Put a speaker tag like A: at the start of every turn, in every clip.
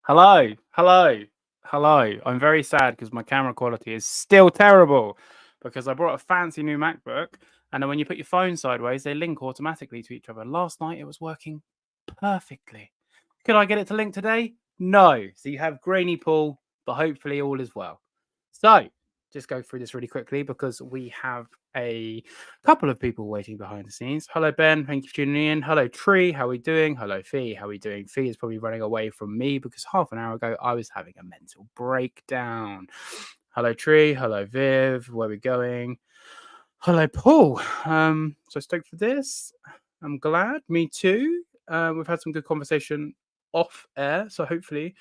A: Hello, hello, hello. I'm very sad because my camera quality is still terrible because I brought a fancy new MacBook, and then when you put your phone sideways, they link automatically to each other. Last night it was working perfectly. Could I get it to link today? No. So you have grainy pool, but hopefully all is well. So just go through this really quickly because we have a couple of people waiting behind the scenes. Hello, Ben. Thank you for tuning in. Hello, Tree. How are we doing? Hello, Fee. How are we doing? Fee is probably running away from me because half an hour ago I was having a mental breakdown. Hello, Tree. Hello, Viv. Where are we going? Hello, Paul. So stoked for this. I'm glad. Me too. We've had some good conversation off air, so hopefully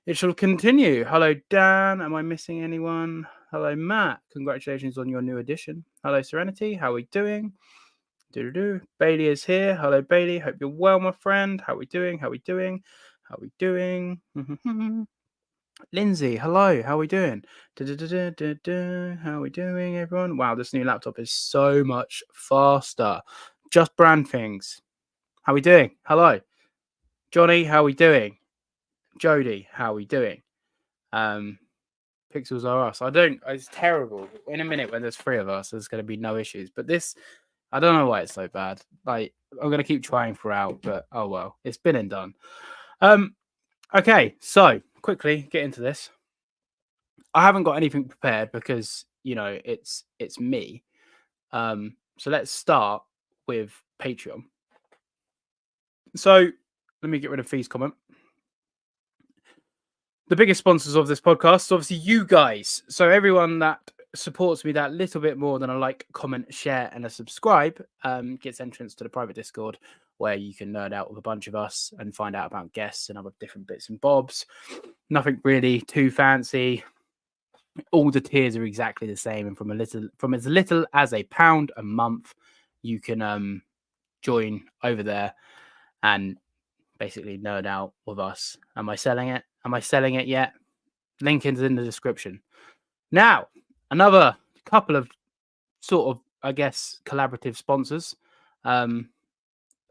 A: it shall continue. Hello, Dan. Am I missing anyone? Hello, Matt. Congratulations on your new addition. Hello, Serenity. How are we doing? Do-do-do. Bailey is here. Hello, Bailey. Hope you're well, my friend. How are we doing? How are we doing? How are we doing? Lindsay, hello. How are we doing? How are we doing, everyone? Wow, this new laptop is so much faster. Just brand things. How are we doing? Hello. Johnny, how are we doing? Jody, how are we doing? Pixels are us. It's terrible. In a minute when there's three of us, there's going to be no issues. But this, I don't know why it's so bad. Like, I'm going to keep trying throughout, but oh well. It's been and done. Okay, so quickly get into this. I haven't got anything prepared because, it's me. So let's start with Patreon. So let me get rid of Fee's comment. The biggest sponsors of this podcast is obviously you guys. So everyone that supports me that little bit more than a like, comment, share, and a subscribe gets entrance to the private Discord where you can nerd out with a bunch of us and find out about guests and other different bits and bobs. Nothing really too fancy. All the tiers are exactly the same, and from as little as £1 a month, you can join over there and basically nerd out with us. Am I selling it? Am I selling it yet? Link is in the description. Now, another couple of sort of, I guess, collaborative sponsors.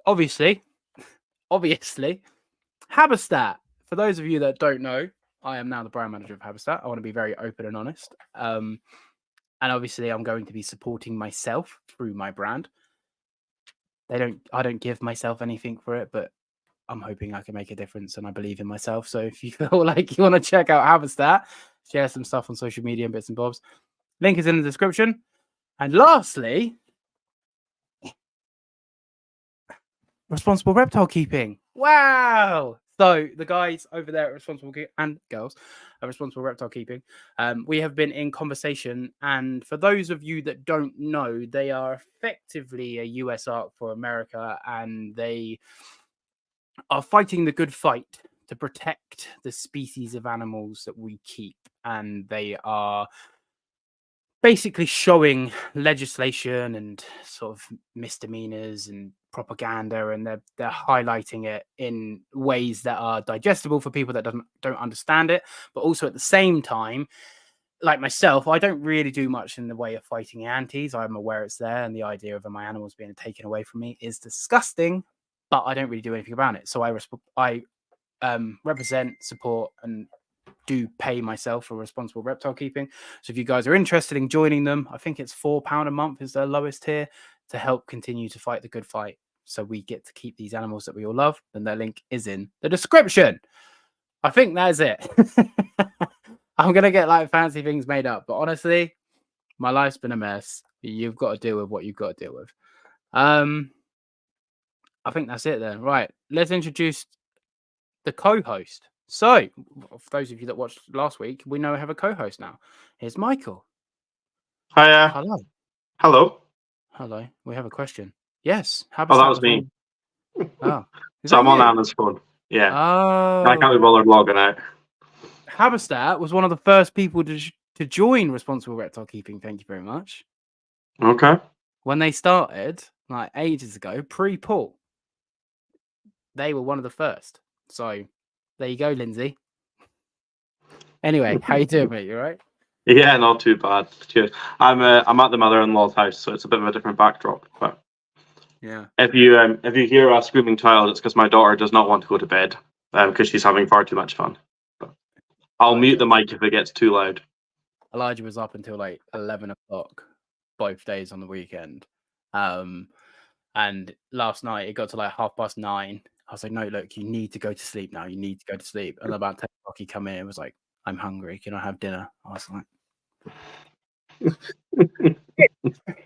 A: Obviously, HabiStat. For those of you that don't know, I am now the brand manager of HabiStat. I want to be very open and honest. And obviously, I'm going to be supporting myself through my brand. I don't give myself anything for it, but I'm hoping I can make a difference, and I believe in myself. So if you feel like you want to check out HabiStat, share some stuff on social media and bits and bobs. Link is in the description. And lastly, Responsible Reptile Keeping. Wow! So the guys over there at Responsible and girls at Responsible Reptile Keeping, we have been in conversation. And for those of you that don't know, they are effectively a US ARC for America, and they are fighting the good fight to protect the species of animals that we keep. And they are basically showing legislation and sort of misdemeanors and propaganda, and they're highlighting it in ways that are digestible for people that don't understand it, but also at the same time, like myself, I don't really do much in the way of fighting antis. I'm aware it's there, and the idea of my animals being taken away from me is disgusting, but I don't really do anything about it. So I represent, support, and do pay myself for Responsible Reptile Keeping. So if you guys are interested in joining them, I think it's £4 a month is their lowest tier, to help continue to fight the good fight, so we get to keep these animals that we all love. And their link is in the description. I think that's it. I'm gonna get like fancy things made up, but honestly, my life's been a mess. You've got to deal with what you've got to deal with. I think that's it then. Right, let's introduce the co-host. So, for those of you that watched last week, we know I have a co-host now. Here's Michael.
B: Hiya.
A: Hello.
B: Hello.
A: Hello. We have a question. Yes.
B: That was me.
A: Oh.
B: So I'm on Anna's phone. Yeah.
A: Oh.
B: I can't be bothered logging out.
A: HabiStat was one of the first people to join Responsible Reptile Keeping. Thank you very much.
B: Okay.
A: When they started, like ages ago, pre-Paul, they were one of the first. So there you go, Lindsay. Anyway, how you doing, mate? You all right?
B: Yeah, not too bad. Cheers. I'm at the mother-in-law's house, so it's a bit of a different backdrop. But
A: yeah,
B: if you hear a screaming child, it's because my daughter does not want to go to bed because she's having far too much fun. I'll mute the mic if it gets too loud.
A: Elijah was up until like 11 o'clock both days on the weekend. And last night it got to like 9:30. I was like, no, look, you need to go to sleep now. You need to go to sleep. And about 10 o'clock he come in and was like, I'm hungry. Can I have dinner? I was like,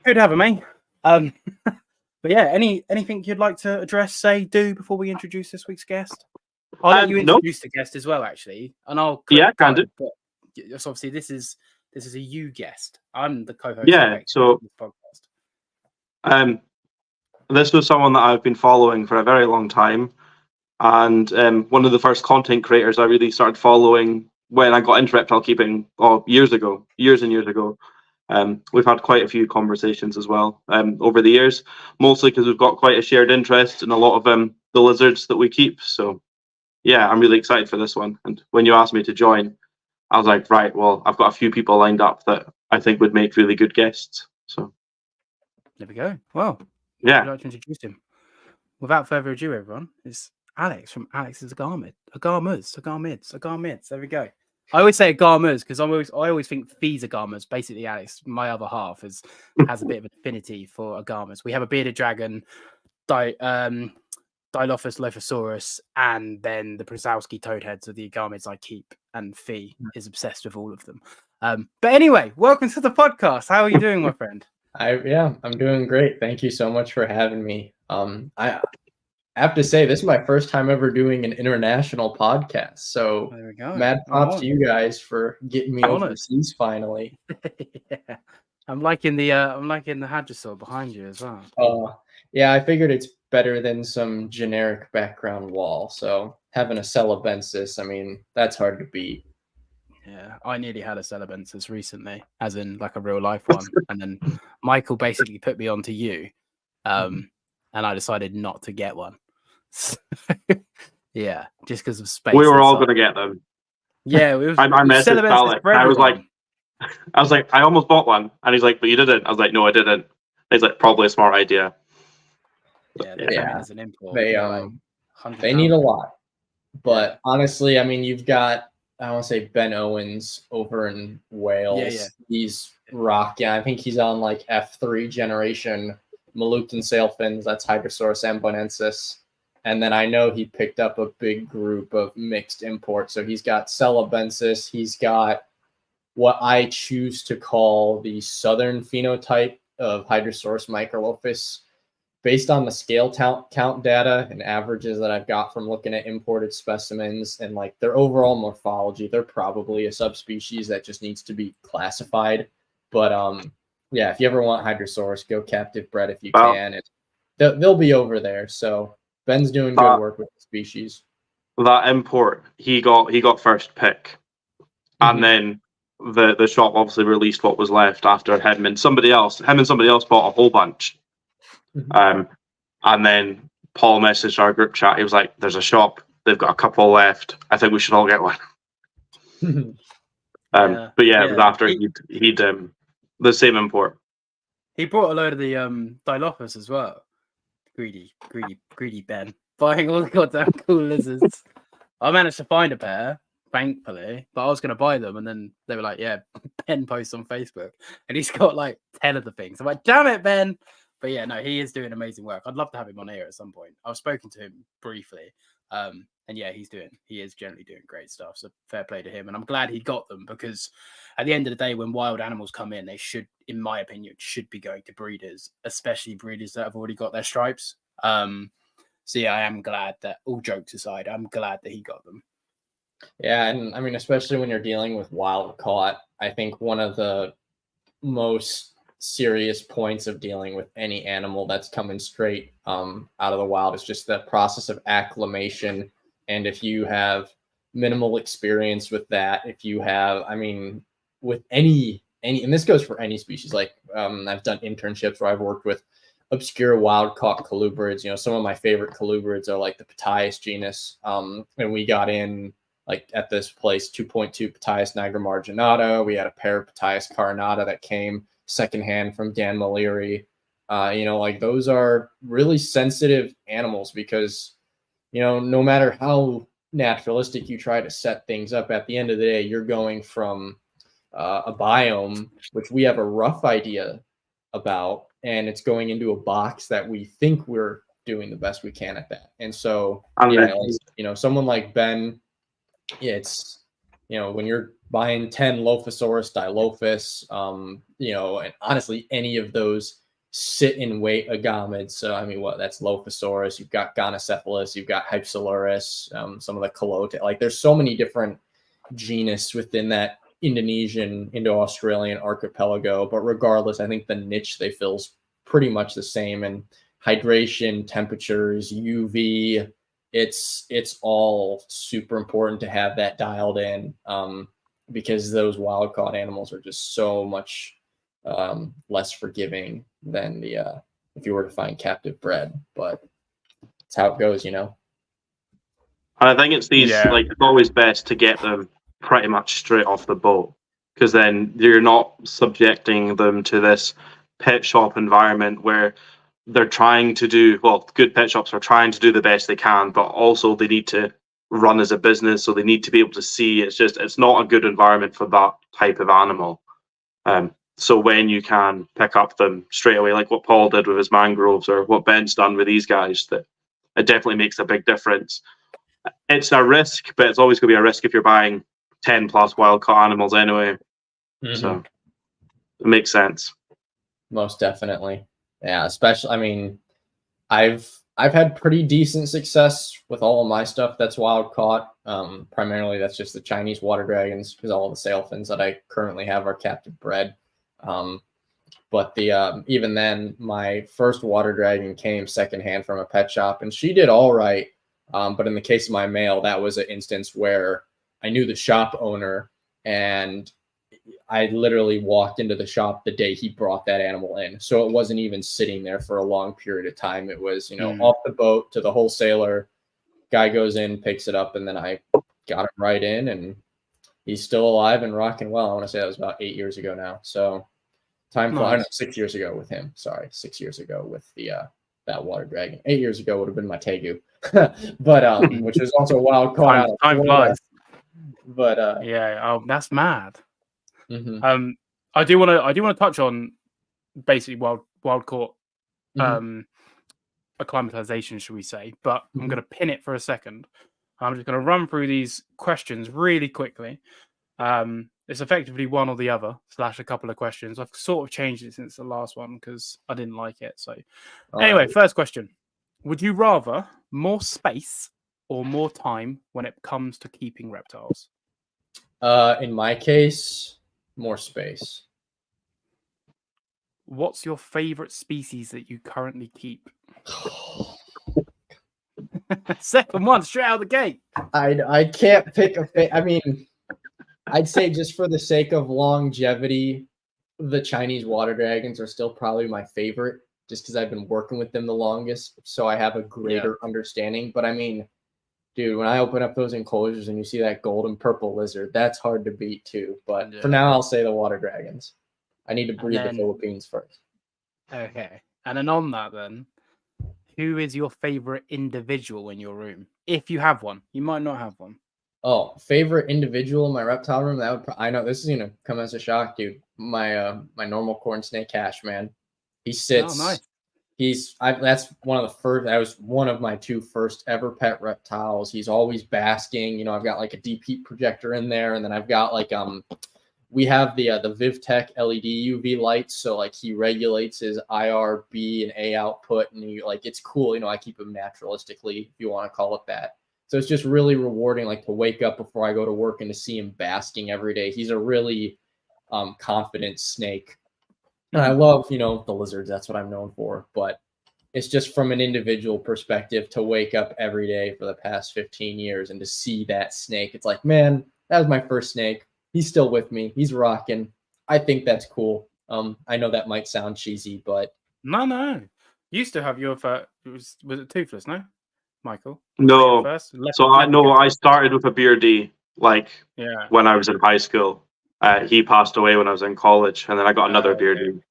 A: good having me. But yeah, anything you'd like to address, say, do before we introduce this week's guest? I'll let you introduce the guest as well, actually, and I'll
B: can do.
A: But yes, obviously, this is a you guest. I'm the co-host.
B: Yeah, so
A: of this podcast.
B: This was someone that I've been following for a very long time, and one of the first content creators I really started following when I got into reptile keeping, years and years ago. We've had quite a few conversations as well over the years, mostly because we've got quite a shared interest in a lot of the lizards that we keep. So yeah, I'm really excited for this one. And when you asked me to join, I was like, right, well, I've got a few people lined up that I think would make really good guests. So
A: there we go. Well,
B: yeah,
A: I'd like to introduce him. Without further ado, everyone, it's Alex from Alex's Agamids. There we go. I always say agamas because I always think these agamas. Basically, Alex, my other half, has a bit of an affinity for agamas. We have a bearded dragon, Dilophosaurus Lophosaurus, and then the Brzezowski toadheads are the agamids I keep, and Fee is obsessed with all of them. But anyway, welcome to the podcast. How are you doing, my friend?
C: I'm doing great. Thank you so much for having me. I have to say, this is my first time ever doing an international podcast. So
A: there we go.
C: Mad props to you guys for getting me overseas finally.
A: Yeah. I'm liking the hadrosaur behind you as well.
C: Yeah, I figured it's better than some generic background wall. So having a Celebensis, I mean, that's hard to beat.
A: Yeah, I nearly had a Celebensis recently, as in like a real life one, and then Michael basically put me onto you, and I decided not to get one. Yeah, just because of space.
B: We were all going to get them.
A: Yeah,
B: I messaged Alex. I was like, I almost bought one, and he's like, but you didn't. I was like, no, I didn't. He's like, probably a smart idea.
A: Yeah, as an import,
C: they need a lot, but honestly, I mean, you've got, I want to say, Ben Owens over in Wales.
A: Yeah.
C: He's rocking. I think he's on like F3 generation Maluctan sailfins. That's Hydrosaurus ambonensis. And then I know he picked up a big group of mixed imports. So he's got Celebensis. He's got what I choose to call the southern phenotype of Hydrosaurus microlophus. Based on the scale count data and averages that I've got from looking at imported specimens and like their overall morphology, they're probably a subspecies that just needs to be classified. But yeah, if you ever want Hydrosaurus, go captive bred if you can. They'll be over there. So Ben's doing good work with the species.
B: That import, he got first pick, and then the shop obviously released what was left after him and somebody else bought a whole bunch. And then Paul messaged our group chat. He was like, "There's a shop. They've got a couple left. I think we should all get one." But yeah, it was after he'd the same import.
A: He brought a load of the Dilophosaurus as well. Greedy Ben, buying all the goddamn cool lizards. I managed to find a pair, thankfully, but I was going to buy them, and then they were like, "Yeah, Ben posts on Facebook, and he's got like 10 of the things." I'm like, "Damn it, Ben!" But yeah, no, he is doing amazing work. I'd love to have him on here at some point. I've spoken to him briefly, and yeah, he is generally doing great stuff. So fair play to him, and I'm glad he got them because at the end of the day, when wild animals come in, they should, in my opinion, be going to breeders, especially breeders that have already got their stripes. So yeah, I am glad that, all jokes aside, I'm glad that he got them.
C: Yeah, and I mean, especially when you're dealing with wild caught, I think one of the most serious points of dealing with any animal that's coming straight out of the wild is just the process of acclimation. And if you have minimal experience with that, if you have, I mean, with any, and this goes for any species, like I've done internships where I've worked with obscure wild caught colubrids. You know, some of my favorite colubrids are like the Ptyas genus. And we got in like at this place 2.2 Ptyas nigromarginata. We had a pair of Ptyas carinata that came secondhand from Dan Maleri. You know, like those are really sensitive animals because, you know, no matter how naturalistic you try to set things up, at the end of the day, you're going from a biome, which we have a rough idea about, and it's going into a box that we think we're doing the best we can at that. And so, someone like Ben, it's, when you're buying 10 Lophosaurus, Dilophosaurus, and honestly, any of those sit and wait agamids. So, that's Lophosaurus, you've got Gonocephalus, you've got Hypsilurus, some of the Calote, like there's so many different genus within that Indonesian, Indo-Australian archipelago. But regardless, I think the niche they fill is pretty much the same. And hydration, temperatures, UV, it's all super important to have that dialed in, because those wild caught animals are just so much less forgiving than if you were to find captive bred. But it's how it goes, And
B: I think it's it's always best to get them pretty much straight off the boat, because then you're not subjecting them to this pet shop environment where they're trying to do, good pet shops are trying to do the best they can, but also they need to run as a business, so they need to be able to see. It's not a good environment for that type of animal. So when you can pick up them straight away, like what Paul did with his mangroves or what Ben's done with these guys, that it definitely makes a big difference. It's a risk, but it's always going to be a risk if you're buying 10 plus wild caught animals anyway. Mm-hmm. So it makes sense.
C: Most definitely. Yeah, especially, I've had pretty decent success with all of my stuff that's wild caught. Primarily that's just the Chinese water dragons, because all of the sailfins that I currently have are captive bred. But even then, my first water dragon came secondhand from a pet shop, and she did all right. But in the case of my male, that was an instance where I knew the shop owner, and I literally walked into the shop the day he brought that animal in. So it wasn't even sitting there for a long period of time. It was, off the boat to the wholesaler. Guy goes in, picks it up, and then I got him right in, and he's still alive and rocking well. I want to say that was about 8 years ago now. So time flies. Nice. 6 years ago with him. Sorry, 6 years ago with the that water dragon. 8 years ago would have been my Tegu, but which was also a wild caught.
A: Time flies.
C: But
A: that's mad.
C: Mm-hmm.
A: I do want to touch on basically wild caught acclimatization, should we say? But I'm going to pin it for a second. I'm just going to run through these questions really quickly. It's effectively one or the other / a couple of questions. I've sort of changed it since the last one because I didn't like it. So anyway, first question: would you rather more space or more time when it comes to keeping reptiles?
C: In my case, more space.
A: What's your favorite species that you currently keep? Second one, straight out of the gate.
C: I can't pick I'd say just for the sake of longevity, the Chinese water dragons are still probably my favorite, just because I've been working with them the longest, so I have a greater understanding. But dude, when I open up those enclosures and you see that golden purple lizard, that's hard to beat too. But for now, I'll say the water dragons. I need to breed the Philippines first.
A: Okay. And then on that then, who is your favorite individual in your room? If you have one. You might not have one.
C: Oh, favorite individual in my reptile room? I know this is going to come as a shock, dude. My normal corn snake hash, man. He sits...
A: Oh, nice.
C: That's one of the first. That was one of my 2 first ever pet reptiles. He's always basking. I've got like a deep heat projector in there, and then I've got like we have the VivTech LED UV lights, so like he regulates his IR, B, and A output, and it's cool. I keep him naturalistically, if you want to call it that. So it's just really rewarding, like to wake up before I go to work and to see him basking every day. He's a really confident snake. And I love, the lizards. That's what I'm known for. But it's just from an individual perspective to wake up every day for the past 15 years and to see that snake. It's like, man, that was my first snake. He's still with me. He's rocking. I think that's cool. I know that might sound cheesy, but
A: no. You used to have your was it toothless? No, Michael.
B: No. I started with a beardy when I was in high school. He passed away when I was in college, and then I got another beardy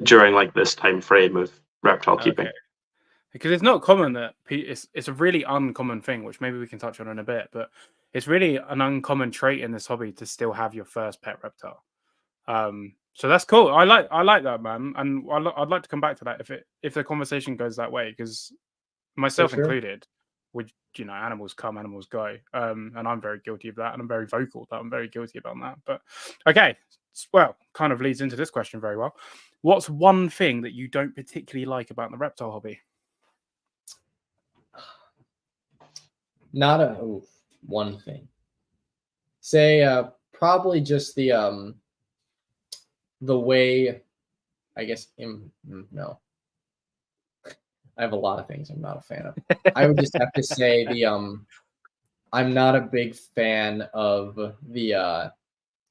B: during this time frame of reptile keeping.
A: Because it's not common that it's a really uncommon thing, which maybe we can touch on in a bit, but it's really an uncommon trait in this hobby to still have your first pet reptile. So that's cool. I like that, man, and I'd like to come back to that if the conversation goes that way, because myself included, with animals come, animals go, and I'm very guilty of that, and I'm very vocal that I'm very guilty about that. But okay, well, kind of leads into this question very well. What's one thing that you don't particularly like about the reptile hobby?
C: Not one thing. Say probably just the way, I guess. No, I have a lot of things I'm not a fan of. I would just have to say I'm not a big fan of the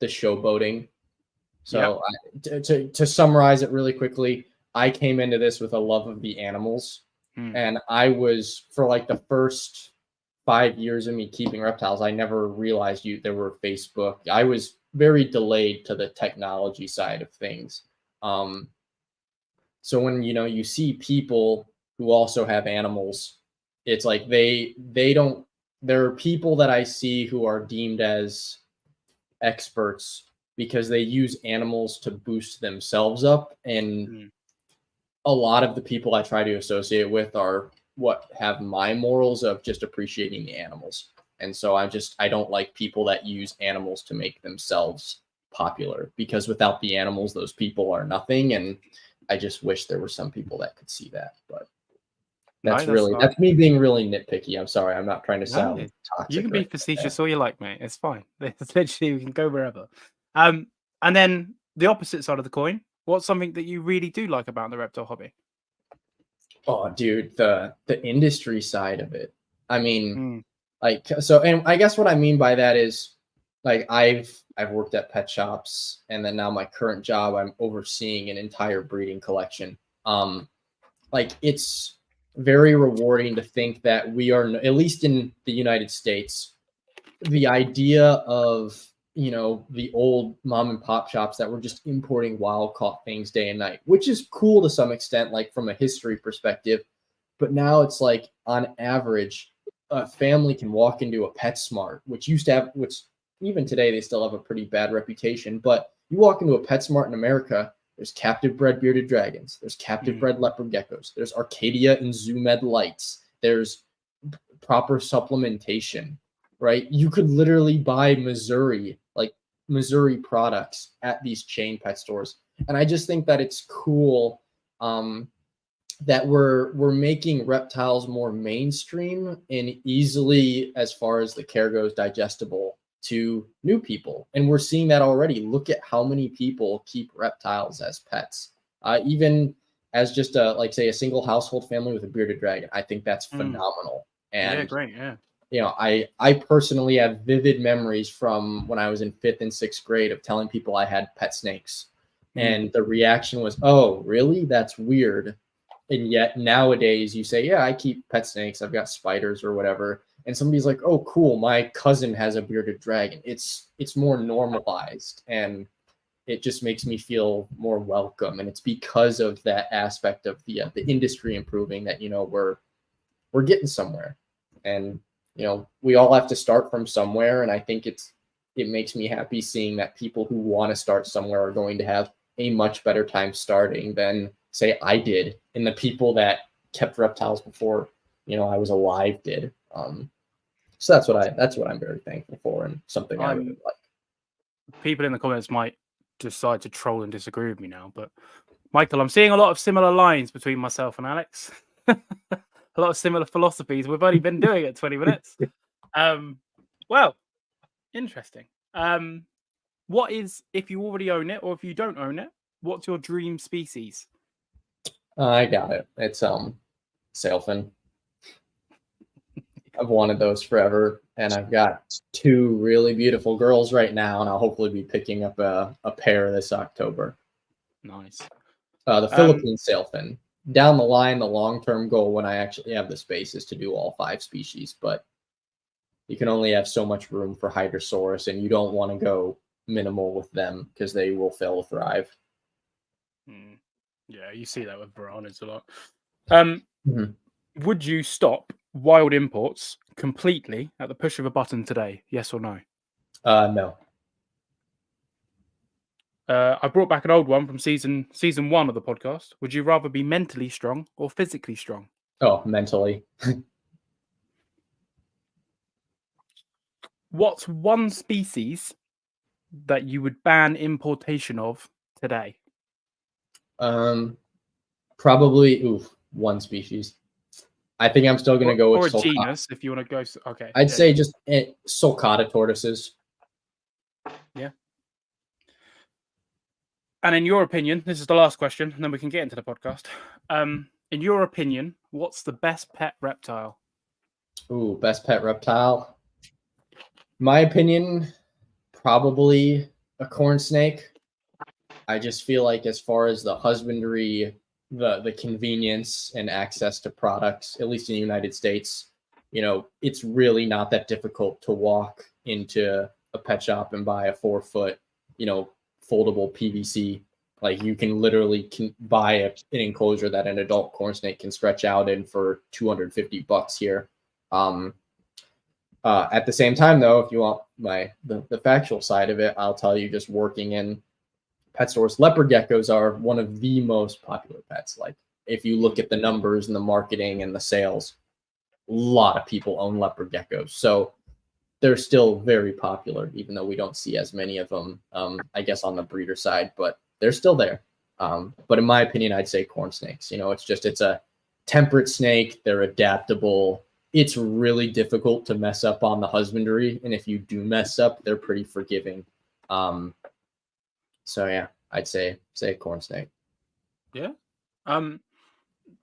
C: showboating. So to summarize it really quickly, I came into this with a love of the animals, and I was, for like the first 5 years of me keeping reptiles, I never realized there were Facebook. I was very delayed to the technology side of things. So when you see people who also have animals, it's like they don't. There are people that I see who are deemed as experts because they use animals to boost themselves up, and a lot of the people I try to associate with are what have my morals of just appreciating the animals. And so I don't like people that use animals to make themselves popular, because without the animals, those people are nothing. And I just wish there were some people that could see that. But that's me being really nitpicky. I'm sorry. I'm not trying to sound toxic.
A: You can be facetious all you like, mate. It's fine. It's literally, we can go wherever. And then the opposite side of the coin. What's something that you really do like about the reptile hobby?
C: Oh, dude, the industry side of it. I mean, and I guess what I mean by that is, like, I've worked at pet shops, and then now my current job, I'm overseeing an entire breeding collection. Like, it's very rewarding to think that we are, at least in the United States, the idea of the old mom and pop shops that were just importing wild caught things day and night, which is cool to some extent, like from a history perspective. But now it's like, on average, a family can walk into a PetSmart, which even today they still have a pretty bad reputation. But you walk into a PetSmart in America, there's captive bred bearded dragons, there's captive bred leopard geckos, there's Arcadia and ZooMed lights, there's proper supplementation. Right? You could literally buy Missouri products at these chain pet stores. And I just think that it's cool that we're making reptiles more mainstream and easily, as far as the care goes, digestible to new people. And we're seeing that already. Look at how many people keep reptiles as pets. Even as just a single household family with a bearded dragon. I think that's phenomenal. And
A: yeah, great, yeah.
C: I personally have vivid memories from when I was in 5th and 6th grade of telling people I had pet snakes. And the reaction was, oh, really? That's weird. And yet nowadays you say, yeah, I keep pet snakes. I've got spiders or whatever. And somebody's like, oh, cool. My cousin has a bearded dragon. It's more normalized, and it just makes me feel more welcome. And it's because of that aspect of the industry improving that, we're getting somewhere. And we all have to start from somewhere, and I think it makes me happy seeing that people who want to start somewhere are going to have a much better time starting than, say, I did, and the people that kept reptiles before I was alive did. So that's what I'm very thankful for, and something I really like.
A: People in the comments might decide to troll and disagree with me now, but Michael, I'm seeing a lot of similar lines between myself and Alex. A lot of similar philosophies. We've only been doing it 20 minutes. Well, interesting. What is, if you already own it or if you don't own it, what's your dream species?
C: I got it. It's sailfin. I've wanted those forever, and I've got 2 really beautiful girls right now, and I'll hopefully be picking up a pair this October.
A: Nice.
C: The Philippine sailfin. Down the line, the long-term goal, when I actually have the space, is to do all 5 species, but you can only have so much room for Hydrosaurus, and you don't want to go minimal with them because they will fail to thrive.
A: Yeah, you see that with piranhas a lot. Would you stop wild imports completely at the push of a button today? Yes or no?
C: No.
A: I brought back an old one from season 1 of the podcast. Would you rather be mentally strong or physically strong?
C: Oh, mentally.
A: What's one species that you would ban importation of today?
C: Probably one species. I think I'm still going to go with
A: or a
C: sulcata.
A: genus if you want to go. Okay,
C: I'd say just sulcata tortoises.
A: Yeah. And in your opinion, this is the last question, and then we can get into the podcast. In your opinion, what's the best pet reptile?
C: Ooh, best pet reptile. My opinion, probably a corn snake. I just feel like as far as the husbandry, the convenience and access to products, at least in the United States, it's really not that difficult to walk into a pet shop and buy a 4-foot, foldable PVC. Like you can literally buy an enclosure that an adult corn snake can stretch out in for $250 here. At the same time, though, if you want the factual side of it, I'll tell you, just working in pet stores, leopard geckos are one of the most popular pets. Like if you look at the numbers and the marketing and the sales, a lot of people own leopard geckos. So they're still very popular, even though we don't see as many of them, I guess, on the breeder side, but they're still there. But in my opinion, I'd say corn snakes. It's a temperate snake. They're adaptable. It's really difficult to mess up on the husbandry. And if you do mess up, they're pretty forgiving. So yeah, I'd say corn snake.
A: Yeah.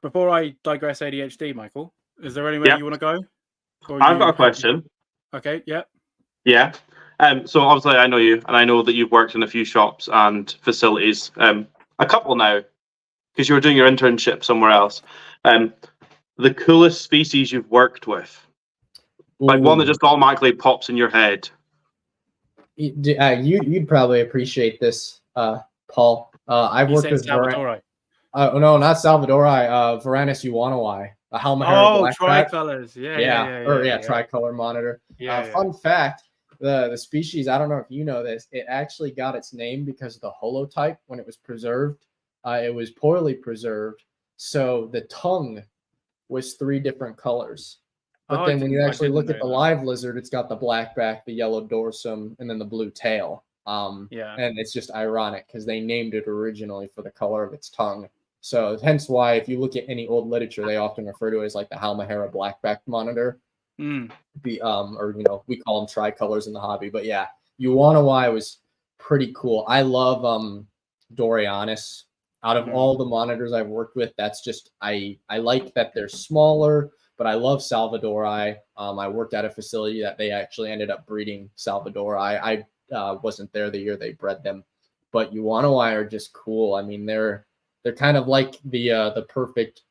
A: Before I digress ADHD, Michael, is there anywhere you want to go?
B: I've got a question.
A: Okay, yeah.
B: Yeah. So obviously I know you, and I know that you've worked in a few shops and facilities, a couple now, because you were doing your internship somewhere else. The coolest species you've worked with, like one that just automatically pops in your head.
C: You'd probably appreciate this, Paul. I've worked with
A: Salvadori.
C: No, not Salvadori. Varanus uwanawai, a Halmahera blackback.
A: Tricolors.
C: Yeah, tricolor monitor. Fun fact: the species, I don't know if you know this, it actually got its name because of the holotype when it was preserved. It was poorly preserved, so the tongue was 3 different colors. But then when you actually look at the live lizard, it's got the black back, the yellow dorsum, and then the blue tail. And it's just ironic because they named it originally for the color of its tongue. So hence why, if you look at any old literature, they often refer to it as like the Halmahera blackback monitor. Or we call them tricolors in the hobby. But yeah, uwanawai was pretty cool. I love Dorianus. Out of all the monitors I've worked with, that's just I like that they're smaller. But I love Salvadori. I worked at a facility that they actually ended up breeding Salvadori. I wasn't there the year they bred them, but uwanawai are just cool. I mean, they're kind of like the perfect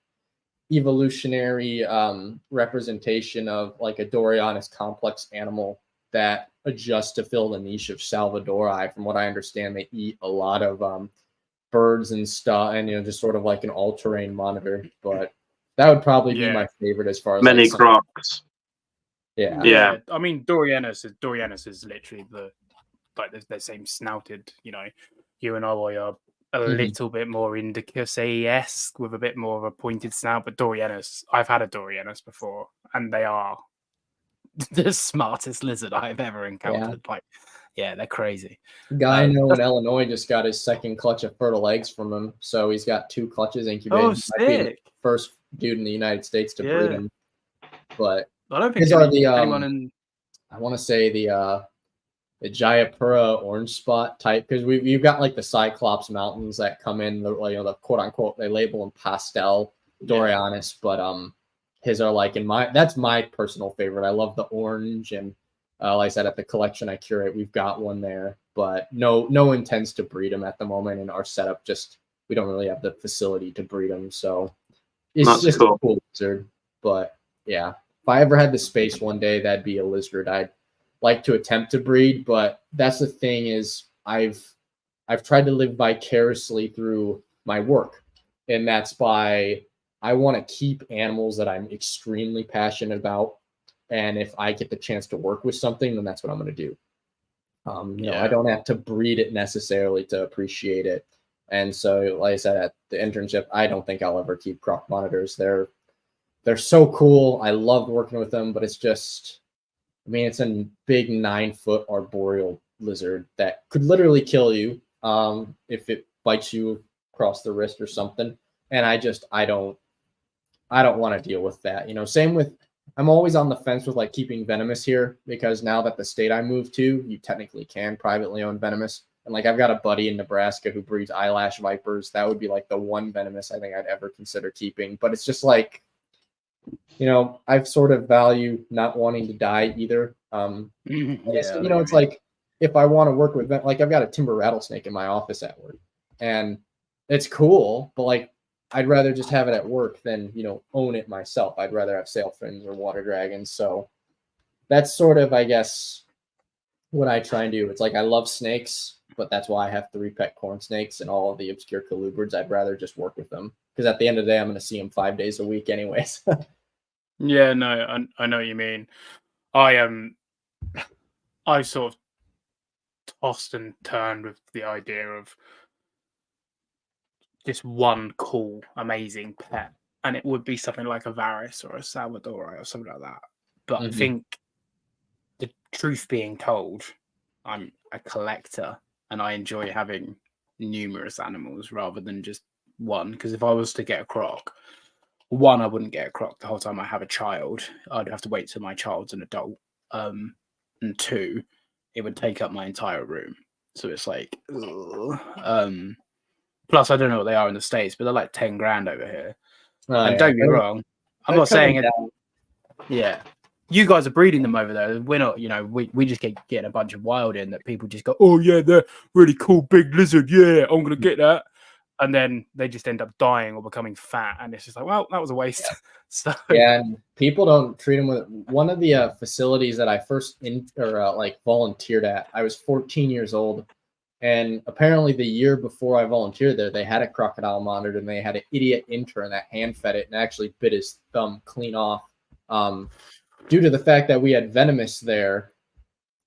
C: evolutionary representation of like a Dorianus complex animal that adjusts to fill the niche of Salvadori. From what I understand, they eat a lot of birds and stuff, and just sort of like an all-terrain monitor. But that would probably be my favorite as far as
B: many crocs.
C: Yeah.
A: I mean, Dorianus is literally the same snouted. Uwanawai are a little bit more Indicus-esque with a bit more of a pointed snout, but Dorianus, I've had a Dorianus before, and they are the smartest lizard I've ever encountered. They're crazy.
C: Guy I know in Illinois just got his second clutch of fertile eggs from him, so he's got 2 clutches incubated.
A: Oh, sick!
C: First dude in the United States to breed him. But
A: I don't think anyone in.
C: I want to say the Jayapura orange spot type, because we've got like the Cyclops Mountains that come in the quote unquote, they label them pastel Dorianus, but his are like that's my personal favorite. I love the orange, and like I said, at the collection I curate, we've got one there, but no intents to breed them at the moment. In our setup, we don't really have the facility to breed them, so it's just a cool lizard. But yeah, if I ever had the space one day, that'd be a lizard I'd like to attempt to breed. But that's the thing, is I've tried to live vicariously through my work, and that's by I want to keep animals that I'm extremely passionate about. And if I get the chance to work with something, then that's what I'm going to do. I don't have to breed it necessarily to appreciate it. And so, like I said, at the internship, I don't think I'll ever keep croc monitors. They're so cool. I loved working with them, but it's just, I mean, it's a big 9-foot arboreal lizard that could literally kill you if it bites you across the wrist or something. And I don't want to deal with that. Same with, I'm always on the fence with like keeping venomous here, because now that the state I moved to, you technically can privately own venomous. And like I've got a buddy in Nebraska who breeds eyelash vipers. That would be like the one venomous I think I'd ever consider keeping. But it's just like, I've sort of value not wanting to die either. It's like if I want to work with, like I've got a timber rattlesnake in my office at work, and it's cool, but like I'd rather just have it at work than, own it myself. I'd rather have sailfins or water dragons. So that's sort of, I guess, what I try and do. It's like I love snakes, but that's why I have 3 pet corn snakes and all of the obscure colubrids. I'd rather just work with them, because at the end of the day, I'm going to see them 5 days a week anyways.
A: Yeah, no, I know what you mean. I sort of tossed and turned with the idea of just one cool, amazing pet, and it would be something like a Varus or a Salvadori or something like that. But I think, the truth being told, I'm a collector and I enjoy having numerous animals rather than just one. Because if I was to get a croc, one, I wouldn't get a croc the whole time I have a child. I'd have to wait till my child's an adult. And 2, it would take up my entire room. So it's like, plus I don't know what they are in the States, but they're like 10 grand over here. And don't get me wrong, I'm not saying it. Yeah. You guys are breeding them over there. We're not, we just keep getting a bunch of wild in that people just go, oh yeah, they're really cool big lizard. Yeah, I'm going to get that. And then they just end up dying or becoming fat. And it's just like, well, that was a waste. So
C: yeah, and people don't treat them with one of the facilities that I first volunteered at. I was 14 years old. And apparently the year before I volunteered there, they had a crocodile monitor, and they had an idiot intern that hand fed it and actually bit his thumb clean off. Due to the fact that we had venomous there,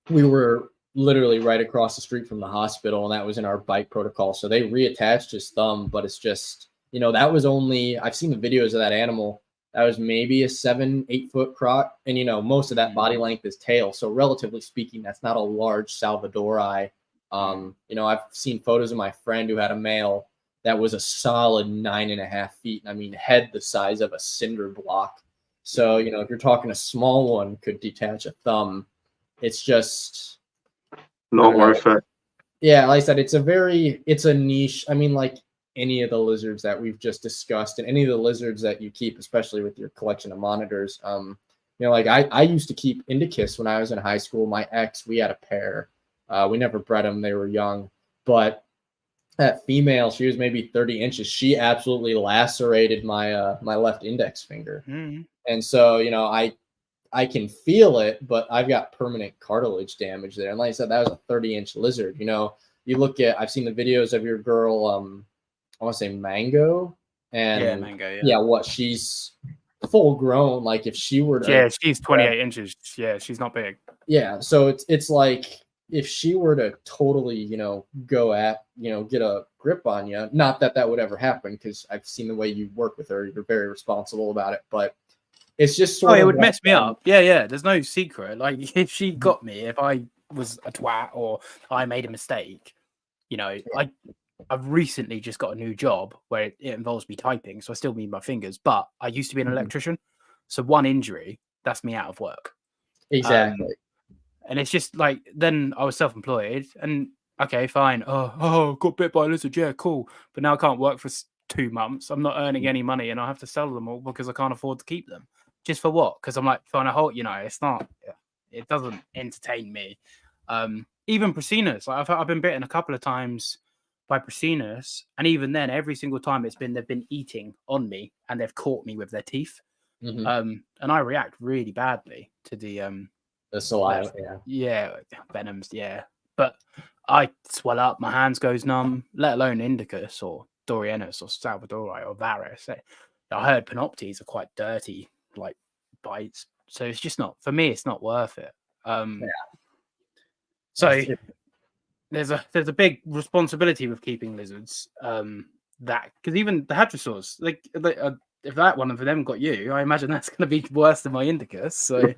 C: we were literally right across the street from the hospital, and that was in our bite protocol. So they reattached his thumb, but it's just, that was only, I've seen the videos of that animal. That was maybe a 7-8 foot croc. And, most of that body length is tail. So relatively speaking, that's not a large Salvadori. I've seen photos of my friend who had a male that was a solid 9.5 feet. I mean, head the size of a cinder block. So, if you're talking a small one could detach a thumb, it's just
B: not worth it.
C: Yeah, like I said, it's a niche. I mean, like any of the lizards that we've just discussed, and any of the lizards that you keep, especially with your collection of monitors. Like I used to keep Indicus when I was in high school. My ex, we had a pair. We never bred them. They were young, but that female, she was maybe 30 inches. She absolutely lacerated my my left index finger. And so, I can feel it, but I've got permanent cartilage damage there. And like I said, that was a 30-inch lizard. You look at, I've seen the videos of your girl, I want to say Mango. And
A: Mango,
C: what, she's full grown. Like if she were to,
A: yeah, she's 28 inches. Yeah, she's not big.
C: Yeah, so it's like if she were to totally, go at, get a grip on you, not that would ever happen, because I've seen the way you work with her. You're very responsible about it, but it's just sort of,
A: it would mess me up. Yeah. There's no secret. Like if she got me, if I was a twat or I made a mistake, I've recently just got a new job where it involves me typing, so I still need my fingers. But I used to be an electrician, so one injury, that's me out of work.
C: Exactly.
A: And it's just like, then I was self-employed, and okay, fine. Oh, got bit by a lizard. Yeah, cool. But now I can't work for 2 months. I'm not earning any money, and I have to sell them all because I can't afford to keep them. Just for what? Because I'm like trying to hold, it's not, it doesn't entertain me. Even Prasinus, like I've been bitten a couple of times by Prasinus, and even then, every single time they've been eating on me, and they've caught me with their teeth. And I react really badly to the
C: saliva.
A: Venoms. Yeah, but I swell up, my hands goes numb. Let alone Indicus or Dorienus or Salvadori or Varus. I heard panoptes are quite dirty, like bites. So it's just not, for me, it's not worth it. So there's a big responsibility with keeping lizards. That because even the hadrosaurs, like if that one of them got you, I imagine that's going to be worse than my indicus. So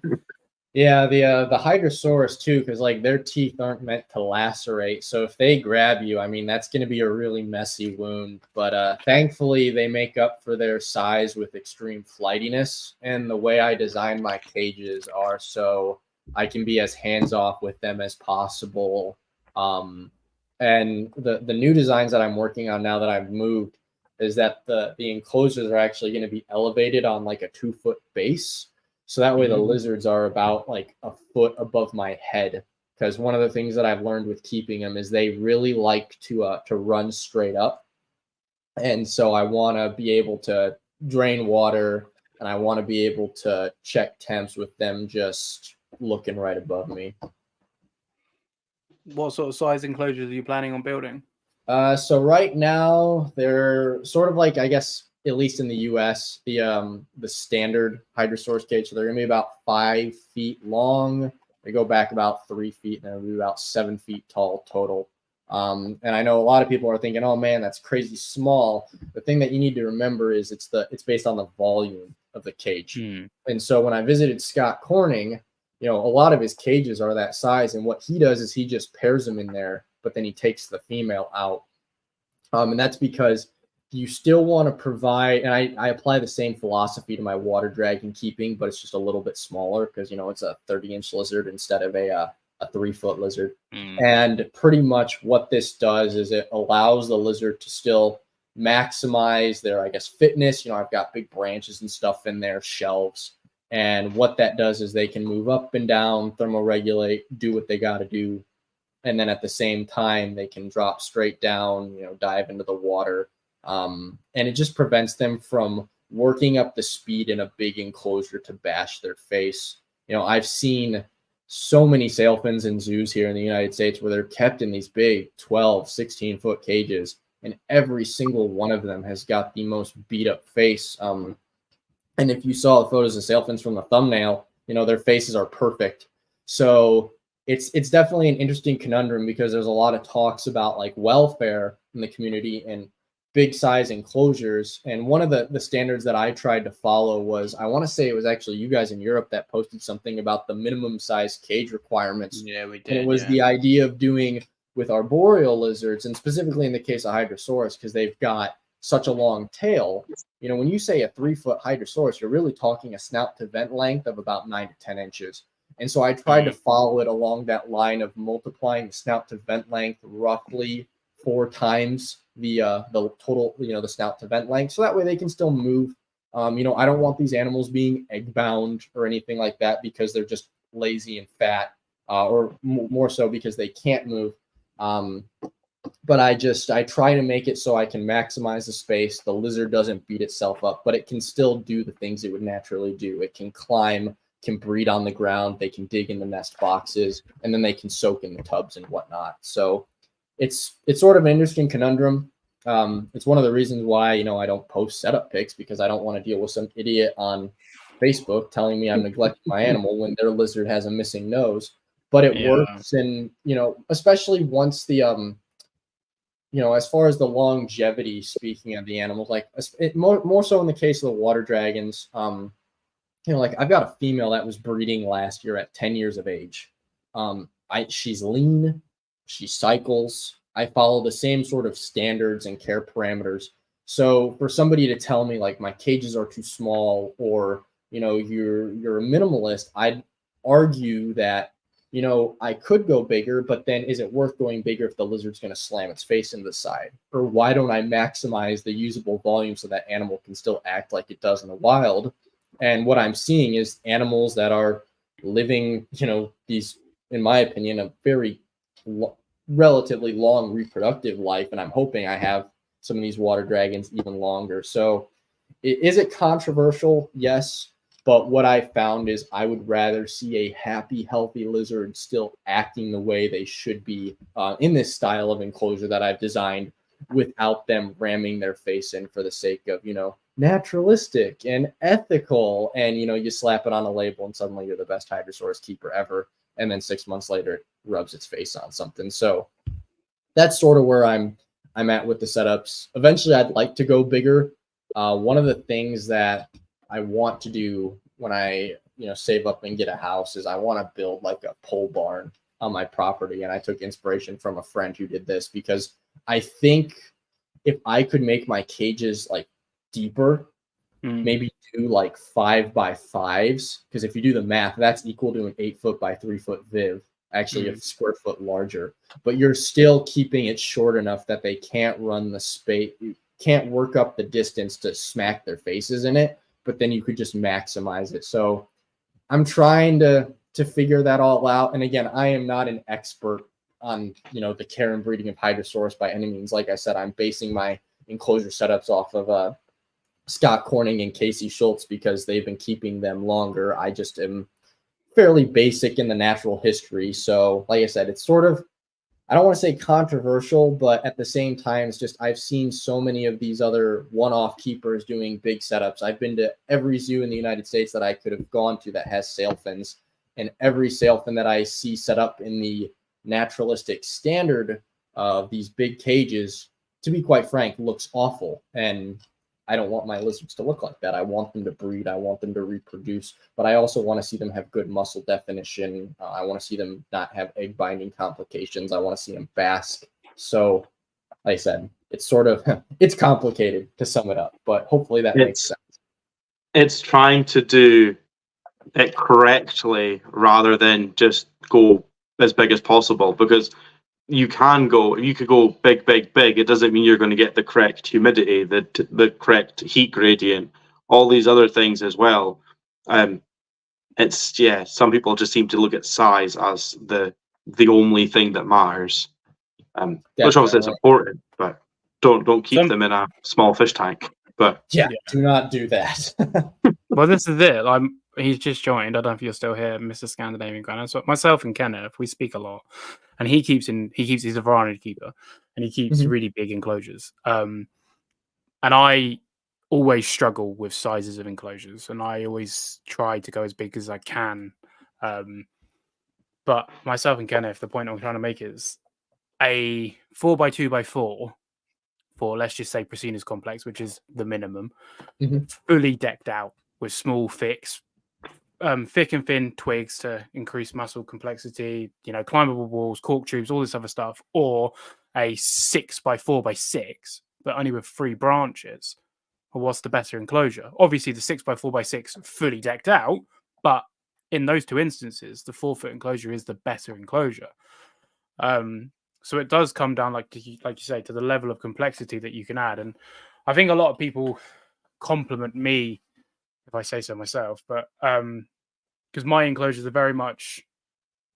C: yeah, the Hydrosaurus too, because like their teeth aren't meant to lacerate. So if they grab you, I mean that's going to be a really messy wound. But thankfully they make up for their size with extreme flightiness, and the way I designed my cages are so I can be as hands off with them as possible. And the new designs that I'm working on now that I've moved is that the enclosures are actually going to be elevated on like a 2-foot base. So that way the lizards are about like a foot above my head. Because one of the things that I've learned with keeping them is they really like to run straight up. And so I want to be able to drain water, and I want to be able to check temps with them just looking right above me.
A: what sort of size enclosures are you planning on building?
C: So right now they're sort of like, I guess, at least in the US, the standard Hydrosaurus cage. So they're gonna be about 5 feet long. They go back about 3 feet, and they'll be about 7 feet tall total. And I know a lot of people are thinking, "Oh man, that's crazy small." The thing that you need to remember is it's based on the volume of the cage. And so when I visited Scott Corning, a lot of his cages are that size, and what he does is he just pairs them in there, but then he takes the female out. And that's because you still want to provide, and I apply the same philosophy to my water dragon keeping, but it's just a little bit smaller because, it's a 30-inch lizard instead of a 3-foot lizard. And pretty much what this does is it allows the lizard to still maximize their, I guess, fitness. I've got big branches and stuff in there, shelves. And what that does is they can move up and down, thermoregulate, do what they got to do. And then at the same time, they can drop straight down, dive into the water. And it just prevents them from working up the speed in a big enclosure to bash their face. I've seen so many sailfins in zoos here in the United States where they're kept in these big 12, 16-foot cages, and every single one of them has got the most beat up face. And if you saw the photos of sailfins from the thumbnail, their faces are perfect. So it's definitely an interesting conundrum because there's a lot of talks about like welfare in the community and big size enclosures. And one of the standards that I tried to follow was, I want to say it was actually you guys in Europe that posted something about the minimum size cage requirements.
A: Yeah, we did.
C: And it was the idea of doing with arboreal lizards, and specifically in the case of Hydrosaurus, because they've got such a long tail. When you say a 3-foot Hydrosaurus, you're really talking a snout to vent length of about 9 to 10 inches. And so I tried to follow it along that line of multiplying the snout to vent length roughly 4 times the total, the snout to vent length. So that way they can still move. I don't want these animals being egg bound or anything like that because they're just lazy and fat, or more so because they can't move. But I try to make it so I can maximize the space. The lizard doesn't beat itself up, but it can still do the things it would naturally do. It can climb, can breed on the ground, they can dig in the nest boxes, and then they can soak in the tubs and whatnot. So it's sort of an interesting conundrum. It's one of the reasons why, I don't post setup pics, because I don't want to deal with some idiot on Facebook telling me I'm neglecting my animal when their lizard has a missing nose. But it works. And, especially once the, as far as the longevity, speaking of the animals, like more so in the case of the water dragons, like I've got a female that was breeding last year at 10 years of age. She's lean, she cycles. I follow the same sort of standards and care parameters. So for somebody to tell me like my cages are too small, or, you're a minimalist, I'd argue that, I could go bigger, but then is it worth going bigger if the lizard's going to slam its face into the side? Or why don't I maximize the usable volume so that animal can still act like it does in the wild? And what I'm seeing is animals that are living, these, in my opinion, a very relatively long reproductive life. And I'm hoping I have some of these water dragons even longer. So is it controversial? Yes. But what I found is I would rather see a happy, healthy lizard still acting the way they should be in this style of enclosure that I've designed, without them ramming their face in for the sake of, naturalistic and ethical. And, you slap it on a label and suddenly you're the best Hydrosaurus keeper ever. And then 6 months later, it rubs its face on something. So that's sort of where I'm at with the setups. Eventually, I'd like to go bigger. One of the things that I want to do when I, save up and get a house is I want to build like a pole barn on my property. And I took inspiration from a friend who did this because I think if I could make my cages like deeper, maybe do like 5x5s, because if you do the math, that's equal to an 8-foot by 3-foot viv, actually a square foot larger, but you're still keeping it short enough that they can't run the space, can't work up the distance to smack their faces in it, but then you could just maximize it. So I'm trying to figure that all out. And again, I am not an expert on, the care and breeding of Hydrosaurus by any means. Like I said, I'm basing my enclosure setups off of Scott Corning and Casey Schultz because they've been keeping them longer. I just am fairly basic in the natural history. So like I said, it's sort of, I don't want to say controversial, but at the same time, it's just I've seen so many of these other one-off keepers doing big setups. I've been to every zoo in the United States that I could have gone to that has sail fins, and every sail fin that I see set up in the naturalistic standard of these big cages, to be quite frank, looks awful. And I don't want my lizards to look like that. I want them to breed. I want them to reproduce, but I also want to see them have good muscle definition. I want to see them not have egg binding complications. I want to see them bask. So, like I said, it's sort of, it's complicated to sum it up, but hopefully that makes sense.
B: It's trying to do it correctly rather than just go as big as possible, because you could go big. It doesn't mean you're going to get the correct humidity, the correct heat gradient, all these other things as well. Some people just seem to look at size as the only thing that matters, which obviously is important, but don't keep them in a small fish tank. But
C: do not do that.
A: Well, this is it. He's just joined. I don't know if you're still here, Mr. Scandinavian Gunner. So myself and Kenneth, we speak a lot, and he's a variety keeper, and he keeps really big enclosures. And I always struggle with sizes of enclosures, and I always try to go as big as I can. But myself and Kenneth, the point I'm trying to make is a 4x2x4 for, let's just say, Prasina's complex, which is the minimum, fully decked out with small thick and thin twigs to increase muscle complexity, climbable walls, cork tubes, all this other stuff, or a 6x4x6, but only with 3 branches. Well, what's the better enclosure? Obviously, the 6x4x6 fully decked out, but in those two instances, the 4-foot enclosure is the better enclosure. So it does come down, like you say, to the level of complexity that you can add. And I think a lot of people compliment me, if I say so myself, but because my enclosures are very much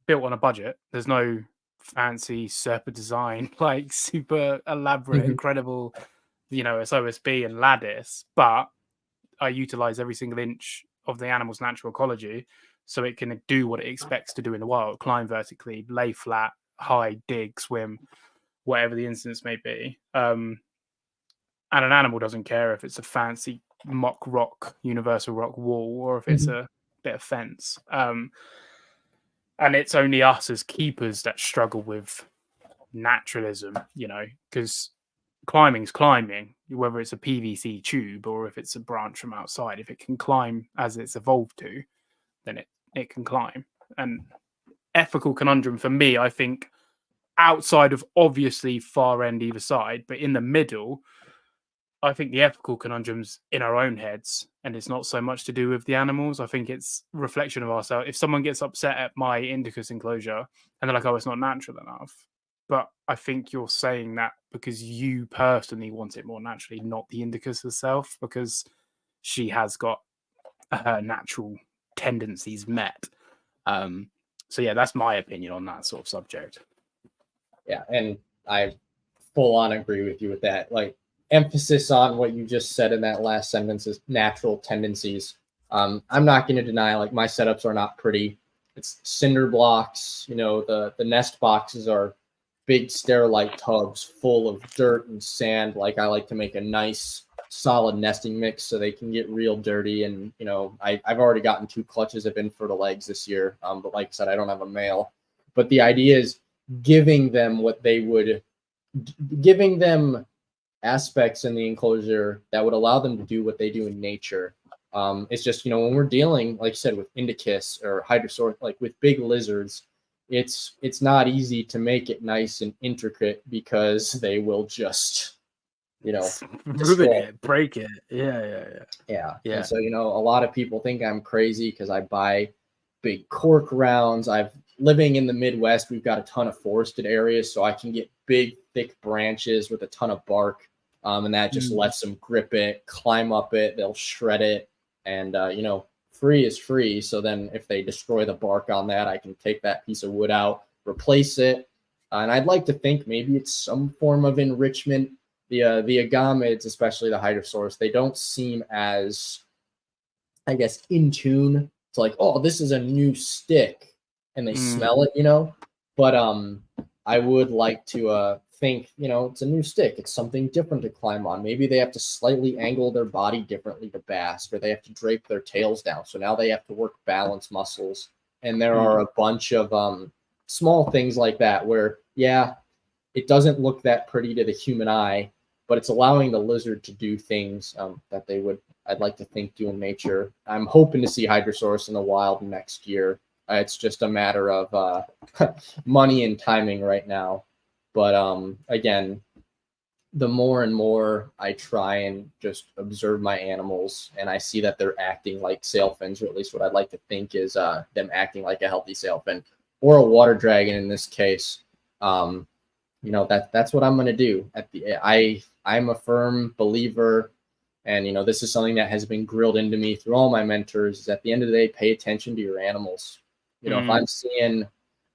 A: built on a budget. There's no fancy Serpa design, like super elaborate, incredible, SOSB and lattice, but I utilize every single inch of the animal's natural ecology so it can do what it expects to do in the wild: climb vertically, lay flat, hide, dig, swim, whatever the instance may be. And an animal doesn't care if it's a fancy mock rock, universal rock wall, or if it's a bit of fence. And it's only us as keepers that struggle with naturalism, because climbing's climbing, whether it's a PVC tube or if it's a branch from outside. If it can climb as it's evolved to, then it can climb. And ethical conundrum for me, I think, outside of obviously far end either side, but in the middle, I think the ethical conundrum's in our own heads, and it's not so much to do with the animals. I think it's a reflection of ourselves. If someone gets upset at my Indicus enclosure and they're like, oh, it's not natural enough, but I think you're saying that because you personally want it more naturally, not the Indicus herself, because she has got her natural tendencies met. So yeah, that's my opinion on that sort of subject.
C: Yeah, and I full on agree with you with that. Like, emphasis on what you just said in that last sentence is natural tendencies. I'm not going to deny, like, my setups are not pretty. It's cinder blocks. The nest boxes are big Sterilite tubs full of dirt and sand. Like I like to make a nice solid nesting mix so they can get real dirty. And, you know, I've already gotten 2 clutches of infertile eggs this year. But like I said, I don't have a male. But the idea is giving them giving them aspects in the enclosure that would allow them to do what they do in nature. It's just, you know, when we're dealing, like you said, with Indicus or Hydrosaur, like with big lizards, it's not easy to make it nice and intricate because they will just, you know,
A: ruin it, break it. Yeah.
C: And so, you know, a lot of people think I'm crazy because I buy big cork rounds. Living in the Midwest, we've got a ton of forested areas, so I can get big, thick branches with a ton of bark, and that just lets them grip it, climb up it, they'll shred it, and, you know, free is free. So then if they destroy the bark on that, I can take that piece of wood out, replace it, and I'd like to think maybe it's some form of enrichment. The Agamids, especially the Hydrosaurs, they don't seem as, I guess, in tune to like, oh, this is a new stick, and they smell it, you know. But I would like to think, you know, it's a new stick. It's something different to climb on. Maybe they have to slightly angle their body differently to bask, or they have to drape their tails down. So now they have to work balance muscles. And there are a bunch of small things like that where, yeah, it doesn't look that pretty to the human eye, but it's allowing the lizard to do things that they would, I'd like to think, do in nature. I'm hoping to see Hydrosaurus in the wild next year. It's just a matter of money and timing right now. But again, the more and more I try and just observe my animals and I see that they're acting like sailfins, or at least what I'd like to think is them acting like a healthy sailfin or a water dragon in this case, you know, that's what I'm going to do. I'm a firm believer, and, you know, this is something that has been grilled into me through all my mentors, is at the end of the day, pay attention to your animals. You know, if I'm seeing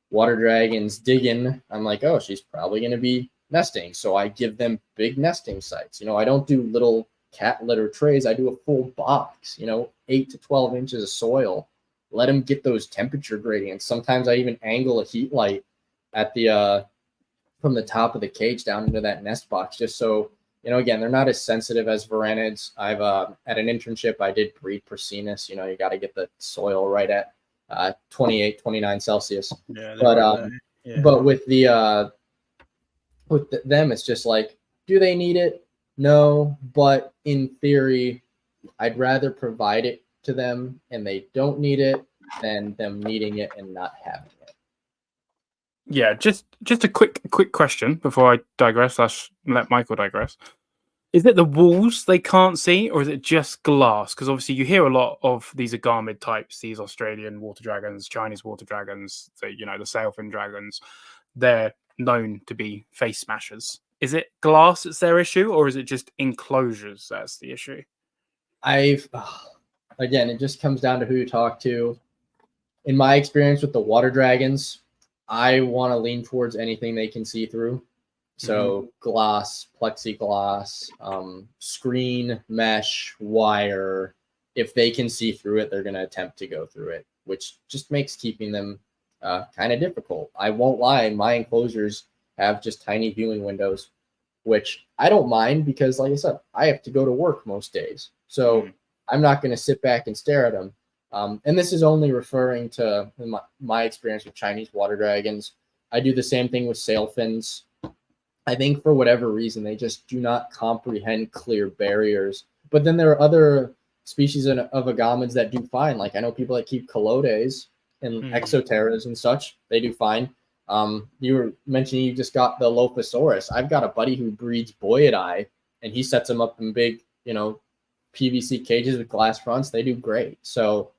C: water dragons digging, I'm like, oh, she's probably going to be nesting. So I give them big nesting sites. You know, I don't do little cat litter trays. I do a full box, you know, 8 to 12 inches of soil. Let them get those temperature gradients. Sometimes I even angle a heat light at the from the top of the cage down into that nest box, just so, you know, again, they're not as sensitive as Varanids. I've at an internship, I did breed Porcinus. You know, you got to get the soil right at 28, 29 Celsius.
A: Yeah,
C: but with them, it's just like, do they need it? No, but in theory, I'd rather provide it to them and they don't need it than them needing it and not having it.
A: Yeah, just a quick question before I digress. Let Michael digress. Is it the walls they can't see, or is it just glass? Because obviously you hear a lot of these agamid types, these Australian water dragons, Chinese water dragons, the sailfin dragons. They're known to be face smashers. Is it glass that's their issue, or is it just enclosures that's the issue?
C: Again, it just comes down to who you talk to. In my experience with the water dragons, I want to lean towards anything they can see through. So glass, plexiglass, screen, mesh, wire. If they can see through it, they're going to attempt to go through it, which just makes keeping them kind of difficult. I won't lie. My enclosures have just tiny viewing windows, which I don't mind because, like I said, I have to go to work most days. So I'm not going to sit back and stare at them. And this is only referring to my experience with Chinese water dragons. I do the same thing with sailfins. I think for whatever reason, they just do not comprehend clear barriers. But then there are other species of agamids that do fine. Like I know people that keep calodes and exoteras and such. They do fine. You were mentioning you just got the Lophosaurus. I've got a buddy who breeds boyidi, and he sets them up in big, PVC cages with glass fronts. They do great. So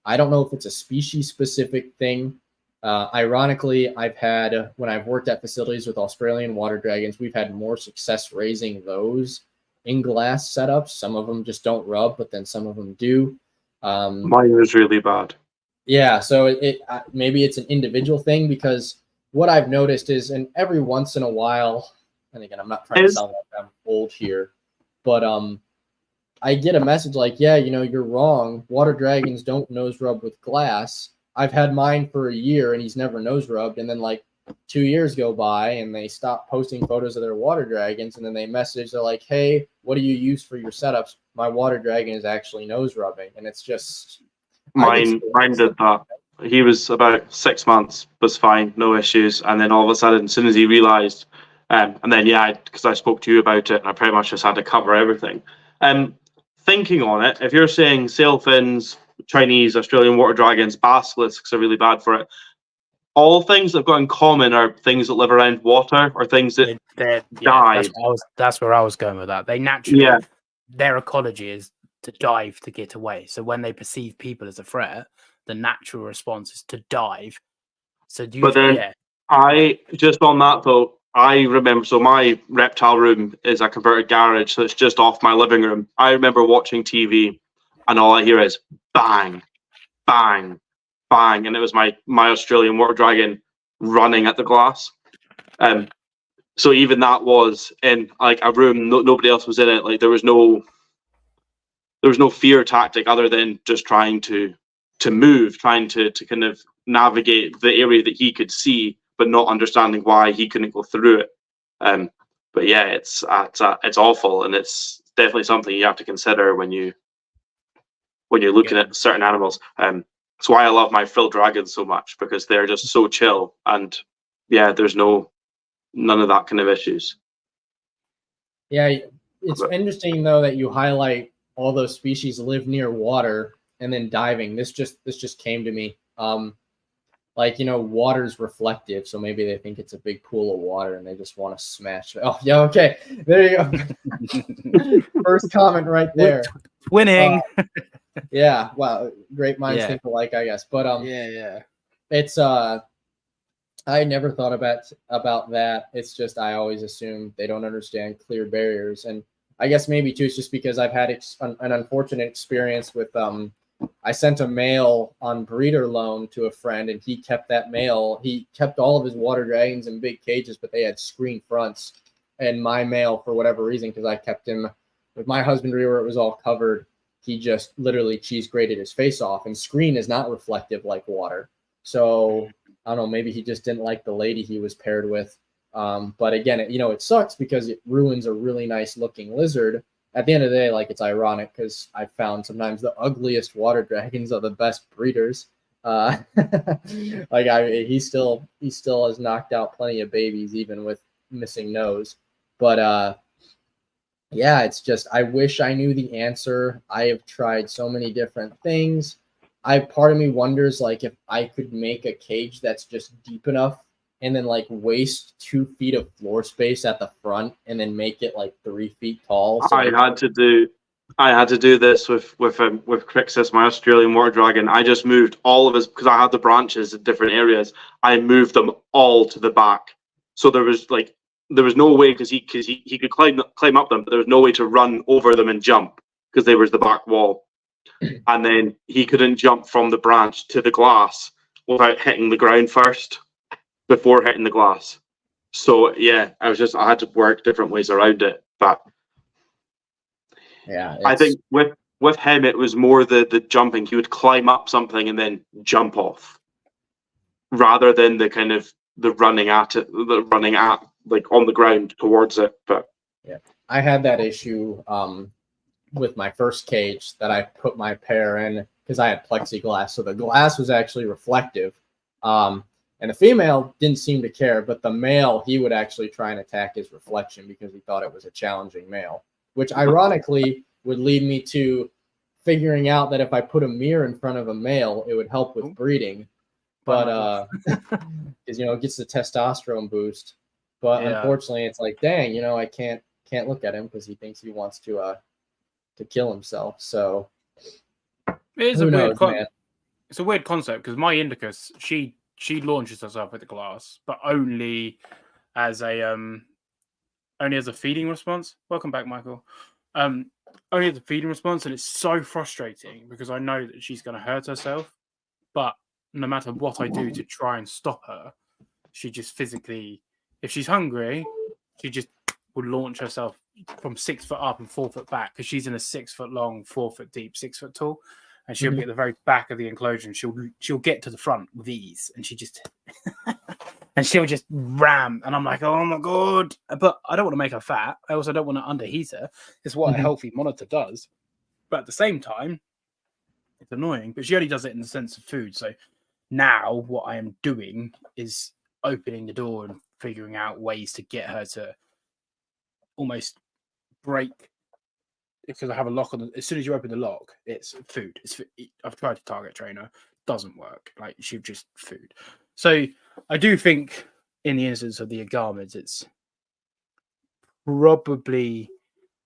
C: I don't know if it's a species-specific thing. Ironically, when I've worked at facilities with Australian water dragons, we've had more success raising those in glass setups. Some of them just don't rub, but then some of them do.
B: Mine was really bad.
C: Yeah, so maybe it's an individual thing, because what I've noticed is, and every once in a while, and again, I'm not trying to sound like I'm old here, but I get a message like, yeah, you're wrong. Water dragons don't nose rub with glass. I've had mine for a year and he's never nose rubbed. And then like 2 years go by and they stop posting photos of their water dragons, and then they message, they're like, hey, what do you use for your setups? My water dragon is actually nose rubbing. And it's just
B: Mine did that. He was about 6 months, was fine, no issues. And then all of a sudden, as soon as he realized, and then, because I spoke to you about it, and I pretty much just had to cover everything. Thinking on it, if you're saying sailfins, Chinese, Australian water dragons, basilisks are really bad for it, all things that have got in common are things that live around water or things that dive.
A: That's where I was going with that. They naturally, their ecology is to dive to get away. So when they perceive people as a threat, the natural response is to dive. So
B: I just on that though, I remember, so my reptile room is a converted garage, so it's just off my living room. I remember watching TV and all I hear is bang, bang, bang, and it was my Australian water dragon running at the glass. So even that was in like a room, nobody else was in it. Like there was no fear tactic other than just trying to move, trying to kind of navigate the area that he could see, but not understanding why he couldn't go through it. But yeah, it's awful, and it's definitely something you have to consider when you're looking at certain animals. That's why I love my frilled dragons so much, because they're just so chill, and there's none of that kind of issues.
C: Yeah, it's interesting though that you highlight all those species live near water and then diving. This just came to me. Water's reflective, so maybe they think it's a big pool of water and they just want to smash it. Oh, yeah, okay. There you go. First comment right there.
A: Winning.
C: Yeah, wow. Great minds think alike, I guess. But it's I never thought about that. It's just I always assume they don't understand clear barriers, and I guess maybe too it's just because I've had an unfortunate experience with I sent a male on breeder loan to a friend, and he kept that male. He kept all of his water dragons in big cages, but they had screen fronts. And my male, for whatever reason, because I kept him with my husbandry where it was all covered, he just literally cheese grated his face off. And screen is not reflective like water. So I don't know, maybe he just didn't like the lady he was paired with. But again, it sucks because it ruins a really nice looking lizard. At the end of the day, like, it's ironic because I found sometimes the ugliest water dragons are the best breeders. He still has knocked out plenty of babies, even with missing nose. But it's just I wish I knew the answer. I have tried so many different things. Part of me wonders like if I could make a cage that's just deep enough and then like waste 2 feet of floor space at the front and then make it like 3 feet tall. So
B: I had to do this with Crixus, my Australian water dragon. I just moved all of his, because I had the branches in different areas. I moved them all to the back, so there was no way, because he could climb up them, but there was no way to run over them and jump because they were the back wall, and then he couldn't jump from the branch to the glass without hitting the ground first before hitting the glass. So I had to work different ways around it. But I think with him it was more the jumping. He would climb up something and then jump off, rather than the kind of the running at like on the ground towards it. But
C: I had that issue with my first cage that I put my pair in because I had plexiglass, so the glass was actually reflective. And the female didn't seem to care, but the male, he would actually try and attack his reflection because he thought it was a challenging male, which ironically would lead me to figuring out that if I put a mirror in front of a male, it would help with breeding. But because it gets the testosterone boost. But unfortunately, it's like, dang, I can't look at him because he thinks he wants to kill himself. So
A: it is it's a weird concept because my Indicus, she launches herself at the glass, but only as a feeding response. Welcome back, Michael. Only as a feeding response, and it's so frustrating because I know that she's going to hurt herself, but no matter what I do to try and stop her, she just physically, if she's hungry, she just will launch herself from 6 foot up and 4 foot back because she's in a 6 foot long, 4 foot deep, 6 foot tall. And she'll be at the very back of the enclosure, and she'll get to the front with ease. And she just and she'll just ram, and I'm like, oh my god! But I don't want to make her fat. I also don't want to underheat her. It's what a healthy monitor does. But at the same time, it's annoying. But she only does it in the sense of food. So now what I am doing is opening the door and figuring out ways to get her to almost break, because I have a lock on. As soon as you open the lock, it's food. I've tried to target trainer, doesn't work. Like, she'll just food. So I do think in the instance of the Agamids, it's probably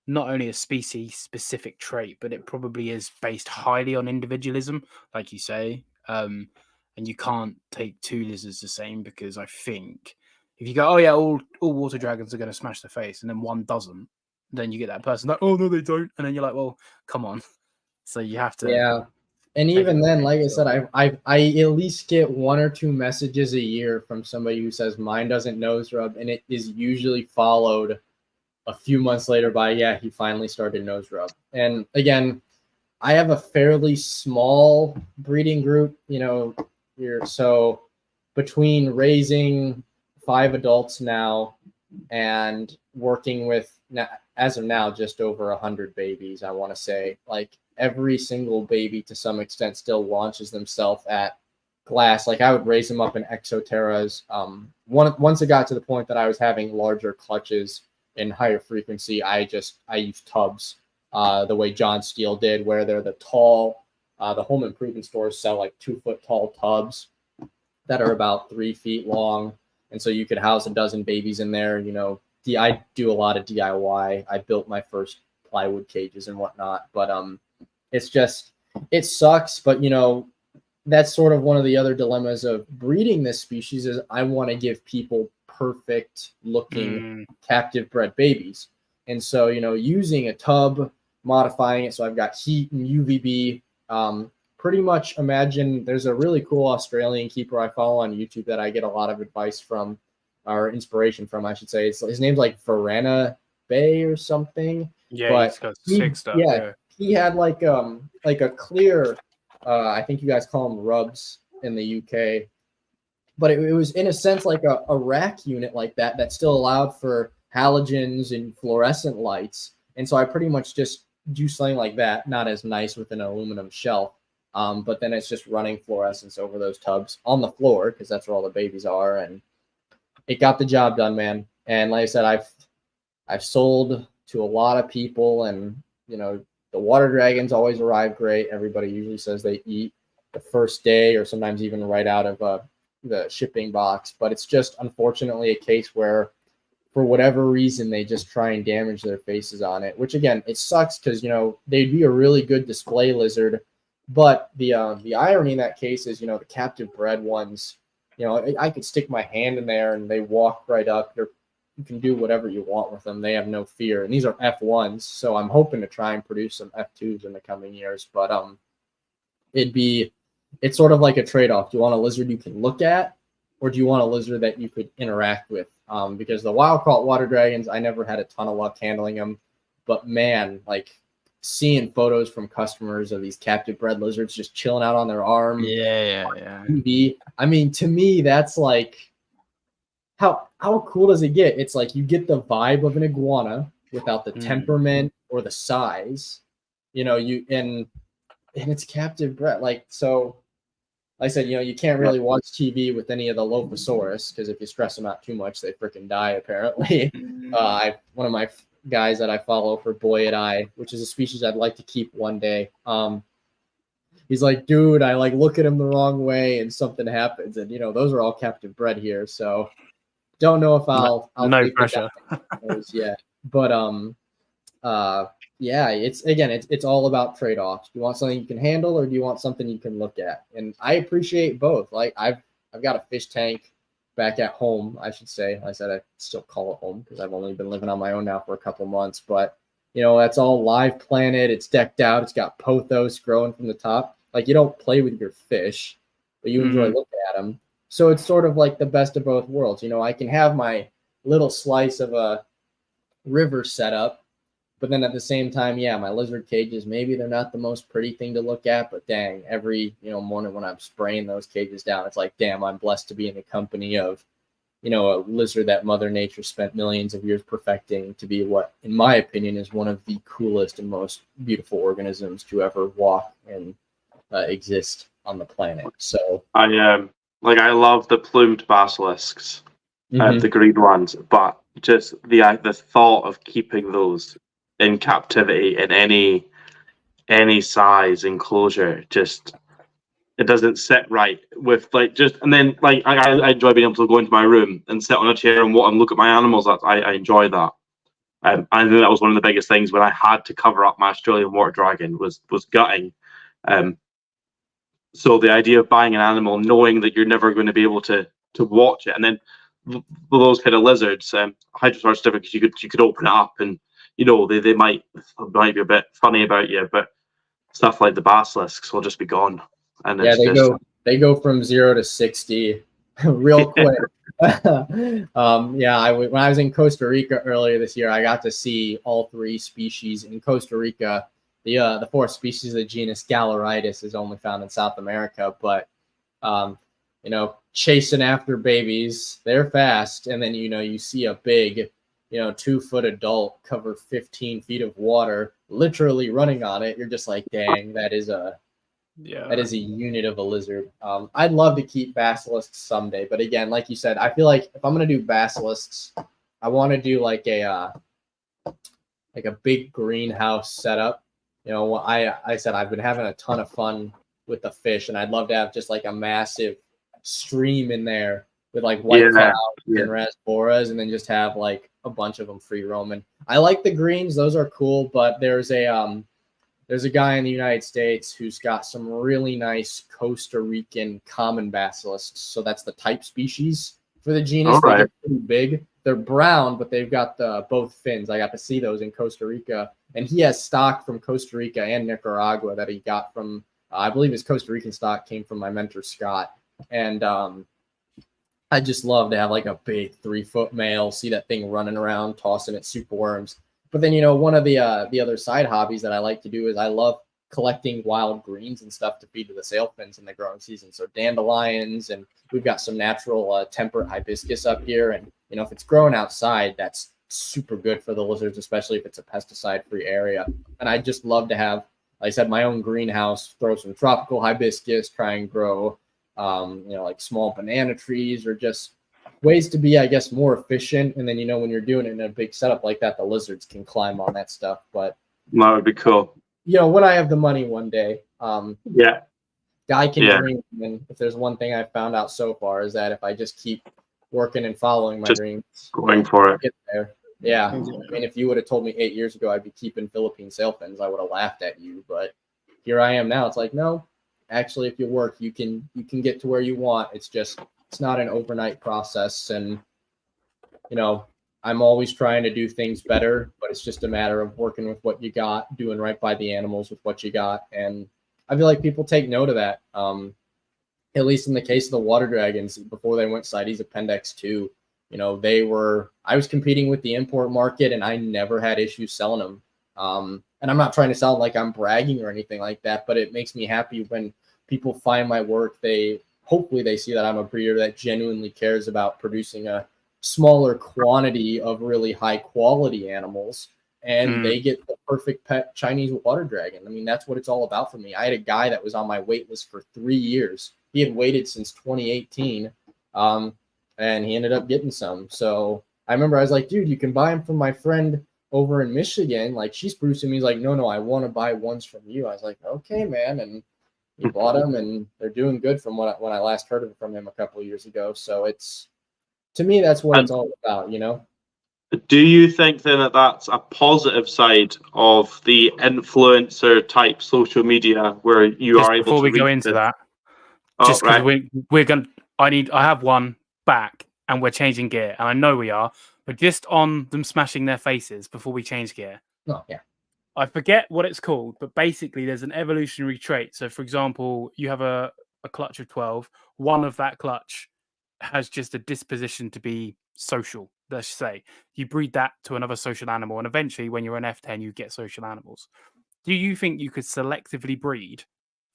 A: not only a species specific trait, but it probably is based highly on individualism, like you say. And you can't take two lizards the same, because I think if you go, oh yeah, all water dragons are going to smash the face, and then one doesn't, then you get that person like, oh no, they don't, and then you're like, well, come on. So you have to,
C: Yeah. And even then, like I said, I at least get 1 or 2 messages a year from somebody who says mine doesn't nose rub, and it is usually followed a few months later by, yeah, he finally started nose rub. And again, I have a fairly small breeding group, so between raising 5 adults now and working with, as of now, just over 100 babies, I want to say, like, every single baby to some extent still launches themselves at glass. Like, I would raise them up in exoterras. Once it got to the point that I was having larger clutches and higher frequency, I use tubs, the way John Steele did, where they're the tall, the home improvement stores sell like 2-foot tall tubs that are about 3 feet long. And so you could house a dozen babies in there. I do a lot of DIY. I built my first plywood cages and whatnot, but it sucks. But that's sort of one of the other dilemmas of breeding this species is I want to give people perfect looking captive bred babies. And so, using a tub, modifying it so I've got heat and UVB, pretty much imagine there's a really cool Australian keeper I follow on YouTube that I get a lot of advice from, or inspiration from, I should say. His name's like Varana Bay or something.
A: Yeah,
C: but
A: he's got sick stuff. Yeah,
C: he had like a clear, I think you guys call them rubs in the UK, but it was in a sense like a rack unit like that still allowed for halogens and fluorescent lights. And so I pretty much just do something like that, not as nice with an aluminum shelf, but then it's just running fluorescence over those tubs on the floor, because that's where all the babies are, and it got the job done, man. And like I said, I've sold to a lot of people, and the water dragons always arrive great. Everybody usually says they eat the first day or sometimes even right out of the shipping box, but it's just unfortunately a case where for whatever reason they just try and damage their faces on it, which again, it sucks because they'd be a really good display lizard. But the irony in that case is, the captive bred ones, I could stick my hand in there and they walk right up. You can do whatever you want with them. They have no fear. And these are F1s, so I'm hoping to try and produce some F2s in the coming years. But it's sort of like a trade-off. Do you want a lizard you can look at, or do you want a lizard that you could interact with? Because the wild-caught water dragons, I never had a ton of luck handling them. But man, like, seeing photos from customers of these captive bred lizards just chilling out on their arm.
A: Yeah.
C: I mean, to me, that's like, how cool does it get? It's like you get the vibe of an iguana without the temperament or the size, and it's captive bred. Like, so like I said, you can't really watch TV with any of the Lophosaurus, because if you stress them out too much, they freaking die, apparently. One of my guys that I follow for Boyet Eye, which is a species I'd like to keep one day. He's like, dude, I like look at him the wrong way and something happens. And, those are all captive bred here. So don't know if I'll
A: no pressure.
C: Yeah. But, yeah, it's all about trade-offs. Do you want something you can handle, or do you want something you can look at? And I appreciate both. Like, I've got a fish tank back at home, I should say. Like I said, I still call it home because I've only been living on my own now for a couple months. But, that's all live planted. It's decked out. It's got pothos growing from the top. Like, you don't play with your fish, but you enjoy looking at them. So it's sort of like the best of both worlds. I can have my little slice of a river setup, but then at the same time, yeah, my lizard cages, maybe they're not the most pretty thing to look at, but dang, every morning when I'm spraying those cages down, it's like, damn, I'm blessed to be in the company of a lizard that Mother Nature spent millions of years perfecting to be what, in my opinion, is one of the coolest and most beautiful organisms to ever walk and exist on the planet. So
B: I love the plumed basilisks,
C: mhm.
B: the green ones, but just the thought of keeping those in captivity in any size enclosure, just it doesn't sit right with and then I enjoy being able to go into my room and sit on a chair and look at my animals. I enjoy that. I think that was one of the biggest things when I had to cover up my Australian water dragon was gutting. So the idea of buying an animal, knowing that you're never going to be able to watch it, and then those kind of lizards, Hydrosaur's different because you could open it up and they might be a bit funny about you, but stuff like the basilisks will just be gone. And
C: Yeah,
B: it's
C: they go from 0 to 60 real quick. When I was in Costa Rica earlier this year, I got to see all 3 species in Costa Rica. The 4th species of the genus Galeritis is only found in South America, but chasing after babies, they're fast, and then you see a big 2-foot adult cover 15 feet of water, literally running on it. You're just like, dang, that is a unit of a lizard. I'd love to keep basilisks someday, but again, like you said, I feel like if I'm gonna do basilisks, I want to do like a big greenhouse setup. I said I've been having a ton of fun with the fish, and I'd love to have just like a massive stream in there with like white clouds and rasboras, and then just have like a bunch of them free roaming. I like the greens; those are cool. But there's a guy in the United States who's got some really nice Costa Rican common basilisks. So that's the type species for the genus. They get pretty big. They're brown, but they've got both fins. I got to see those in Costa Rica. And he has stock from Costa Rica and Nicaragua that he got from, I believe his Costa Rican stock came from my mentor, Scott. And I just love to have like a big 3-foot male, see that thing running around, tossing its super worms. But then, one of the other side hobbies that I like to do is I love collecting wild greens and stuff to feed to the sailfins in the growing season. So dandelions, and we've got some natural temperate hibiscus up here. And, if it's growing outside, that's super good for the lizards, especially if it's a pesticide-free area. And I just love to have, like I said, my own greenhouse, throw some tropical hibiscus, try and grow, like small banana trees, or just ways to be, I guess, more efficient. And then, when you're doing it in a big setup like that, the lizards can climb on that stuff. But
B: that would be cool.
C: When I have the money one day, guy can
B: Yeah.
C: dream. And if there's one thing I've found out so far is that if I just keep working and following my dreams,
B: going for
C: I'll
B: it.
C: get there. Yeah. I mean, if you would have told me 8 years ago I'd be keeping Philippine sailfins, I would have laughed at you. But here I am now. It's like, no, actually, if you work, you can get to where you want. It's not an overnight process. And, I'm always trying to do things better, but it's just a matter of working with what you got, doing right by the animals with what you got. And I feel like people take note of that. At least in the case of the water dragons, before they went CITES Appendix 2, I was competing with the import market, and I never had issues selling them. And I'm not trying to sound like I'm bragging or anything like that, but it makes me happy when people find my work. Hopefully they see that I'm a breeder that genuinely cares about producing a smaller quantity of really high quality animals, and they get the perfect pet Chinese water dragon. I mean, that's what it's all about for me. I had a guy that was on my wait list for 3 years. He had waited since 2018, and he ended up getting some. So I remember I was like, dude, you can buy them from my friend over in Michigan. Like, she's producing me. He's like, no, I want to buy ones from you. I was like, okay, man. And he bought them, and they're doing good from when I last heard from him a couple of years ago. So to me, that's what it's all about,
B: Do you think then that that's a positive side of the influencer type social media where you are able to?
A: Before we go into that, just because we're going, I have one back, and we're changing gear, and I know we are, but just on them smashing their faces before we change gear.
C: Oh yeah.
A: I forget what it's called, but basically there's an evolutionary trait. So, for example, you have a clutch of 12. One of that clutch has just a disposition to be social. Let's say you breed that to another social animal, and eventually, when you're an F10, you get social animals. Do you think you could selectively breed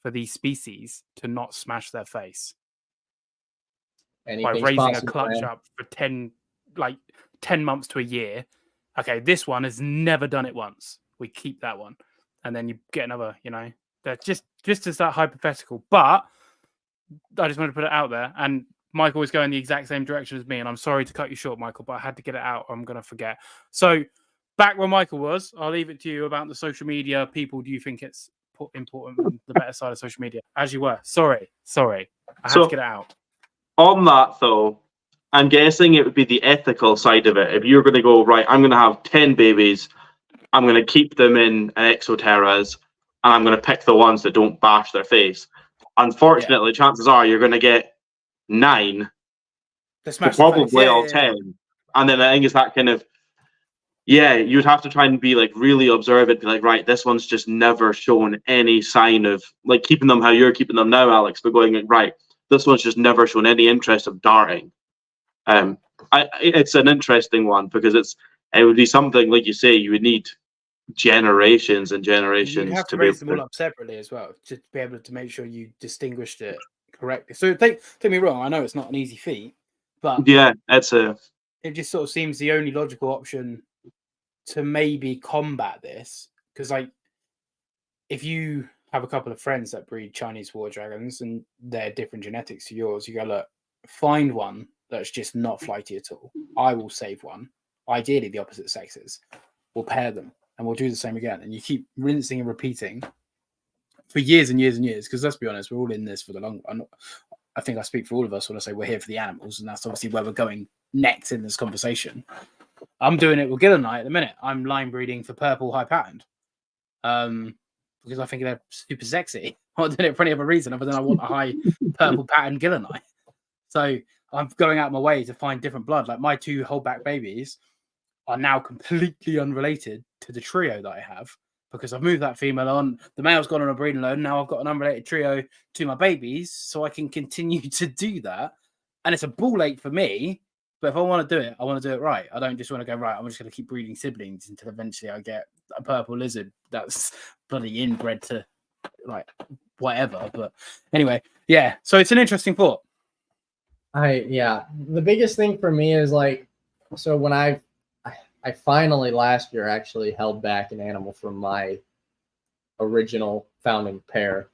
A: for these species to not smash their face? by
C: Anything's
A: raising a
C: possible,
A: clutch
C: man.
A: up for 10 months to a year. Okay, this one has never done it once. We keep that one. And then you get another, that's just as that hypothetical. But I just wanted to put it out there. And Michael was going the exact same direction as me. And I'm sorry to cut you short, Michael, but I had to get it out. I'm going to forget. So back where Michael was, I'll leave it to you about the social media. People, do you think it's important on the better side of social media? As you were. Sorry. I had to get it out.
B: On that, though, I'm guessing it would be the ethical side of it. If you're going to go, right, I'm going to have 10 babies, I'm going to keep them in exoterras, and I'm going to pick the ones that don't bash their face. Unfortunately, chances are you're going to get 9, probably all 10. And then I think it's that kind of, you'd have to try and be like really observant, be like, right, this one's just never shown any sign of like keeping them how you're keeping them now, Alex, but going like, right, this one's just never shown any interest of darting. It's an interesting one because it would be something like you say you would need generations and generations.
A: You have to raise them all up separately as well to be able to make sure you distinguished it correctly. So take me wrong, I know it's not an easy feat, but it just sort of seems the only logical option to maybe combat this. Because like if you have a couple of friends that breed Chinese water dragons and they're different genetics to yours, you go, look, find one that's just not flighty at all. I will save one. Ideally, the opposite sexes. We'll pair them and we'll do the same again. And you keep rinsing and repeating for years and years and years. Because let's be honest, we're all in this for the long. I think I speak for all of us when I say we're here for the animals, and that's obviously where we're going next in this conversation. I'm doing it with Gillenite at the minute. I'm line breeding for purple high patterned. Because I think they're super sexy. I'm not doing it for any other reason other than I want a high purple patterned Gillenite. So I'm going out of my way to find different blood. Like my 2 holdback babies are now completely unrelated to the trio that I have because I've moved that female on. The male's gone on a breeding load. Now I've got an unrelated trio to my babies, so I can continue to do that. And it's a ball ache for me. But if I want to do it, I want to do it right. I don't just want to go, right, I'm just going to keep breeding siblings until eventually I get a purple lizard that's bloody inbred to like whatever. But anyway, so it's an interesting thought.
C: The biggest thing for me is like, so when I finally last year actually held back an animal from my original founding pair.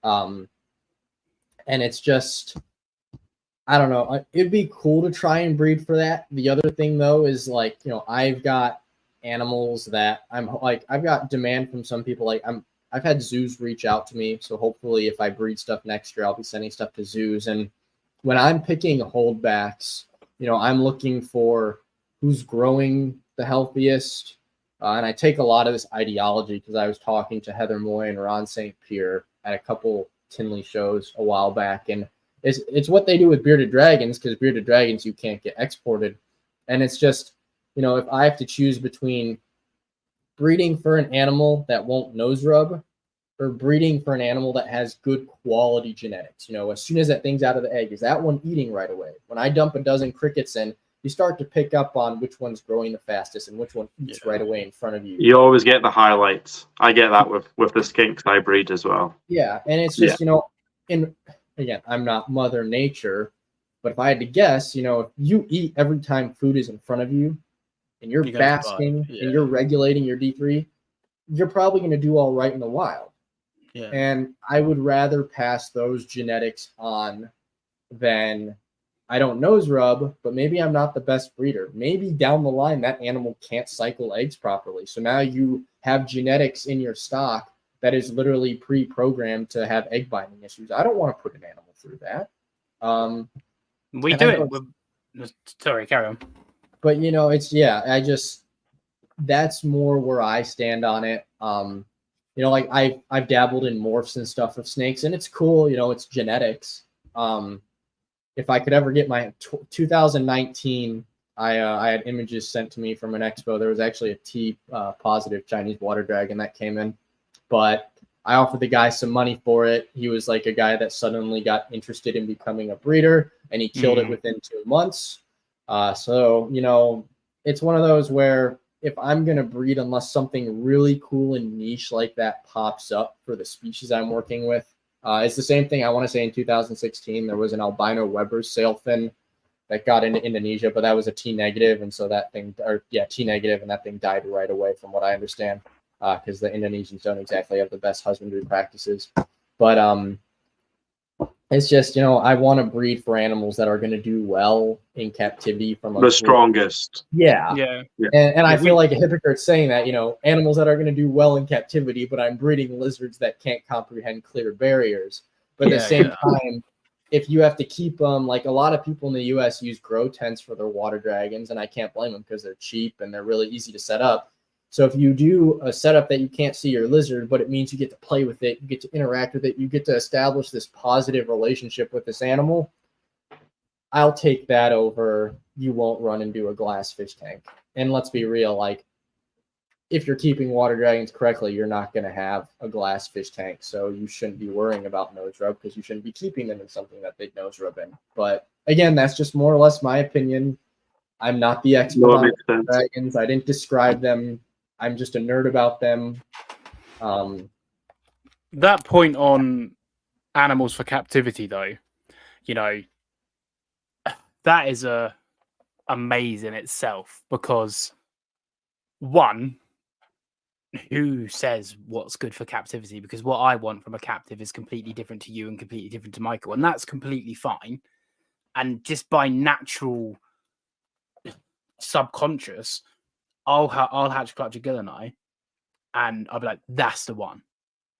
C: And it's just, I don't know. It'd be cool to try and breed for that. The other thing though is like, I've got animals that I've got demand from some people. Like I've had zoos reach out to me. So hopefully if I breed stuff next year, I'll be sending stuff to zoos. And when I'm picking holdbacks, I'm looking for who's growing the healthiest. And I take a lot of this ideology because I was talking to Heather Moy and Ron St. Pierre at a couple Tinley shows a while back. And it's what they do with bearded dragons, because bearded dragons you can't get exported. And it's just, if I have to choose between breeding for an animal that won't nose rub or breeding for an animal that has good quality genetics, as soon as that thing's out of the egg, is that one eating right away? When I dump a dozen crickets in, you start to pick up on which one's growing the fastest and which one eats right away in front of you.
B: You always get the highlights. I get that with the skinks I breed as well.
C: Yeah, and it's just, again, I'm not Mother Nature, but if I had to guess, if you eat every time food is in front of you and you're basking and you're regulating your D3, you're probably going to do all right in the wild. Yeah. And I would rather pass those genetics on than I don't nose rub, but maybe I'm not the best breeder. Maybe down the line that animal can't cycle eggs properly. So now you have genetics in your stock that is literally pre-programmed to have egg binding issues. I don't want to put an animal through that.
A: We do it. Sorry, carry on.
C: But that's more where I stand on it. Like I've dabbled in morphs and stuff of snakes, and it's cool. It's genetics. If I could ever get my 2019, I had images sent to me from an expo. There was actually a T positive Chinese water dragon that came in. But I offered the guy some money for it. He was like a guy that suddenly got interested in becoming a breeder, and he killed it within 2 months. So it's one of those where if I'm going to breed, unless something really cool and niche like that pops up for the species I'm working with, It's the same thing. I want to say in 2016 there was an albino Weber's sailfin that got into Indonesia, but that was a T negative, and so that thing, T negative, and that thing died right away, from what I understand, because the Indonesians don't exactly have the best husbandry practices. But it's just, I want to breed for animals that are going to do well in captivity from
B: the strongest.
C: Yeah. And I feel like a hypocrite saying that, animals that are going to do well in captivity, but I'm breeding lizards that can't comprehend clear barriers. But at the same time, if you have to keep them, like a lot of people in the U.S. use grow tents for their water dragons, and I can't blame them because they're cheap and they're really easy to set up. So if you do a setup that you can't see your lizard, but it means you get to play with it, you get to interact with it, you get to establish this positive relationship with this animal, I'll take that over you won't run and do a glass fish tank. And let's be real, like, if you're keeping water dragons correctly, you're not going to have a glass fish tank. So you shouldn't be worrying about nose rub, because you shouldn't be keeping them in something that they'd nose rub in. But again, that's just more or less my opinion. I'm not the expert on dragons. I didn't describe them. I'm just a nerd about them.
A: That point on animals for captivity, though, that is a amaze in itself, because one, who says what's good for captivity? Because what I want from a captive is completely different to you and completely different to Michael, and that's completely fine. And just by natural subconscious, I'll hatch clutch a Gilleneye, and I'll be like, that's the one.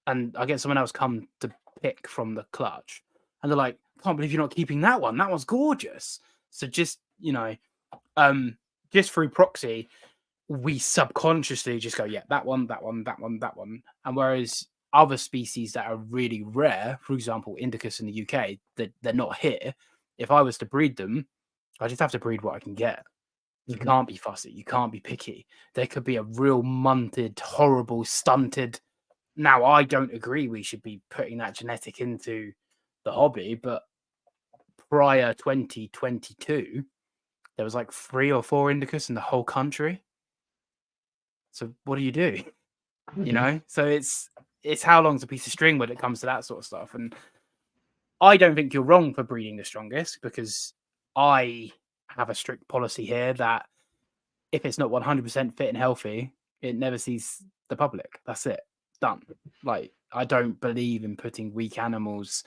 A: And I get someone else come to pick from the clutch, and they're like, can't believe you're not keeping that one. That one's gorgeous. So just, just through proxy, we subconsciously just go, yeah, that one. And whereas other species that are really rare, for example, Indicus in the UK, that they're not here, if I was to breed them, I just have to breed what I can get. You can't be fussy. You can't be picky. There could be a real munted, horrible, stunted. Now, I don't agree we should be putting that genetic into the hobby, but prior 2022, there was like 3 or 4 Indicus in the whole country. So what do you do? So it's how long's a piece of string when it comes to that sort of stuff. And I don't think you're wrong for breeding the strongest, because I have a strict policy here that if it's not 100% fit and healthy, it never sees the public. That's it. Done. Like, I don't believe in putting weak animals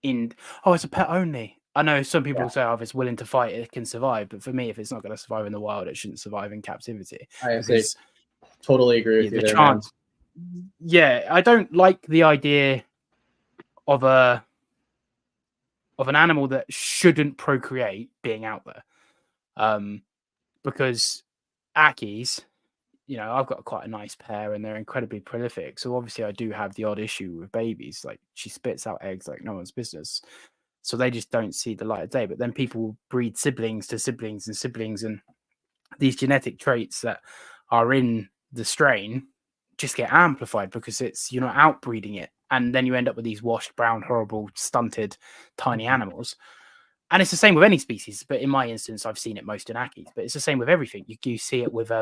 A: in. Oh, it's a pet only. I know some people say, if it's willing to fight, it can survive. But for me, if it's not going to survive in the wild, it shouldn't survive in captivity.
C: I totally agree with you there, man.
A: Yeah, I don't like the idea of an animal that shouldn't procreate being out there. Because Ackies, I've got quite a nice pair and they're incredibly prolific. So obviously I do have the odd issue with babies. Like, she spits out eggs like no one's business. So they just don't see the light of day. But then people breed siblings to siblings and siblings, and these genetic traits that are in the strain just get amplified because you're not outbreeding it. And then you end up with these washed, brown, horrible, stunted, tiny animals. And it's the same with any species, but in my instance, I've seen it most in Ackies. But it's the same with everything. You see it with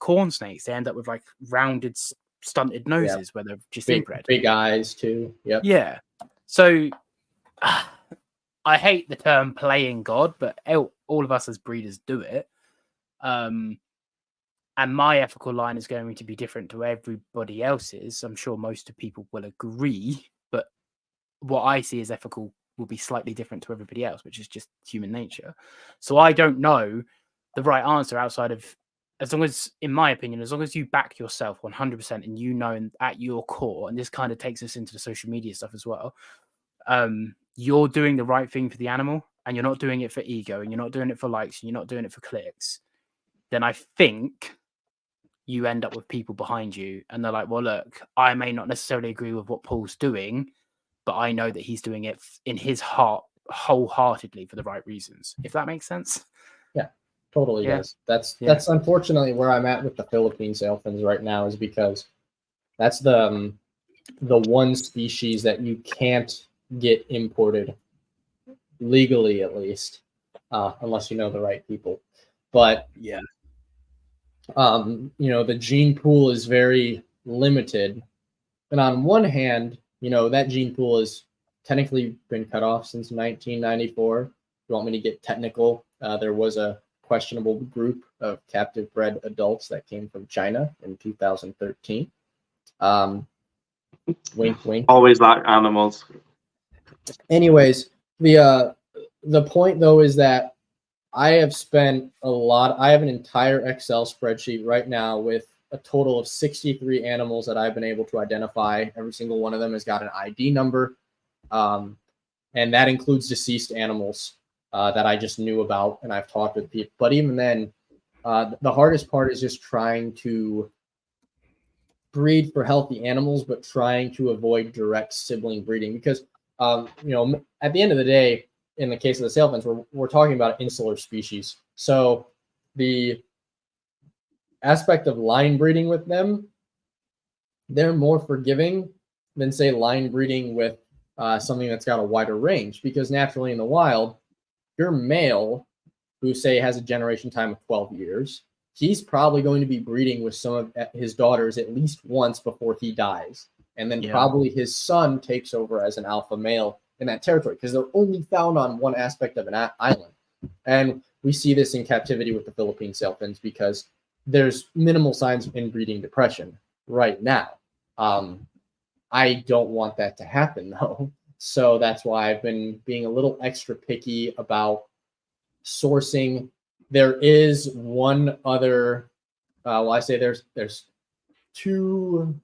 A: corn snakes. They end up with like rounded, stunted noses where they're just inbred.
C: Big eyes too. Yep.
A: Yeah. So I hate the term playing God, but all of us as breeders do it. And my ethical line is going to be different to everybody else's. I'm sure most of people will agree, but what I see as ethical will be slightly different to everybody else, which is just human nature. So I don't know the right answer outside of, as long as, in my opinion, as long as you back yourself 100% and you know at your core, and this kind of takes us into the social media stuff as well, you're doing the right thing for the animal and you're not doing it for ego and you're not doing it for likes and you're not doing it for clicks, then I think you end up with people behind you and they're like, well, look, I may not necessarily agree with what Paul's doing, but I know that he's doing it in his heart wholeheartedly for the right reasons. If that makes sense.
C: Yeah, totally does. That's unfortunately where I'm at with the Philippine sailfins right now, is because that's the one species that you can't get imported legally, at least, unless you know the right people. But the gene pool is very limited. And on one hand, that gene pool has technically been cut off since 1994. If you want me to get technical, there was a questionable group of captive bred adults that came from China in 2013. Wink, wink.
B: Always like animals.
C: Anyways, the point though is that I have spent I have an entire Excel spreadsheet right now with a total of 63 animals that I've been able to identify. Every single one of them has got an ID number. And that includes deceased animals that I just knew about and I've talked with people. But even then, the hardest part is just trying to breed for healthy animals, but trying to avoid direct sibling breeding because, at the end of the day, in the case of the sailfins, we're talking about insular species. So the aspect of line breeding with them, they're more forgiving than, say, line breeding with something that's got a wider range. Because naturally in the wild, your male, who, say, has a generation time of 12 years, he's probably going to be breeding with some of his daughters at least once before he dies. And then probably his son takes over as an alpha male in that territory because they're only found on one aspect of an island. And we see this in captivity with the Philippine sailfins because there's minimal signs of inbreeding depression right now. I don't want that to happen though. So that's why I've been being a little extra picky about sourcing. There is one other, I say there's two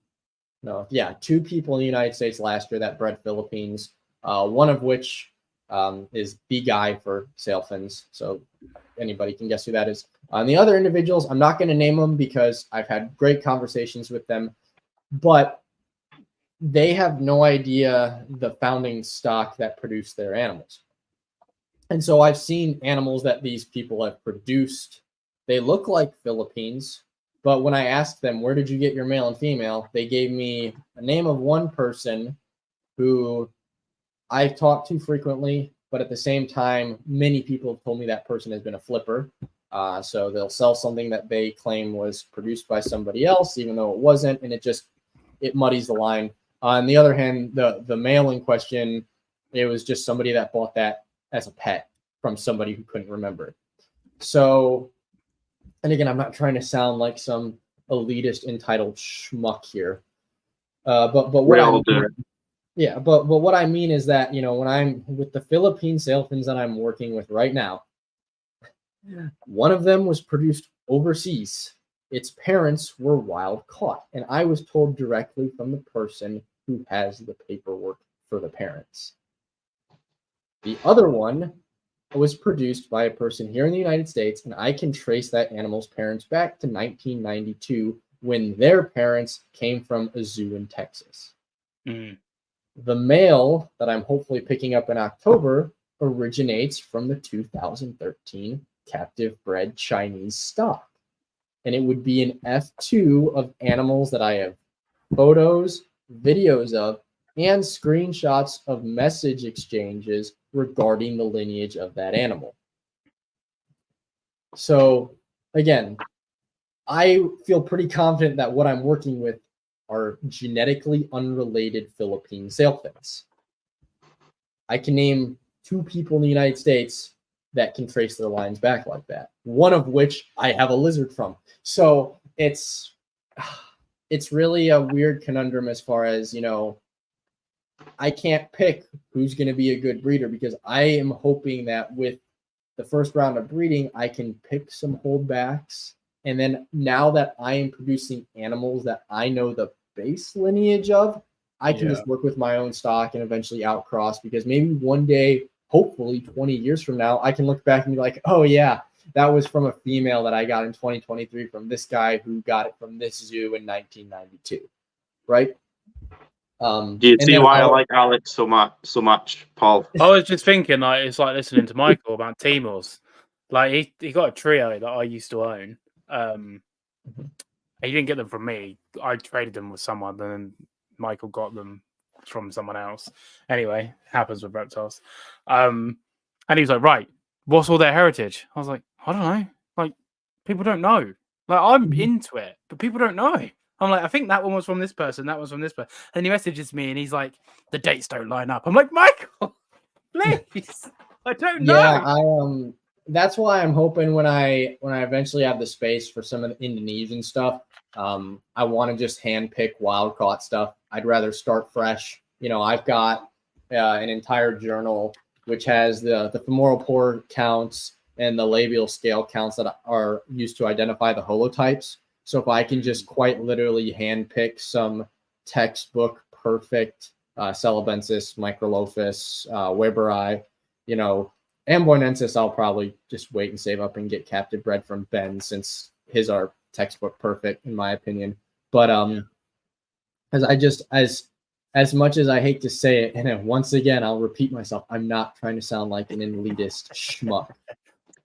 C: people in the United States last year that bred Philippines. One of which is the guy for sailfins, so anybody can guess who that is. The other individuals, I'm not going to name them because I've had great conversations with them, but they have no idea the founding stock that produced their animals. And so I've seen animals that these people have produced. They look like Philippines, but when I asked them, where did you get your male and female? They gave me a name of one person who I've talked to frequently, but at the same time, many people have told me that person has been a flipper. So they'll sell something that they claim was produced by somebody else, even though it wasn't, and it muddies the line. On the other hand, the male in question, it was just somebody that bought that as a pet from somebody who couldn't remember. So, and again, I'm not trying to sound like some elitist entitled schmuck here, but what I do. Yeah, but what I mean is that, when I'm with the Philippine sailfins that I'm working with right now, one of them was produced overseas. Its parents were wild caught, and I was told directly from the person who has the paperwork for the parents. The other one was produced by a person here in the United States, and I can trace that animal's parents back to 1992 when their parents came from a zoo in Texas.
A: Mm.
C: The male that I'm hopefully picking up in October originates from the 2013 captive bred Chinese stock. And it would be an F2 of animals that I have photos, videos of, and screenshots of message exchanges regarding the lineage of that animal. So again, I feel pretty confident that what I'm working with are genetically unrelated Philippine sailfins. I can name 2 people in the United States that can trace their lines back like that, one of which I have a lizard from. So it's really a weird conundrum as far as, I can't pick who's going to be a good breeder because I am hoping that with the first round of breeding, I can pick some holdbacks. And then now that I am producing animals that I know the base lineage of, I can just work with my own stock and eventually outcross, because maybe one day, hopefully 20 years from now, I can look back and be like, oh yeah, that was from a female that I got in 2023 from this guy who got it from this zoo in 1992, right?
B: Do you see why I like Alex so much, Paul?
A: I was just thinking, it's like listening to Michael about Timors. Like he got a trio that I used to own. He didn't get them from me. I traded them with someone, and then Michael got them from someone else. Anyway, happens with reptiles. And he was like, right, what's all their heritage? I was like, I don't know. Like, people don't know. Like, I'm into it, but people don't know. I I'm like, I think that one was from this person. That was from this person. And he messages me and he's like, the dates don't line up. I'm like, Michael, please. I don't know.
C: Yeah, that's why I'm hoping when I eventually have the space for some of the Indonesian stuff, I want to just handpick wild caught stuff. I'd rather start fresh. I've got an entire journal which has the femoral pore counts and the labial scale counts that are used to identify the holotypes. So if I can just quite literally handpick some textbook perfect Celebensis, Microlophus, Weberi, Amboinensis, I'll probably just wait and save up and get captive bred from Ben, since his are textbook perfect in my opinion. But as much as I hate to say it, and then once again I'll repeat myself, I'm not trying to sound like an elitist schmuck,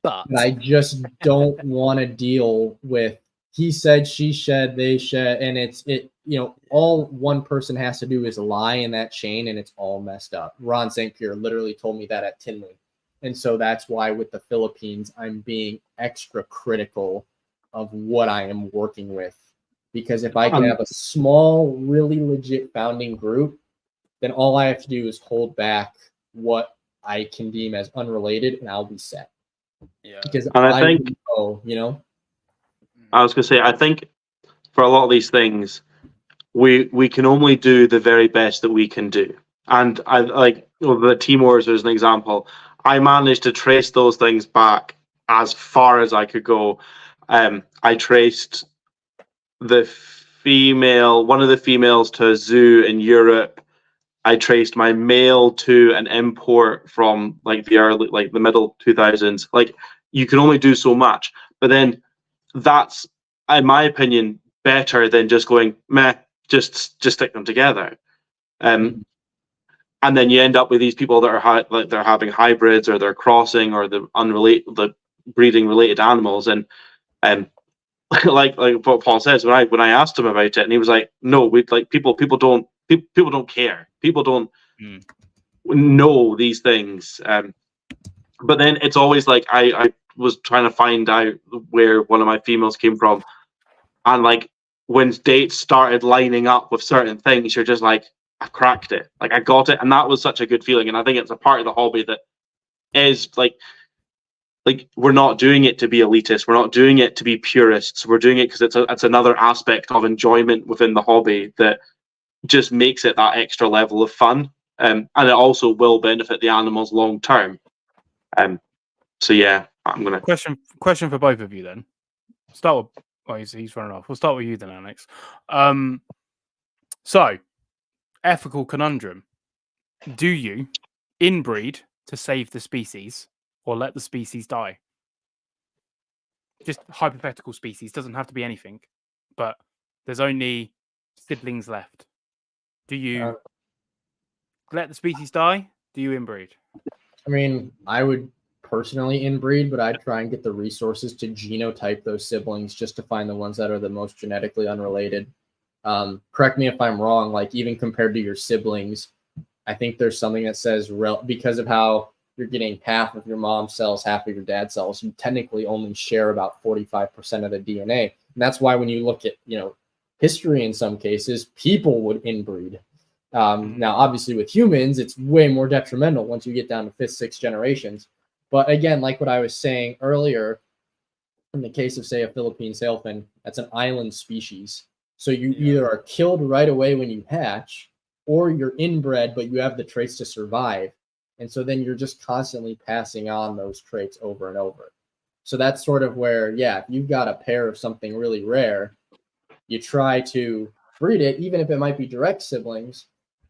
C: but I just don't want to deal with he said, she shed, they shed, and all one person has to do is lie in that chain, and it's all messed up. Ron St. Pierre literally told me that at Tinley. And so that's why with the Philippines, I'm being extra critical of what I am working with. Because if I can have a small, really legit founding group, then all I have to do is hold back what I can deem as unrelated, and I'll be set.
A: Yeah.
C: Because
B: I think, I was going to say, I think for a lot of these things, we can only do the very best that we can do. And I like the Timors as an example. I managed to trace those things back as far as I could go. I traced one of the females to a zoo in Europe. I traced my male to an import from the middle 2000s. Like, you can only do so much, but then that's, in my opinion, better than just going meh. Just stick them together. And then you end up with these people that are they're having hybrids, or they're crossing, or the breeding related animals. And like what Paul says, when I asked him about it, and he was like, no, people don't care. People don't know these things. But then it's always like I was trying to find out where one of my females came from, and like when dates started lining up with certain things, you're just like, I cracked it. Like, I got it. And that was such a good feeling. And I think it's a part of the hobby that is like we're not doing it to be elitist. We're not doing it to be purists. We're doing it because it's another aspect of enjoyment within the hobby that just makes it that extra level of fun. And it also will benefit the animals long term. So yeah, I'm gonna
A: question for both of you then. Start with he's running off. We'll start with you then, Alex. So ethical conundrum: do you inbreed to save the species, or let the species die? Just hypothetical species, doesn't have to be anything, but there's only siblings left. Do you let the species die? Do you inbreed?
C: I mean, I would personally inbreed, but I'd try and get the resources to genotype those siblings just to find the ones that are the most genetically unrelated. Correct me if I'm wrong, like even compared to your siblings, I think there's something that says because of how you're getting half of your mom's cells, half of your dad's cells, you technically only share about 45% of the DNA. And that's why when you look at, history in some cases, people would inbreed. Now, obviously with humans, it's way more detrimental once you get down to 5th, 6th generations. But again, like what I was saying earlier, in the case of, say, a Philippine sailfin, that's an island species. So you either are killed right away when you hatch, or you're inbred, but you have the traits to survive. And so then you're just constantly passing on those traits over and over. So that's sort of where, if you've got a pair of something really rare, you try to breed it, even if it might be direct siblings.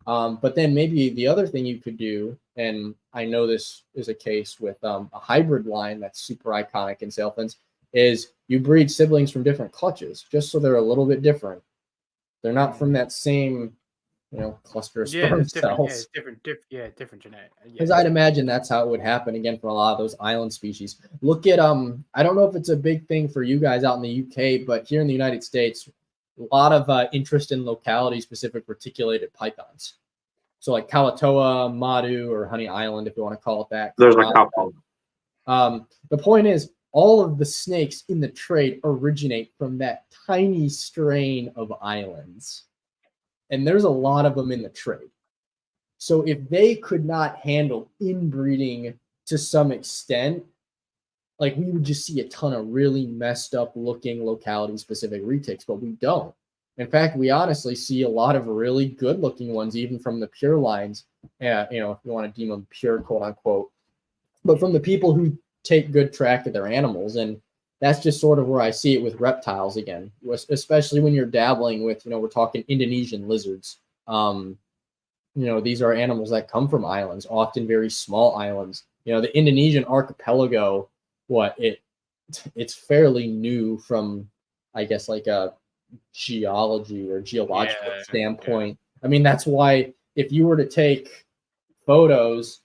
C: But then maybe the other thing you could do, and I know this is a case with a hybrid line that's super iconic in sailfins, is you breed siblings from different clutches, just so they're a little bit different. They're not from that same, cluster of sperm cells.
A: Different genetic.
C: Because I'd imagine that's how it would happen again for a lot of those island species. Look at I don't know if it's a big thing for you guys out in the UK, but here in the United States, a lot of interest in locality-specific reticulated pythons. So like Kalatoa, Madu, or Honey Island, if you want to call it that.
B: There's a couple.
C: The point is, all of the snakes in the trade originate from that tiny strain of islands. And there's a lot of them in the trade. So if they could not handle inbreeding to some extent, like we would just see a ton of really messed up looking locality specific retics, but we don't. In fact, we honestly see a lot of really good looking ones, even from the pure lines. If you want to deem them pure, quote unquote, but from the people who take good track of their animals. And that's just sort of where I see it with reptiles again, especially when you're dabbling with, we're talking Indonesian lizards. These are animals that come from islands, often very small islands. The Indonesian archipelago, it's fairly new from, I guess, like a geology or geological standpoint. Yeah. I mean, that's why if you were to take photos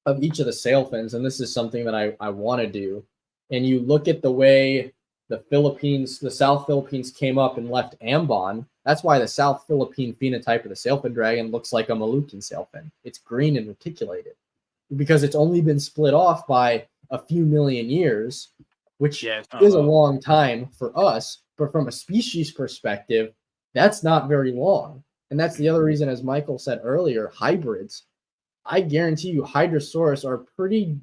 C: of each of the sail fins, and this is something that I want to do, and you look at the way the South Philippines came up and left Ambon, that's why the South Philippine phenotype of the sailfin dragon looks like a Malucan sailfin. It's green and reticulated because it's only been split off by a few million years, which is a long time for us. But from a species perspective, that's not very long. And that's the other reason, as Michael said earlier, hybrids. I guarantee you Hydrosaurus are pretty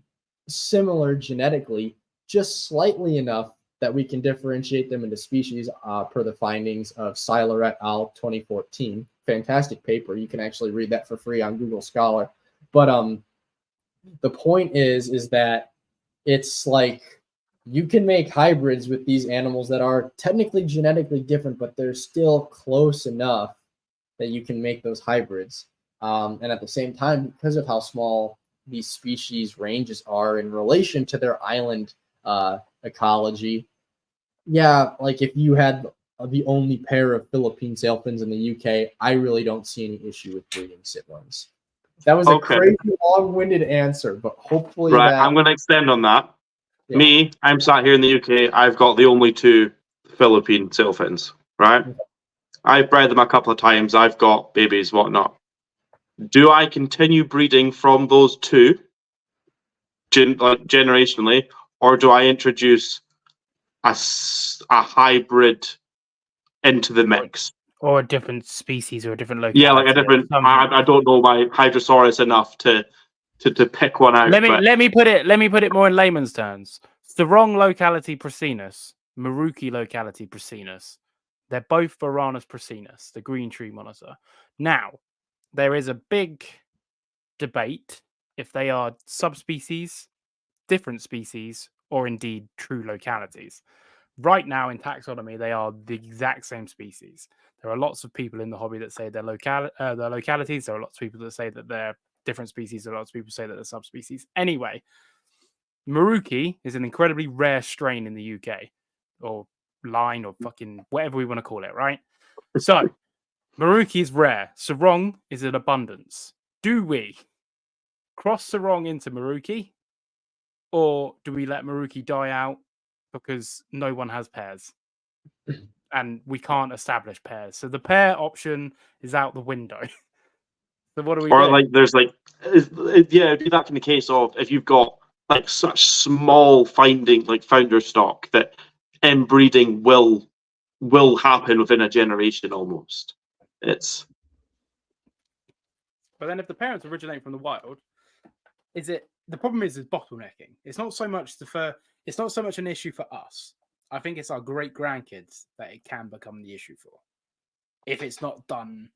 C: similar genetically, just slightly enough that we can differentiate them into species per the findings of Seiler et al. 2014. Fantastic paper. You can actually read that for free on Google Scholar. But the point is that it's like you can make hybrids with these animals that are technically genetically different, but they're still close enough that you can make those hybrids. And at the same time, because of how small these species ranges are in relation to their island ecology, like if you had the only pair of Philippine sailfins in the UK, I really don't see any issue with breeding siblings. That was a crazy long-winded answer, but hopefully
B: I'm going to extend on that.
C: Yeah.
B: Me, I'm sat here in the UK. I've got the only 2 Philippine sailfins, right? Okay. I've bred them a couple of times. I've got babies, whatnot. Do I continue breeding from those 2 generationally, or do I introduce a hybrid into the mix?
A: Or a different species or a different locality?
B: Yeah, like a different... I don't know my Hydrosaurus enough to pick one out.
A: Let me put it more in layman's terms. Sarong locality Prasinus, Maruki locality Prasinus. They're both Varanus prasinus, the green tree monitor. Now, there is a big debate if they are subspecies, different species, or indeed true localities. Right now in taxonomy, they are the exact same species. There are lots of people in the hobby that say they're localities. There are lots of people that say that they're different species. There are lots of people say that they're subspecies. Anyway, Maruki is an incredibly rare strain in the UK, or line, or fucking whatever we want to call it, right? So, Maruki is rare. Sarong is in abundance. Do we cross Sarong into Maruki, or do we let Maruki die out because no one has pairs and we can't establish pairs? So the pair option is out the window. So what do we do?
B: Or there's it'd be that in the case of if you've got such small founder stock that inbreeding will happen within a generation almost. But
A: then if the parents originate from the wild, the problem is bottlenecking. It's not so much an issue for us. I think it's our great grandkids that it can become the issue for, if it's not done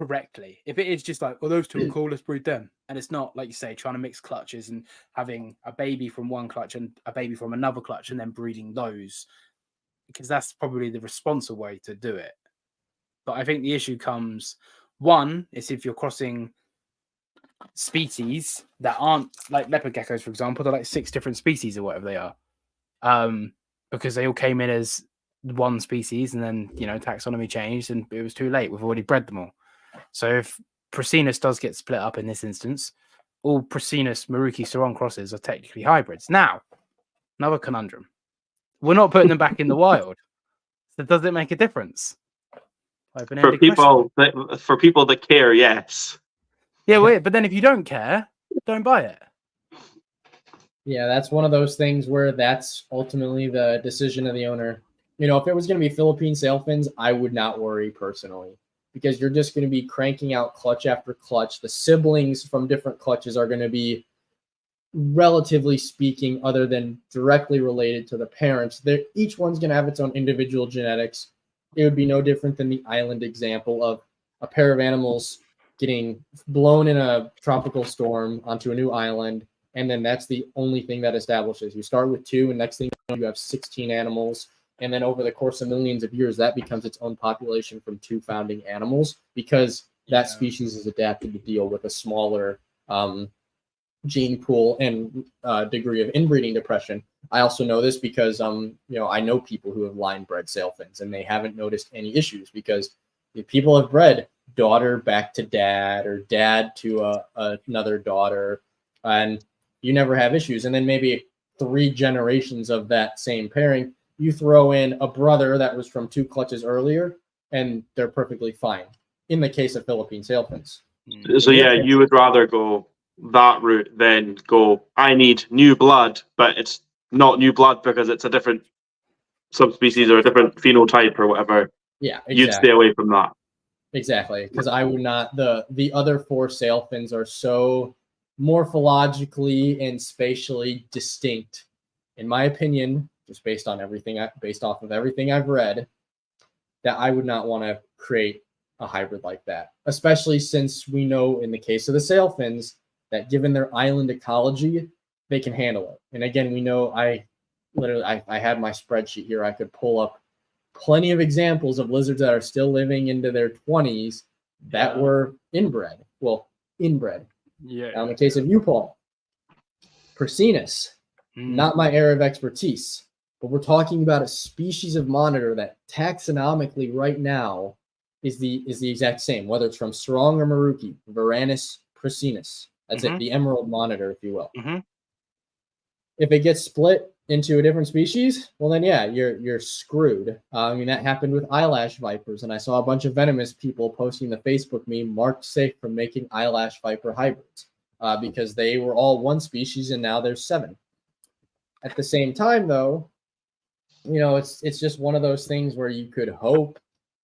A: correctly. If it is just those 2 are cool, let's breed them, and it's not, like you say, trying to mix clutches and having a baby from one clutch and a baby from another clutch and then breeding those, because that's probably the responsible way to do it. But I think the issue comes, one, is if you're crossing species that aren't like leopard geckos, for example. They're 6 different species or whatever they are, because they all came in as one species, and then taxonomy changed and it was too late. We've already bred them all. So if Prasinus does get split up in this instance, all Prasinus Maruki Sarong crosses are technically hybrids. Now, another conundrum: we're not putting them back in the wild, so does it make a difference?
B: For people that care, yes.
A: Yeah, but then if you don't care, don't buy it.
C: Yeah, that's one of those things where that's ultimately the decision of the owner. You know, if it was going to be Philippine sailfins, I would not worry personally, because you're just going to be cranking out clutch after clutch. The siblings from different clutches are going to be, relatively speaking, other than directly related to the parents, each one's going to have its own individual genetics. It would be no different than the island example of a pair of animals getting blown in a tropical storm onto a new island, and then that's the only thing that establishes. You start with 2, and next thing you have 16 animals, and then over the course of millions of years, that becomes its own population from 2 founding animals, because that species is adapted to deal with a smaller gene pool and degree of inbreeding depression. I also know this because I know people who have line bred sailfins, and they haven't noticed any issues, because if people have bred daughter back to dad, or dad to another daughter, and you never have issues. And then maybe 3 generations of that same pairing, you throw in a brother that was from 2 clutches earlier, and they're perfectly fine. In the case of Philippine sailfins.
B: So yeah, you would rather go that route than go, I need new blood, but it's not new blood because it's a different subspecies or a different phenotype or whatever.
C: Yeah, exactly.
B: You'd stay away from that.
C: Exactly, because I would not. The other 4 sailfins are so morphologically and spatially distinct, in my opinion, just based off of everything I've read, that I would not want to create a hybrid like that, especially since we know in the case of the sailfins that given their island ecology, they can handle it. And again, we know I had my spreadsheet here. I could pull up plenty of examples of lizards that are still living into their 20s that were inbred. Well, inbred.
A: Yeah.
C: Now, in the case of you, Paul, Persinus, not my area of expertise, but we're talking about a species of monitor that taxonomically right now is the exact same, whether it's from Sarong or Maruki, Varanus Persinus. That's it, the emerald monitor, if you will. If it gets split into a different species, well then yeah, you're screwed. I mean, that happened with eyelash vipers, and I saw a bunch of venomous people posting the Facebook meme marked safe from making eyelash viper hybrids, because they were all one species and now there's 7. At the same time, though, you know, it's just one of those things where you could hope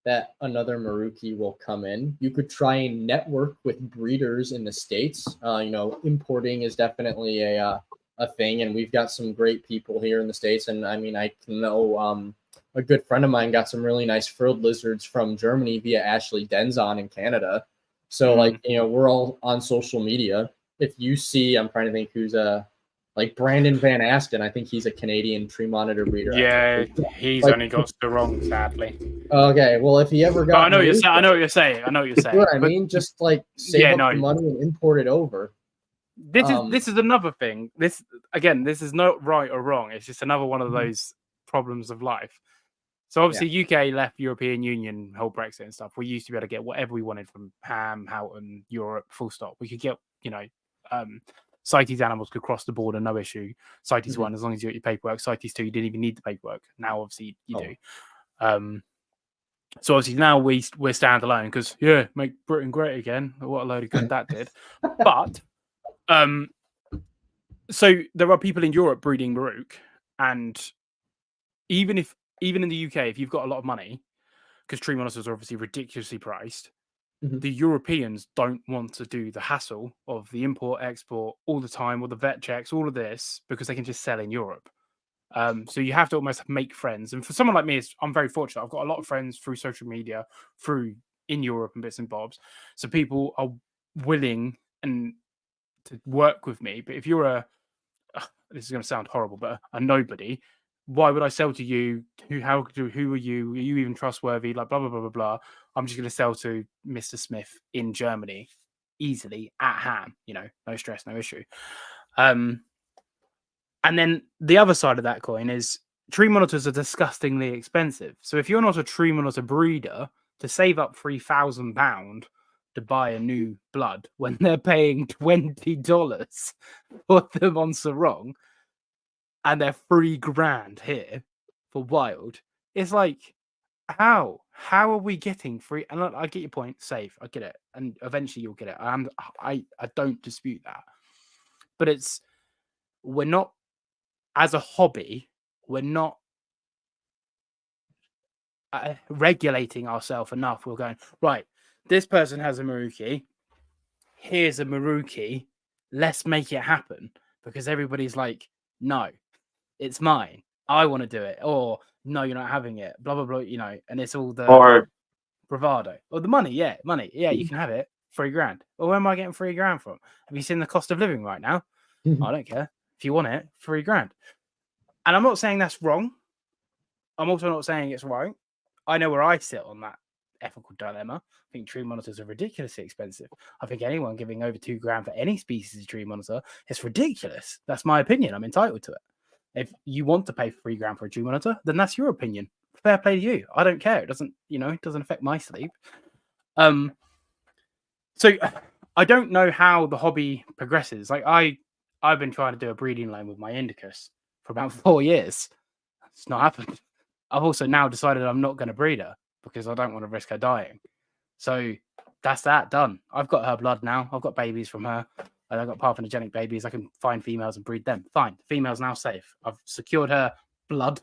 C: that another Maruki will come in. You could try and network with breeders in the States. Importing is definitely a thing, and we've got some great people here in the States. And I mean, I know a good friend of mine got some really nice frilled lizards from Germany via Ashley Denzon in Canada. So we're all on social media. If you see, I'm trying to think who's like Brandon Van Asten, I think he's a Canadian tree monitor breeder.
A: Yeah, he's only got Sarong, sadly.
C: Okay, well, if he ever got,
A: I know what you're saying. I know what you're saying.
C: You know what I mean? Just like save up the money and import it over.
A: This is another thing. This is not right or wrong. It's just another one of those problems of life. So obviously, UK left European Union, whole Brexit and stuff. We used to be able to get whatever we wanted from Ham, Houghton, Europe, full stop. We could get, CITES animals could cross the border, no issue. CITES 1, as long as you got your paperwork. CITES 2, you didn't even need the paperwork. Now, obviously, you do. So obviously now we're standalone because make Britain great again. What a load of good that did. But so there are people in Europe breeding Maruk, and even in the UK, if you've got a lot of money, because tree monitors are obviously ridiculously priced, the Europeans don't want to do the hassle of the import, export all the time, or the vet checks, all of this, because they can just sell in Europe. So you have to almost make friends. And for someone like me, I'm very fortunate. I've got a lot of friends through social media, in Europe and bits and bobs. So people are willing and to work with me. But if you're this is going to sound horrible, but a nobody, why would I sell to you? Who are you? Are you even trustworthy? Like blah, blah, blah, blah, blah. I'm just going to sell to Mr. Smith in Germany easily at Ham, no stress, no issue. And then the other side of that coin is tree monitors are disgustingly expensive. So if you're not a tree monitor breeder, to save up £3,000 to buy a new blood when they're paying $20 for them on Sarong, and they're $3,000 here for wild, it's like, how are we getting free? And look, I get your point, safe, I get it, and eventually you'll get it. I don't dispute that, but it's we're not, as a hobby, we're not regulating ourselves enough. We're going, right, this person has a Maruki. Here's a Maruki. Let's make it happen. Because everybody's like, no, it's mine. I want to do it. Or, no, you're not having it. Blah, blah, blah, and it's all the
B: Or
A: bravado. Or the money. Yeah, money. Yeah, you can have it. $3,000. Well, where am I getting $3,000 from? Have you seen the cost of living right now? I don't care. If you want it, $3,000. And I'm not saying that's wrong. I'm also not saying it's right. I know where I sit on that ethical dilemma. I think tree monitors are ridiculously expensive. I think anyone giving over $2,000 for any species of tree monitor is ridiculous. That's my opinion. I'm entitled to it. If you want to pay $3,000 for a tree monitor, then that's your opinion. Fair play to you. I don't care. It doesn't, it doesn't affect my sleep. So I don't know how the hobby progresses. Like I've been trying to do a breeding loan with my Indicus for about 4 years. It's not happened. I've also now decided I'm not going to breed her because I don't want to risk her dying. So that's that done. I've got her blood now. I've got babies from her. And I've got parthenogenic babies. I can find females and breed them. Fine. The female's now safe. I've secured her blood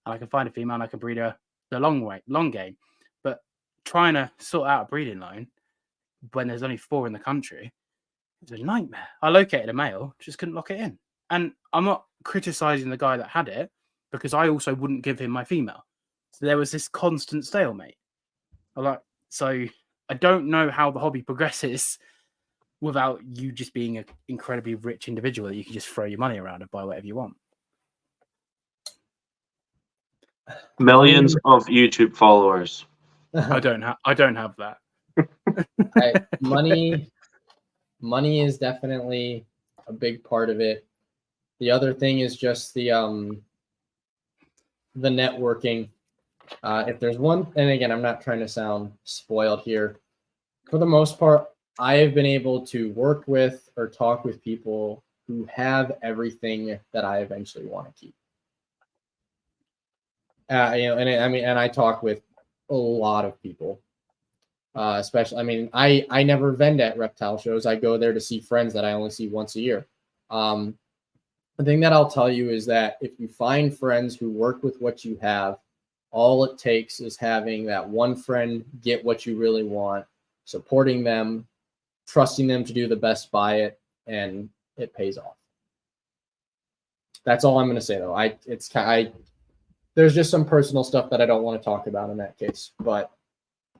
A: and I can find a female and I can breed her the long game. But trying to sort out a breeding loan when there's only 4 in the country is a nightmare. I located a male, just couldn't lock it in. And I'm not criticizing the guy that had it because I also wouldn't give him my female. So there was this constant stalemate. So I don't know how the hobby progresses without you just being an incredibly rich individual that you can just throw your money around and buy whatever you want.
B: Millions of YouTube followers.
A: I don't have that.
C: Money is definitely a big part of it. The other thing is just the networking. If there's one, and again, I'm not trying to sound spoiled here. For the most part, I have been able to work with or talk with people who have everything that I eventually want to keep. And I talk with a lot of people. Especially, I never vend at reptile shows. I go there to see friends that I only see once a year. The thing that I'll tell you is that if you find friends who work with what you have, all it takes is having that one friend get what you really want, supporting them, trusting them to do the best by it, and it pays off. That's all I'm going to say, though. There's just some personal stuff that I don't want to talk about in that case, but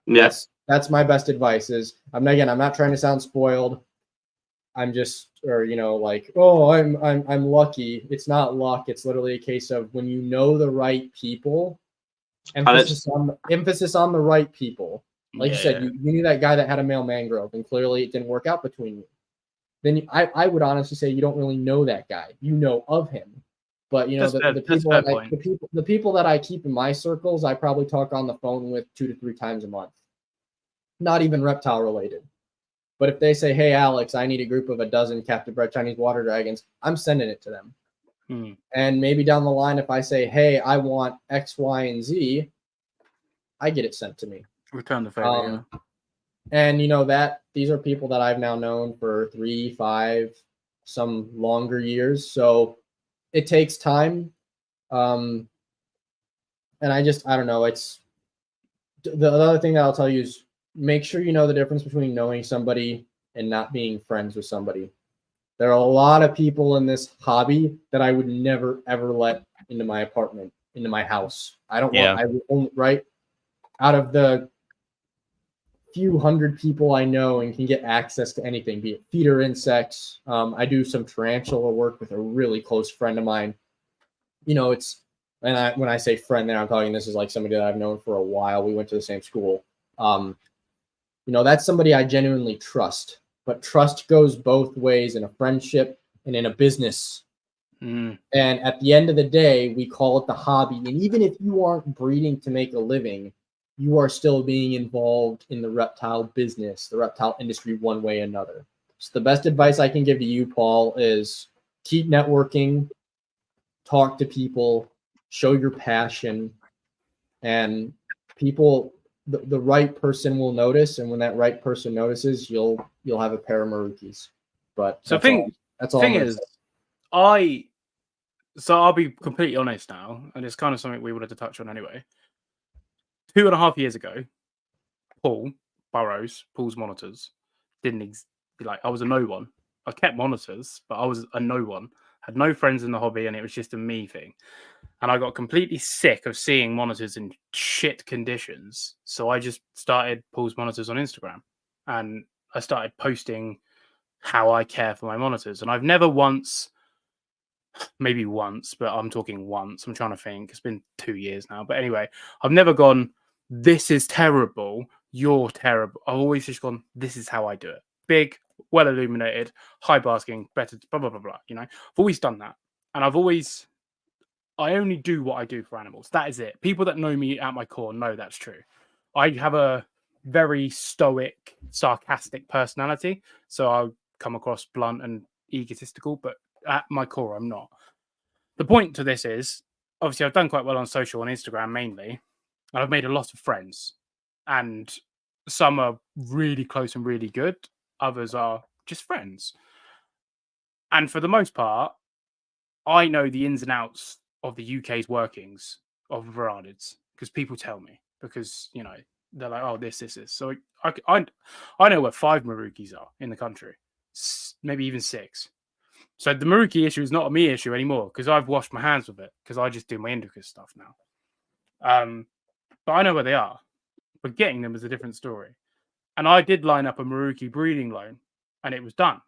B: Yes.
C: That's my best advice. I'm not trying to sound spoiled. I'm just, I'm lucky. It's not luck. It's literally a case of when you know the right people. Emphasis on the right people. Like you said, you knew that guy that had a male mangrove, and clearly it didn't work out between you. Then I would honestly say you don't really know that guy. You know of him, but the people that I keep in my circles, I probably talk on the phone with 2 to 3 times a month. Not even reptile related. But if they say, "Hey, Alex, I need a group of 12 captive bred Chinese water dragons," I'm sending it to them. And maybe down the line, if I say, "Hey, I want X, Y, and Z," I get it sent to me.
A: Return the favor.
C: And that these are people that I've now known for 3, 5, some longer years. So it takes time. And I don't know. It's the other thing that I'll tell you is make sure you know the difference between knowing somebody and not being friends with somebody. There are a lot of people in this hobby that I would never, ever let into my apartment, into my house. I would only, right? Out of the few hundred people I know and can get access to anything, be it feeder insects. I do some tarantula work with a really close friend of mine. When I say friend there, I'm talking, this is like somebody that I've known for a while. We went to the same school. That's somebody I genuinely trust. But trust goes both ways in a friendship and in a business. And at the end of the day, we call it the hobby. And even if you aren't breeding to make a living, you are still being involved in the reptile business, the reptile industry, one way or another. So the best advice I can give to you, Paul, is keep networking, talk to people, show your passion, and people, the right person will notice. And when that right person notices, you'll have a pair of Marukis. But
A: So that's all.
C: Thing is,
A: So I'll be completely honest now, and it's kind of something we wanted to touch on anyway. 2.5 years ago, Paul's monitors didn't like I was a no one. I kept monitors, but I was a no one. Had no friends in the hobby, and it was just a me thing. And I got completely sick of seeing monitors in shit conditions. So I just started Paul's monitors on Instagram, and I started posting how I care for my monitors. And I've never once, maybe once, but I'm talking once. I'm trying to think. It's been 2 years now. But anyway, I've never gone, this is terrible. You're terrible. I've always just gone, this is how I do it. Big, well illuminated, high basking, better, blah, blah, blah, blah. You know, I've always done that. And I only do what I do for animals. That is it. People that know me at my core know that's true. I have a very stoic, sarcastic personality. So I'll come across blunt and egotistical, but at my core, I'm not. The point to this is, obviously, I've done quite well on social, on Instagram mainly, and I've made a lot of friends. And some are really close and really good. Others are just friends. And for the most part, I know the ins and outs of the UK's workings of Varanids because people tell me, because, you know, they're like, oh, this. So I know where 5 Marukis are in the country, maybe even 6. So the Maruki issue is not a me issue anymore because I've washed my hands with it because I just do my Indicus stuff now. But I know where they are. But getting them is a different story. And I did line up a Maruki breeding loan, and it was done.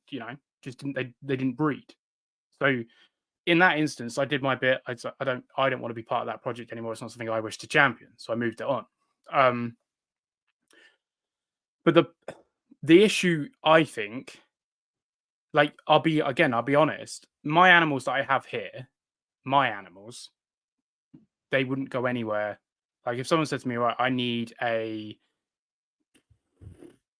A: You know, just they didn't breed. So in that instance, I did my bit. I don't want to be part of that project anymore. It's not something I wish to champion. So I moved it on. But the issue, I think, like I'll be honest. My animals that I have here, they wouldn't go anywhere. Like if someone said to me, right, I need a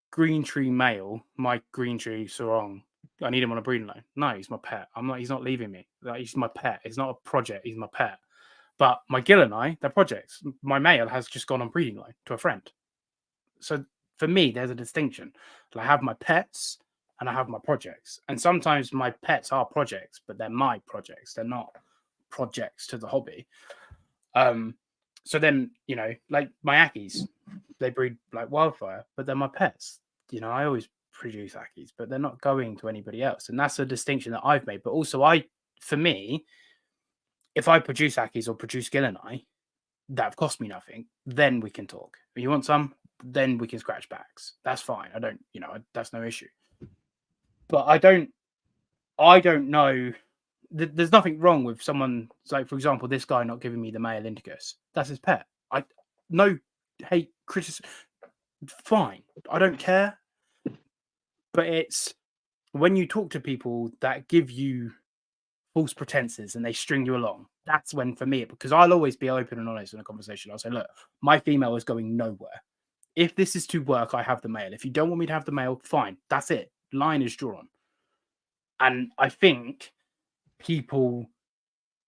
A: green tree male, my green tree sarong, I need him on a breeding line. No, he's my pet. He's not leaving me. Like, he's my pet. It's not a project. He's my pet. But my gill and they're projects. My male has just gone on breeding line to a friend. So for me, there's a distinction. I have my pets and I have my projects. And sometimes my pets are projects, but they're my projects. They're not projects to the hobby. So then, you know, like my Ackies, they breed like wildfire, but they're my pets. You know, I always produce Ackies, but they're not going to anybody else. And that's a distinction that I've made. But also for me, if I produce Ackies or produce Gillenai that have cost me nothing, then we can talk. If you want some, then we can scratch backs. That's fine. That's no issue. But I don't know. There's nothing wrong with someone, like, for example, this guy not giving me the male Indicus. That's his pet. No hate, criticism. Fine. I don't care. But it's when you talk to people that give you false pretenses and they string you along, that's when, for me, because I'll always be open and honest in a conversation. I'll say, look, my female is going nowhere. If this is to work, I have the male. If you don't want me to have the male, fine. That's it. Line is drawn. And I think people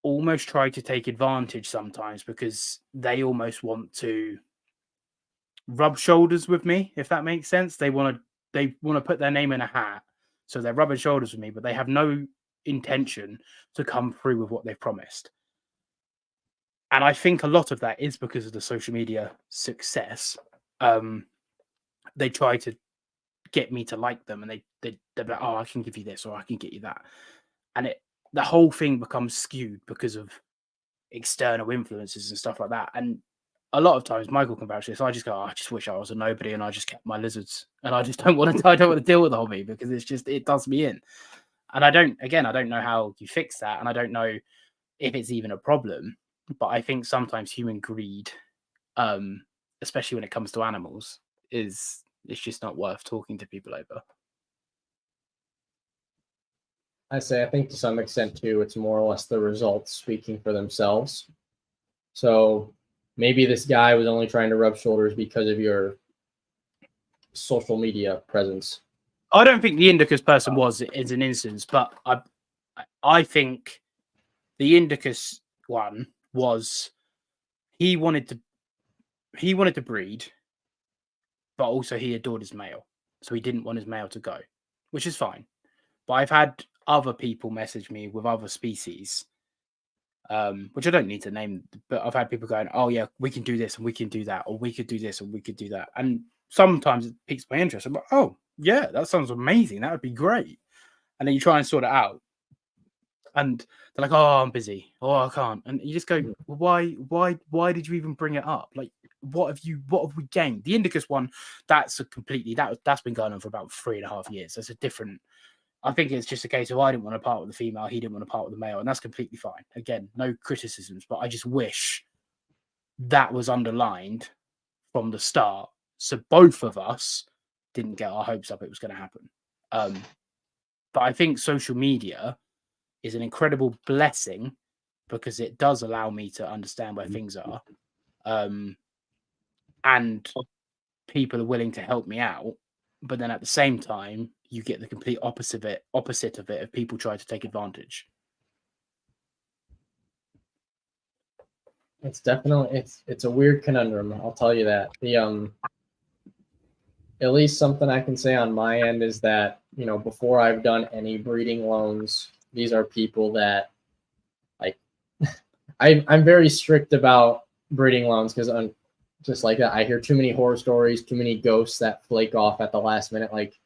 A: almost try to take advantage sometimes because they almost want to rub shoulders with me, if that makes sense. They want to put their name in a hat, so they're rubbing shoulders with me, but they have no intention to come through with what they've promised. And I think a lot of that is because of the social media success. They try to get me to like them, and they're like, oh, I can give you this or I can get you that. And the whole thing becomes skewed because of external influences and stuff like that. And a lot of times, Michael can vouch for this. I just go, I just wish I was a nobody and I just kept my lizards, and I just don't want to deal with the hobby because it does me in. And I don't know how you fix that, and I don't know if it's even a problem. But I think sometimes human greed, especially when it comes to animals, it's just not worth talking to people over.
C: I think to some extent too, it's more or less the results speaking for themselves. So maybe this guy was only trying to rub shoulders because of your social media presence.
A: I don't think the Indicus person is an instance, but I think the Indicus one was he wanted to breed, but also he adored his male, so he didn't want his male to go, which is fine. But I've had other people message me with other species, which I don't need to name, but I've had people going, "Oh yeah, we can do this and we can do that, or we could do this and we could do that," and sometimes it piques my interest. I'm like, "Oh yeah, that sounds amazing. That would be great," and then you try and sort it out. And they're like, "Oh, I'm busy. Oh, I can't." And you just go, well, why did you even bring it up? Like, what have we gained? The Indicus one, that's been going on for about 3.5 years. That's a different. I think it's just a case of I didn't want to part with the female, he didn't want to part with the male, and that's completely fine. Again, no criticisms, but I just wish that was underlined from the start, so both of us didn't get our hopes up it was going to happen. But I think social media is an incredible blessing because it does allow me to understand where things are, and people are willing to help me out. But then at the same time, you get the complete opposite of it, of people trying to take advantage.
C: It's definitely it's a weird conundrum. I'll tell you that. At least something I can say on my end is that, before I've done any breeding loans, these are people that, like, I'm very strict about breeding loans because I'm just like that. I hear too many horror stories, too many ghosts that flake off at the last minute. Like,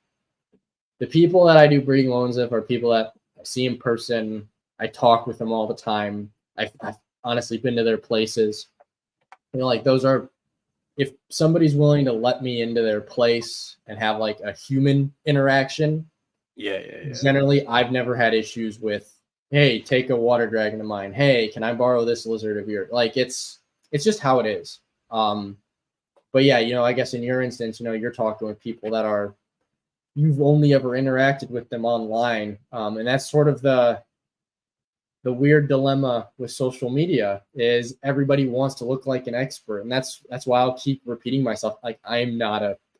C: the people that I do breeding loans with are people that I see in person. I talk with them all the time. I've honestly been to their places. Like, those are, if somebody's willing to let me into their place and have like a human interaction,
A: yeah.
C: Generally, I've never had issues with, hey, take a water dragon of mine. Hey, can I borrow this lizard of yours? Like, it's just how it is. But yeah, I guess in your instance, you're talking with people that you've only ever interacted with them online. And that's sort of the weird dilemma with social media is everybody wants to look like an expert. And that's why I'll keep repeating myself. Like, I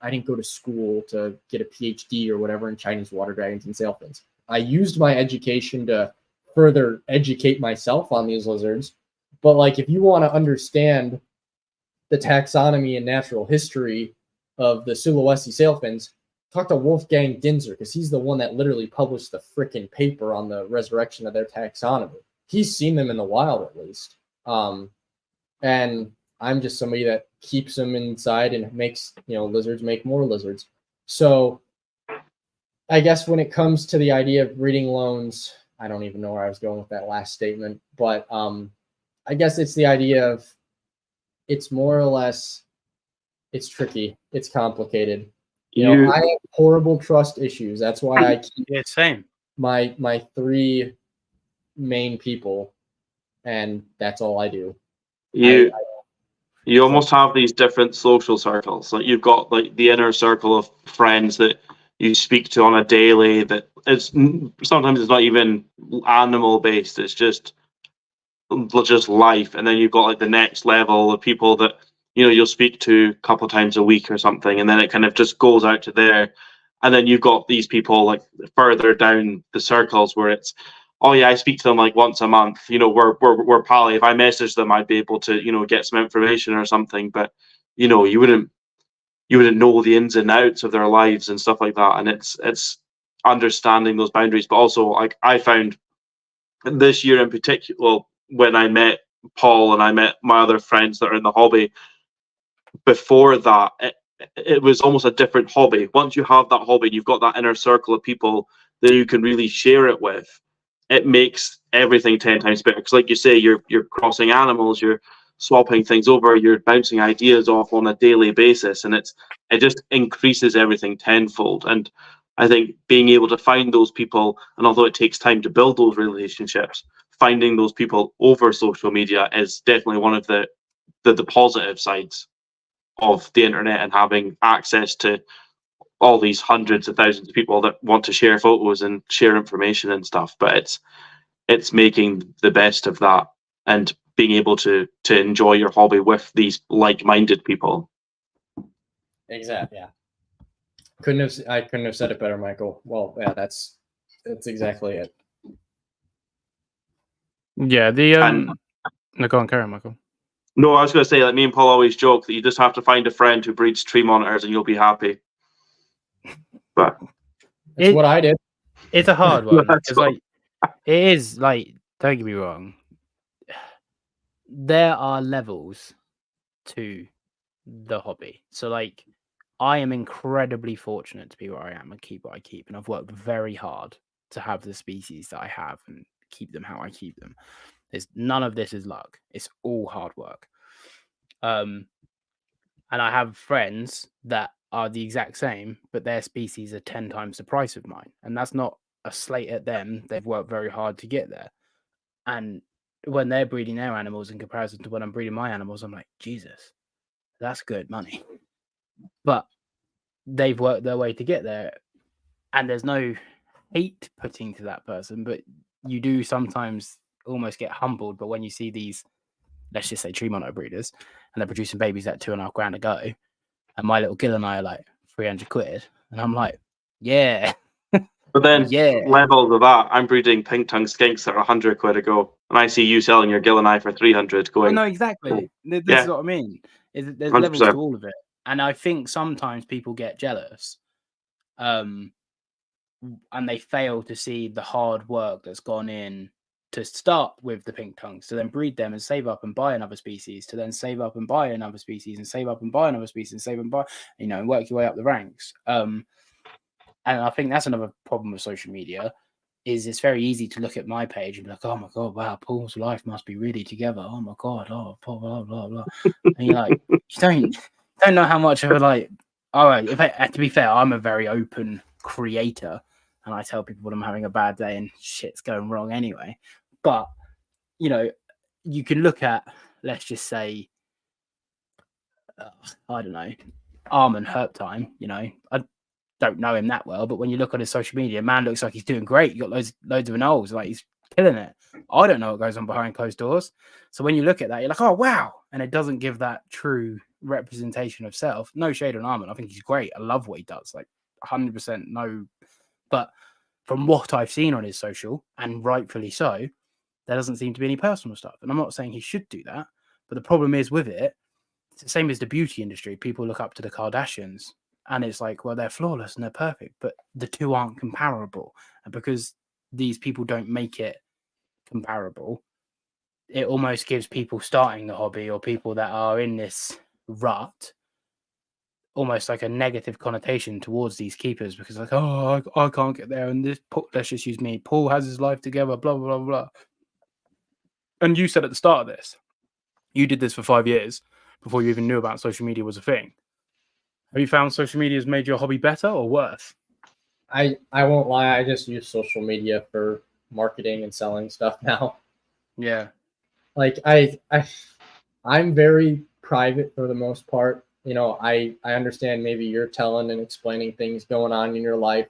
C: didn't go to school to get a PhD or whatever in Chinese water dragons and sailfins. I used my education to further educate myself on these lizards. But like, if you want to understand the taxonomy and natural history of the Sulawesi sailfins, talk to Wolfgang Ginzer, because he's the one that literally published the frickin' paper on the resurrection of their taxonomy. He's seen them in the wild, at least. And I'm just somebody that keeps them inside and makes, lizards make more lizards. So I guess when it comes to the idea of breeding loans, I don't even know where I was going with that last statement, but I guess it's the idea of, it's more or less, it's tricky, it's complicated. I have horrible trust issues. That's why I keep
A: same.
C: my 3 main people, and that's all I do.
B: You almost have these different social circles. Like, you've got like the inner circle of friends that you speak to on a daily. That sometimes it's not even animal based. It's just life. And then you've got like the next level of people that you'll speak to a couple of times a week or something, and then it kind of just goes out to there. And then you've got these people like further down the circles where it's, oh yeah, I speak to them like once a month. We're pally. If I message them, I'd be able to get some information or something. But you wouldn't know the ins and outs of their lives and stuff like that. And it's understanding those boundaries. But also, like, I found this year in particular, when I met Paul and I met my other friends that are in the hobby, before that, it was almost a different hobby. Once you have that hobby, you've got that inner circle of people that you can really share it with. It makes everything 10 times better. Because like you say, you're crossing animals, you're swapping things over, you're bouncing ideas off on a daily basis, and it just increases everything tenfold. And I think being able to find those people, and although it takes time to build those relationships, finding those people over social media is definitely one of the positive sides of the internet, and having access to all these hundreds of thousands of people that want to share photos and share information and stuff. But it's making the best of that and being able to enjoy your hobby with these like-minded people.
C: Exactly. Yeah. I couldn't have said it better, Michael. Well, yeah, that's exactly it.
A: Yeah, no, go on, carry on, Michael.
B: No, I was going to say, like, me and Paul always joke that you just have to find a friend who breeds tree monitors and you'll be happy. But
C: that's what I did.
A: It's a hard one
B: That's
A: because, like, it is like. Don't get me wrong. There are levels to the hobby. So, like, I am incredibly fortunate to be where I am and keep what I keep, and I've worked very hard to have the species that I have and keep them how I keep them. There's none of this is luck. It's all hard work. And I have friends that are the exact same, but their species are 10 times the price of mine. And that's not a slate at them. They've worked very hard to get there. And when they're breeding their animals in comparison to when I'm breeding my animals, I'm like, Jesus, that's good money. But they've worked their way to get there. And there's no hate putting to that person, but you do sometimes almost get humbled. But when you see these, let's just say, tree monitor breeders, and they're producing babies at $2,500 a go, and my little Gill and I are like 300 quid, and I'm like, yeah.
B: But then
A: Yeah.
B: levels of that, I'm breeding pink tongue skinks that are 100 quid a go, and I see you selling your Gill and I for 300
A: I
B: going.
A: know exactly. This
B: yeah.
A: is what I mean. There's
B: 100%.
A: levels to all of it, and I think sometimes people get jealous, and they fail to see the hard work that's gone in to start with the pink tongues, to then breed them and save up and buy another species, to then save up and buy another species, and save up and buy another species, and save and buy, and work your way up the ranks. And I think that's another problem with social media, is it's very easy to look at my page and be like, oh my God, wow, Paul's life must be really together. Oh my God, oh, Paul, blah, blah, blah. And you're like, you don't know how much of a, like, all right, to be fair, I'm a very open creator, and I tell people when I'm having a bad day and shit's going wrong anyway. But, you can look at, let's just say, I don't know, Arm Herp Time, I don't know him that well, but when you look on his social media, man looks like he's doing great. You got loads of anoles, like he's killing it. I don't know what goes on behind closed doors. So when you look at that, you're like, oh wow. And it doesn't give that true representation of self. No shade on Armin. I think he's great. I love what he does. Like 100% no. But from what I've seen on his social, and rightfully so, there doesn't seem to be any personal stuff. And I'm not saying he should do that, but the problem is with it, it's the same as the beauty industry. People look up to the Kardashians, and it's like, well, they're flawless and they're perfect, but the two aren't comparable. And because these people don't make it comparable, it almost gives people starting the hobby or people that are in this rut almost like a negative connotation towards these keepers, because like, oh, I can't get there. And let's just use me. Paul has his life together, blah, blah, blah, blah. And you said at the start of this, you did this for 5 years before you even knew about social media was a thing. Have you found social media has made your hobby better or worse?
C: I won't lie, I just use social media for marketing and selling stuff now.
A: Yeah.
C: Like I'm very private for the most part. I understand maybe you're telling and explaining things going on in your life.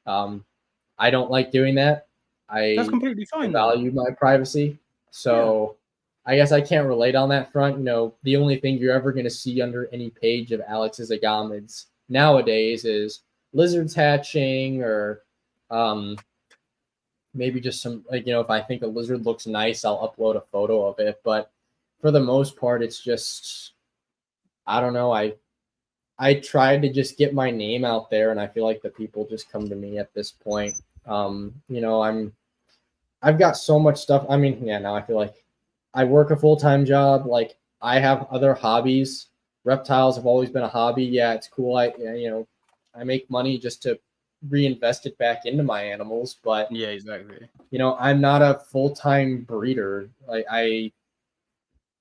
C: I don't like doing that.
A: That's completely fine.
C: Value my privacy. So I guess I can't relate on that front. The only thing you're ever going to see under any page of Alex's Agamids nowadays is lizards hatching, or maybe just some, if I think a lizard looks nice, I'll upload a photo of it. But for the most part, it's just, I don't know. I tried to just get my name out there, and I feel like the people just come to me at this point. I've got so much stuff. Now I feel like I work a full-time job. Like, I have other hobbies. Reptiles have always been a hobby. Yeah, it's cool. I make money just to reinvest it back into my animals. But
A: yeah, exactly.
C: I'm not a full-time breeder.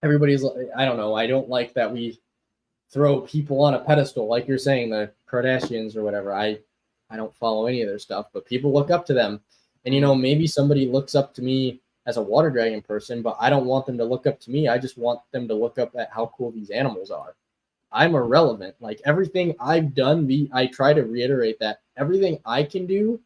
C: Everybody's, I don't know. I don't like that we throw people on a pedestal, like you're saying, the Kardashians or whatever. I don't follow any of their stuff, but people look up to them. And, maybe somebody looks up to me as a water dragon person, but I don't want them to look up to me. I just want them to look up at how cool these animals are. I'm irrelevant. Like, everything I've done, I try to reiterate that everything I can do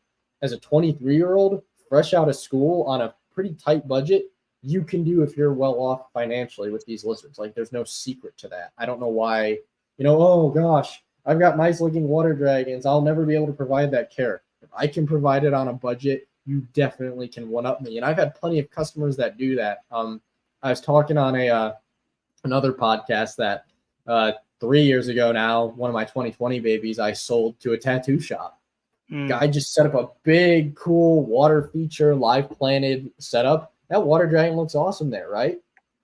C: as a 23-year-old fresh out of school on a pretty tight budget, you can do if you're well off financially with these lizards. Like, there's no secret to that. I don't know why, oh gosh, I've got nice looking water dragons, I'll never be able to provide that care. If I can provide it on a budget, you definitely can one up me. And I've had plenty of customers that do that. I was talking on another podcast that 3 years ago now, one of my 2020 babies I sold to a tattoo shop. Guy just set up a big, cool water feature, live planted setup. That water dragon looks awesome there, right?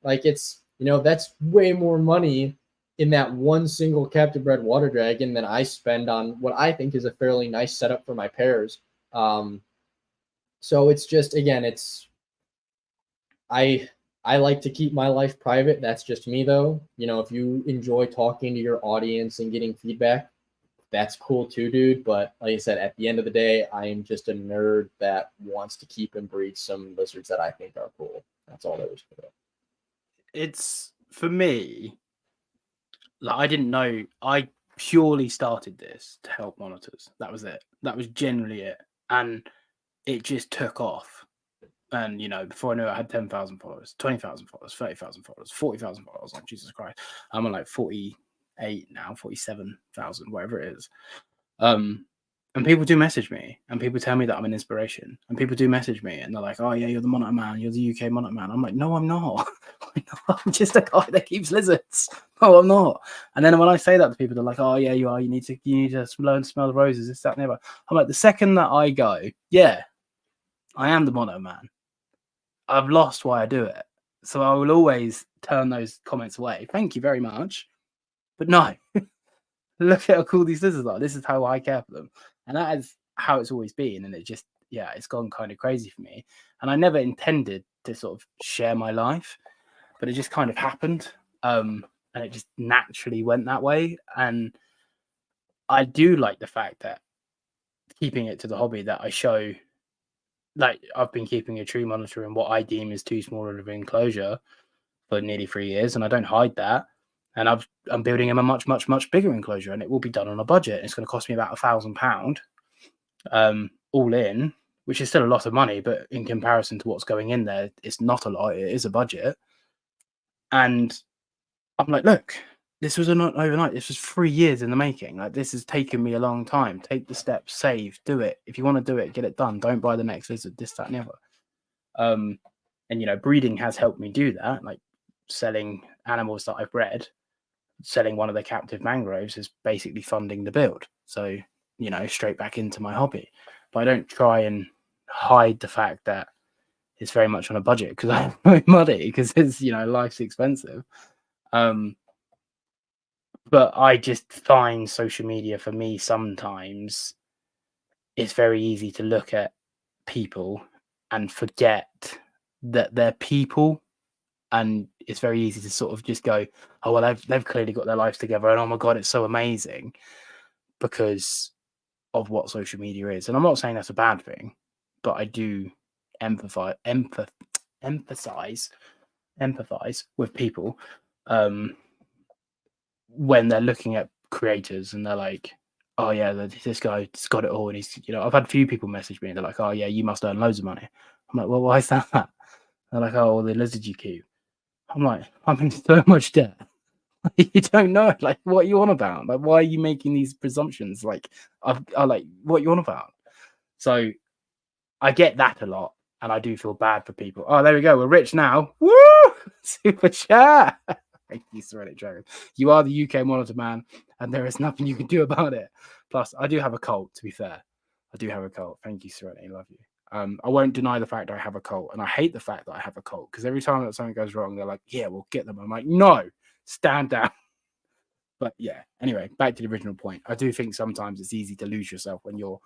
C: Like it's, that's way more money in that one single captive bred water dragon than I spend on what I think is a fairly nice setup for my pairs. So it's just, again, I like to keep my life private. That's just me, though. If you enjoy talking to your audience and getting feedback, that's cool too, dude. But like I said, at the end of the day, I am just a nerd that wants to keep and breed some lizards that I think are cool. That's all there is to it.
A: It's, for me, like, I didn't know. I purely started this to help monitors. That was it. That was generally it. And it just took off. And, before I knew it, I had 10,000 followers, 20,000 followers, 30,000 followers, 40,000 followers. Like, Jesus Christ. I'm on like 48 now, 47,000, whatever it is. And people do message me, and people tell me that I'm an inspiration, and people do message me, and they're like, "Oh yeah, you're the monitor man, you're the UK monitor man." I'm like, "No, I'm not. I'm just a guy that keeps lizards. No, I'm not." And then when I say that to people, they're like, "Oh yeah, you are. You need to learn to smell the roses. This, that, and the other." I'm like, the second that I go, yeah, I am the monitor man. I've lost why I do it, so I will always turn those comments away. Thank you very much, but no. Look at how cool these lizards are. This is how I care for them. And that is how it's always been. And it just, it's gone kind of crazy for me. And I never intended to sort of share my life, but it just kind of happened. And it just naturally went that way. And I do like the fact that keeping it to the hobby, that I show, like, I've been keeping a tree monitor in what I deem is too small of an enclosure for nearly 3 years. And I don't hide that. And I'm building him a much, much, much bigger enclosure, and it will be done on a budget. It's going to cost me about £1,000 all in, which is still a lot of money, but in comparison to what's going in there, it's not a lot. It is a budget. And I'm like, look, this was not overnight. This was 3 years in the making. Like, this has taken me a long time. Take the steps, save, do it. If you want to do it, get it done. Don't buy the next lizard, this, that, and the other. And, breeding has helped me do that. Like, selling animals that I've bred. Selling one of the captive mangroves is basically funding the build. So, straight back into my hobby. But I don't try and hide the fact that it's very much on a budget, because I have no money, because it's, life's expensive. But I just find social media, for me, sometimes it's very easy to look at people and forget that they're people. And it's very easy to sort of just go, "Oh well, they've clearly got their lives together, and oh my god, it's so amazing," because of what social media is. And I'm not saying that's a bad thing, but I do empathize with people when they're looking at creators and they're like, "Oh yeah, this guy's got it all," and he's, I've had a few people message me and they're like, "Oh yeah, you must earn loads of money." I'm like, "Well, why is that?" They're like, "Oh, well, the lizards you keep." I'm like, I'm in so much debt. You don't know, like, what are you on about? Like, why are you making these presumptions? Like, I like, what are you on about? So I get that a lot, and I do feel bad for people. Oh, there we go. We're rich now. Woo! Super chat. Thank you, Serenity Dragon. You are the UK monitor man, and there is nothing you can do about it. Plus, I do have a cult, to be fair. I do have a cult. Thank you, Serenity. Love you. I won't deny the fact I have a cult, and I hate the fact that I have a cult, because every time that something goes wrong, they're like, "Yeah, we'll get them." I'm like, "No, stand down." But yeah, anyway, back to the original point. I do think sometimes it's easy to lose yourself when you're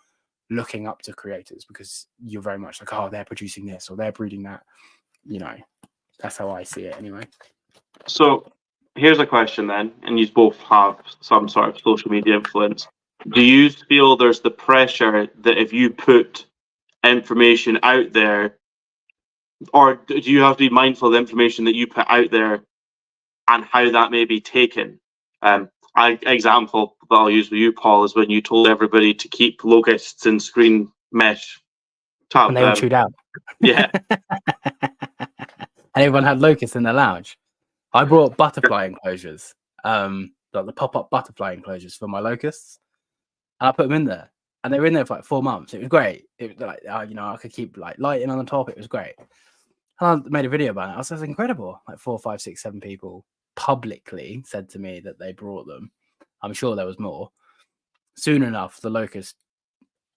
A: looking up to creators, because you're very much like, "Oh, they're producing this or they're breeding that." That's how I see it anyway.
B: So here's a question then, and you both have some sort of social media influence. Do you feel there's the pressure that if you put information out there, or do you have to be mindful of the information that you put out there and how that may be taken? Example that I'll use with you, Paul, is when you told everybody to keep locusts in screen mesh tub.
A: And they were chewed out.
B: Yeah.
A: And everyone had locusts in their lounge. I brought butterfly enclosures, like the pop-up butterfly enclosures for my locusts. And I put them in there. And they were in there for like 4 months. It was great. It was like, I could keep like lighting on the top. It was great. And I made a video about it. I was like, incredible. Like 4, 5, 6, 7 people publicly said to me that they brought them. I'm sure there was more. Soon enough, the locust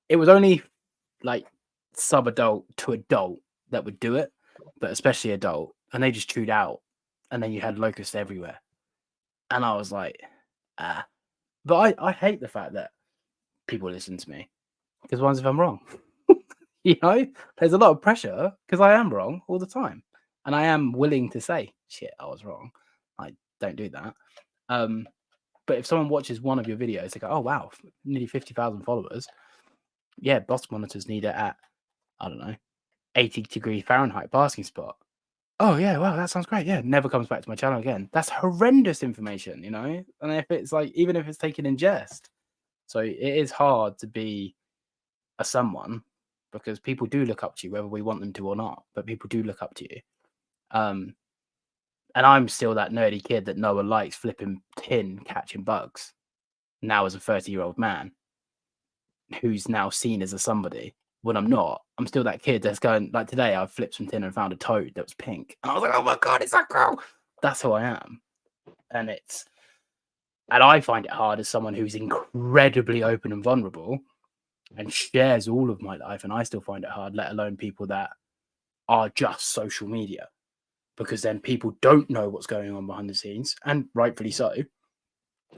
A: it was only like sub-adult to adult that would do it, but especially adult, and they just chewed out, and then you had locusts everywhere, and I was like, ah. But I hate the fact that people listen to me, because what if I'm wrong? You know, there's a lot of pressure because I am wrong all the time, and I am willing to say, shit, I was wrong. I don't do that. But if someone watches one of your videos, they go, oh wow, nearly 50,000 followers. Yeah, boss monitors need it at, I don't know, 80-degree Fahrenheit basking spot. Oh yeah, wow, that sounds great. Yeah, never comes back to my channel again. That's horrendous information, you know. And if it's like, even if it's taken in jest, so it is hard to be a someone, because people do look up to you, whether we want them to or not. But people do look up to you. And I'm still that nerdy kid that Noah likes flipping tin, catching bugs. Now as a 30-year-old man, who's now seen as a somebody, when I'm not. I'm still that kid that's going, like today, I flipped some tin and found a toad that was pink. And I was like, oh my God, it's that girl. That's who I am. And I find it hard as someone who's incredibly open and vulnerable and shares all of my life. And I still find it hard, let alone people that are just social media, because then people don't know what's going on behind the scenes, and rightfully so,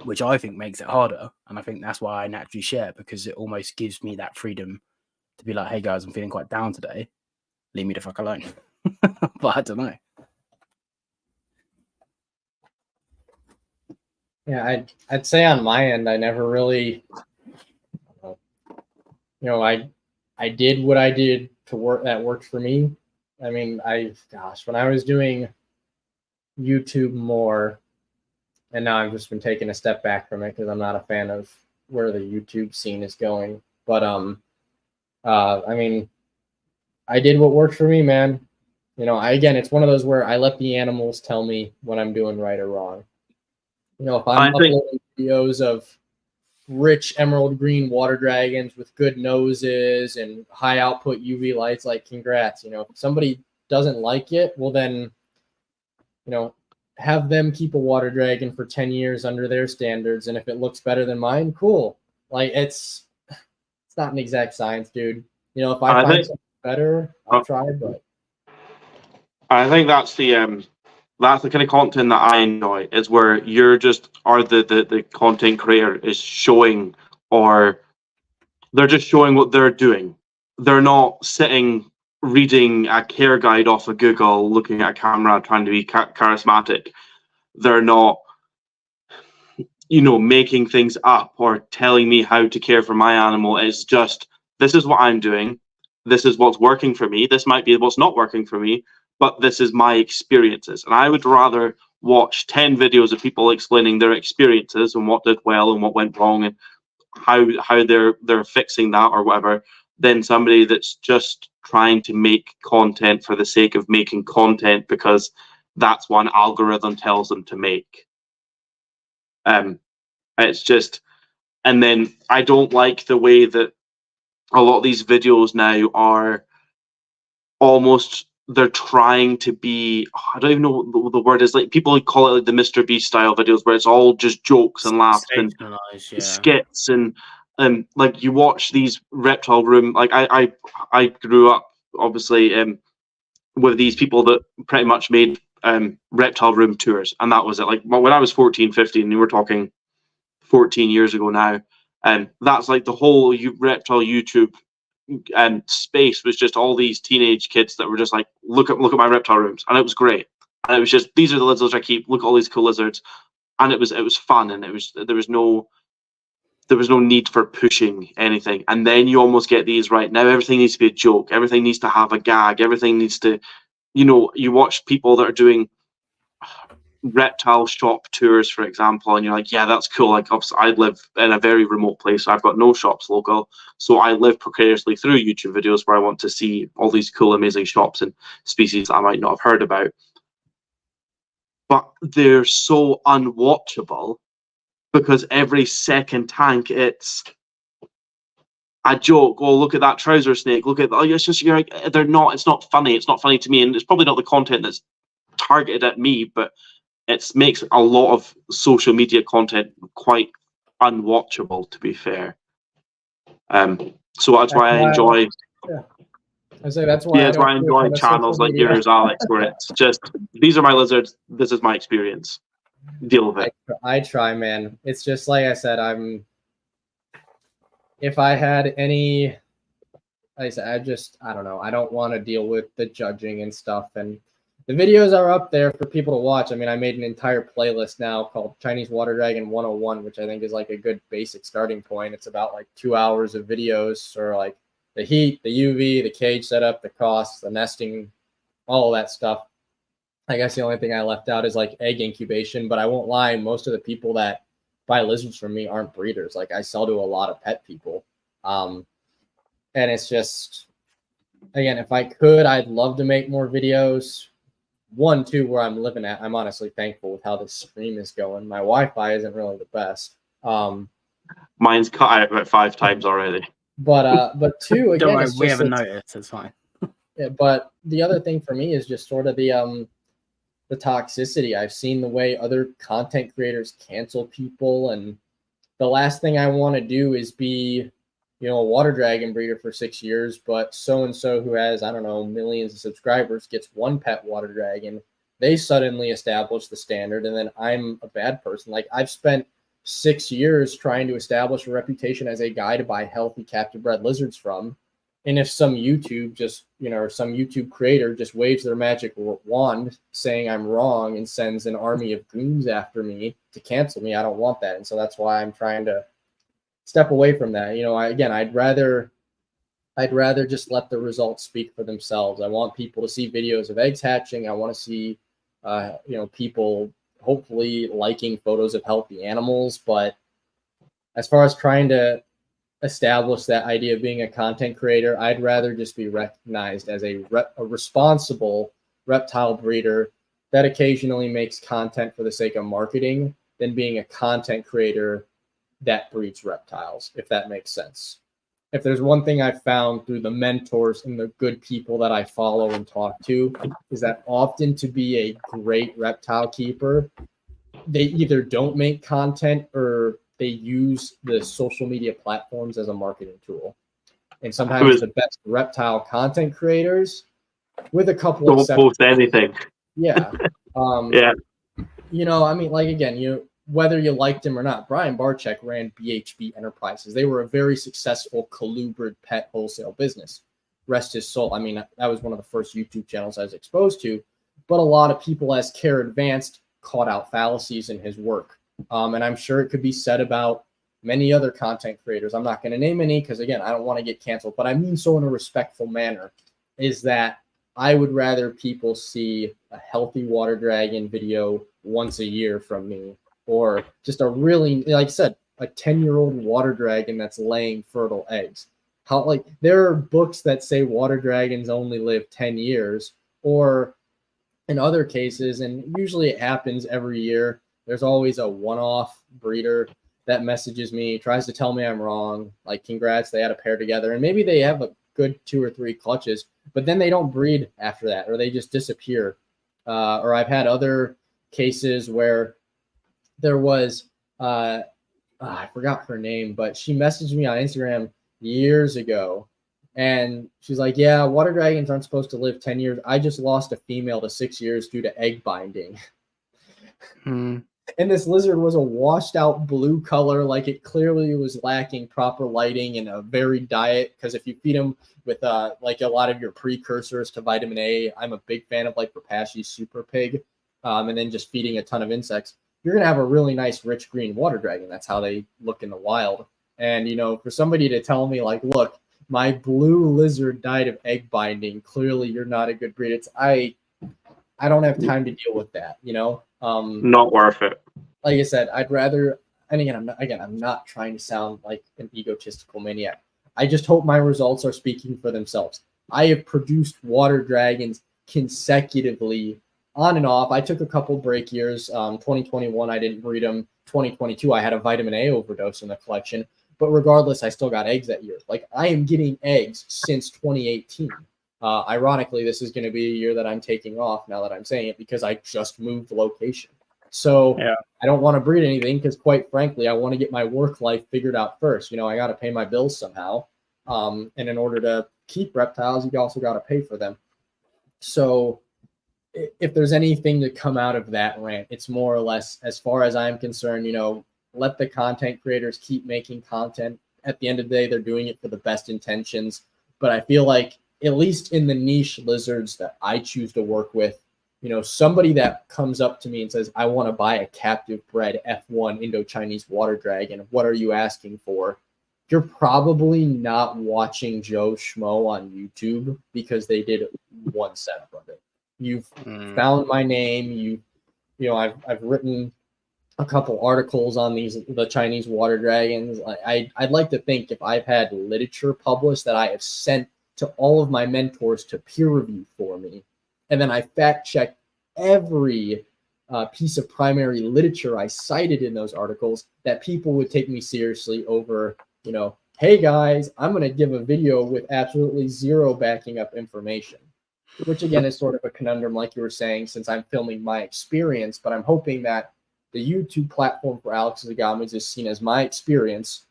A: which I think makes it harder. And I think that's why I naturally share, because it almost gives me that freedom to be like, hey guys, I'm feeling quite down today. Leave me the fuck alone. But I don't know.
C: Yeah, I'd say on my end, I never really, I did what I did to work that worked for me. I mean, when I was doing YouTube more, and now I've just been taking a step back from it because I'm not a fan of where the YouTube scene is going. But I mean, I did what worked for me, man. Again, it's one of those where I let the animals tell me when I'm doing right or wrong. If I'm uploading videos of rich emerald green water dragons with good noses and high output UV lights, like, congrats. If somebody doesn't like it, well then, have them keep a water dragon for 10 years under their standards, and if it looks better than mine, cool. Like, it's not an exact science, dude. If I find something better, I'll try. But
B: I think that's the kind of content that I enjoy, is where you're just, or the content creator is showing, or they're just showing what they're doing. They're not sitting reading a care guide off of Google, looking at a camera, trying to be charismatic. They're not, making things up or telling me how to care for my animal. It's just, this is what I'm doing. This is what's working for me. This might be what's not working for me, but this is my experiences. And I would rather watch 10 videos of people explaining their experiences and what did well and what went wrong and how they're fixing that or whatever, than somebody that's just trying to make content for the sake of making content because that's what an algorithm tells them to make. It's just, and then I don't like the way that a lot of these videos now are almost, they're trying to be, I don't even know what the word is, like people call it like the Mr. Beast style videos where it's all just jokes and laughs and skits and like you watch these reptile room, like I grew up obviously with these people that pretty much made reptile room tours, and that was it. Like when I was 14, 15, and we're talking 14 years ago now, and that's like the whole reptile YouTube space was just all these teenage kids that were just like, look at my reptile rooms, and it was great. And it was just, these are the lizards I keep, look at all these cool lizards, and it was fun, and there was no need for pushing anything. And then you almost get these, right now everything needs to be a joke, everything needs to have a gag, everything needs to, you watch people that are doing reptile shop tours, for example, and you're like, yeah, that's cool. Like, obviously, I live in a very remote place, so I've got no shops local, so I live precariously through YouTube videos where I want to see all these cool, amazing shops and species that I might not have heard about. But they're so unwatchable because every second tank it's a joke. Oh, look at that trouser snake. Look at, oh, it's just, you're like, they're not, it's not funny. It's not funny to me, and it's probably not the content that's targeted at me, but it makes a lot of social media content quite unwatchable, to be fair. So that's why I enjoy.
C: I say that's why.
B: Yeah, that's why I enjoy channels like yours, Alex, where it's just these are my lizards. This is my experience. Deal with it.
C: I try, man. It's just like I said. If I had any, like I said, I don't know. I don't want to deal with the judging and stuff. And the videos are up there for people to watch. I mean, I made an entire playlist now called Chinese Water Dragon 101, which I think is like a good basic starting point. It's about like 2 hours of videos, or like the heat, the UV, the cage setup, the costs, the nesting, all of that stuff. I guess the only thing I left out is like egg incubation, but I won't lie, most of the people that buy lizards from me aren't breeders. Like I sell to a lot of pet people. And it's just, again, if I could, I'd love to make more videos. 1, 2, where I'm living at, I'm honestly thankful with how the stream is going. My Wi-Fi isn't really the best.
B: Mine's cut out about 5 times already.
C: But 2, again,
A: Don't worry, we haven't noticed. It's fine.
C: Yeah, but the other thing for me is just sort of the toxicity. I've seen the way other content creators cancel people, and the last thing I want to do is be, a water dragon breeder for 6 years, but so-and-so who has, I don't know, millions of subscribers gets one pet water dragon. They suddenly establish the standard, and then I'm a bad person. Like, I've spent 6 years trying to establish a reputation as a guy to buy healthy captive bred lizards from. And if some YouTube or some YouTube creator just waves their magic wand saying I'm wrong and sends an army of goons after me to cancel me, I don't want that. And so that's why I'm trying to step away from that. I'd rather just let the results speak for themselves. I want people to see videos of eggs hatching. I want to see, people hopefully liking photos of healthy animals. But as far as trying to establish that idea of being a content creator, I'd rather just be recognized as a responsible reptile breeder that occasionally makes content for the sake of marketing than being a content creator that breeds reptiles, if that makes sense. If there's one thing I've found through the mentors and the good people that I follow and talk to, is that often to be a great reptile keeper, they either don't make content or they use the social media platforms as a marketing tool. And sometimes the best reptile content creators, with a couple of
B: don't post anything.
C: Yeah.
B: Yeah.
C: Whether you liked him or not, Brian Barczyk ran BHB Enterprises. They were a very successful colubrid pet wholesale business. Rest his soul. I mean, that was one of the first YouTube channels I was exposed to. But a lot of people, as care advanced, caught out fallacies in his work. And I'm sure it could be said about many other content creators. I'm not going to name any because, again, I don't want to get canceled. But I mean so in a respectful manner, is that I would rather people see a healthy water dragon video once a year from me, or just a really, like I said, a 10-year-old water dragon that's laying fertile eggs. There are books that say water dragons only live 10 years, or in other cases, and usually it happens every year, there's always a one-off breeder that messages me, tries to tell me I'm wrong, like, congrats, they had a pair together, and maybe they have a good 2 or 3 clutches, but then they don't breed after that, or they just disappear. Or I've had other cases where there was, I forgot her name, but she messaged me on Instagram years ago, and she's like, yeah, water dragons aren't supposed to live 10 years. I just lost a female to 6 years due to egg binding. And this lizard was a washed out blue color, like it clearly was lacking proper lighting and a varied diet. Because if you feed them with like a lot of your precursors to vitamin A, I'm a big fan of like Repashy's Super Pig, and then just feeding a ton of insects, you're going to have a really nice rich green water dragon. That's how they look in the wild. And, for somebody to tell me like, look, my blue lizard died of egg binding, clearly you're not a good breed. I don't have time to deal with that,
B: Not worth it.
C: Like I said, I'd rather, and I'm not trying to sound like an egotistical maniac. I just hope my results are speaking for themselves. I have produced water dragons consecutively on and off. I took a couple break years. 2021, I didn't breed them. 2022, I had a vitamin A overdose in the collection. But regardless, I still got eggs that year. Like, I am getting eggs since 2018. Ironically, this is going to be a year that I'm taking off now that I'm saying it, because I just moved location. So yeah. I don't want to breed anything because, quite frankly, I want to get my work life figured out first. I got to pay my bills somehow. And in order to keep reptiles, you also got to pay for them. So if there's anything to come out of that rant, it's more or less, as far as I'm concerned, let the content creators keep making content. At the end of the day, they're doing it for the best intentions. But I feel like, at least in the niche lizards that I choose to work with, somebody that comes up to me and says, I want to buy a captive bred F1 Indo-Chinese water dragon. What are you asking for? You're probably not watching Joe Schmo on YouTube because they did one setup of it. You've found my name. I've written a couple articles on the Chinese water dragons. I'd like to think if I've had literature published that I have sent to all of my mentors to peer review for me, and then I fact check every piece of primary literature I cited in those articles, that people would take me seriously over, hey guys, I'm going to give a video with absolutely zero backing up information, which again is sort of a conundrum, like you were saying, since I'm filming my experience. But I'm hoping that the YouTube platform for Alex's Agamids is seen as my experience.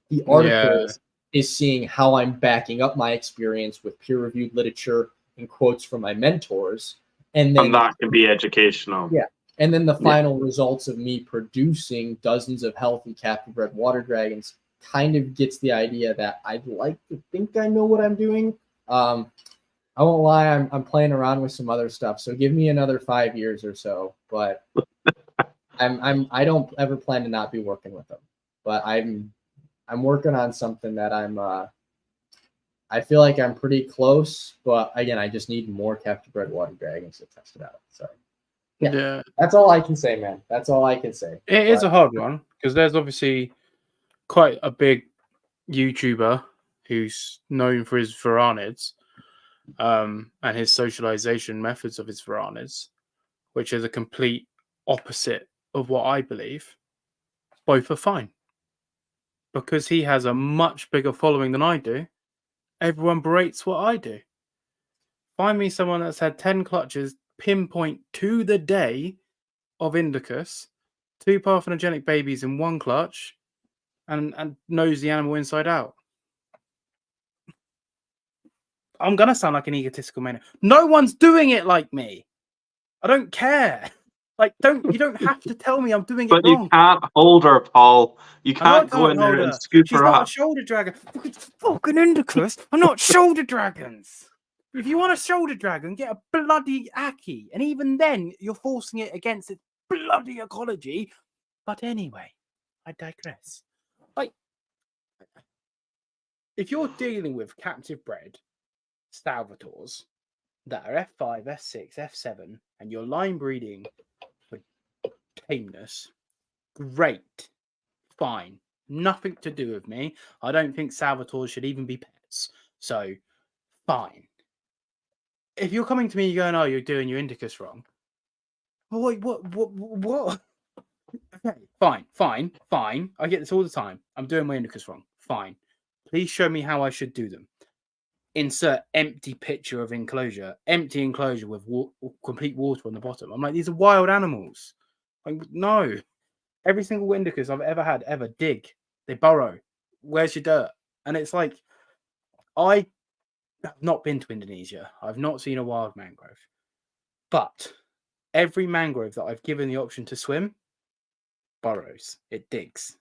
C: The article is seeing how I'm backing up my experience with peer-reviewed literature and quotes from my mentors. And
B: that can be educational.
C: Yeah. And then the final results of me producing dozens of healthy captive bred water dragons kind of gets the idea that I'd like to think I know what I'm doing. I won't lie, I'm playing around with some other stuff. So give me another 5 years or so. But I don't ever plan to not be working with them. But I'm working on something that I feel like I'm pretty close, but again, I just need more captive bred water dragons to test it out. So yeah, that's all I can say, man. That's all I can say.
A: It is a hard one, because there's obviously quite a big YouTuber who's known for his varanids, and his socialization methods of his varanids, which is a complete opposite of what I believe. Both are fine. Because he has a much bigger following than I do, everyone berates what I do. Find me someone that's had 10 clutches, pinpoint to the day of Indicus, 2 parthenogenetic babies in 1 clutch, and knows the animal inside out. I'm going to sound like an egotistical man. No one's doing it like me. I don't care. Like, you don't have to tell me I'm doing it wrong.
B: But you can't hold her, Paul. You can't go in there and scoop
A: She's
B: her
A: not
B: up.
A: a shoulder dragon. It's fucking Indicus. I'm not shoulder dragons. If you want a shoulder dragon, get a bloody Aki. And even then, you're forcing it against its bloody ecology. But anyway, I digress. Like, if you're dealing with captive bred Salvators that are F5, F6, F7, and you're line breeding for tameness, great, fine, nothing to do with me. I don't think Salvators should even be pets, so fine. If you're coming to me, you're going, oh, you're doing your Indicus wrong. Wait, what? Okay, fine. I get this all the time. I'm doing my Indicus wrong. Fine. Please show me how I should do them. Insert empty picture of enclosure, empty enclosure with complete water on the bottom. I'm like, these are wild animals. Like, no. Every single Indicus I've ever had dig. They burrow. Where's your dirt? And it's like, I have not been to Indonesia. I've not seen a wild mangrove. But every mangrove that I've given the option to swim burrows. It digs.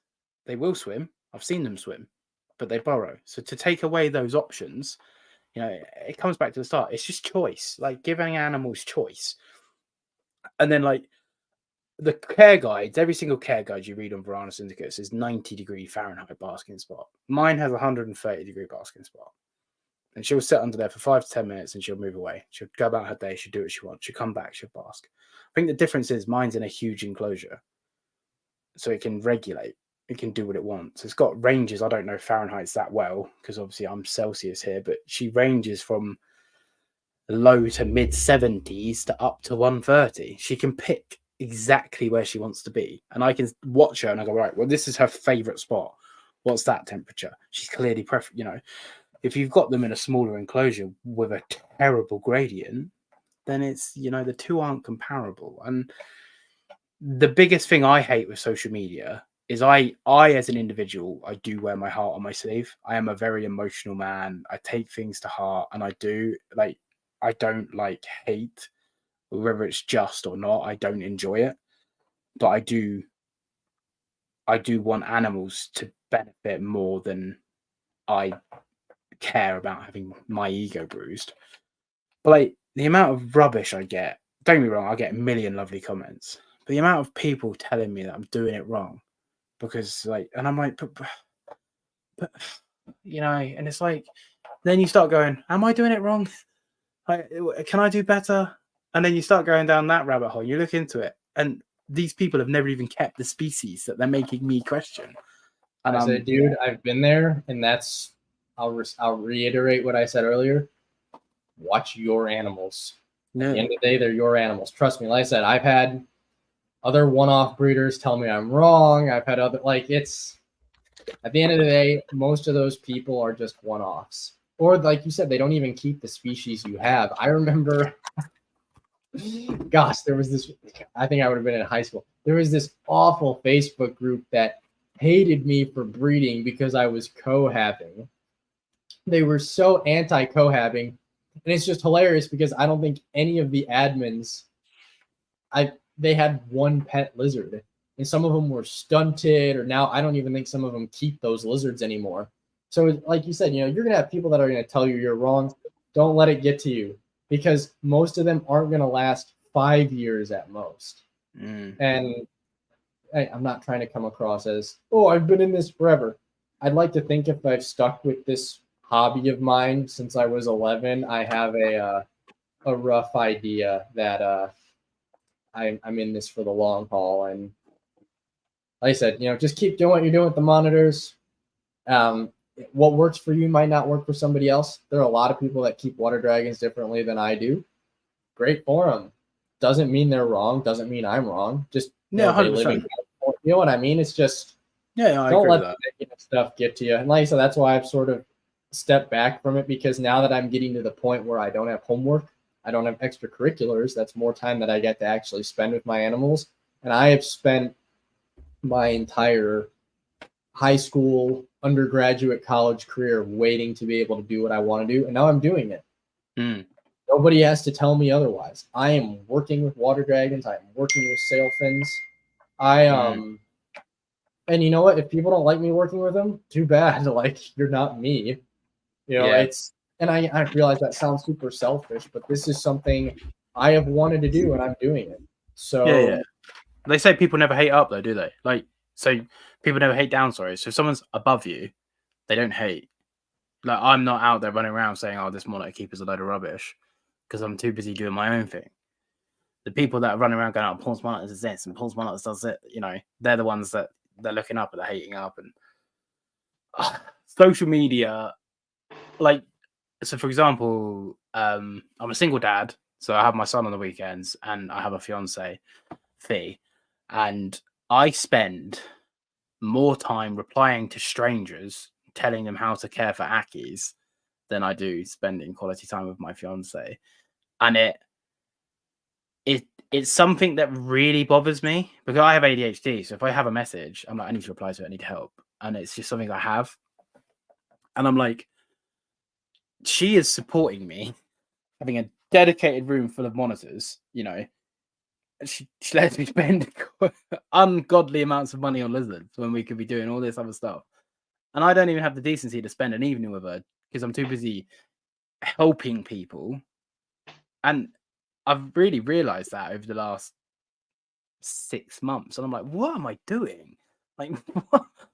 A: They will swim. I've seen them swim, but they burrow. So to take away those options, it comes back to the start. It's just choice, like giving animals choice. And then, like, the care guides, every single care guide you read on Varanus Indicus is 90-degree Fahrenheit basking spot. Mine has 130-degree basking spot. And she'll sit under there for 5 to 10 minutes and she'll move away. She'll go about her day. She'll do what she wants. She'll come back. She'll bask. I think the difference is mine's in a huge enclosure. So it can regulate. It can do what it wants. It's got ranges. I don't know Fahrenheit's that well because obviously I'm Celsius here, but she ranges from low to mid 70s to up to 130. She can pick exactly where she wants to be. And I can watch her and I go, right, well, this is her favorite spot. What's that temperature? She's clearly if you've got them in a smaller enclosure with a terrible gradient, then it's, the two aren't comparable. And the biggest thing I hate with social media is I as an individual, I do wear my heart on my sleeve. I am a very emotional man. I take things to heart, and I don't like hate, whether it's just or not. I don't enjoy it, but I do want animals to benefit more than I care about having my ego bruised. But like the amount of rubbish I get, don't get me wrong, I get a million lovely comments, but the amount of people telling me that I'm doing it wrong because and I'm like, but and it's like, then you start going, am I doing it wrong? Like, can I do better? And then you start going down that rabbit hole. You look into it, and these people have never even kept the species that they're making me question. And
C: I said, dude, I've been there, and I'll reiterate what I said earlier. Watch your animals.
A: No.
C: At the end of the day, they're your animals. Trust me. Like I said, I've had other one-off breeders tell me I'm wrong. I've had other it's at the end of the day, most of those people are just one-offs. Or like you said, they don't even keep the species you have. I remember, gosh, there was this, I think I would have been in high school. There was this awful Facebook group that hated me for breeding because I was cohabbing. They were so anti-cohabbing. And it's just hilarious because I don't think any of the admins, they had one pet lizard. And some of them were stunted, or now I don't even think some of them keep those lizards anymore. So like you said, you're going to have people that are going to tell you you're wrong. Don't let it get to you, because most of them aren't going to last 5 years at most. And I'm not trying to come across as, oh, I've been in this forever. I'd like to think if I've stuck with this hobby of mine since I was 11, I have a rough idea that I'm in this for the long haul. And like I said, just keep doing what you're doing with the monitors. What works for you might not work for somebody else. There are a lot of people that keep water dragons differently than I do. Great for them. Doesn't mean they're wrong. Doesn't mean I'm wrong. Just they live in, you know what I mean? It's just don't let the negative stuff get to you. And like I said, that's why I've sort of stepped back from it, because now that I'm getting to the point where I don't have homework, I don't have extracurriculars, that's more time that I get to actually spend with my animals. And I have spent my entire high school, undergraduate, college career waiting to be able to do what I want to do. And now I'm doing it. Nobody has to tell me otherwise. I am working with water dragons. I am working with sailfins. And you know what? If people don't like me working with them, too bad. Like, you're not me. It's, and I realize that sounds super selfish, but this is something I have wanted to do, and I'm doing it. So
A: they say people never hate up, though, do they? Like, so people never hate down. Sorry. So if someone's above you, they don't hate. Like, I'm not out there running around saying, "Oh, this monitor keeper's a load of rubbish," because I'm too busy doing my own thing. The people that run around going, "Oh, Paul's monitors is this, and Paul's monitors does it," they're the ones that they're looking up and they're hating up. And social media, so for example, I'm a single dad, so I have my son on the weekends, and I have a fiance, Fee, and I spend more time replying to strangers, telling them how to care for Akis, than I do spending quality time with my fiance. And it's something that really bothers me, because I have ADHD. So if I have a message, I'm like, I need to reply to it, I need help. And it's just something I have. And I'm like, she is supporting me, having a dedicated room full of monitors, she lets me spend ungodly amounts of money on lizards when we could be doing all this other stuff. And I don't even have the decency to spend an evening with her because I'm too busy helping people. And I've really realized that over the last 6 months. And I'm like, what am I doing? Like,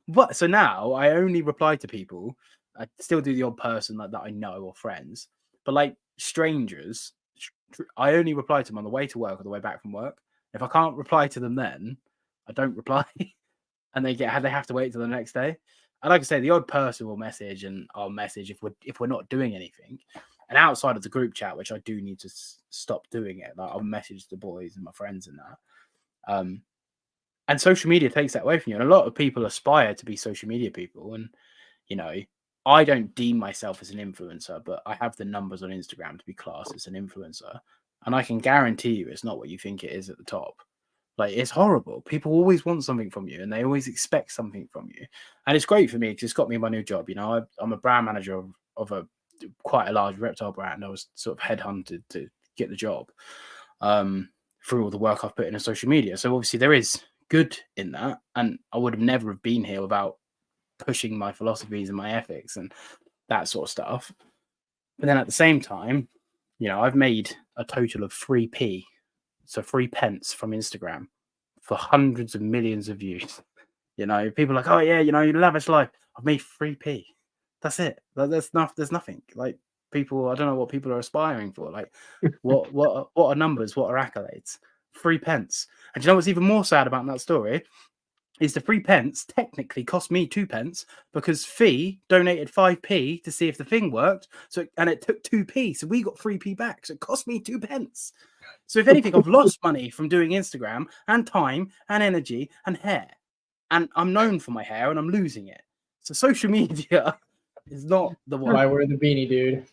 A: what? So now I only reply to people. I still do the odd person that I know or friends. But like strangers, I only reply to them on the way to work or the way back from work. If I can't reply to them then, I don't reply. And they have to wait till the next day. And like I say, the odd person will message, and I'll message if we're not doing anything. And outside of the group chat, which I do need to stop doing it, like I'll message the boys and my friends and that. And social media takes that away from you. And a lot of people aspire to be social media people. And, I don't deem myself as an influencer, but I have the numbers on Instagram to be classed as an influencer. And I can guarantee you it's not what you think it is at the top. Like, it's horrible. People always want something from you, and they always expect something from you. And it's great for me because it's got me my new job. You know, I'm a brand manager of a quite a large reptile brand. I was sort of headhunted to get the job through all the work I've put in on social media. So obviously there is good in that, and I would have never have been here without pushing my philosophies and my ethics and that sort of stuff. But then at the same time, you know, I've made a total of 3p, so 3 pence from Instagram for hundreds of millions of views. You know, people are like, oh yeah, you know, you lavish life. I've made 3p. That's it. There's nothing. Like, people, I don't know what people are aspiring for. Like, what are numbers? What are accolades? 3 pence. And do you know what's even more sad about that story? Is the 3 pence technically cost me 2 pence because Fee donated 5p to see if the thing worked. And it took 2p. So we got 3p back. So it cost me 2 pence. So if anything, I've lost money from doing Instagram and time and energy and hair. And I'm known for my hair and I'm losing it. So social media is not the one.
C: I wear the beanie, dude.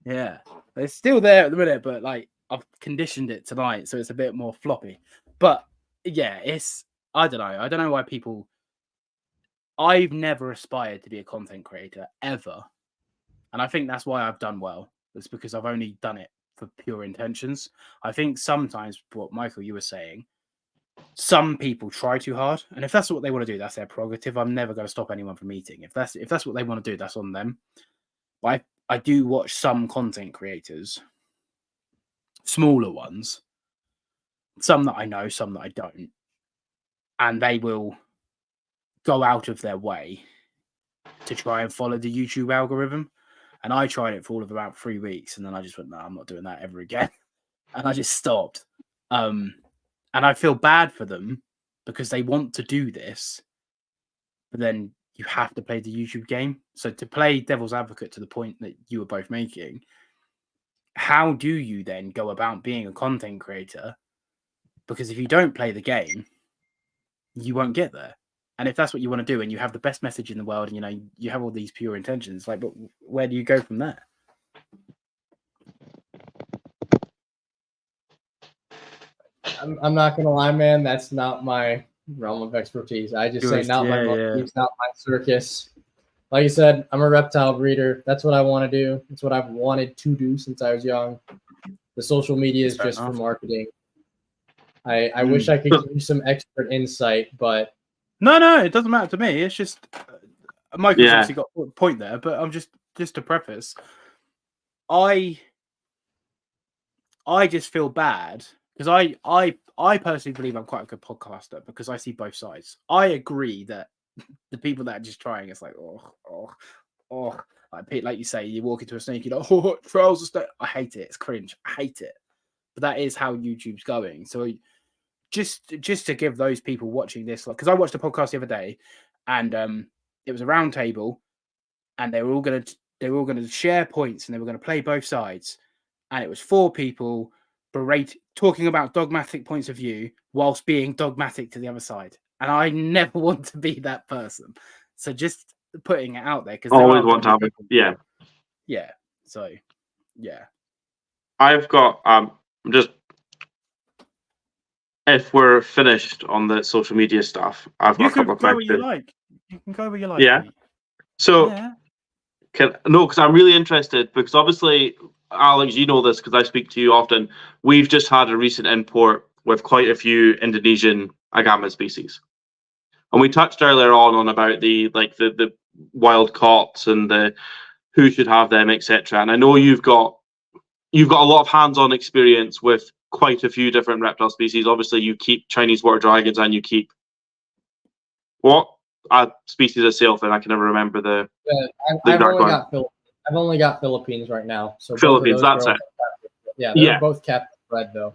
A: Yeah. It's still there at the minute, but like, I've conditioned it tonight, so it's a bit more floppy. But yeah, I don't know. I don't know why people. I've never aspired to be a content creator ever. And I think that's why I've done well. It's because I've only done it for pure intentions. I think sometimes what Michael, you were saying, some people try too hard. And if that's what they want to do, that's their prerogative. I'm never going to stop anyone from eating. If that's what they want to do, that's on them. But I do watch some content creators, smaller ones, some that I know, some that I don't. And they will go out of their way to try and follow the YouTube algorithm. And I tried it for all of about 3 weeks. And then I just went, no, I'm not doing that ever again. And I just stopped. And I feel bad for them because they want to do this. But then you have to play the YouTube game. So to play devil's advocate to the point that you were both making, how do you then go about being a content creator? Because if you don't play the game, you won't get there. And if that's what you want to do and you have the best message in the world and, you know, you have all these pure intentions, like, but where do you go from there?
C: I'm not going to lie, man. That's not my realm of expertise. I just say not my motives, not my circus. Like you said, I'm a reptile breeder. That's what I want to do. That's what I've wanted to do since I was young. The social media is just for marketing. I wish I could give you some expert insight, but
A: no, it doesn't matter to me. It's just Michael's obviously got a point there, but I'm just to preface, I just feel bad because I personally believe I'm quite a good podcaster because I see both sides. I agree that the people that are just trying, it's like, like you say, you walk into a snake, you're like, oh, trials of state. I hate it. It's cringe. I hate it. But that is how YouTube's going. So just to give those people watching this, like, because I watched a podcast the other day, and it was a round table, and they were all gonna share points, and they were gonna play both sides, and it was 4 people talking about dogmatic points of view whilst being dogmatic to the other side. And I never want to be that person. So just putting it out there, because
B: always want to have it. Yeah.
A: So yeah.
B: I've got just, if we're finished on the social media stuff, I've got a couple of questions.
A: You can go where you like.
B: Yeah. Mate. So because I'm really interested, because obviously, Alex, you know this because I speak to you often. We've just had a recent import with quite a few Indonesian agama species, and we touched earlier on about the wild caught and the who should have them, etc. And I know you've got a lot of hands-on experience with quite a few different reptile species. Obviously, you keep Chinese water dragons, and you keep what species of sailfin? I can never remember the.
C: I've only got Philippines right now. So
B: Philippines, that's it.
C: They're both captive bred though.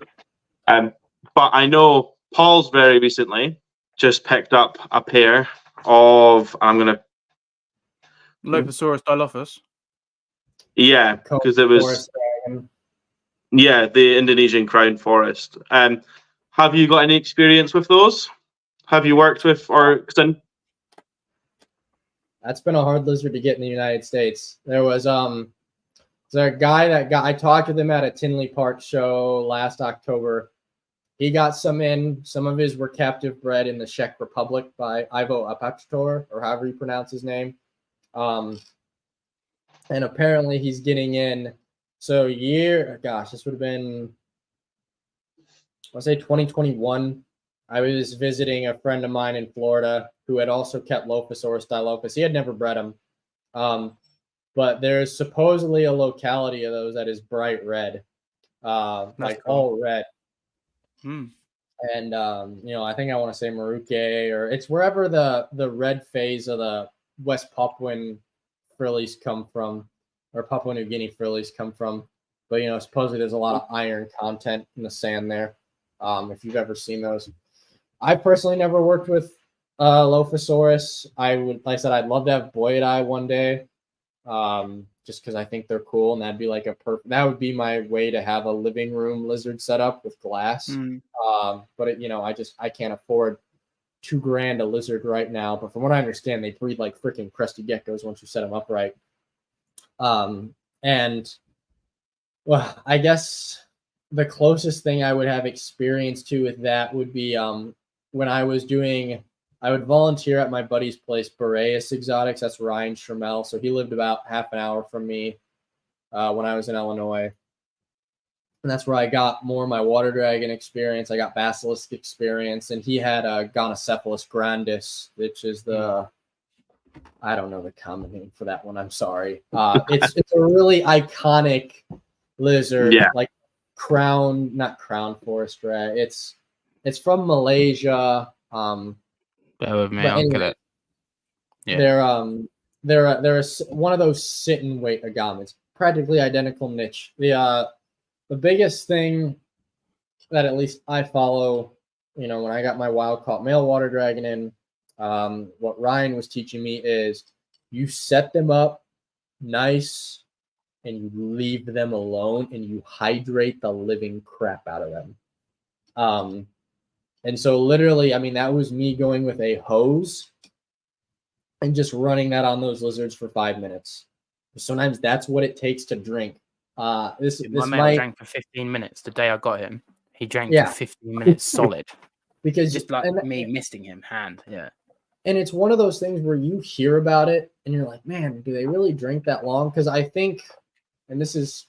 B: But I know Paul's very recently just picked up a pair of. I'm gonna.
A: Loposaurus dilophus.
B: Yeah, because it was. Yeah, the Indonesian crown forest. Have you got any experience with those? Have you worked with or?
C: That's been a hard lizard to get in the United States. There was a guy I talked to them at a Tinley Park show last October, he got some in. Some of his were captive bred in the Czech Republic by Ivo Apator, or however you pronounce his name. And apparently he's getting in. So this would have been, let's say 2021. I was visiting a friend of mine in Florida who had also kept Lophosaurus dilopus. He had never bred them. But there's supposedly a locality of those that is bright red, like cool. All red. And, I think I want to say Maruke, or it's wherever the red phase of the West Papuan frillies come from, or Papua New Guinea frillies come from. But, supposedly there's a lot of iron content in the sand there. If you've ever seen those. I personally never worked with Lophosaurus. Like I said, I'd love to have Boyidai one day. Just because I think they're cool, and that'd be like that would be my way to have a living room lizard set up with glass. But I can't afford $2,000 a lizard right now. But from what I understand, they breed like freaking crusty geckos once you set them up right. And well, I guess the closest thing I would have experience to with that would be when I would volunteer at my buddy's place, Boreas Exotics. That's Ryan Schrammel. So he lived about half an hour from me when I was in Illinois. And that's where I got more of my water dragon experience. I got basilisk experience. And he had a Gonocephalus grandis, which is I don't know the common name for that one. I'm sorry. It's a really iconic lizard, like not crown forest rat. It's from Malaysia.
A: Bear with me, I'll get it.
C: Yeah. They're one of those sit and wait agamids, practically identical niche. The biggest thing that at least I follow, when I got my wild caught male water dragon in, what Ryan was teaching me is you set them up nice and you leave them alone and you hydrate the living crap out of them. And so literally, that was me going with a hose and just running that on those lizards for 5 minutes. Sometimes that's what it takes to drink. My
A: mate drank for 15 minutes the day I got him. He drank for 15 minutes solid.
C: Because
A: just like me misting him hand. Yeah.
C: And it's one of those things where you hear about it and you're like, man, do they really drink that long? Because I think, and this is,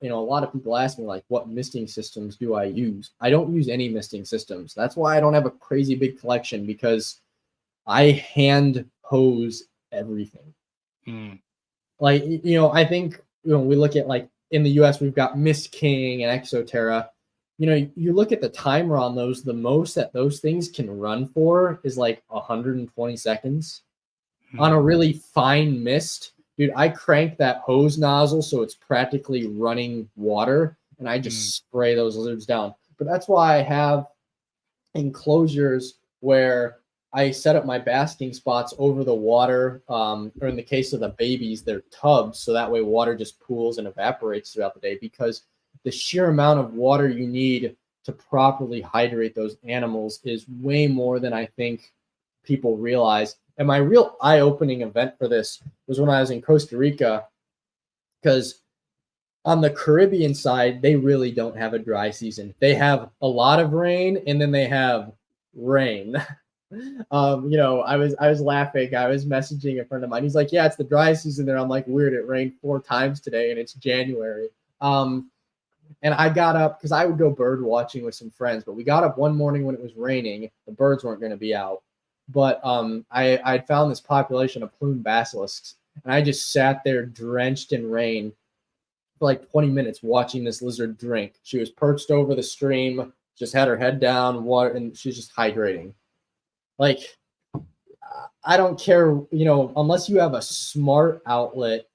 C: a lot of people ask me, like, what misting systems do I use? I don't use any misting systems. That's why I don't have a crazy big collection, because I hand hose everything. Like, I think, we look at, like, in the US, we've got Mist King and Exoterra. You look at the timer on those, the most that those things can run for is like 120 seconds on a really fine mist. Dude, I crank that hose nozzle so it's practically running water, and I just spray those lizards down. But that's why I have enclosures where I set up my basking spots over the water, or in the case of the babies, they're tubs, so that way water just pools and evaporates throughout the day, because the sheer amount of water you need to properly hydrate those animals is way more than I think people realize. And my real eye-opening event for this was when I was in Costa Rica, because on the Caribbean side, they really don't have a dry season. They have a lot of rain, and then they have rain. I was laughing. I was messaging a friend of mine. He's like, yeah, it's the dry season there. I'm like, weird. It rained 4 times today, and it's January. And I got up because I would go bird watching with some friends, but we got up one morning when it was raining. The birds weren't going to be out. But I'd found this population of plume basilisks, and I just sat there drenched in rain for like 20 minutes watching this lizard drink. She was perched over the stream, just had her head down, water, and she's just hydrating. Like, I don't care, unless you have a smart outlet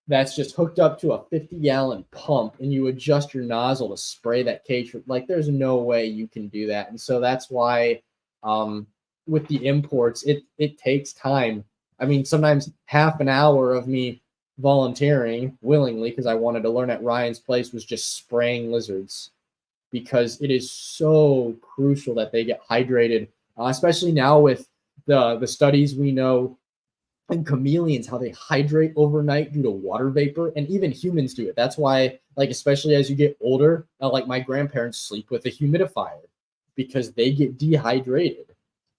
C: that's just hooked up to a 50-gallon pump and you adjust your nozzle to spray that cage. Like, there's no way you can do that. And so that's why with the imports, it takes time. Sometimes half an hour of me volunteering willingly because I wanted to learn at Ryan's place was just spraying lizards, because it is so crucial that they get hydrated, especially now with the studies we know in chameleons, how they hydrate overnight due to water vapor, and even humans do it. That's why like especially as you get older, like my grandparents sleep with a humidifier because they get dehydrated.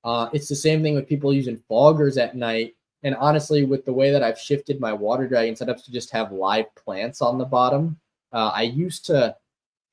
C: It's the same thing with people using foggers at night. And honestly, with the way that I've shifted my water dragon setups to just have live plants on the bottom, I used to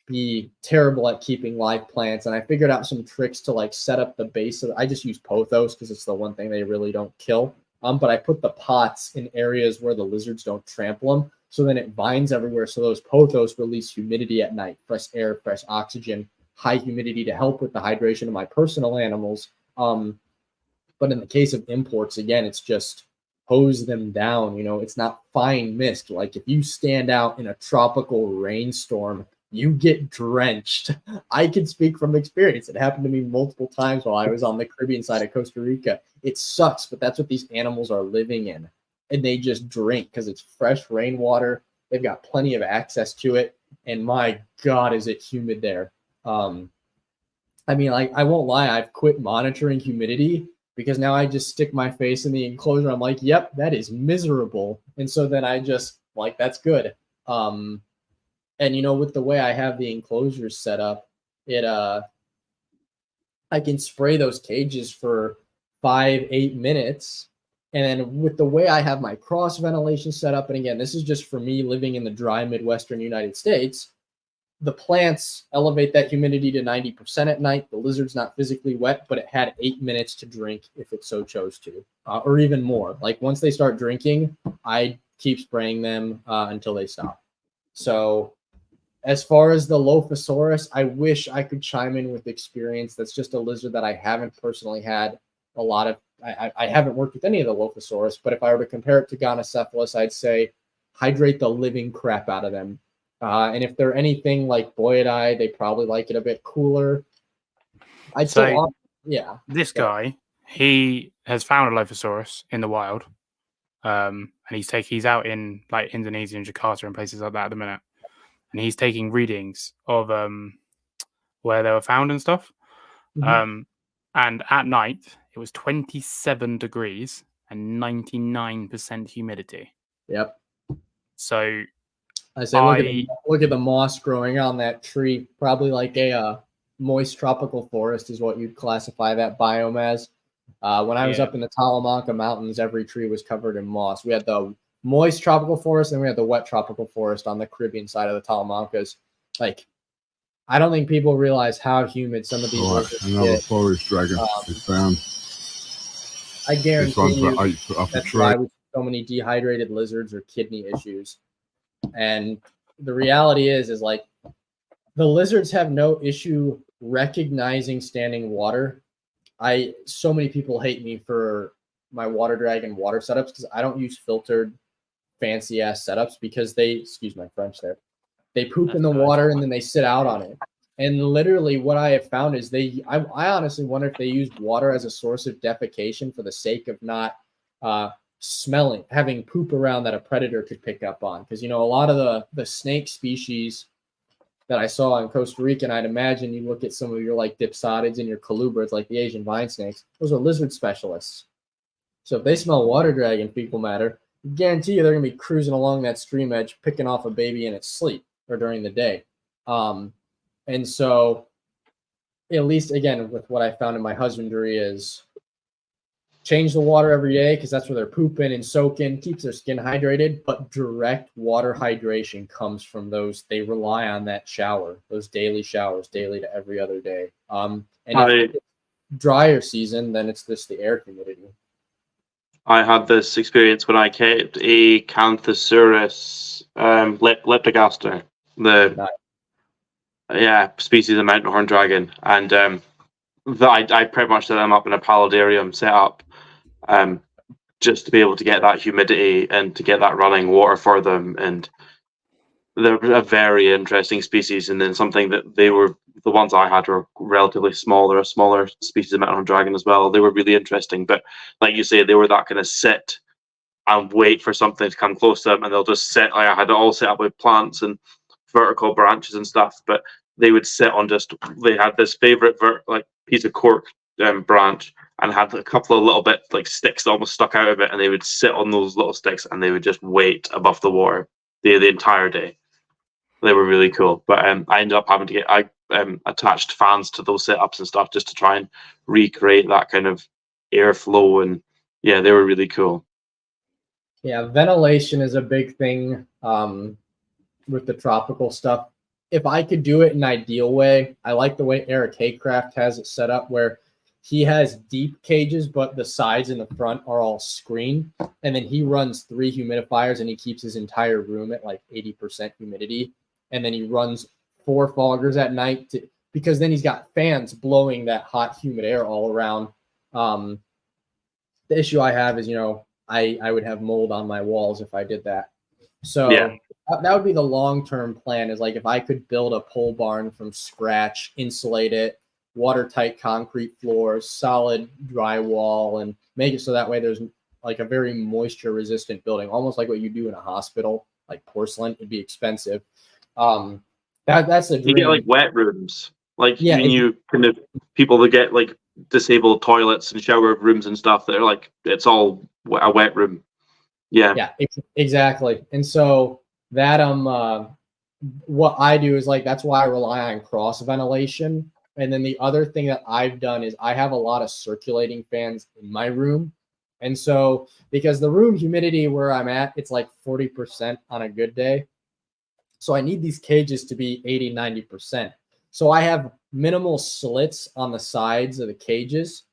C: be terrible at keeping live plants, and I figured out some tricks to like set up the base of. I just use pothos because it's the one thing they really don't kill. But I put the pots in areas where the lizards don't trample them, so then it vines everywhere. So those pothos release humidity at night, fresh air, fresh oxygen, high humidity to help with the hydration of my personal animals. But in the case of imports, again, it's just hose them down. You know, it's not fine mist. Like if you stand out in a tropical rainstorm, you get drenched. I can speak from experience. It happened to me multiple times while I was on the Caribbean side of Costa Rica. It sucks, but that's what these animals are living in. And they just drink because it's fresh rainwater. They've got plenty of access to it. And my God, is it humid there. I mean, like, I won't lie. I've quit monitoring humidity because now I just stick my face in the enclosure. I'm like, yep, that is miserable. And so then I just like, that's good. And you know, with the way I have the enclosures set up, I can spray those cages for 5-8 minutes. And then with the way I have my cross ventilation set up, and again, this is just for me living in the dry Midwestern United States, the plants elevate that humidity to 90% at night. The lizard's not physically wet, but it had 8 minutes to drink if it so chose to, or even more. Like once they start drinking, I keep spraying them until they stop. So as far as the Lophosaurus, I wish I could chime in with experience. That's just a lizard that I haven't personally had a lot of. I haven't worked with any of the Lophosaurus, but if I were to compare it to Gonocephalus, I'd say hydrate the living crap out of them. And if they're anything like Boyidai, they probably like it a bit cooler. I'd say, yeah.
A: This guy, he has found a Lophosaurus in the wild, and he's out in like Indonesia and Jakarta and places like that at the minute, and he's taking readings of where they were found and stuff. Mm-hmm. And at night it was 27 degrees and 99% humidity.
C: Yep.
A: So
C: I say, look at the moss growing on that tree. Probably like a moist tropical forest is what you'd classify that biome as. When I was up in the Talamanca Mountains, every tree was covered in moss. We had the moist tropical forest and we had the wet tropical forest on the Caribbean side of the Talamancas. Like, I don't think people realize how humid some of these
D: another forest dragon is found.
C: I guarantee you that's why we see so many dehydrated lizards or kidney issues. And the reality is like the lizards have no issue recognizing standing water. So many people hate me for my water dragon water setups because I don't use filtered fancy ass setups because they, excuse my French there, they poop in the water and then they sit out on it. And literally what I have found is I honestly wonder if they use water as a source of defecation for the sake of not having poop around that a predator could pick up on. Because, you know, a lot of the snake species that I saw in Costa Rica, and I'd imagine you look at some of your like dipsodids and your colubrids, like the Asian vine snakes, those are lizard specialists. So if they smell water dragon fecal matter, I guarantee you they're going to be cruising along that stream edge, picking off a baby in its sleep or during the day. And so at least, again, with what I found in my husbandry is change the water every day because that's where they're pooping and soaking, keeps their skin hydrated, but direct water hydration comes from those. They rely on that shower, those daily showers, daily to every other day. And if it's drier season, then it's just the air humidity.
B: I had this experience when I kept a Canthosaurus leptogaster, species of mountain horn dragon, and I pretty much set them up in a paludarium setup, just to be able to get that humidity and to get that running water for them. And they're a very interesting species, and then something that the ones I had were relatively small. They're a smaller species of mountain horn dragon as well. They were really interesting, but like you say, they were that kind of sit and wait for something to come close to them, and they'll just sit. Like I had it all set up with plants and vertical branches and stuff, but they would sit on they had this favorite piece of cork branch and had a couple of little bit like sticks that almost stuck out of it, and they would sit on those little sticks and they would just wait above the water the entire day. They were really cool. But I ended up having to get attached fans to those setups and stuff just to try and recreate that kind of airflow. And yeah, they were really cool.
C: Yeah, ventilation is a big thing with the tropical stuff. If I could do it in an ideal way, I like the way Eric Haycraft has it set up where he has deep cages, but the sides and the front are all screened. And then he runs 3 humidifiers and he keeps his entire room at like 80% humidity. And then he runs 4 foggers at night because then he's got fans blowing that hot, humid air all around. The issue I have is, I would have mold on my walls if I did that. So that would be the long-term plan is like if I could build a pole barn from scratch, insulate it, watertight concrete floors, solid drywall, and make it so that way there's like a very moisture-resistant building, almost like what you do in a hospital, like porcelain. It'd be expensive. That's the dream.
B: You get like wet rooms, like
C: yeah,
B: people that get like disabled toilets and shower rooms and stuff. They're like it's all a wet room. Yeah,
C: exactly. And so that what I do is like that's why I rely on cross ventilation. And then the other thing that I've done is I have a lot of circulating fans in my room. And so because the room humidity where I'm at, it's like 40% on a good day. So I need these cages to be 80, 90%. So I have minimal slits on the sides of the cages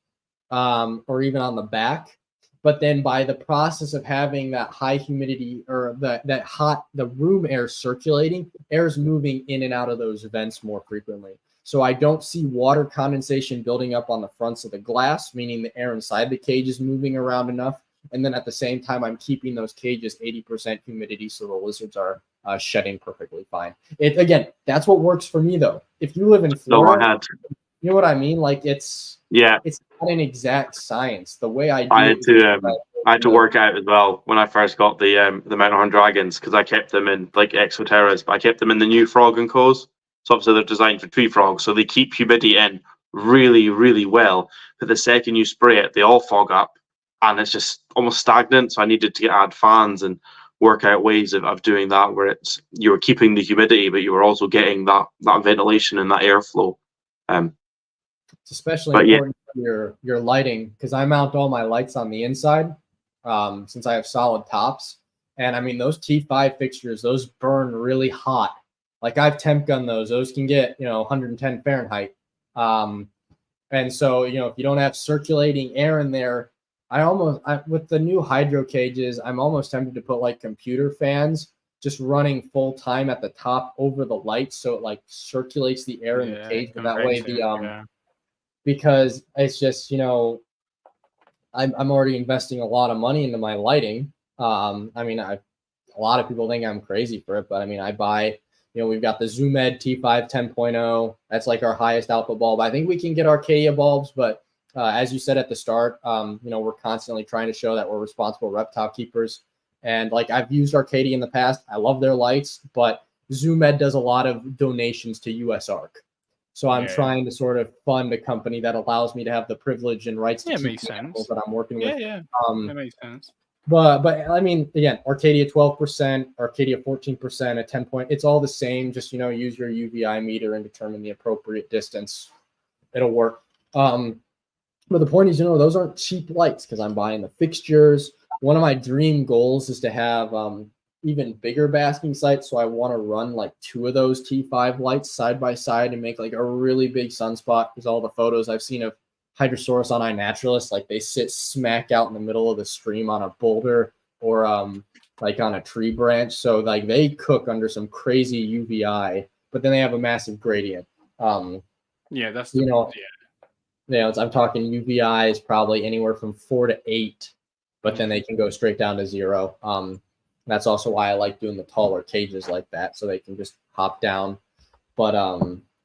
C: or even on the back. But then by the process of having that high humidity or the room air circulating, air is moving in and out of those vents more frequently. So I don't see water condensation building up on the fronts of the glass, meaning the air inside the cage is moving around enough. And then at the same time, I'm keeping those cages 80% humidity so the lizards are shedding perfectly fine. Again, that's what works for me, though. If you live in Florida, you know what I mean? Like it's not an exact science. The way I do
B: I had to work out as well when I first got the Mountain Dragons because I kept them in like Exoterras, but I kept them in the new Frog and Co's. So obviously they're designed for tree frogs, so they keep humidity in really, really well. But the second you spray it, they all fog up, and it's just almost stagnant. So I needed to add fans and work out ways of doing that, where you were keeping the humidity, but you were also getting that ventilation and that airflow.
C: It's especially important for your lighting because I mount all my lights on the inside since I have solid tops. And I mean, those T5 fixtures, those burn really hot. Like I've temp gun those. Those can get, 110 Fahrenheit. And so, if you don't have circulating air in there, with the new hydro cages, I'm almost tempted to put like computer fans just running full time at the top over the lights. So it like circulates the air in the cage. But that way because it's just, I'm already investing a lot of money into my lighting. A lot of people think I'm crazy for it, but I mean, I buy, we've got the ZoomEd T5 10.0. That's like our highest output bulb. I think we can get Arcadia bulbs, but as you said at the start, we're constantly trying to show that we're responsible reptile keepers. And like I've used Arcadia in the past. I love their lights, but ZoomEd does a lot of donations to USARK. So I'm trying to sort of fund a company that allows me to have the privilege and rights to keep the animals that I'm working with.
A: That makes sense.
C: But I mean, again, Arcadia 12%, Arcadia 14%, a 10 point. It's all the same. Just, use your UVI meter and determine the appropriate distance. It'll work. But the point is, those aren't cheap lights because I'm buying the fixtures. One of my dream goals is to have even bigger basking sites. So I want to run like 2 of those T5 lights side by side and make like a really big sunspot because all the photos I've seen of Hydrosaurus on iNaturalist, like they sit smack out in the middle of the stream on a boulder or like on a tree branch. So like they cook under some crazy UVI, but then they have a massive gradient. I'm talking UVI is probably anywhere from 4 to 8, but then they can go straight down to 0. That's also why I like doing the taller cages like that, so they can just hop down. But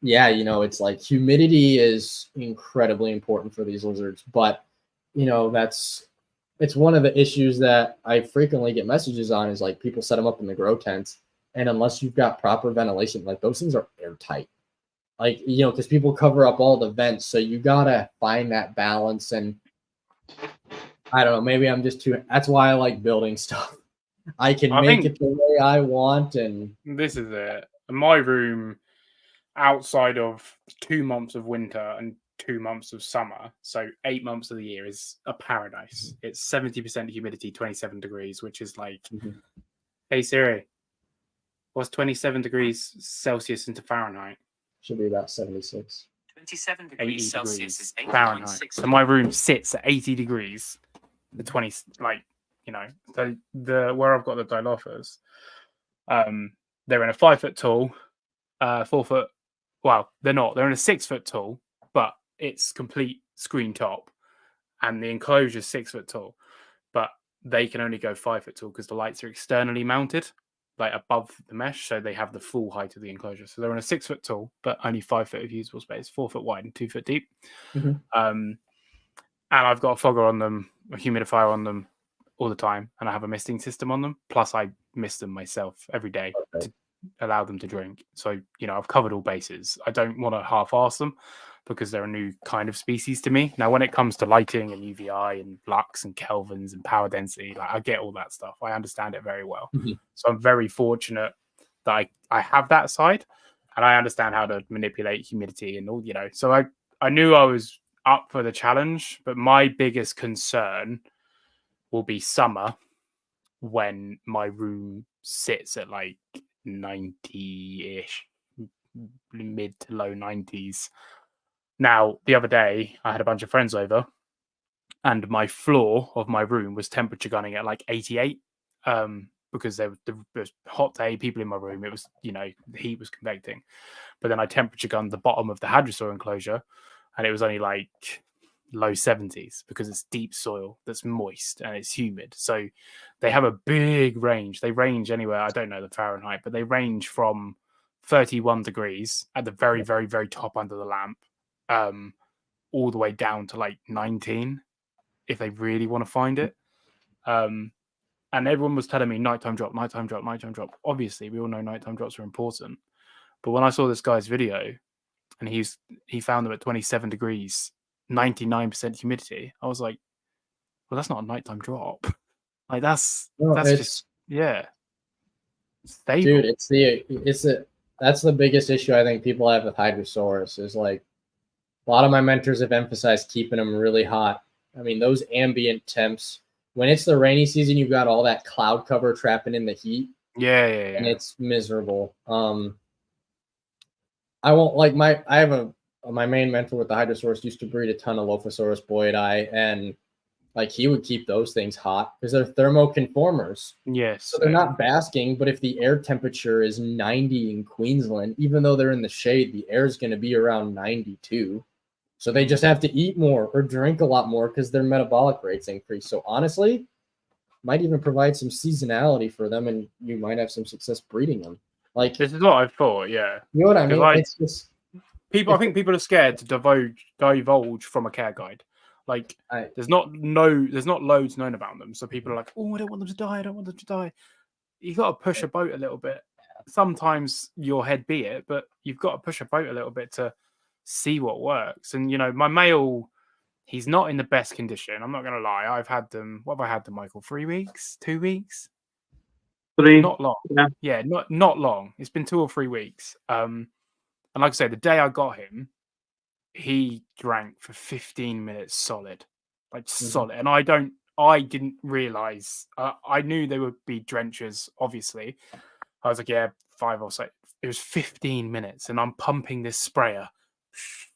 C: it's like humidity is incredibly important for these lizards. But it's one of the issues that I frequently get messages on is like people set them up in the grow tents, and unless you've got proper ventilation, like those things are airtight. Like, because people cover up all the vents. So you got to find that balance. And I don't know, maybe I'm just that's why I like building stuff. I can make it the way I want. And
A: this is it. And my room, outside of 2 months of winter and 2 months of summer, so 8 months of the year, is a paradise. It's 70% humidity, 27 degrees, which is like, hey Siri, what's 27 degrees Celsius into Fahrenheit?
C: Should be about 76.
E: 27
A: 80
E: degrees Celsius
A: degrees
E: is
A: Fahrenheit.
E: 8.6.
A: So my room sits at 80 degrees. The 20, like, you know, the where I've got the Dilophosaurs, they're in a 5 foot tall, 4 foot. Well, they're not. They're in a 6 foot tall, but it's complete screen top, and the enclosure is 6 foot tall, but they can only go 5 foot tall because the lights are externally mounted, like above the mesh, so they have the full height of the enclosure. So they're in a 6 foot tall, but only 5 foot of usable space, 4 foot wide and 2 foot deep. And I've got a fogger on them, a humidifier on them all the time, and I have a misting system on them. Plus, I mist them myself every day to allow them to drink. So, you know, I've covered all bases. I don't want to half-arse them because they're a new kind of species to me. Now, when it comes to lighting and UVI and lux and kelvins and power density, like, I get all that stuff. I understand it very well. So I'm very fortunate that I have that side, and I understand how to manipulate humidity and all, you know. So I knew I was up for the challenge, but my biggest concern will be summer when my room sits at like 90-ish, mid to low 90s. Now, the other day, I had a bunch of friends over, and my floor of my room was temperature gunning at like 88, because there was hot day, people in my room. It was, you know, the heat was convecting. But then I temperature gunned the bottom of the hadrosaur enclosure, and it was only like low 70s because it's deep soil that's moist and it's humid. So they have a big range. They range anywhere, I don't know the Fahrenheit, but they range from 31 degrees at the very, very, very top under the lamp, all the way down to like 19 if they really want to find it. And everyone was telling me nighttime drop, nighttime drop, nighttime drop. Obviously, we all know nighttime drops are important. But when I saw this guy's video and he found them at 27 degrees, 99% humidity, I was like, well, that's not a nighttime drop. Like that's just, yeah. Stable.
C: Dude, that's the biggest issue I think people have with Hydrosaurus is like a lot of my mentors have emphasized keeping them really hot. I mean, those ambient temps, when it's the rainy season, you've got all that cloud cover trapping in the heat.
A: Yeah.
C: And it's miserable. I won't like my main mentor with the Hydrosaurus used to breed a ton of Lophosaurus boydi, and like he would keep those things hot because they're thermoconformers.
A: Yes.
C: So they're not basking, but if the air temperature is 90 in Queensland, even though they're in the shade, the air is going to be around 92. So they just have to eat more or drink a lot more because their metabolic rates increase. So honestly, might even provide some seasonality for them, and you might have some success breeding them. Like
A: this is what I thought. Yeah.
C: You know what I mean? It's just
A: people. I think people are scared to divulge from a care guide. Like there's not loads known about them, so people are like, oh, I don't want them to die. I don't want them to die. You got to push a boat a little bit. Sometimes your head be it, but you've got to push a boat a little bit to see what works. And you know, my male, he's not in the best condition. I'm not gonna lie. I've had them. What have I had them, Michael? 3 weeks? 2 weeks?
B: 3.
A: Not long. Yeah, not long. It's been 2 or 3 weeks. And like I say, the day I got him, he drank for 15 minutes solid, solid. And I didn't realize. I knew there would be drenchers. Obviously, I was like, yeah, 5 or 6. It was 15 minutes, and I'm pumping this sprayer.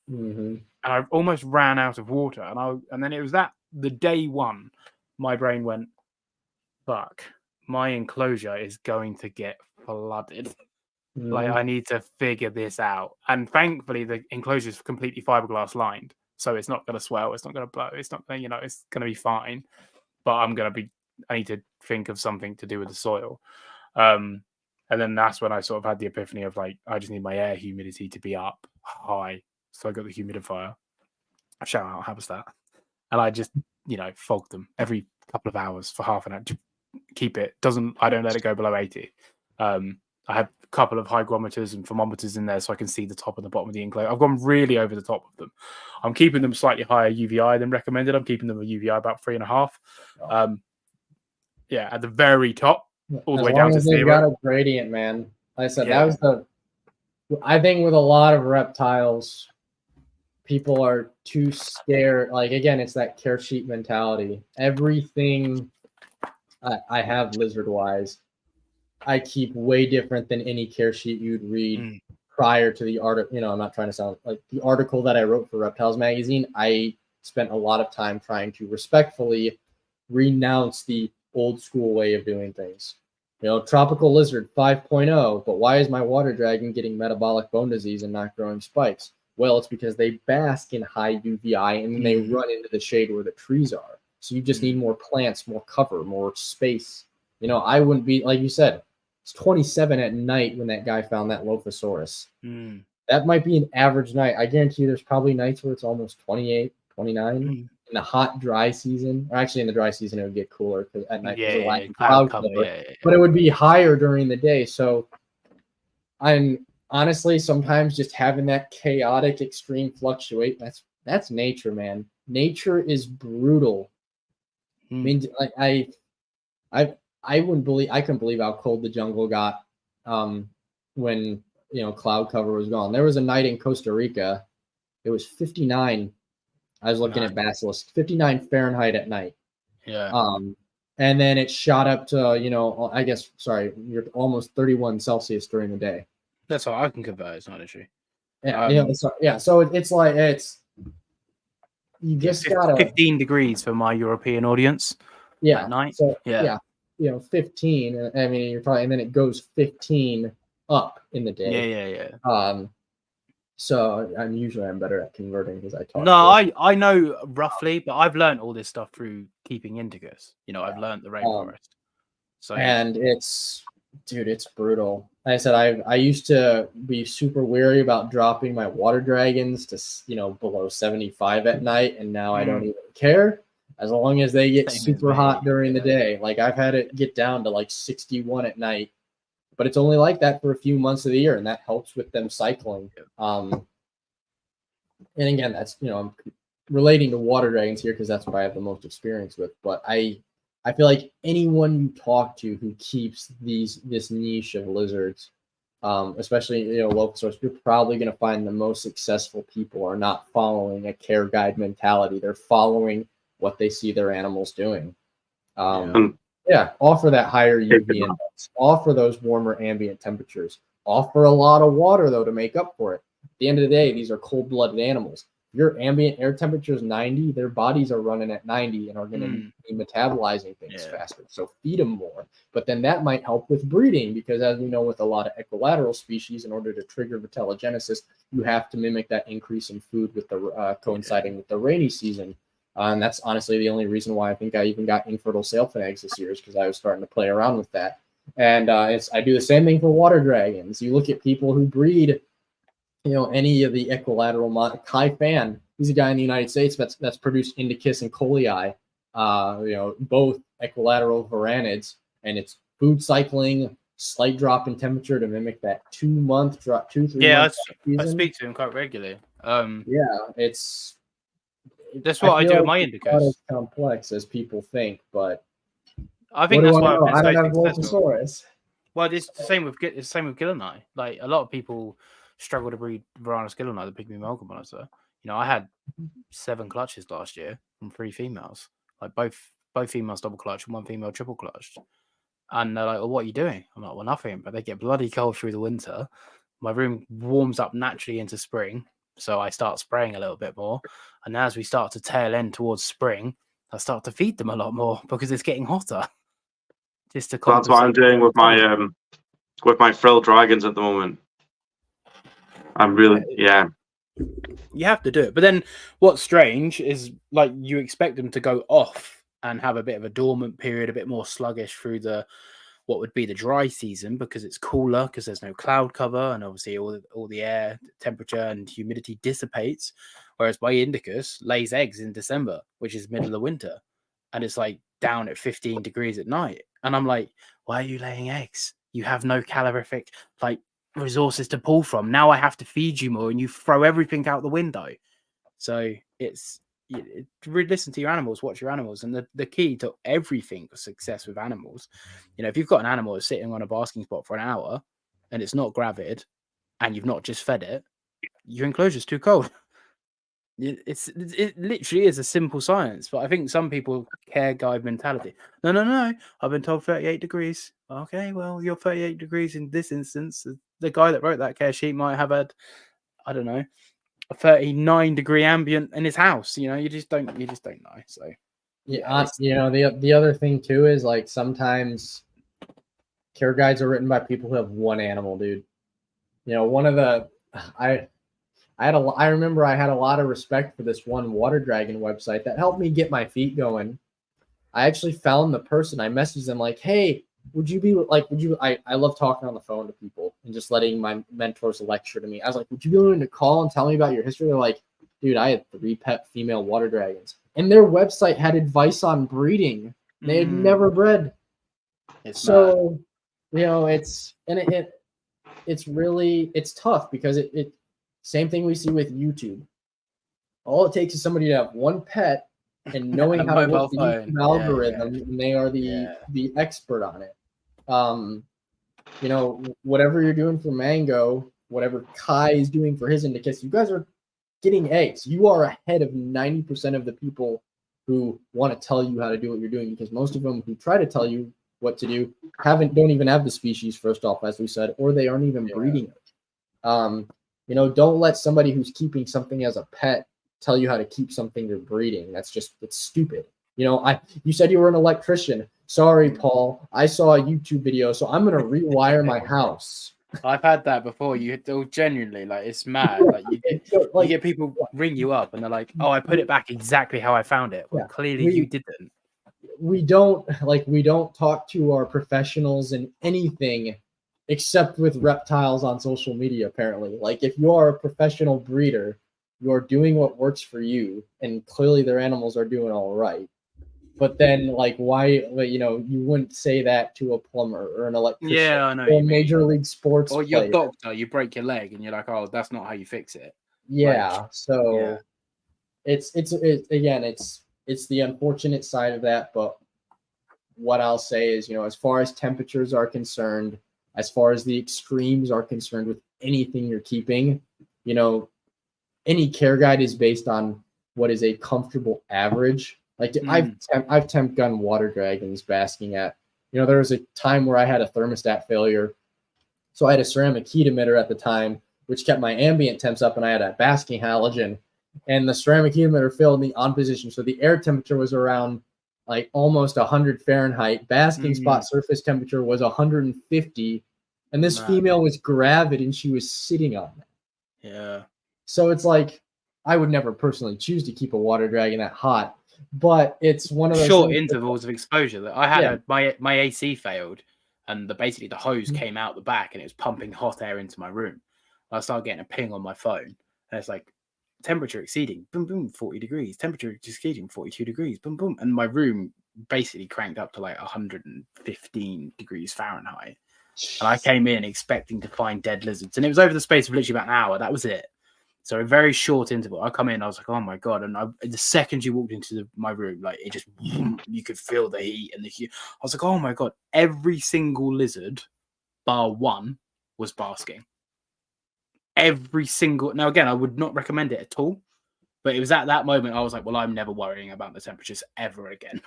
A: And I almost ran out of water, and then it was the day one, my brain went, fuck, my enclosure is going to get flooded. Like I need to figure this out. And thankfully the enclosure is completely fiberglass lined, so it's not going to swell, it's not going to blow, it's not, you know, it's going to be fine. But I need to think of something to do with the soil. And then that's when I sort of had the epiphany of like, I just need my air humidity to be up high. So I got the humidifier. Shout out HabiStat. And I just, you know, fog them every couple of hours for half an hour to keep it. I don't let it go below 80. I have a couple of hygrometers and thermometers in there so I can see the top and the bottom of the enclosure. I've gone really over the top of them. I'm keeping them slightly higher UVI than recommended. I'm keeping them a UVI about 3.5. Yeah, at the very top. All the way down to 0.
C: Got a gradient, man. Like I said, that was I think with a lot of reptiles, people are too scared. Like, again, it's that care sheet mentality. Everything I have lizard-wise, I keep way different than any care sheet you'd read prior to the article. I'm not trying to sound like the article that I wrote for Reptiles Magazine. I spent a lot of time trying to respectfully renounce the old school way of doing things. Tropical lizard 5.0, but why is my water dragon getting metabolic bone disease and not growing spikes? Well, it's because they bask in high UVI and then they run into the shade where the trees are. So you just need more plants, more cover, more space. I wouldn't be, like you said, it's 27 at night when that guy found that Lophosaurus. That might be an average night. I guarantee you there's probably nights where it's almost 28, 29 in the hot, dry season. Or actually, in the dry season, it would get cooler because at night there's a lot of cloud cover. But it would be higher during the day. So I'm honestly sometimes just having that chaotic, extreme fluctuate. That's nature, man. Nature is brutal. I mean, I couldn't believe how cold the jungle got when cloud cover was gone. There was a night in Costa Rica. It was 59. I was looking at Basilisk, 59 Fahrenheit at night.
A: Yeah.
C: And then it shot up to, you're almost 31 Celsius during the day.
A: That's all I can convert. It's not an issue.
C: Yeah. So it's like, you just gotta
A: 15 degrees for my European audience.
C: Yeah.
A: At night.
C: So, yeah. 15. I mean, you're probably, and then it goes 15 up in the day.
A: Yeah.
C: So I'm better at converting because I talk.
A: No, I know roughly, but I've learned all this stuff through keeping indicus. I've learned the rainforest. And
C: it's brutal. Like I said, I used to be super wary about dropping my water dragons to below 75 at night, and now I don't even care as long as they get super hot during the day. Like I've had it get down to like 61 at night. But it's only like that for a few months of the year, and that helps with them cycling. And again, that's I'm relating to water dragons here because that's what I have the most experience with. But I feel like anyone you talk to who keeps this niche of lizards, especially local source, you're probably going to find the most successful people are not following a care guide mentality. They're following what they see their animals doing. Offer that higher UV index. Offer those warmer ambient temperatures. Offer a lot of water, though, to make up for it. At the end of the day, these are cold-blooded animals. If your ambient air temperature is 90, their bodies are running at 90 and are going to be metabolizing things faster. So feed them more. But then that might help with breeding because, as we know, with a lot of equilateral species, in order to trigger vitellogenesis, you have to mimic that increase in food with the coinciding with the rainy season. And that's honestly the only reason why I think I even got infertile sailfin eggs this year is because I was starting to play around with that. And I do the same thing for water dragons. You look at people who breed, any of the equilateral. Kai Fan, he's a guy in the United States that's produced indicus and colei, both equilateral varanids, and it's food cycling, slight drop in temperature to mimic that 2 month drop, 2-3 months.
A: I speak to him quite regularly.
C: It's.
A: That's what I do with my indicus.
C: Not as complex as people think, but
A: I think that's why
C: I don't have Lophosaurus.
A: Well, it's the same with Gillani. Like a lot of people struggle to breed Varanus Gillani, the pygmy amalgam monitor. I had 7 clutches last year from 3 females, like both females double clutch and 1 female triple clutched. And they're like, "Well, what are you doing?" I'm like, "Well, nothing." But they get bloody cold through the winter. My room warms up naturally into spring. So I start spraying a little bit more. And as we start to tail end towards spring, I start to feed them a lot more because it's getting hotter. Just to
B: That's what I'm doing with my frill dragons at the moment. I'm really,
A: You have to do it. But then what's strange is like you expect them to go off and have a bit of a dormant period, a bit more sluggish through what would be the dry season because it's cooler because there's no cloud cover and obviously all the air temperature and humidity dissipates. Whereas my indicus lays eggs in December, which is middle of winter, and it's like down at 15 degrees at night. And I'm like, why are you laying eggs? You have no calorific resources to pull from. Now I have to feed you more and you throw everything out the window. So listen to your animals, watch your animals. And the key to everything for success with animals, if you've got an animal that's sitting on a basking spot for an hour and it's not gravid, and you've not just fed it, your enclosure's too cold. It literally is a simple science, but I think some people care guide mentality. No. I've been told 38 degrees. Okay, well, you're 38 degrees in this instance. The guy that wrote that care sheet might have had, I don't know, a 39-degree ambient in his house. You just don't know. So
C: Yeah, the other thing too is like sometimes care guides are written by people who have one animal, dude. One of the I remember I had a lot of respect for this one water dragon website that helped me get my feet going. I actually found the person. I messaged them like, hey, I love talking on the phone to people and just letting my mentors lecture to me. I was like, would you be willing to call and tell me about your history? They're like, dude, I had 3 pet female water dragons. And their website had advice on breeding. They had never bred. It's tough because it same thing we see with YouTube. All it takes is somebody to have one pet and knowing how to work the YouTube algorithm, and they are the expert on it. Whatever you're doing for Mango, whatever Kai is doing for his Indicus, you guys are getting eggs. You are ahead of 90% of the people who want to tell you how to do what you're doing, because most of them who try to tell you what to do don't even have the species, first off, as we said, or they aren't even breeding it. Don't let somebody who's keeping something as a pet tell you how to keep something you're breeding. It's stupid. You said you were an electrician. Sorry, Paul. I saw a YouTube video, so I'm gonna rewire my house.
A: I've had that before. Genuinely, like, it's mad. Like you get people ring you up and they're like, "Oh, I put it back exactly how I found it." Well, clearly you didn't.
C: We don't talk to our professionals in anything except with reptiles on social media, apparently. Like, if you are a professional breeder, you're doing what works for you, and clearly their animals are doing all right. But then, like, why, you wouldn't say that to a plumber or an electrician,
A: yeah, I know,
C: or a major league sports
A: or
C: player.
A: your doctor, you break your leg and you're like, oh, that's not how you fix it.
C: Yeah, it's the unfortunate side of that. But what I'll say is, as far as temperatures are concerned, as far as the extremes are concerned with anything you're keeping, any care guide is based on what is a comfortable average. Like, I've temp gun water dragons basking at, there was a time where I had a thermostat failure. So I had a ceramic heat emitter at the time, which kept my ambient temps up, and I had a basking halogen, and the ceramic heat emitter failed me on position. So the air temperature was around like almost 100 Fahrenheit. Basking spot surface temperature was 150. And this female was gravid and she was sitting on that.
A: Yeah.
C: So it's like, I would never personally choose to keep a water dragon that hot, but it's one of those
A: short intervals of exposure that I had. My AC failed, and basically the hose came out the back and it was pumping hot air into my room. I started getting a ping on my phone, and it's like, temperature exceeding, boom, boom, 40 degrees, temperature exceeding 42 degrees, boom, boom. And my room basically cranked up to like 115 degrees Fahrenheit. And I came in expecting to find dead lizards. And it was over the space of literally about an hour. That was it. So a very short interval. I come in, I was like, oh my God. And the second you walked into my room, like, it just, you could feel the heat and the heat. I was like, oh my God. Every single lizard, bar one, was basking. Every single. Now, again, I would not recommend it at all. But it was at that moment I was like, well, I'm never worrying about the temperatures ever again.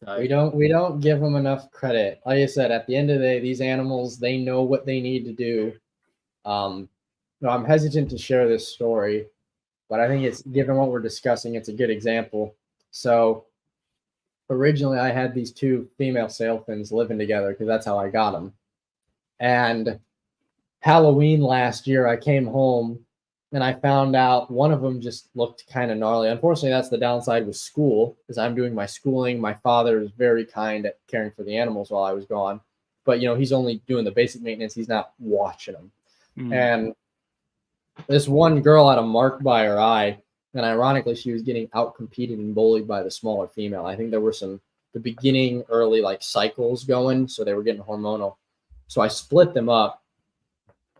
A: So,
C: we don't give them enough credit. Like I said, at the end of the day, these animals, they know what they need to do. I'm hesitant to share this story, but I think it's, given what we're discussing, it's a good example. So originally I had these 2 female sailfins living together because that's how I got them. And Halloween last year, I came home and I found out one of them just looked kind of gnarly. Unfortunately, that's the downside with school, because I'm doing my schooling. My father is very kind at caring for the animals while I was gone. But, he's only doing the basic maintenance. He's not watching them. And this one girl had a mark by her eye. And ironically, she was getting out-competed and bullied by the smaller female. I think there were the beginning early like cycles going. So they were getting hormonal. So I split them up.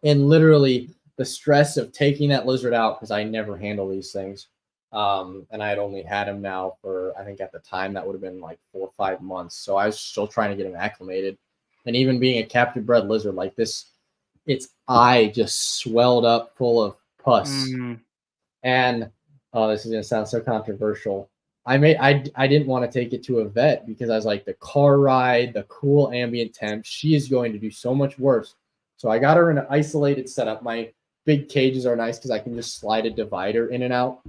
C: And literally the stress of taking that lizard out, because I never handle these things. And I had only had him now for, I think at the time that would have been like 4 or 5 months. So I was still trying to get him acclimated. And even being a captive bred lizard like this, its eye just swelled up full of pus. And this is gonna sound so controversial. I didn't want to take it to a vet because I was like, the car ride, the cool ambient temp, she is going to do so much worse. So I got her in an isolated setup. My big cages are nice because I can just slide a divider in and out.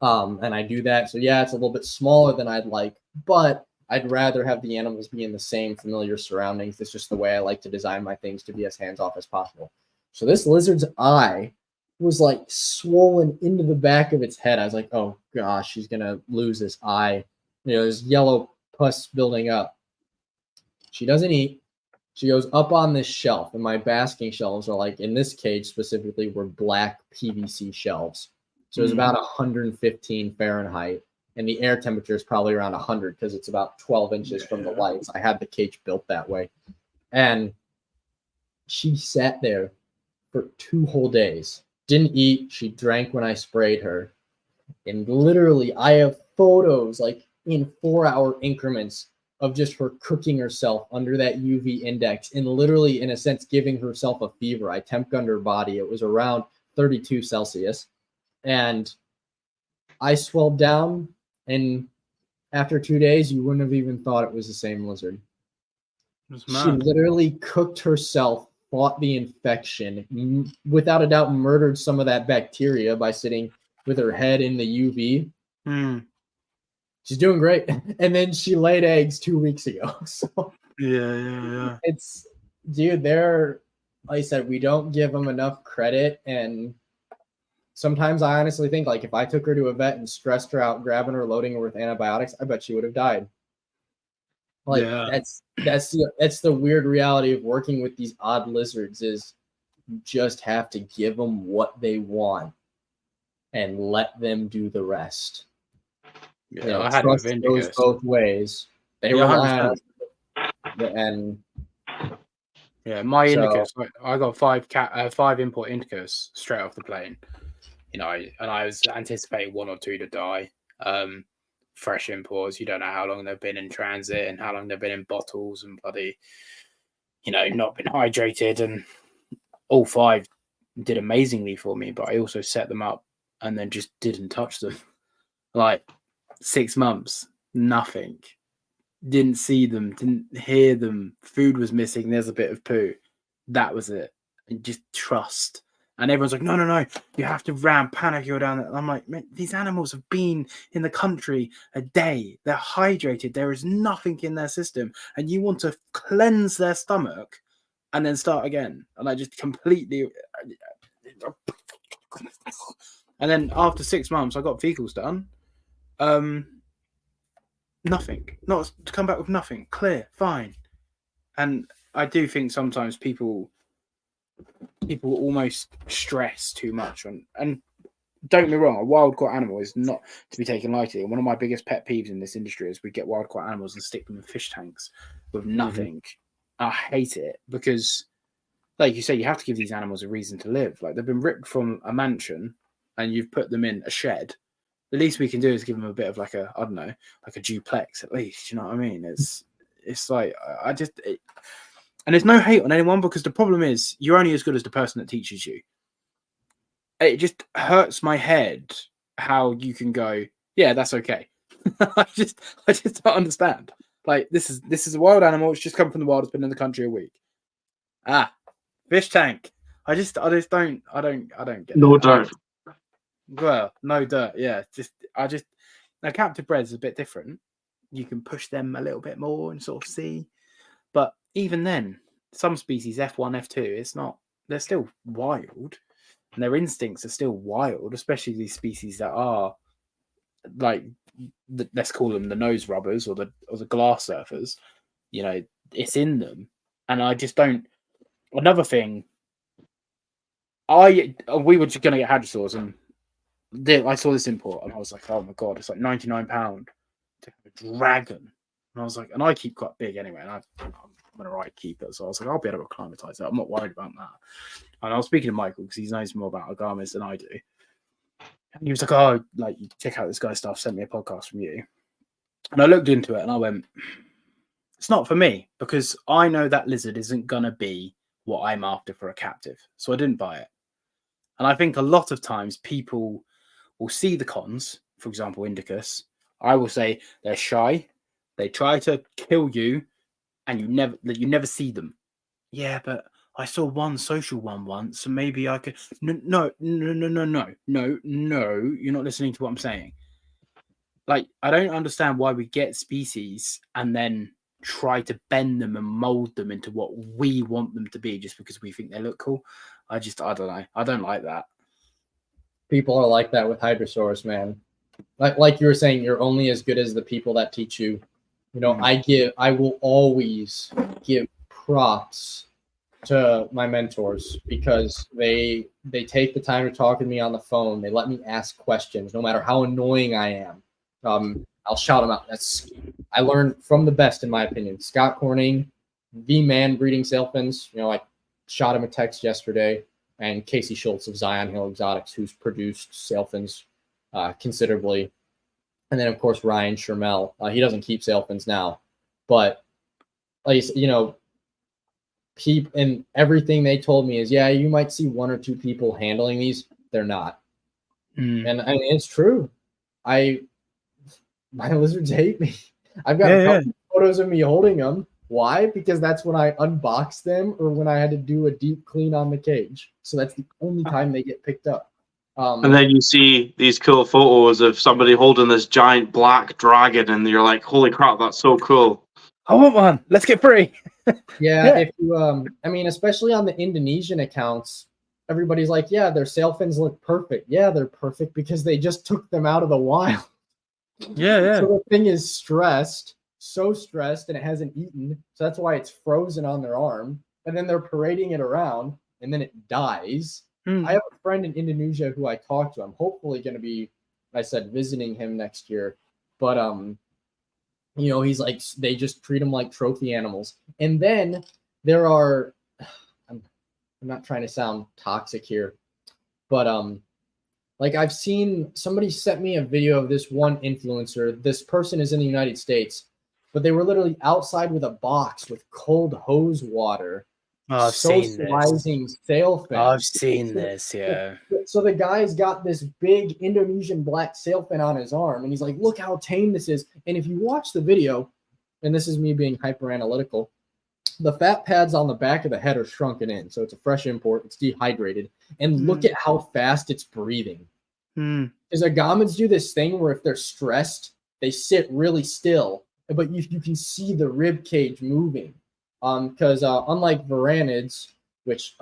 C: And I do that. So yeah, it's a little bit smaller than I'd like, but I'd rather have the animals be in the same familiar surroundings. It's just the way I like to design my things to be as hands-off as possible. So this lizard's eye was like swollen into the back of its head. I was like, oh gosh, she's gonna lose this eye. There's yellow pus building up. She doesn't eat. She goes up on this shelf, and my basking shelves are like, in this cage specifically, were black PVC shelves. So it was about 115 Fahrenheit, and the air temperature is probably around 100 because it's about 12 inches from the lights. I had the cage built that way. And she sat there for 2 whole days. Didn't eat. She drank when I sprayed her. And literally, I have photos like in 4-hour increments of just her cooking herself under that UV index and literally, in a sense, giving herself a fever. I temp gunned her body. It was around 32 Celsius. And I swelled down, and after 2 days, you wouldn't have even thought it was the same lizard. She literally cooked herself, fought the infection, without a doubt murdered some of that bacteria by sitting with her head in the UV. She's doing great. And then she laid eggs 2 weeks ago. So
A: yeah.
C: It's, dude, like I said, we don't give them enough credit. And sometimes I honestly think, like, if I took her to a vet and stressed her out, grabbing her, loading her with antibiotics, I bet she would have died. Like, that's the weird reality of working with these odd lizards is you just have to give them what they want and let them do the rest.
A: I had
C: trust goes both ways. They rely on us. And
A: my indicus, I got 5 import indicus straight off the plane. And I was anticipating 1 or 2 to die. Fresh imports, you don't know how long they've been in transit and how long they've been in bottles and bloody, not been hydrated. And all 5 did amazingly for me, but I also set them up and then just didn't touch them. Like 6 months, nothing. Didn't see them, didn't hear them. Food was missing. There's a bit of poo. That was it. And just trust. And everyone's like, no, you have to ram panic you're down there. I'm like, man, these animals have been in the country a day. They're hydrated. There is nothing in their system. And you want to cleanse their stomach and then start again. And I just completely... And then after 6 months, I got fecals done. Nothing. Not to come back with nothing. Clear. Fine. And I do think sometimes people almost stress too much on, and don't get me wrong, a wild caught animal is not to be taken lightly. And one of my biggest pet peeves in this industry is we get wild caught animals and stick them in fish tanks with nothing. I hate it because, like you say, you have to give these animals a reason to live. Like, they've been ripped from a mansion and you've put them in a shed. The least we can do is give them a bit of like a, I don't know, like a duplex at least. You know what I mean? It's like, and there's no hate on anyone, because the problem is you're only as good as the person that teaches you. It just hurts my head how you can go, yeah, that's okay. I just don't understand. Like, this is a wild animal. It's just come from the wild. It's been in the country a week. Fish tank. I don't get
B: no dirt.
A: Well, no dirt. Yeah, now captive breds is a bit different. You can push them a little bit more and sort of see. But even then, some species, F1, F2, they're still wild, and their instincts are still wild, especially these species that are like, let's call them the nose rubbers or the glass surfers. It's in them. And I just don't. Another thing, we were just going to get hadrosaurs, and I saw this import, and I was like, oh my God, it's like £99 to have a dragon. And I was like, and I keep quite big anyway, and I'm an alright keeper, so I was like, I'll be able to acclimatise it. I'm not worried about that. And I was speaking to Michael because he knows more about Agamids than I do. And he was like, oh, like, you check out this guy's stuff, sent me a podcast from you. And I looked into it and I went, it's not for me, because I know that lizard isn't going to be what I'm after for a captive. So I didn't buy it. And I think a lot of times people will see the cons, for example, Indicus. I will say they're shy. They try to kill you and you never see them. Yeah, but I saw one social one once, so maybe I could. No. You're not listening to what I'm saying. Like, I don't understand why we get species and then try to bend them and mold them into what we want them to be just because we think they look cool. I don't know. I don't like that.
C: People are like that with Hydrosaurus, man. Like you were saying, you're only as good as the people that teach you. You know, I will always give props to my mentors because they take the time to talk to me on the phone. They let me ask questions, no matter how annoying I am. I'll shout them out. I learned from the best, in my opinion. Scott Corning, the man breeding sailfins. You know, I shot him a text yesterday, and Casey Schultz of Zion Hill Exotics, who's produced sailfins considerably. And then, of course, Ryan Shermell. He doesn't keep sailfins now, but you know, and everything they told me is, yeah, you might see one or two people handling these. They're not. And I mean, it's true. My lizards hate me. I've got a couple photos of me holding them. Why? Because that's when I unboxed them or when I had to do a deep clean on the cage. So that's the only time they get picked up.
B: And then you see these cool photos of somebody holding this giant black dragon, and you're like, holy crap, that's so cool.
A: I want one. Let's get free.
C: Yeah, if you, I mean, especially on the Indonesian accounts, everybody's like, yeah, their sailfins look perfect. Yeah, they're perfect because they just took them out of the wild.
A: Yeah.
C: So the thing is so stressed, and it hasn't eaten. So that's why it's frozen on their arm. And then they're parading it around, and then it dies. I have a friend in Indonesia who I talked to. I'm hopefully going to be, I said, visiting him next year. But, you know, he's like, they just treat them like trophy animals. And then there are, I'm not trying to sound toxic here, but, like I've seen somebody sent me a video of this one influencer. This person is in the United States, but they were literally outside with a box with cold hose water.
A: Oh, I've seen this.
C: Sailfin.
A: I've seen this, yeah.
C: So the guy's got this big Indonesian black sailfin on his arm, and he's like, look how tame this is. And if you watch the video, and this is me being hyper analytical, the fat pads on the back of the head are shrunken in. So it's a fresh import. It's dehydrated. And look at how fast it's breathing. Because Agamids do this thing where if they're stressed, they sit really still, but you can see the rib cage moving. Because unlike Varanids, which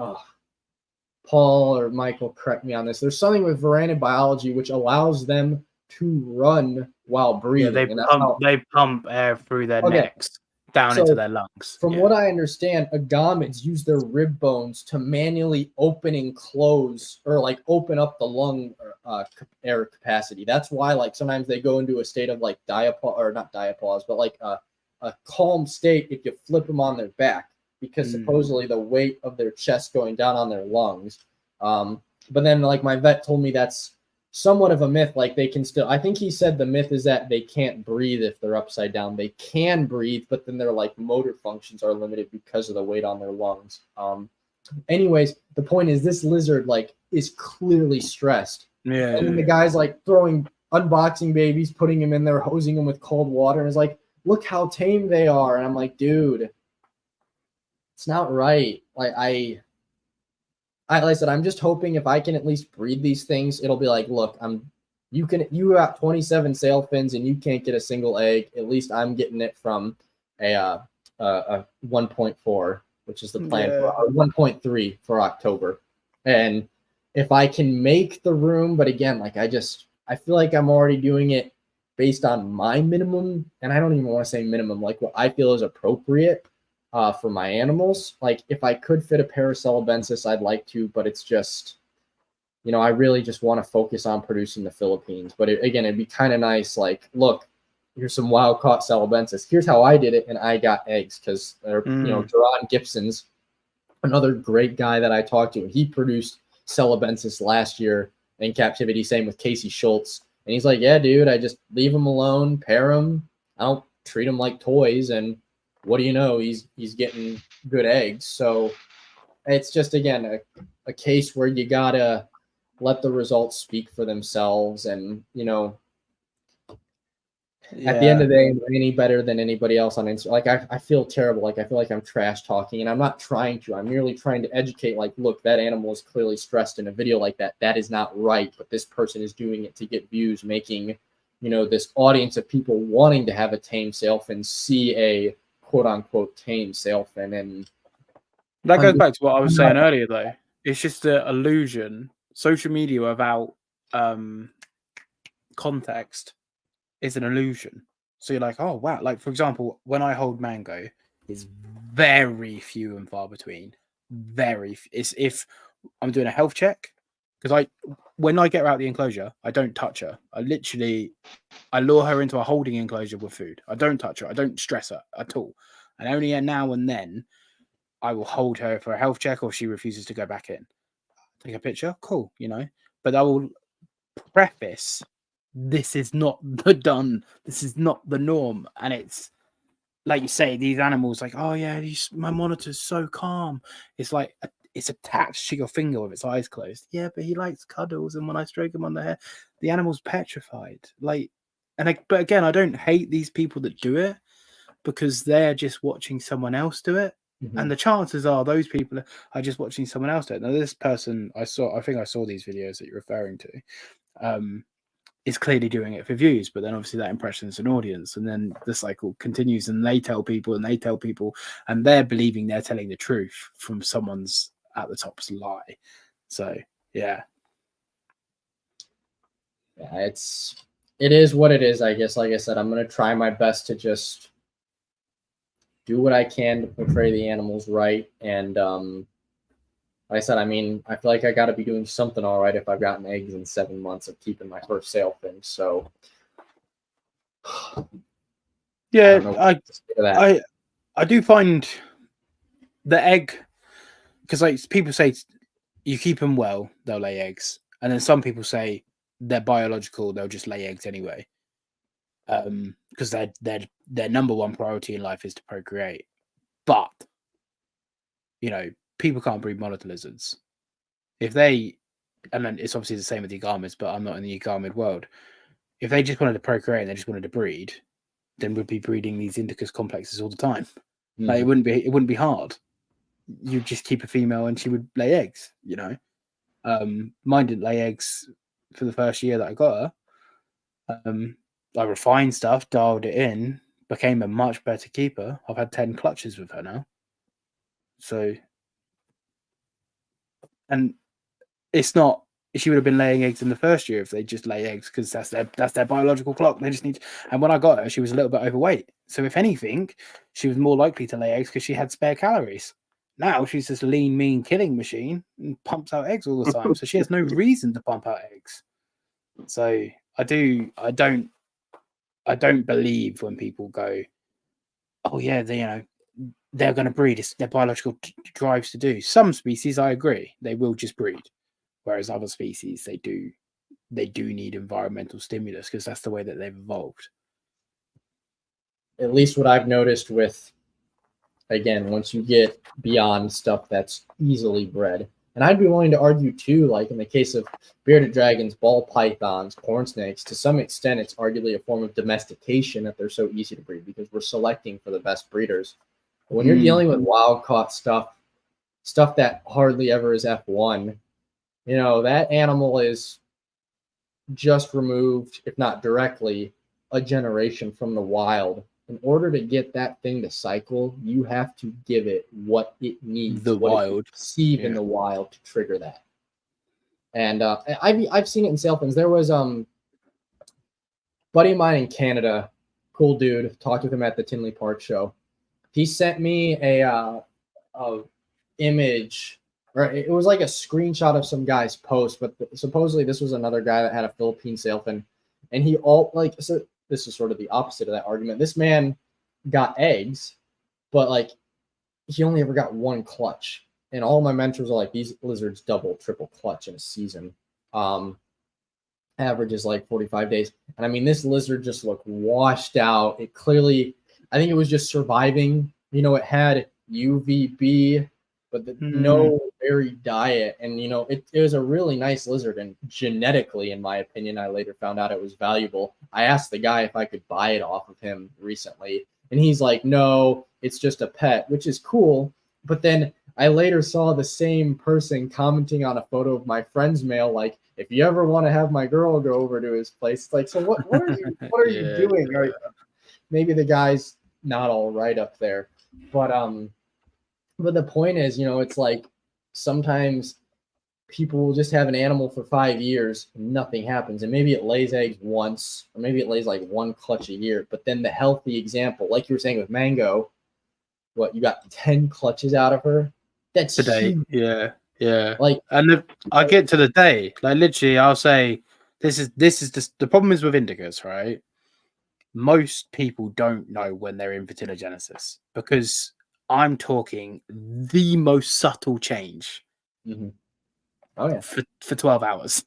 C: Paul or Michael, correct me on this, there's something with Varanid biology which allows them to run while breathing.
A: Yeah, they pump air through their necks down into their lungs.
C: From what I understand, Agamids use their rib bones to manually open and close, or like open up the lung air capacity. That's why like sometimes they go into a state of like diapause, or not diapause, but like a calm state if you flip them on their back, because supposedly the weight of their chest going down on their lungs. But then like my vet told me that's somewhat of a myth. Like they can still, I think he said the myth is that they can't breathe if they're upside down. They can breathe, but then their like motor functions are limited because of the weight on their lungs. Anyways, the point is this lizard like is clearly stressed. Yeah. And then the guy's like unboxing babies, putting them in there, hosing them with cold water, and is like, look how tame they are. And I'm like, dude, it's not right. Like I said, I'm just hoping if I can at least breed these things, it'll be like, look, you got 27 sailfins and you can't get a single egg. At least I'm getting it from a 1.4, which is the plan for 1.3 for October. And if I can make the room, but again, like I feel like I'm already doing it based on my minimum, and I don't even want to say minimum, like what I feel is appropriate for my animals. Like if I could fit a Paracelabensis, I'd like to, but it's just, you know, I really just want to focus on producing the Philippines. But again, it'd be kind of nice. Like, look, here's some wild caught Celebensis. Here's how I did it, and I got eggs because they're, you know, Jerron Gibson's another great guy that I talked to. He produced Celebensis last year in captivity. Same with Casey Schultz. And he's like, yeah, dude, I just leave him alone, pair him. I don't treat him like toys. And what do you know? He's getting good eggs. So it's just, again, a case where you gotta let the results speak for themselves. And, at the end of the day, am I any better than anybody else on Instagram? Like, I feel terrible. Like, I feel like I'm trash talking, and I'm not trying to. I'm merely trying to educate. Like, look, that animal is clearly stressed in a video like that. That is not right, but this person is doing it to get views, making, this audience of people wanting to have a tame sailfin see a quote-unquote tame sailfin. And
A: that goes back to what I was saying earlier, though. It's just an illusion. Social media without context is an illusion. So you're like, oh wow. Like, for example, when I hold Mango, it's very few and far between. It's if I'm doing a health check, because when I get her out the enclosure, I don't touch her. I lure her into a holding enclosure with food. I don't touch her. I don't stress her at all. And only now and then I will hold her for a health check, or she refuses to go back in. Take a picture, cool, But I will preface, this is not this is not the norm. And it's like you say, these animals, like, oh yeah, my monitor's so calm. It's like it's attached to your finger with its eyes closed. Yeah, but he likes cuddles, and when I stroke him on the hair, the animal's petrified. But again, I don't hate these people that do it, because they're just watching someone else do it. Mm-hmm. And the chances are those people are just watching someone else do it. Now, this person I think I saw these videos that you're referring to, is clearly doing it for views, but then obviously that impressions an audience, and then the cycle continues, and they tell people, and they're believing they're telling the truth from someone's at the top's lie. So yeah,
C: it is what it is, I guess. Like I said, I'm going to try my best to just do what I can to portray the animals right. And like I said, I feel like I got to be doing something all right if I've gotten eggs in 7 months of keeping my first sailfin. So
A: yeah, I do find the egg, because like people say you keep them well, they'll lay eggs, and then some people say they're biological, they'll just lay eggs anyway, because their number one priority in life is to procreate. But people can't breed monitor lizards. And then it's obviously the same with the Agamids, but I'm not in the Agamid world. If they just wanted to procreate and they just wanted to breed, then we'd be breeding these Indicus complexes all the time. Mm. Like, it wouldn't be hard. You'd just keep a female and she would lay eggs, Mine didn't lay eggs for the first year that I got her. I refined stuff, dialed it in, became a much better keeper. I've had 10 clutches with her now. So, and it's not, she would have been laying eggs in the first year if they just lay eggs, because that's their biological clock. They just need. And when I got her, she was a little bit overweight. So if anything, she was more likely to lay eggs because she had spare calories. Now she's this lean, mean killing machine and pumps out eggs all the time. So she has no reason to pump out eggs. So I don't believe when people go, oh yeah, they're going to breed. It's their biological drives to do. Some species, I agree, they will just breed. Whereas other species, they do need environmental stimulus, because that's the way that they've evolved.
C: At least what I've noticed with, again, once you get beyond stuff that's easily bred, and I'd be willing to argue too, like in the case of bearded dragons, ball pythons, corn snakes, to some extent, it's arguably a form of domestication that they're so easy to breed, because we're selecting for the best breeders. But when you're dealing with wild caught stuff that hardly ever is F1, that animal is just removed, if not directly, a generation from the wild. In order to get that thing to cycle, you have to give it what it needs, in the wild to trigger that. And I've seen it in sailfins. There was buddy of mine in Canada, cool dude. Talked with him at the Tinley Park show. He sent me a image. Or it was like a screenshot of some guy's post, but supposedly this was another guy that had a Philippine sailfin, and so this is sort of the opposite of that argument. This man got eggs, but he only ever got one clutch, and all my mentors are like, these lizards double, triple clutch in a season. Average is 45 days, and this lizard just looked washed out. It clearly, I think it was just surviving. It had UVB but no varied diet. And, you know, it was a really nice lizard. And genetically, in my opinion, I later found out it was valuable. I asked the guy if I could buy it off of him recently. And he's like, no, it's just a pet, which is cool. But then I later saw the same person commenting on a photo of my friend's male, like, if you ever want to have my girl go over to his place, it's like, so what are you doing? Or maybe the guy's not all right up there. But the point is, you know, it's like sometimes people will just have an animal for 5 years and nothing happens. And maybe it lays eggs once, or maybe it lays like one clutch a year. But then the healthy example, like you were saying with Mango, what, you got 10 clutches out of her? That's
A: today.
C: huge.
A: Yeah.
C: Like,
A: and I get to the day, like literally, I'll say this is the problem is with indicas, right? Most people don't know when they're in fertilogenesis because I'm talking the most subtle change.
C: mm-hmm. Oh yeah,
A: for 12 hours,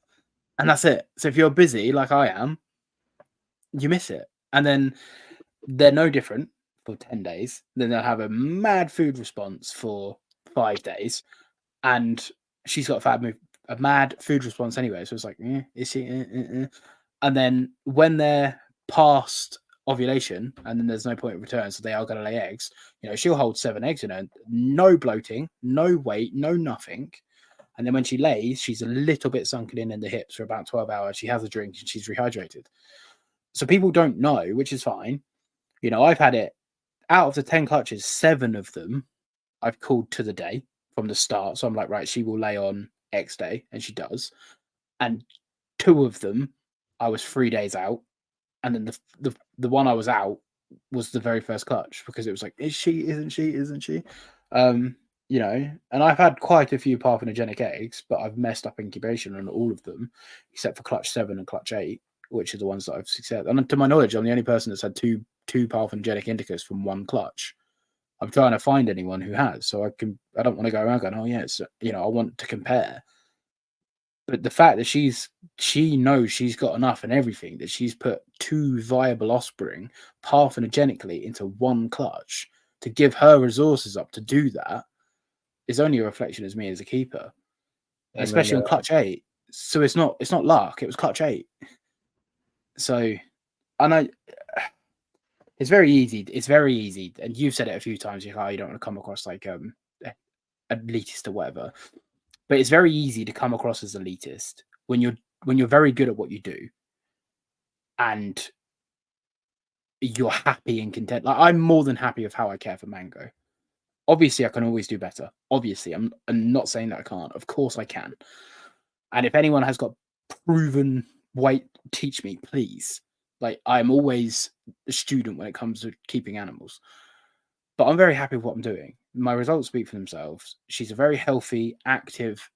A: and that's it. So if you're busy like I am, you miss it, and then they're no different for 10 days. Then they'll have a mad food response for 5 days, and she's got a mad food response anyway. So it's like, is she? And then when they're past ovulation, and then there's no point of return, so they are going to lay eggs. You know, she'll hold 7 eggs in her, no bloating, no weight, no nothing. And then when she lays, she's a little bit sunken in the hips for about 12 hours. She has a drink and she's rehydrated. So people don't know, which is fine. You know, I've had it out of the 10 clutches, 7 of them I've called to the day from the start. So I'm like, right, she will lay on X day, and she does. And 2 of them, I was 3 days out. And then the one I was out was the very first clutch because it was like, is she? Isn't she? Isn't she? You know, and I've had quite a few parthenogenetic eggs, but I've messed up incubation on all of them, except for clutch 7 and clutch 8, which are the ones that I've successful. And to my knowledge, I'm the only person that's had two parthenogenetic indicas from one clutch. I'm trying to find anyone who has, so I don't want to go around going, oh yeah, it's, you know, I want to compare. But the fact that she knows she's got enough and everything, that she's put 2 viable offspring parthenogenically into one clutch to give her resources up to do that, is only a reflection as me as a keeper, especially on clutch 8. So it's not luck. It was clutch 8. So I know it's very easy. It's very easy, and you've said it a few times. You don't want to come across like elitist or whatever, but it's very easy to come across as elitist when you're very good at what you do, and you're happy and content. Like, I'm more than happy with how I care for Mango. Obviously, I can always do better. Obviously, I'm not saying that I can't. Of course, I can. And if anyone has got proven weight, teach me, please. Like, I'm always a student when it comes to keeping animals. But I'm very happy with what I'm doing. My results speak for themselves. She's a very healthy, active,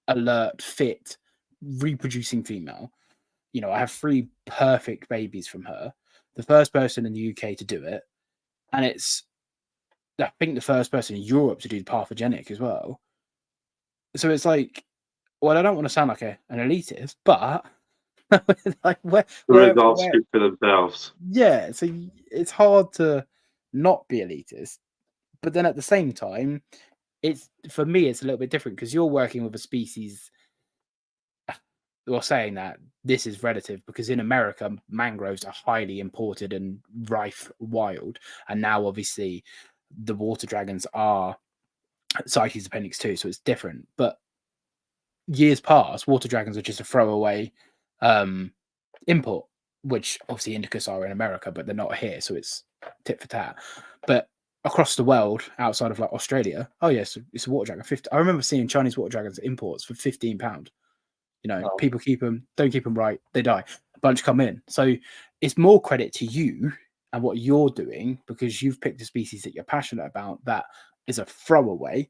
A: alert, fit, reproducing female. You know, I have 3 perfect babies from her. The first person in the UK to do it. And it's, I think, the first person in Europe to do parthogenic as well. So it's like, well, I don't want to sound like an elitist, but like
B: the results speak for themselves.
A: Yeah, so it's hard to not be elitist, but then at the same time, it's, for me, it's a little bit different because you're working with a species. Well, saying that, this is relative because in America, mangroves are highly imported and rife wild, and now obviously the water dragons are Psyche's appendix too, so it's different. But years past, water dragons are just a throwaway import, which obviously indicas are in America, but they're not here, so it's tit for tat. But across the world, outside of like Australia, oh yes, it's a water dragon. I remember seeing Chinese water dragons imports for £15. You know, people keep them, don't keep them right, they die. A bunch come in, so it's more credit to you and what you're doing because you've picked a species that you're passionate about that is a throwaway,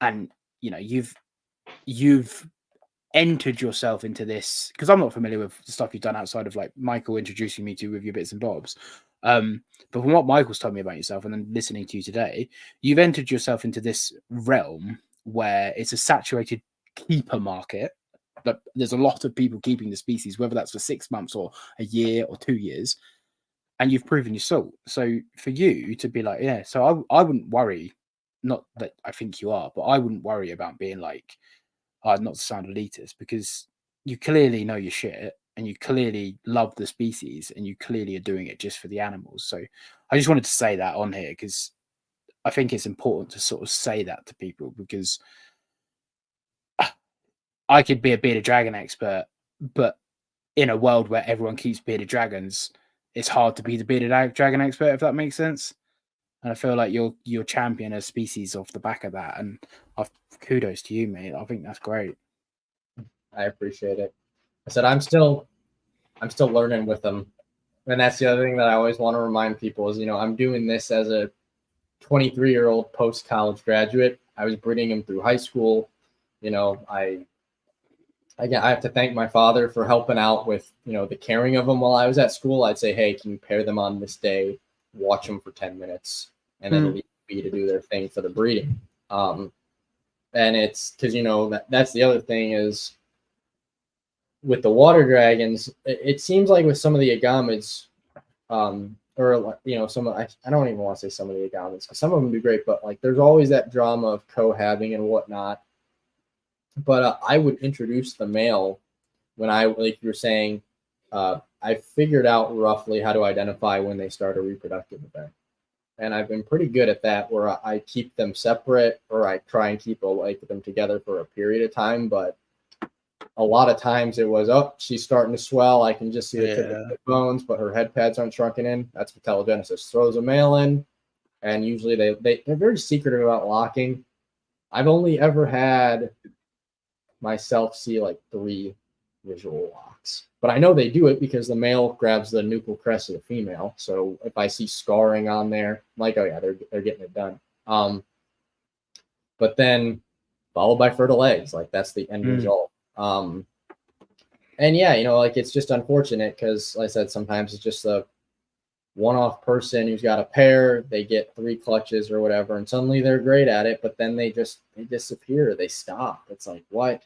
A: and you know you've entered yourself into this, because I'm not familiar with the stuff you've done outside of like Michael introducing me to with your bits and bobs. But from what Michael's told me about yourself and then listening to you today, you've entered yourself into this realm where it's a saturated keeper market. But there's a lot of people keeping the species, whether that's for 6 months or a year or 2 years, and you've proven your salt. So for you to be like, yeah, so I wouldn't worry not that I think you are, but I wouldn't worry about being like, not to sound elitist, because you clearly know your shit and you clearly love the species and you clearly are doing it just for the animals. So I just wanted to say that on here because I think it's important to sort of say that to people, because I could be a bearded dragon expert, but in a world where everyone keeps bearded dragons, it's hard to be the bearded dragon expert, if that makes sense. And I feel like you're champion a species off the back of that. And kudos to you, mate. I think that's great.
C: I appreciate it. I said I'm still learning with them, and that's the other thing that I always want to remind people is, I'm doing this as a 23-year-old post-college graduate. I was breeding them through high school. I have to thank my father for helping out with the caring of them while I was at school. I'd say, hey, can you pair them on this day? Watch them for 10 minutes, and then leave me to do their thing for the breeding. And it's because that's the other thing is, with the water dragons, it seems like with some of the agamids, some I don't even want to say some of the agamids, because some of them do great, but like there's always that drama of cohabbing and whatnot. But I would introduce the male when like you were saying, I figured out roughly how to identify when they start a reproductive event. And I've been pretty good at that, where I keep them separate or I try and keep them together for a period of time. But a lot of times it was, she's starting to swell. I can just see the tip of the bones, but her head pads aren't shrunken in. That's vitellogenesis. Throws a male in, and usually they're very secretive about locking. I've only ever had myself see like 3 visual locks, but I know they do it because the male grabs the nuchal crest of the female. So if I see scarring on there, I'm like, oh yeah, they're getting it done. But then followed by fertile eggs, like that's the end result. And yeah, like it's just unfortunate because, like I said, sometimes it's just a one-off person who's got a pair, they get 3 clutches or whatever, and suddenly they're great at it, but then they disappear, they stop. It's like, what?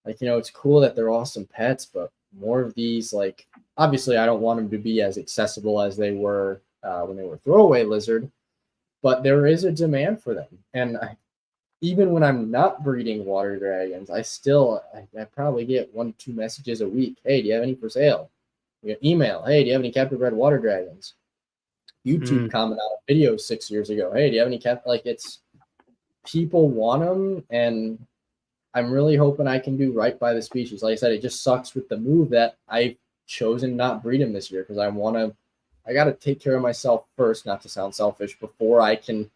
C: Like, it's cool that they're awesome pets, but more of these, like, obviously I don't want them to be as accessible as they were when they were throwaway lizard, but there is a demand for them. And even when I'm not breeding water dragons, I probably get 1 to 2 messages a week. Hey, do you have any for sale? Email. Hey, do you have any captive bred water dragons? YouTube comment on a video 6 years ago. Hey, do you have any like it's people want them, and I'm really hoping I can do right by the species. Like I said, it just sucks with the move that I've chosen not breed them this year because I got to take care of myself first, not to sound selfish, before I can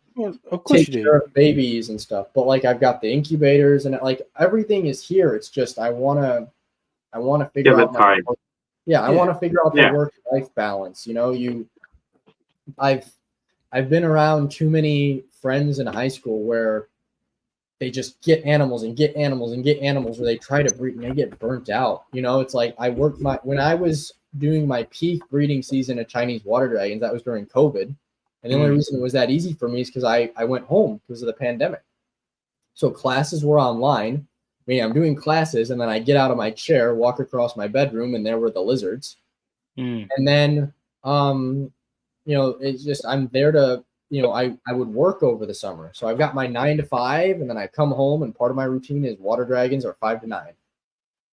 C: take care of babies and stuff. But like I've got the incubators and like everything is here. It's just I want to figure out my work. I want to figure out the work-life balance. I've been around too many friends in high school where they just get animals and get animals and get animals, where they try to breed and they get burnt out. It's like when I was doing my peak breeding season of Chinese water dragons, that was during COVID. And the only reason it was that easy for me is because I went home because of the pandemic. So classes were online. I'm doing classes, and then I get out of my chair, walk across my bedroom, and there were the lizards. And then, it's just I'm there to, I would work over the summer. So I've got my 9 to 5, and then I come home, and part of my routine is water dragons are 5 to 9.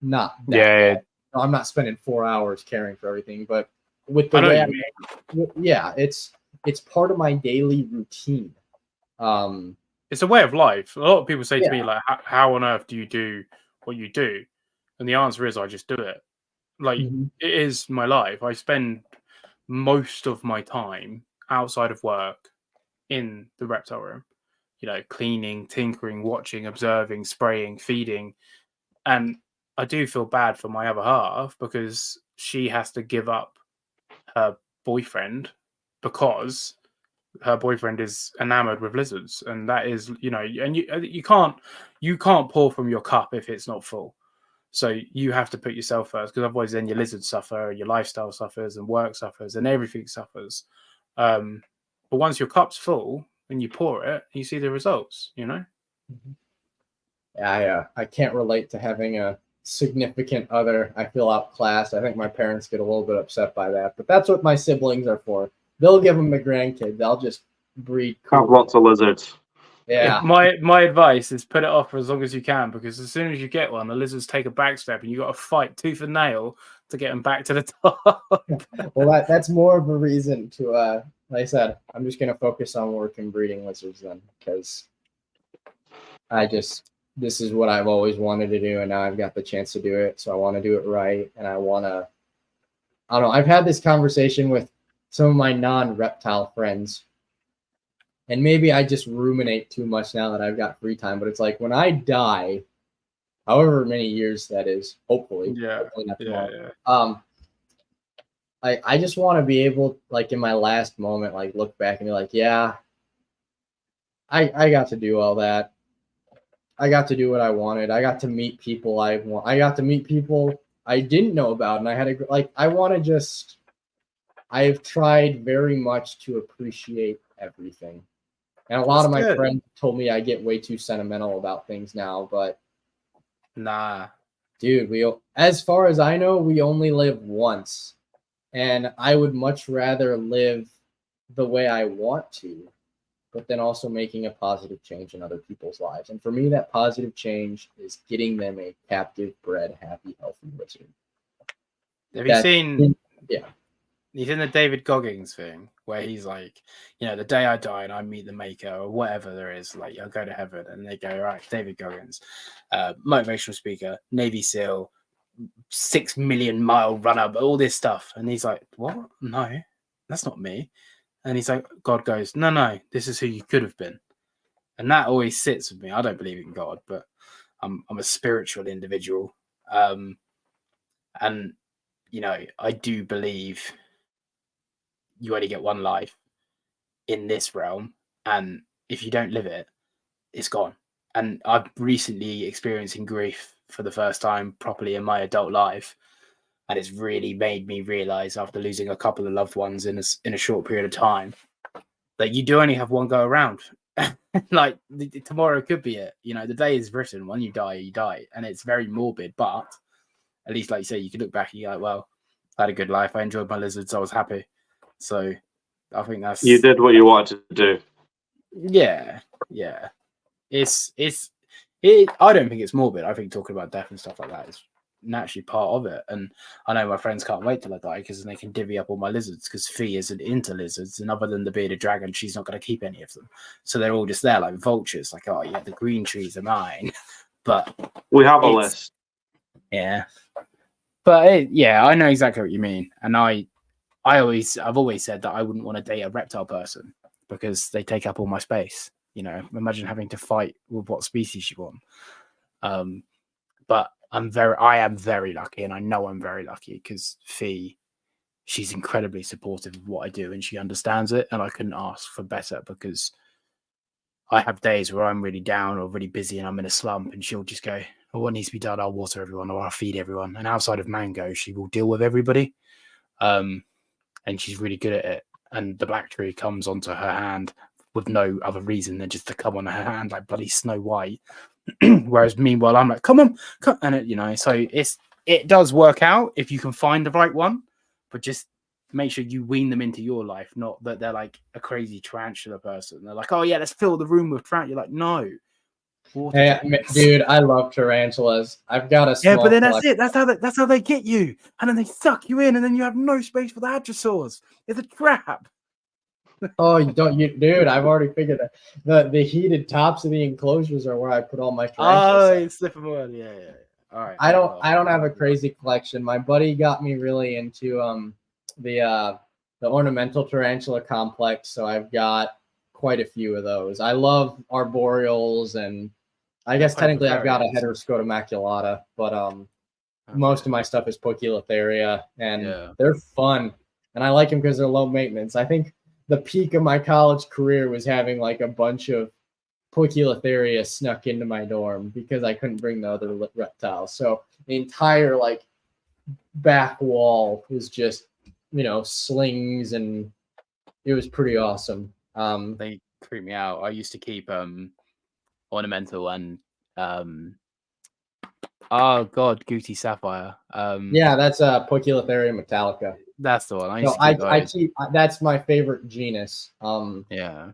C: Not that bad. No, I'm not spending 4 hours caring for everything, but with the way it's part of my daily routine.
A: It's a way of life. A lot of people say to me, like, how on earth do you do what you do? And the answer is I just do it. Like, it is my life. I spend most of my time outside of work in the reptile room, cleaning, tinkering, watching, observing, spraying, feeding. And I do feel bad for my other half because she has to give up her boyfriend because her boyfriend is enamored with lizards, and that is, and you can't pour from your cup if it's not full. So you have to put yourself first, because otherwise then your lizards suffer, your lifestyle suffers, and work suffers, and everything suffers. But once your cup's full and you pour it, you see the results.
C: Yeah, I can't relate to having a significant other. I feel outclassed. I think my parents get a little bit upset by that, but that's what my siblings are for. They'll give them a grandkid. They'll just breed
B: Have
C: cool.
B: lots of lizards.
C: Yeah.
A: My advice is put it off for as long as you can, because as soon as you get one, the lizards take a back step and you got to fight tooth and nail to get them back to the top.
C: Well, that's more of a reason to, like I said, I'm just going to focus on working breeding lizards then, because this is what I've always wanted to do, and now I've got the chance to do it. So I want to do it right, and I don't know. I've had this conversation with some of my non-reptile friends, and maybe I just ruminate too much now that I've got free time. But it's like when I die, however many years that is, hopefully not tomorrow. I just want to be able, like in my last moment, like look back and be like, yeah, I got to do all that. I got to do what I wanted. I got to meet people I got to meet people I didn't know about, and I had I've tried very much to appreciate everything. And a lot of my friends told me I get way too sentimental about things now, but
A: nah,
C: dude, as far as I know, we only live once, and I would much rather live the way I want to, but then also making a positive change in other people's lives. And for me, that positive change is getting them a captive bred, happy, healthy lizard.
A: Have you seen?
C: Yeah.
A: He's in the David Goggins thing where he's like, the day I die and I meet the maker or whatever there is, like I'll go to heaven, and they go, right, David Goggins, motivational speaker, Navy SEAL, 6 million mile runner, all this stuff. And he's like, what? No, that's not me. And he's like, God goes, no, this is who you could have been. And that always sits with me. I don't believe in God, but I'm a spiritual individual. And I do believe you only get one life in this realm, and if you don't live it, it's gone. And I've recently experiencing grief for the first time properly in my adult life, and it's really made me realize, after losing a couple of loved ones in a short period of time, that you do only have one go around. Like tomorrow could be it. The day is written. When you die, and it's very morbid, but at least, like you say, you can look back and you're like, well, I had a good life. I enjoyed my lizards. I was happy. So I think that's...
B: You did what you wanted to do.
A: Yeah. I don't think it's morbid. I think talking about death and stuff like that is naturally part of it. And I know my friends can't wait till I die because then they can divvy up all my lizards, because Fee isn't into lizards, and other than the bearded dragon, she's not going to keep any of them. So they're all just there like vultures, like, oh yeah, the green trees are mine. But
B: we have a list.
A: Yeah. But I know exactly what you mean. And I've always said that I wouldn't want to date a reptile person because they take up all my space. Imagine having to fight with what species you want. But I am very lucky, and I know I'm very lucky because Fee, she's incredibly supportive of what I do, and she understands it, and I couldn't ask for better, because I have days where I'm really down or really busy and I'm in a slump, and she'll just go, oh, what needs to be done? I'll water everyone, or I'll feed everyone. And outside of Mango, she will deal with everybody. And she's really good at it. And the black tree comes onto her hand with no other reason than just to come on her hand like bloody Snow White. Whereas meanwhile, I'm like, come on. And it, so it does work out if you can find the right one, but just make sure you wean them into your life, not that they're like a crazy tarantula person. They're like, oh yeah, let's fill the room with tarantula. You're like, no.
C: Hey, dude, I love tarantulas. I've got a small
A: but then that's it. That's how they get you, and then they suck you in, and then you have no space for the hadrosaurs. It's a trap.
C: Oh, dude? I've already figured that the heated tops of the enclosures are where I put all my tarantulas.
A: Oh, you slip them on, yeah. All right.
C: I don't have a crazy collection. My buddy got me really into the ornamental tarantula complex, so I've got quite a few of those. I love arboreals, and I guess technically I've got a Heteroscota maculata, but most of my stuff is Poecilotheria, and they're fun, and I like them because they're low maintenance. I think the peak of my college career was having like a bunch of Poecilotheria snuck into my dorm because I couldn't bring the other reptiles. So the entire like back wall was just, slings, and it was pretty awesome.
A: They creep me out. I used to keep ornamental and Oh God, Gooty Sapphire.
C: Yeah, that's Poikilotherium metallica.
A: That's the one. I
C: No,
A: used to keep those.
C: that's my favorite genus.
A: Yeah.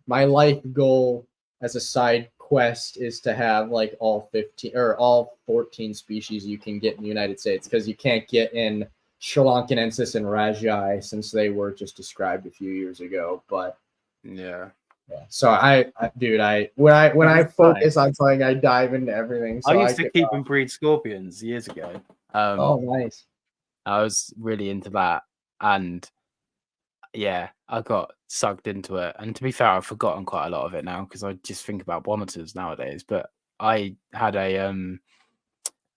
C: My life goal as a side quest is to have like all 15 or all 14 species you can get in the United States, because you can't get in Sri Lankanensis and Rajai since they were just described a few years ago. But
A: Yeah.
C: so when I focus on something, I dive into everything. So
A: I used to keep and breed scorpions years ago.
C: Oh, nice.
A: I was really into that, and yeah, I got sucked into it. And to be fair, I've forgotten quite a lot of it now because I just think about monitors nowadays. But I had a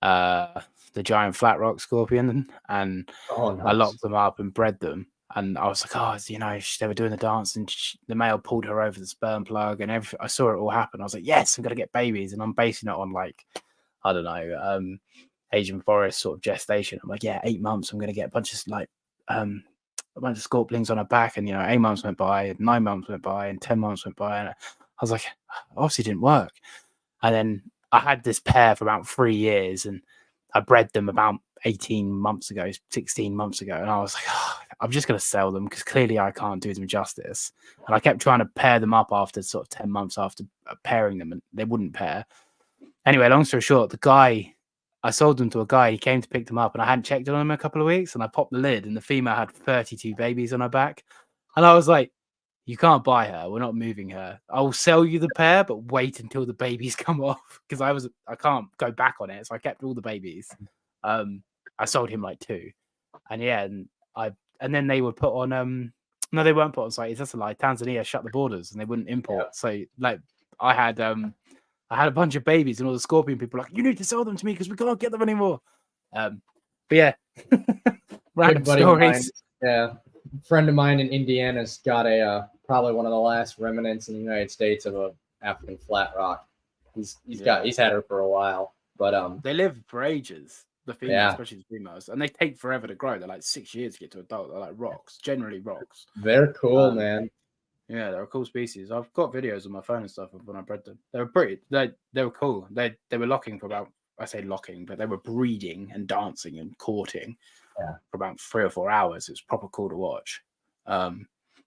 A: the giant flat rock scorpion, and I locked them up and bred them. And I was like, oh, they were doing the dance, and the male pulled her over the sperm plug, and everything. I saw it all happen. I was like, yes, I'm gonna get babies, and I'm basing it on like, I don't know, Asian forest sort of gestation. I'm like, yeah, 8 months, I'm gonna get a bunch of scorpions on her back, and 8 months went by, and 9 months went by, and 10 months went by, and I was like, obviously it didn't work. And then I had this pair for about 3 years, and I bred them about 18 months ago, 16 months ago, and I was like, oh, I'm just going to sell them because clearly I can't do them justice. And I kept trying to pair them up after sort of 10 months after pairing them, and they wouldn't pair. Anyway, long story short, I sold them to a guy. He came to pick them up, and I hadn't checked on them in a couple of weeks, and I popped the lid, and the female had 32 babies on her back. And I was like, you can't buy her. We're not moving her. I'll sell you the pair, but wait until the babies come off, because I can't go back on it. So I kept all the babies. I sold him like 2, and yeah, and then they were put on. No, they weren't put on site. That's a lie. Tanzania shut the borders, and they wouldn't import. Yeah. So like, I had a bunch of babies, and all the scorpion people were like, you need to sell them to me because we can't get them anymore. But yeah, random stories.
C: Yeah, a friend of mine in Indiana's got probably one of the last remnants in the United States of a African flat rock. He's had her for a while, but
A: they live for ages. The females, especially the females, and they take forever to grow. They're like 6 years to get to adult. They're like rocks, generally rocks.
C: They're cool, man.
A: Yeah, they're a cool species. I've got videos on my phone and stuff of when I bred them. They were pretty. They were cool. They were locking for about, I say locking, but they were breeding and dancing and courting for about 3 or 4 hours. It was proper cool to watch. But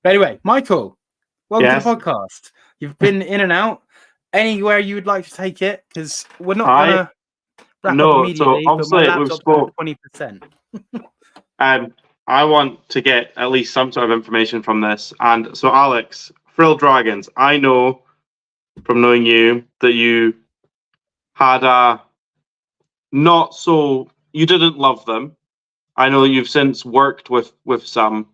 A: anyway, Michael, welcome to the podcast. You've been in and out. Anywhere you would like to take it? Because we're not gonna wrap up immediately.
B: So obviously we've spoke
A: 20%.
B: I want to get at least some sort of information from this. And so, Alex, frill dragons, I know from knowing you that you had you didn't love them. I know you've since worked with some.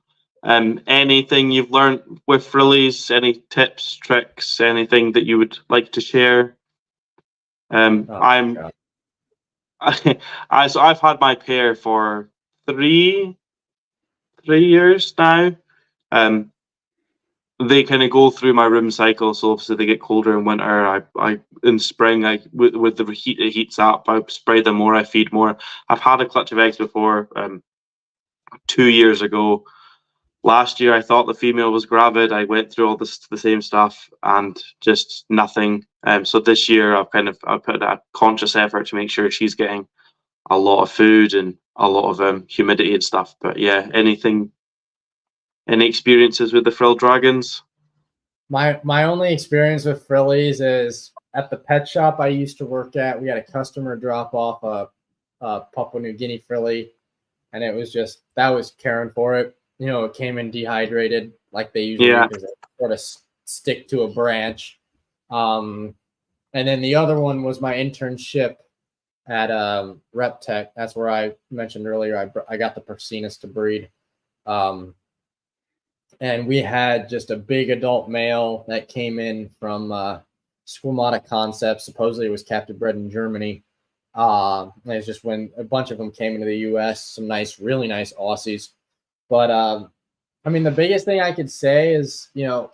B: Anything you've learned with frillies, any tips, tricks, anything that you would like to share? So I've had my pair for 3 years now. They kind of go through my room cycle, so obviously they get colder in winter. I in spring, with the heat, it heats up. I spray them more, I feed more. I've had a clutch of eggs before. 2 years ago, last year I thought the female was gravid. I went through all the same stuff and just nothing. So this year I've put a conscious effort to make sure she's getting a lot of food and a lot of humidity and stuff. But yeah, any experiences with the frill dragons?
C: My only experience with frillies is at the pet shop I used to work at. We had a customer drop off a Papua New Guinea frilly, and it was just, that was caring for it. It came in dehydrated like they usually do, because they sort of stick to a branch. And then the other one was my internship at RepTech. That's where I mentioned earlier I got the Persinus to breed. And we had just a big adult male that came in from Squamata Concepts. Supposedly it was captive bred in Germany. And it's just when a bunch of them came into the US, some really nice Aussies. But I mean, the biggest thing I could say is, the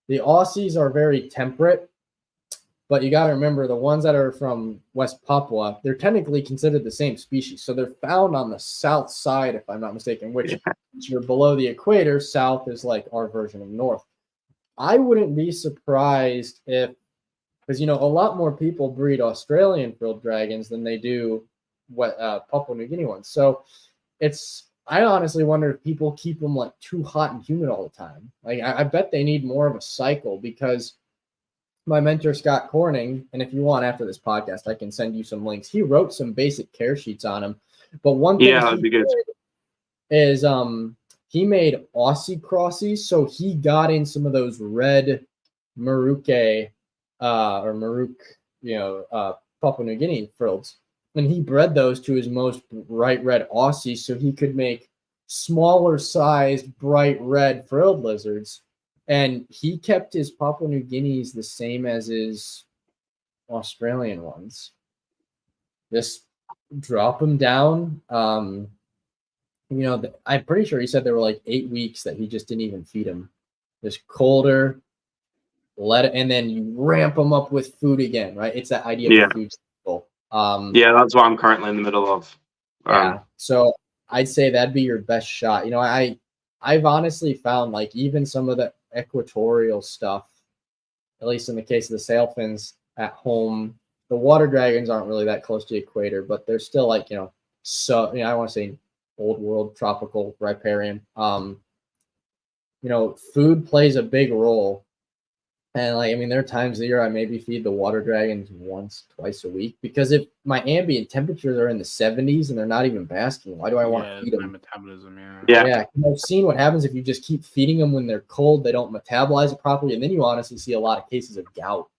C: Aussies are very temperate. But you got to remember, the ones that are from West Papua, they're technically considered the same species. So they're found on the south side, if I'm not mistaken, which you're below the equator. South is like our version of north. I wouldn't be surprised if because a lot more people breed Australian frilled dragons than they do Papua New Guinea ones. So I honestly wonder if people keep them like too hot and humid all the time. Like I bet they need more of a cycle, because my mentor Scott Corning, and if you want after this podcast, I can send you some links. He wrote some basic care sheets on them. But one thing
B: that'd be good.
C: Is he made Aussie crossies, so he got in some of those red Maruke or Maruk, Papua New Guinea frills, and he bred those to his most bright red Aussies, so he could make smaller sized bright red frilled lizards. And he kept his Papua New Guineas the same as his Australian ones. Just drop them down. I'm pretty sure he said there were like 8 weeks that he just didn't even feed them. Just colder, and then you ramp them up with food again, right? It's that idea of food cycle.
B: That's what I'm currently in the middle of.
C: So I'd say that'd be your best shot. I've honestly found like even some of the equatorial stuff, at least in the case of the sailfins at home, the water dragons aren't really that close to the equator, but they're still like, I want to say old world tropical riparian. Food plays a big role. And there are times of the year I maybe feed the water dragons once, twice a week, because if my ambient temperatures are in the 70s and they're not even basking, why do I want to feed them?
A: Metabolism,
C: Yeah. I've seen what happens if you just keep feeding them when they're cold, they don't metabolize it properly, and then you honestly see a lot of cases of gout.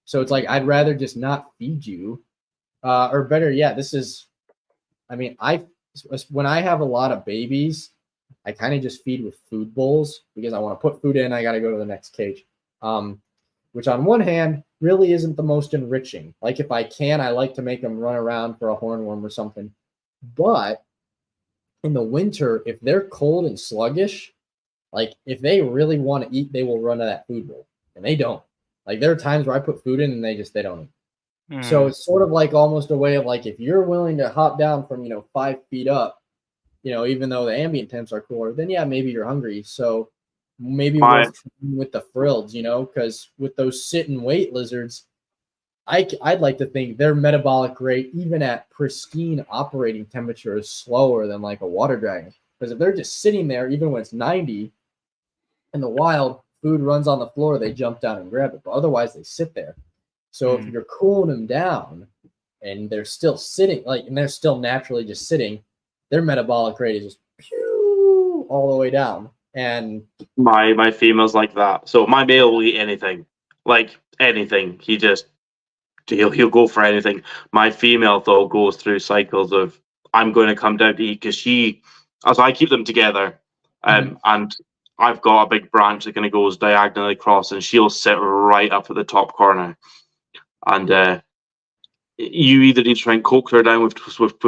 C: So it's like, I'd rather just not feed you, or better yet, when I have a lot of babies, I kind of just feed with food bowls because I want to put food in. I got to go to the next cage. Which on one hand really isn't the most enriching. Like if I can, I like to make them run around for a hornworm or something. But in the winter, if they're cold and sluggish, like if they really want to eat, they will run to that food bowl, and they don't. Like there are times where I put food in and they don't eat. So it's sort of like almost a way of like, if you're willing to hop down from, 5 feet up, even though the ambient temps are cooler, then maybe you're hungry. So maybe with the frills, because with those sit and wait lizards, I'd like to think their metabolic rate, even at pristine operating temperature, is slower than like a water dragon. Because if they're just sitting there, even when it's 90 in the wild, food runs on the floor, they jump down and grab it. But otherwise, they sit there. So if you're cooling them down and they're still sitting, and they're still naturally just sitting, their metabolic rate is just all the way down. And
B: my female's like that. So my male will eat anything, like anything. He'll go for anything. My female though goes through cycles of I'm going to come down to eat, because I keep them together, and I've got a big branch that kind of goes diagonally across, and she'll sit right up at the top corner, and you either need to try and coax her down with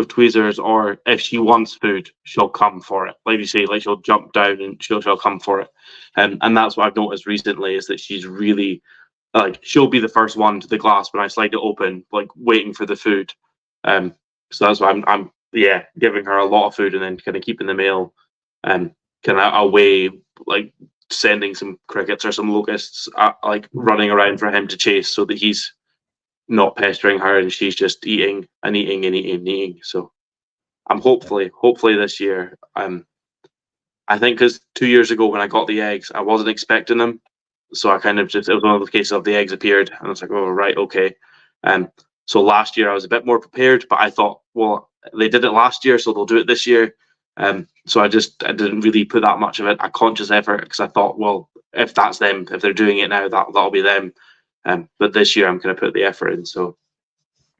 B: tweezers, or if she wants food, she'll come for it. Like you say, like she'll jump down and she'll come for it. And that's what I've noticed recently, is that she's really like, she'll be the first one to the glass when I slide it open, like waiting for the food. So that's why I'm giving her a lot of food, and then kind of keeping the male kind of away, like sending some crickets or some locusts like running around for him to chase, so that he's not pestering her and she's just eating and eating and eating and eating. So I'm hopefully this year, I think, because 2 years ago when I got the eggs, I wasn't expecting them, so I kind of just, it was one of the cases of the eggs appeared and I was like, oh right, okay. So last year I was a bit more prepared, but I thought, well, they did it last year, so they'll do it this year. So I didn't really put that much of a conscious effort, because I thought, well, if that's them, if they're doing it now, that'll be them. But this year I'm going to put the effort in. So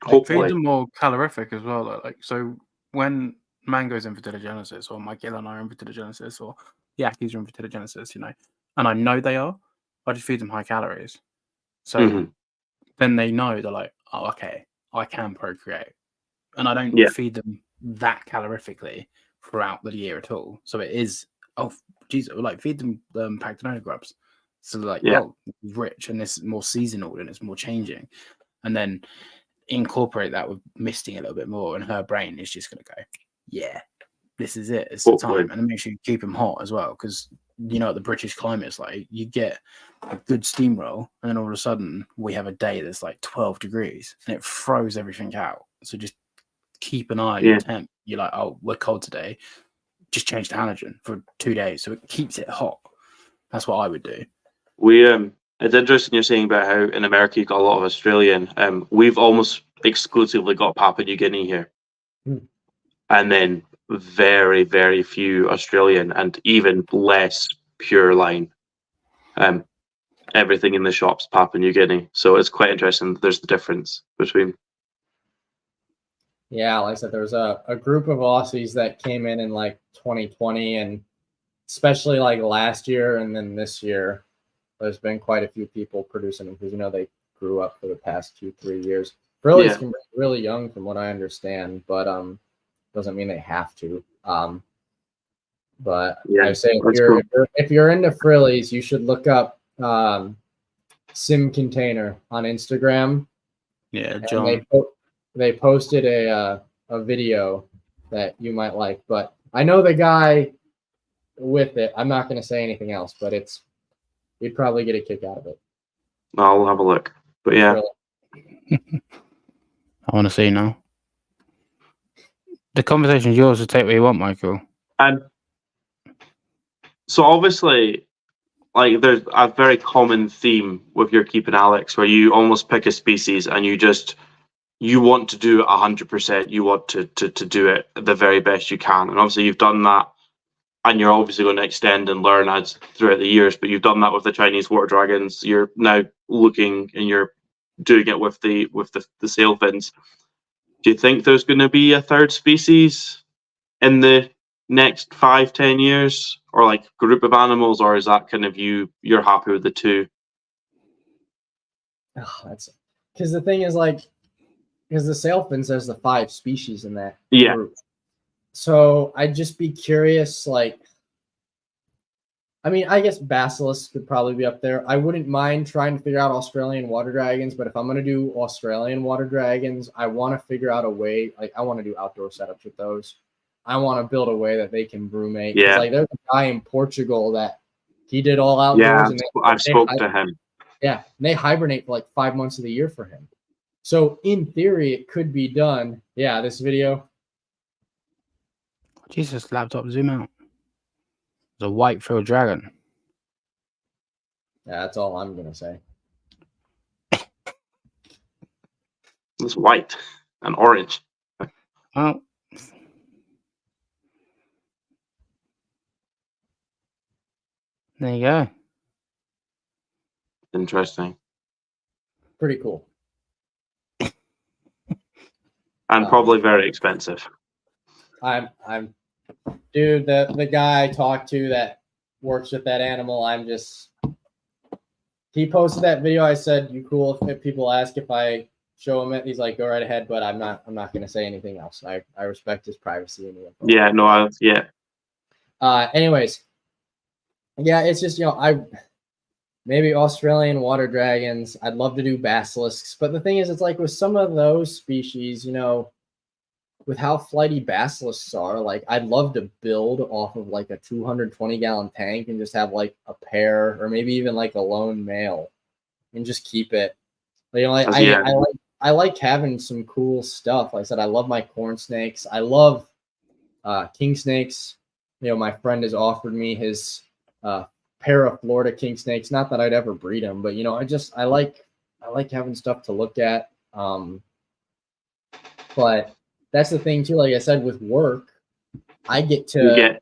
B: hopefully,
A: feed them more calorific as well. Like, so when Mango's in fertiligenesis, or Michaela and I are in fertiligenesis, or Yaki's are in fertiligenesis, and I know they are, I just feed them high calories. So then they know, they're like, oh, okay, I can procreate, and I don't feed them that calorifically throughout the year at all. So it is, oh, geez, like feed them Pactinona grubs. So like, well, rich, and this is more seasonal and it's more changing, and then incorporate that with misting a little bit more, and her brain is just going to go, yeah, this is it. It's the time, and then make sure you keep them hot as well, because you know, the British climate is like, you get a good steamroll, and then all of a sudden we have a day that's like 12 degrees, and it throws everything out. So just keep an eye on your temp. You're like, oh, we're cold today. Just change the halogen for 2 days, so it keeps it hot. That's what I would do.
B: It's interesting you're saying about how in America you got a lot of Australian. We've almost exclusively got Papua New Guinea here, and then very, very few Australian, and even less pure line. Everything in the shops Papua New Guinea, so it's quite interesting. There's the difference between.
C: Yeah, like I said, there was a group of Aussies that came in like 2020, and especially like last year and then this year, there's been quite a few people producing them because, you know, they grew up for the past 2-3 years. Frillies can be really young from what I understand, but doesn't mean they have to. But I say if you're into frillies, you should look up Sim Container on Instagram.
A: Yeah, John.
C: They posted a video that you might like, but I know the guy with it. I'm not going to say anything else, but you'd probably get a kick out of it.
B: I'll have a look. But yeah.
A: I want to see now. The conversation's yours to take where you want, Michael.
B: So obviously, like, there's a very common theme with your keeping Alex, where you almost pick a species and you want to do it 100%. You want to do it the very best you can. And obviously you've done that, and you're obviously going to extend and learn as throughout the years, but you've done that with the Chinese water dragons. You're now looking and you're doing it with the sailfins. Do you think there's going to be a third species in the next 5-10 years, or like group of animals, or is that kind of you're happy with the two?
C: Oh, that's because the thing is, like, because the sailfins, there's the 5 species in that group. So I'd just be curious, like, I mean, I guess basilisks could probably be up there. I wouldn't mind trying to figure out Australian water dragons, but if I'm going to do Australian water dragons, I want to figure out a way, like, I want to do outdoor setups with those. I want to build a way that they can brumate. Yeah. Like, there's a guy in Portugal that he did all outdoors.
B: Yeah, I've spoken to him.
C: Yeah, and they hibernate for like 5 months of the year for him. So in theory, it could be done. Yeah, this video.
A: Jesus, laptop, zoom out. There's a white-filled dragon.
C: Yeah, that's all I'm going to say.
B: It's white and orange.
A: Oh. There you go.
B: Interesting.
C: Pretty cool.
B: And probably very expensive.
C: Dude, the guy I talked to that works with that animal, he posted that video. I said, you cool if people ask if I show him it? He's like, go right ahead, but I'm not going to say anything else. I respect his privacy.
B: Yeah, no, yeah.
C: Anyways, yeah, it's just, maybe Australian water dragons. I'd love to do basilisks, but the thing is, it's like with some of those species, with how flighty basilisks are, like, I'd love to build off of like a 220-gallon tank and just have like a pair, or maybe even like a lone male, and just keep it. I like having some cool stuff. Like I said, I love my corn snakes. I love king snakes. My friend has offered me his pair of Florida king snakes. Not that I'd ever breed them, but I like having stuff to look at. But that's the thing too. Like I said, with work, I get to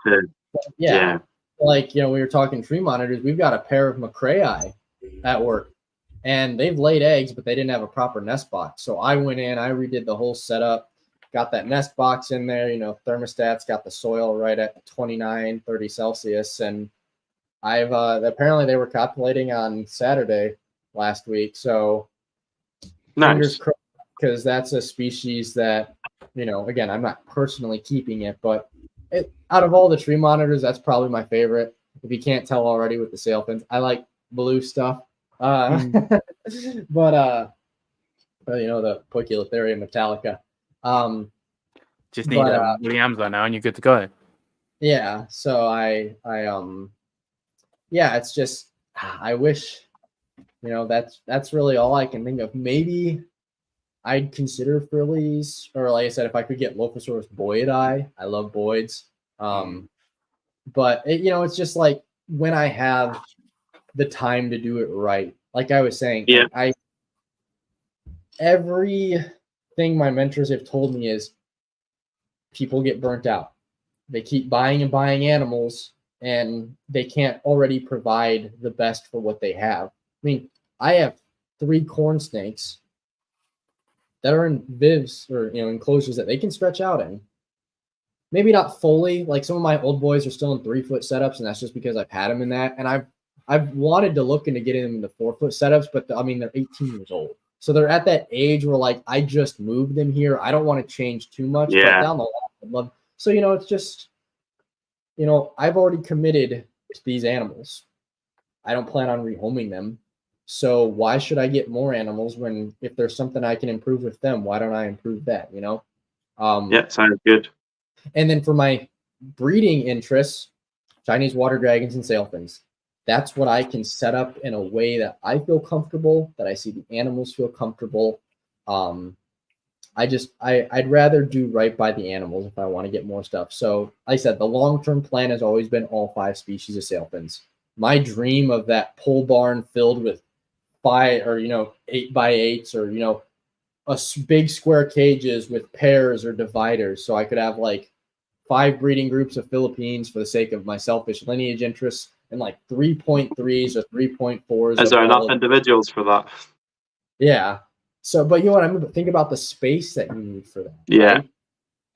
C: Like, we were talking tree monitors. We've got a pair of McCrae at work, and they've laid eggs, but they didn't have a proper nest box. So I went in, I redid the whole setup, got that nest box in there. Thermostats, got the soil right at 29, 30 Celsius, and I've apparently they were copulating on Saturday last week. So fingers crossed, because that's a species that, again, I'm not personally keeping it, but out of all the tree monitors, that's probably my favorite. If you can't tell already with the sailfins, I like blue stuff. But the Poikilotheria metallica.
A: Just need Williams right now, and you're good to go.
C: Yeah. So I yeah, it's just I wish, that's really all I can think of. Maybe I'd consider Phillies, or like I said, if I could get Lophosaurus boydi, I love boyds. But it's just like when I have the time to do it right. Like I was saying, everything my mentors have told me is people get burnt out. They keep buying and buying animals, and they can't already provide the best for what they have. I mean, I have 3 corn snakes that are in vivs or enclosures that they can stretch out in. Maybe not fully. Like some of my old boys are still in 3-foot setups, and that's just because I've had them in that. And I've wanted to look into getting them in the 4-foot setups, but they're 18 years old. So they're at that age where like I just moved them here. I don't want to change too much.
B: Yeah.
C: But down the line, I'd love. So it's just I've already committed to these animals. I don't plan on rehoming them. So why should I get more animals when if there's something I can improve with them, why don't I improve that?
B: Yeah, sounds good.
C: And then for my breeding interests, Chinese water dragons and sailfins. That's what I can set up in a way that I feel comfortable, that I see the animals feel comfortable. I'd rather do right by the animals if I want to get more stuff. So like I said, the long-term plan has always been all 5 species of sailfins. My dream of that pole barn filled with 5 or 8x8s or big square cages with pairs or dividers, so I could have like 5 breeding groups of Philippines for the sake of my selfish lineage interests, and like 3.3s or 3.4s.
B: Is there enough individuals for that?
C: Yeah. So, but you know what? I'm think about the space that you need for that.
B: Yeah.
C: Right?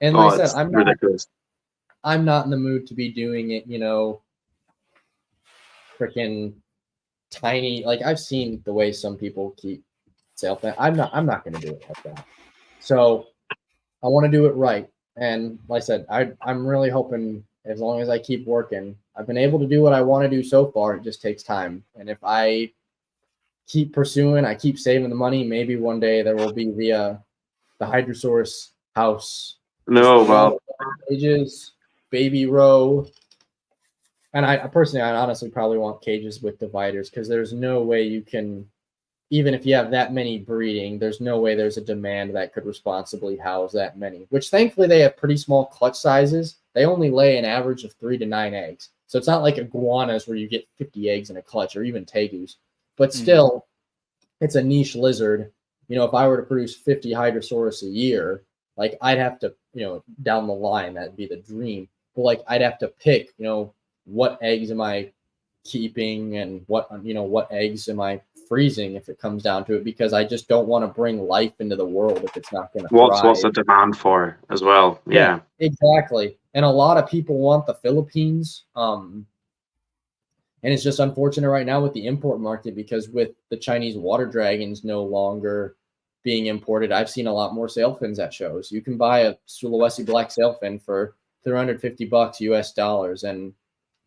C: And like I said, I'm
B: ridiculous.
C: I'm not in the mood to be doing it, freaking tiny. Like I've seen the way some people keep sailfin. I'm not going to do it like that. So I want to do it right. And like I said, I'm really hoping as long as I keep working, I've been able to do what I want to do so far. It just takes time. And if I keep pursuing, I keep saving the money, maybe one day there will be the Hydrosaurus house.
B: No, well,
C: cages, baby row. And I honestly probably want cages with dividers, because there's no way you can, even if you have that many breeding, there's no way there's a demand that could responsibly house that many, which thankfully they have pretty small clutch sizes. They only lay an average of 3 to 9 eggs. So it's not like iguanas where you get 50 eggs in a clutch, or even tegus. But still, it's a niche lizard. If I were to produce 50 Hydrosaurus a year, like I'd have to, down the line, that'd be the dream. But like I'd have to pick, what eggs am I keeping and what eggs am I freezing if it comes down to it, because I just don't want to bring life into the world if it's not going to thrive.
B: What's the demand for as well? Yeah,
C: exactly. And a lot of people want the Philippines. And it's just unfortunate right now with the import market, because with the Chinese water dragons no longer being imported, I've seen a lot more sailfins at shows. You can buy a Sulawesi black sailfin for $350 US dollars, and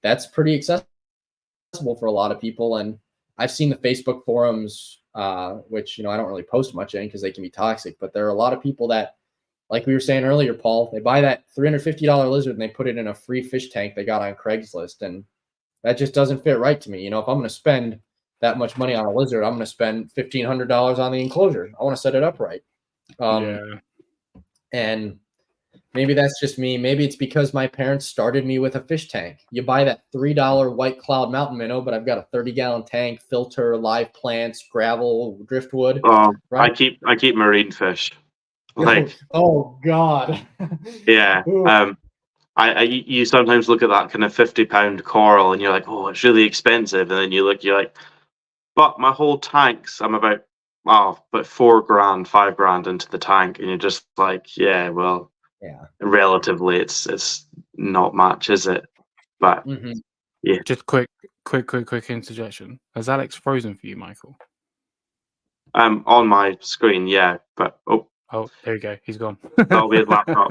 C: that's pretty accessible for a lot of people. And I've seen the Facebook forums, which I don't really post much in because they can be toxic, but there are a lot of people that, like we were saying earlier, Paul, they buy that $350 lizard and they put it in a free fish tank they got on Craigslist, and that just doesn't fit right to me. If I'm going to spend that much money on a lizard, I'm going to spend $1,500 on the enclosure. I want to set it up right. And maybe that's just me. Maybe it's because my parents started me with a fish tank. You buy that $3 White Cloud mountain minnow, but I've got a 30-gallon tank, filter, live plants, gravel, driftwood.
B: Right? I keep marine fish. Like,
C: oh God.
B: Yeah. You sometimes look at that kind of 50-pound coral and you're like, oh, it's really expensive. And then you're like, but my whole tank's, I'm about $4,000, $5,000 into the tank. And you're just like, yeah, well, relatively it's not much, is it? But yeah.
A: Just quick interjection. Has Alex frozen for you, Michael?
B: On my screen, yeah. But
A: oh, there you go. He's gone.
B: That'll be his laptop.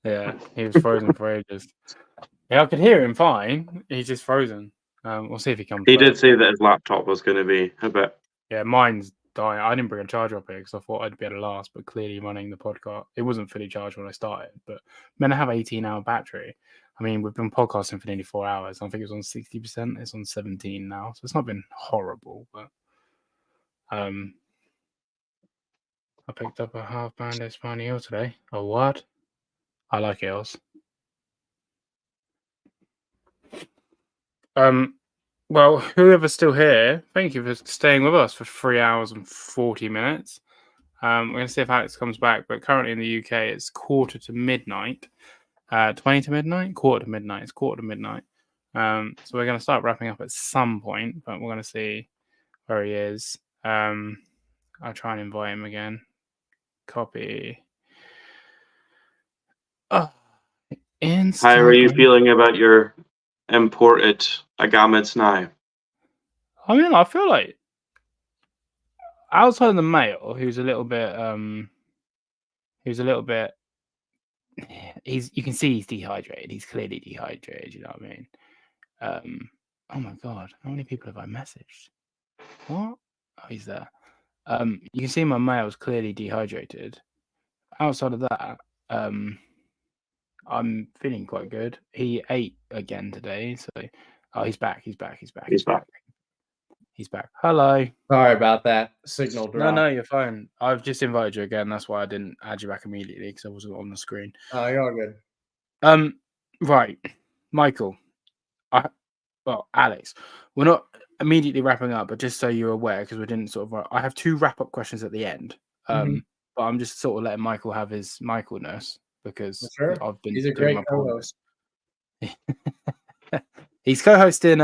A: Yeah, he was frozen for ages. Yeah, I could hear him fine. He's just frozen. We'll see if he comes back.
B: Did say that his laptop was going to be a bit.
A: Yeah, mine's dying. I didn't bring a charger up here because I thought I'd be able to last, but clearly running the podcast, it wasn't fully charged when I started. But I have 18-hour battery. I mean, we've been podcasting for nearly 4 hours. I think it was on 60%. It's on 17 now, so it's not been horrible. But I picked up a half-pound Espanol today. A what? I like eels. Well, whoever's still here, thank you for staying with us for 3 hours and 40 minutes. We're going to see if Alex comes back, but currently in the UK, it's 20 to midnight. 20 to midnight? Quarter to midnight. It's quarter to midnight. So we're going to start wrapping up at some point, but we're going to see where he is. I'll try and invite him again. Copy. Oh, Instagram.
B: How are you feeling about your imported Agamids now?
A: I mean, I feel like outside of the male, who's a little bit, you can see he's dehydrated. He's clearly dehydrated. You know what I mean? Oh my god, how many people have I messaged? What? Oh, he's there. You can see my male's clearly dehydrated. Outside of that, I'm feeling quite good. He ate again today, so he's back. He's back. Hello.
C: Sorry about that. Signal drop.
A: No, you're fine. I've just invited you again. That's why I didn't add you back immediately because I wasn't on the screen.
C: Oh, you're all good.
A: Right, Michael. Alex. We're not immediately wrapping up, but just so you're aware, because we didn't sort of. I have 2 wrap-up questions at the end. But I'm just sort of letting Michael have his Michaelness because
C: sure.
A: I've been.
C: He's a great co-host.
A: He's co-hosting.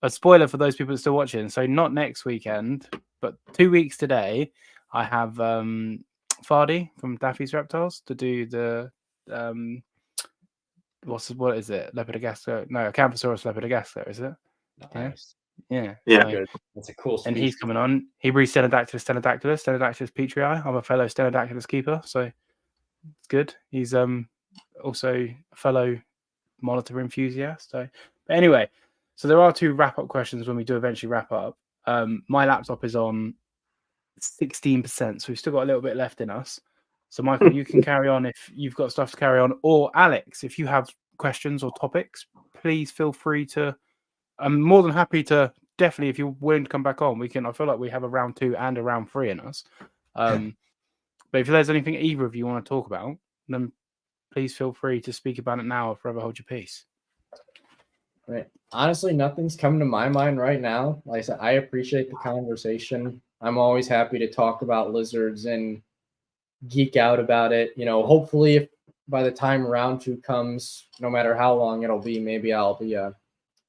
A: A spoiler for those people that are still watching. So not next weekend, but 2 weeks today, I have Fardy from Daffy's Reptiles to do the what is it? Lepidogastro? No, Acanthosaurus lepidogastro, is it?
C: Nice.
A: Yeah.
B: Yeah.
C: That's a cool species.
A: And he's coming on. He breeds Stenodactylus petrii. I'm a fellow Stenodactylus keeper, so it's good. He's also a fellow monitor enthusiast. So, but anyway. So there are 2 wrap-up questions when we do eventually wrap up. My laptop is on 16%, so we've still got a little bit left in us. So Michael, you can carry on if you've got stuff to carry on. Or Alex, if you have questions or topics, please feel free to. I'm more than happy to. Definitely, if you're willing to come back on, we can. I feel like we have a round 2 and a round 3 in us. But if there's anything either of you want to talk about, then please feel free to speak about it now or forever hold your peace.
C: Right. Honestly, nothing's coming to my mind right now. Like I said, I appreciate the conversation. I'm always happy to talk about lizards and geek out about it. You know, hopefully if by the time round 2 comes, no matter how long it'll be, maybe I'll be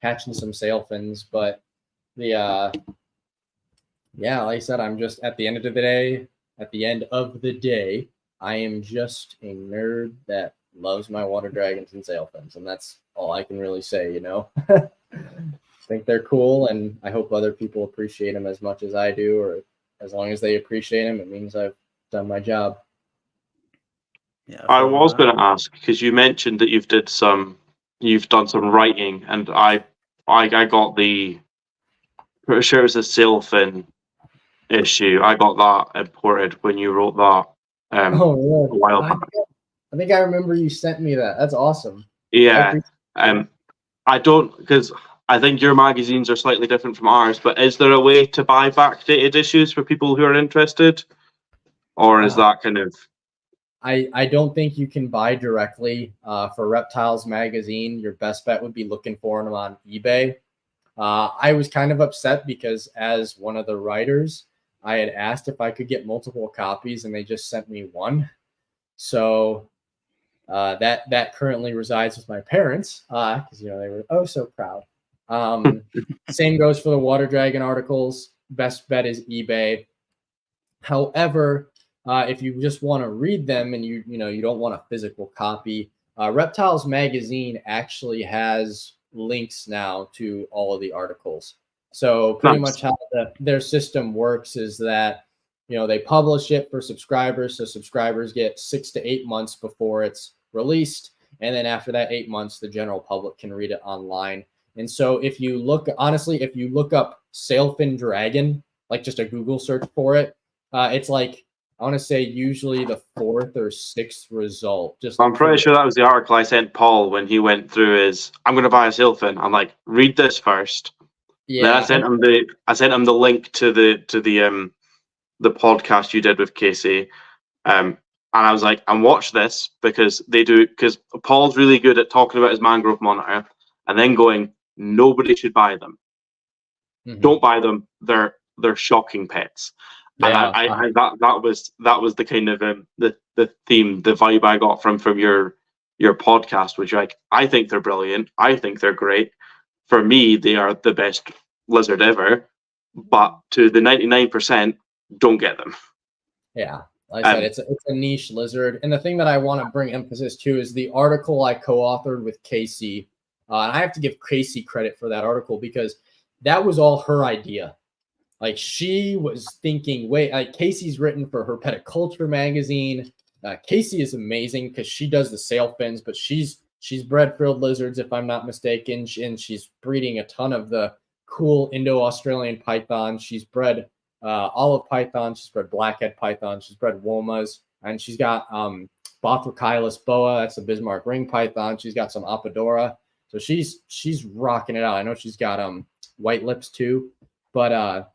C: hatching some sail fins. But like I said, I'm just at the end of the day, I am just a nerd that loves my water dragons and sail fins, and that's all I can really say, you know. I think they're cool, and I hope other people appreciate them as much as I do, or as long as they appreciate them, it means I've done my job.
B: Yeah, I was going to ask, because you mentioned that you've done some writing, and I got the, pretty sure it was a sail fin issue. I got that imported when you wrote that a while back.
C: I think I remember you sent me that. That's awesome.
B: Yeah. I don't, because I think your magazines are slightly different from ours, but is there a way to buy backdated issues for people who are interested? Or is that kind of...
C: I don't think you can buy directly for Reptiles magazine. Your best bet would be looking for them on eBay. I was kind of upset because as one of the writers, I had asked if I could get multiple copies and they just sent me one. So that currently resides with my parents because they were so proud. Same goes for the Water Dragon articles. Best bet is eBay. However, if you just want to read them and you don't want a physical copy, Reptiles magazine actually has links now to all of the articles. So pretty much how their system works is that they publish it for subscribers, so subscribers get 6 to 8 months before it's released, and then after that 8 months, the general public can read it online. And so if you look up Sailfin Dragon like just a Google search for it, it's like, I want to say usually the 4th or 6th result. Just
B: I'm pretty sure that was the article I sent Paul when he went through his, I'm going to buy a sailfin. I'm like, read this first.
C: Yeah.
B: Then I sent him the link to the podcast you did with Casey. And I was like, and watch this because Paul's really good at talking about his mangrove monitor and then going, nobody should buy them.
C: Mhm.
B: Don't buy them. They're shocking pets.
C: Yeah.
B: And that was the kind of the theme, the vibe I got from your podcast, which like, I think they're brilliant. I think they're great. For me, they are the best lizard ever. But to the 99%, don't get them.
C: Yeah. Like I said, it's a niche lizard. And the thing that I want to bring emphasis to is the article I co-authored with Casey. And I have to give Casey credit for that article because that was all her idea. Like she was thinking, Casey's written for Herpetoculture magazine. Casey is amazing because she does the sail fins, but she's bred frilled lizards, if I'm not mistaken. And she's breeding a ton of the cool Indo-Australian pythons. She's bred olive python, she's bred blackhead python, she's bred womas, and she's got Bothrochilus boa, that's the Bismarck ring python. She's got some Apodora, so she's rocking it out. I know she's got white lips too, but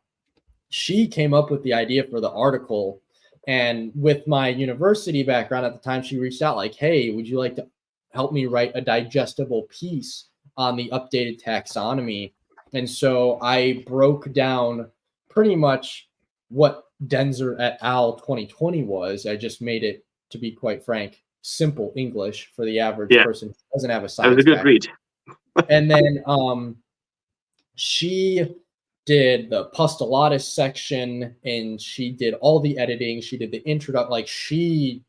C: she came up with the idea for the article, and with my university background at the time, she reached out like, hey, would you like to help me write a digestible piece on the updated taxonomy? And so I broke down pretty much what Denzer et al. 2020 was. I just made it, to be quite frank, simple English for the average person who doesn't have a science.
B: That was a good read.
C: And then she did the Pustullatus section, and she did all the editing. She did the introduction. Like she's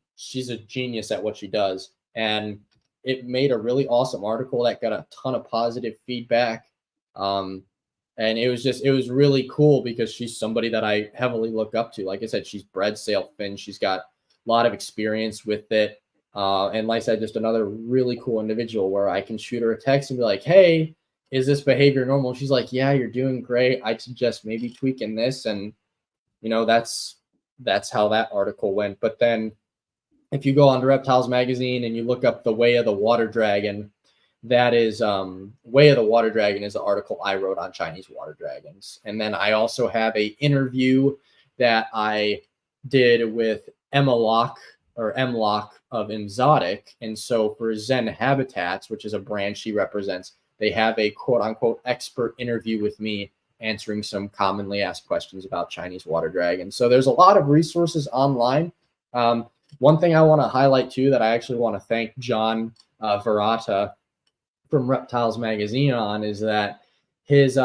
C: a genius at what she does, and it made a really awesome article that got a ton of positive feedback. And it was really cool because she's somebody that I heavily look up to. Like I said, she's bred sail fin. She's got a lot of experience with it. And like I said, just another really cool individual where I can shoot her a text and be like, hey, is this behavior normal? She's like, yeah, you're doing great. I'd suggest maybe tweaking this. And, that's how that article went. But then if you go on to Reptiles Magazine and you look up the Way of the Water Dragon, that is Way of the Water Dragon is the article I wrote on Chinese water dragons. And then I also have a interview that I did with Emma Locke or M. Locke of Exotic. And so for Zen Habitats, which is a brand she represents, they have a quote unquote expert interview with me answering some commonly asked questions about Chinese water dragons. So there's a lot of resources online. One thing I want to highlight too, that I actually want to thank John Verata from Reptiles Magazine on, is that his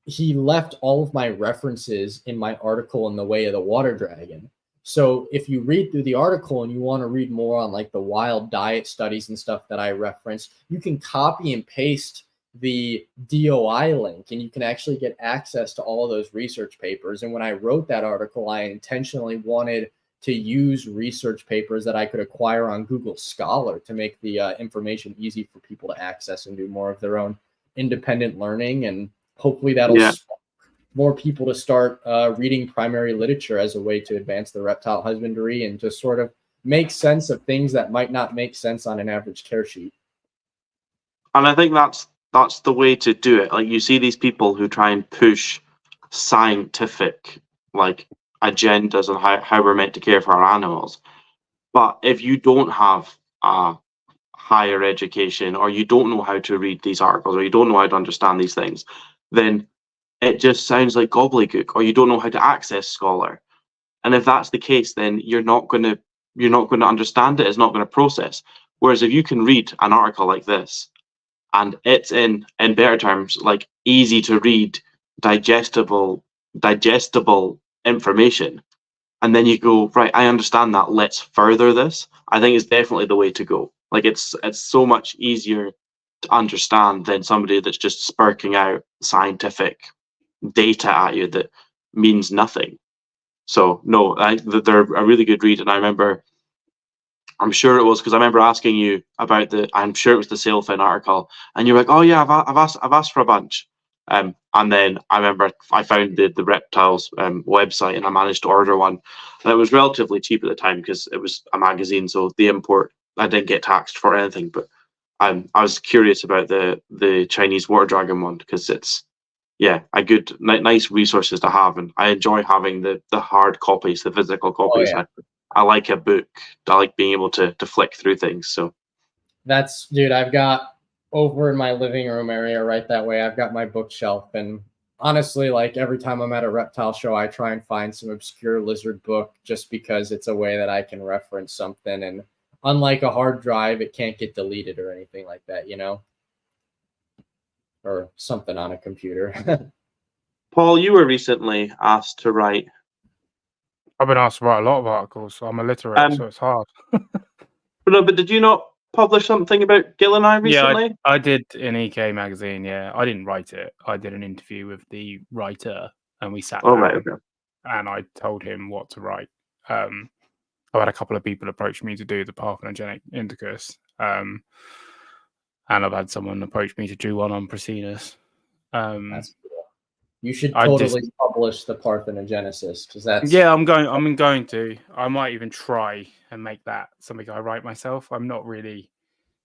C: he left all of my references in my article in the Way of the Water Dragon. So if you read through the article and you want to read more on like the wild diet studies and stuff that I referenced, you can copy and paste the DOI link and you can actually get access to all of those research papers. And when I wrote that article, I intentionally wanted to use research papers that I could acquire on Google Scholar to make the information easy for people to access and do more of their own independent learning. And hopefully that'll spark more people to start reading primary literature as a way to advance the reptile husbandry and just sort of make sense of things that might not make sense on an average care sheet.
B: And I think that's the way to do it. Like you see these people who try and push scientific like agendas on how we're meant to care for our animals. But if you don't have a higher education, or you don't know how to read these articles, or you don't know how to understand these things, then it just sounds like gobbledygook, or you don't know how to access Scholar. And if that's the case, then you're not going to understand it. It's not going to process. Whereas if you can read an article like this, and it's in better terms, like easy to read, digestible information, and then you go, right, I understand that, let's further this, I think it's definitely the way to go. Like it's so much easier to understand than somebody that's just spurting out scientific data at you that means nothing. So no, they're a really good read. And I'm sure it was because I remember asking you about I'm sure it was the Sailfin article, and you're like, oh yeah, I've asked for a bunch. And then I remember I found the reptiles website, and I managed to order one, and it was relatively cheap at the time because it was a magazine, so the import I didn't get taxed for anything. But I was curious about the Chinese water dragon one because it's a good nice resources to have, and I enjoy having the hard copies, the physical copies.
C: yeah.
B: I like a book. I like being able to flick through things. So
C: That's, dude, I've got over in my living room area right that way, I've got my bookshelf, and honestly, like every time I'm at a reptile show, I try and find some obscure lizard book just because it's a way that I can reference something. And unlike a hard drive, it can't get deleted or anything like that, you know, or something on a computer.
B: Paul, you were recently asked to write.
A: I've been asked to write a lot of articles. So I'm illiterate, so it's hard.
B: But did you not publish something about Gil and I recently?
A: Yeah, I did in EK magazine. Yeah, I didn't write it. I did an interview with the writer, and we sat down,
B: right, okay.
A: and I told him what to write. I've had a couple of people approach me to do the parthenogenetic indicus, and I've had someone approach me to do one on Prasinus.
C: That's cool. You should totally publish the parthenogenesis, because that's
A: I'm going to. I might even try and make that something I write myself. I'm not really,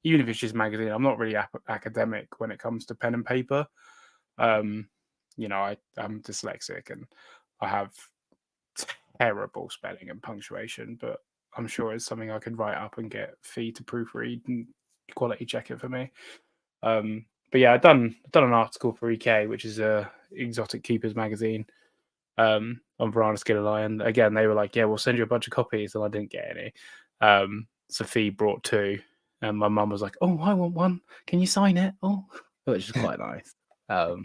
A: even if it's just magazine, I'm not really academic when it comes to pen and paper. I'm dyslexic and I have terrible spelling and punctuation, but I'm sure it's something I could write up and get Fee to proofread and quality check it for me. But yeah, I've done an article for EK, which is a exotic keepers magazine, on Varanus Gilali, and again they were like, "Yeah, we'll send you a bunch of copies," and I didn't get any. Sophie brought 2, and my mum was like, "Oh, I want one. Can you sign it?" Oh, which is quite nice. So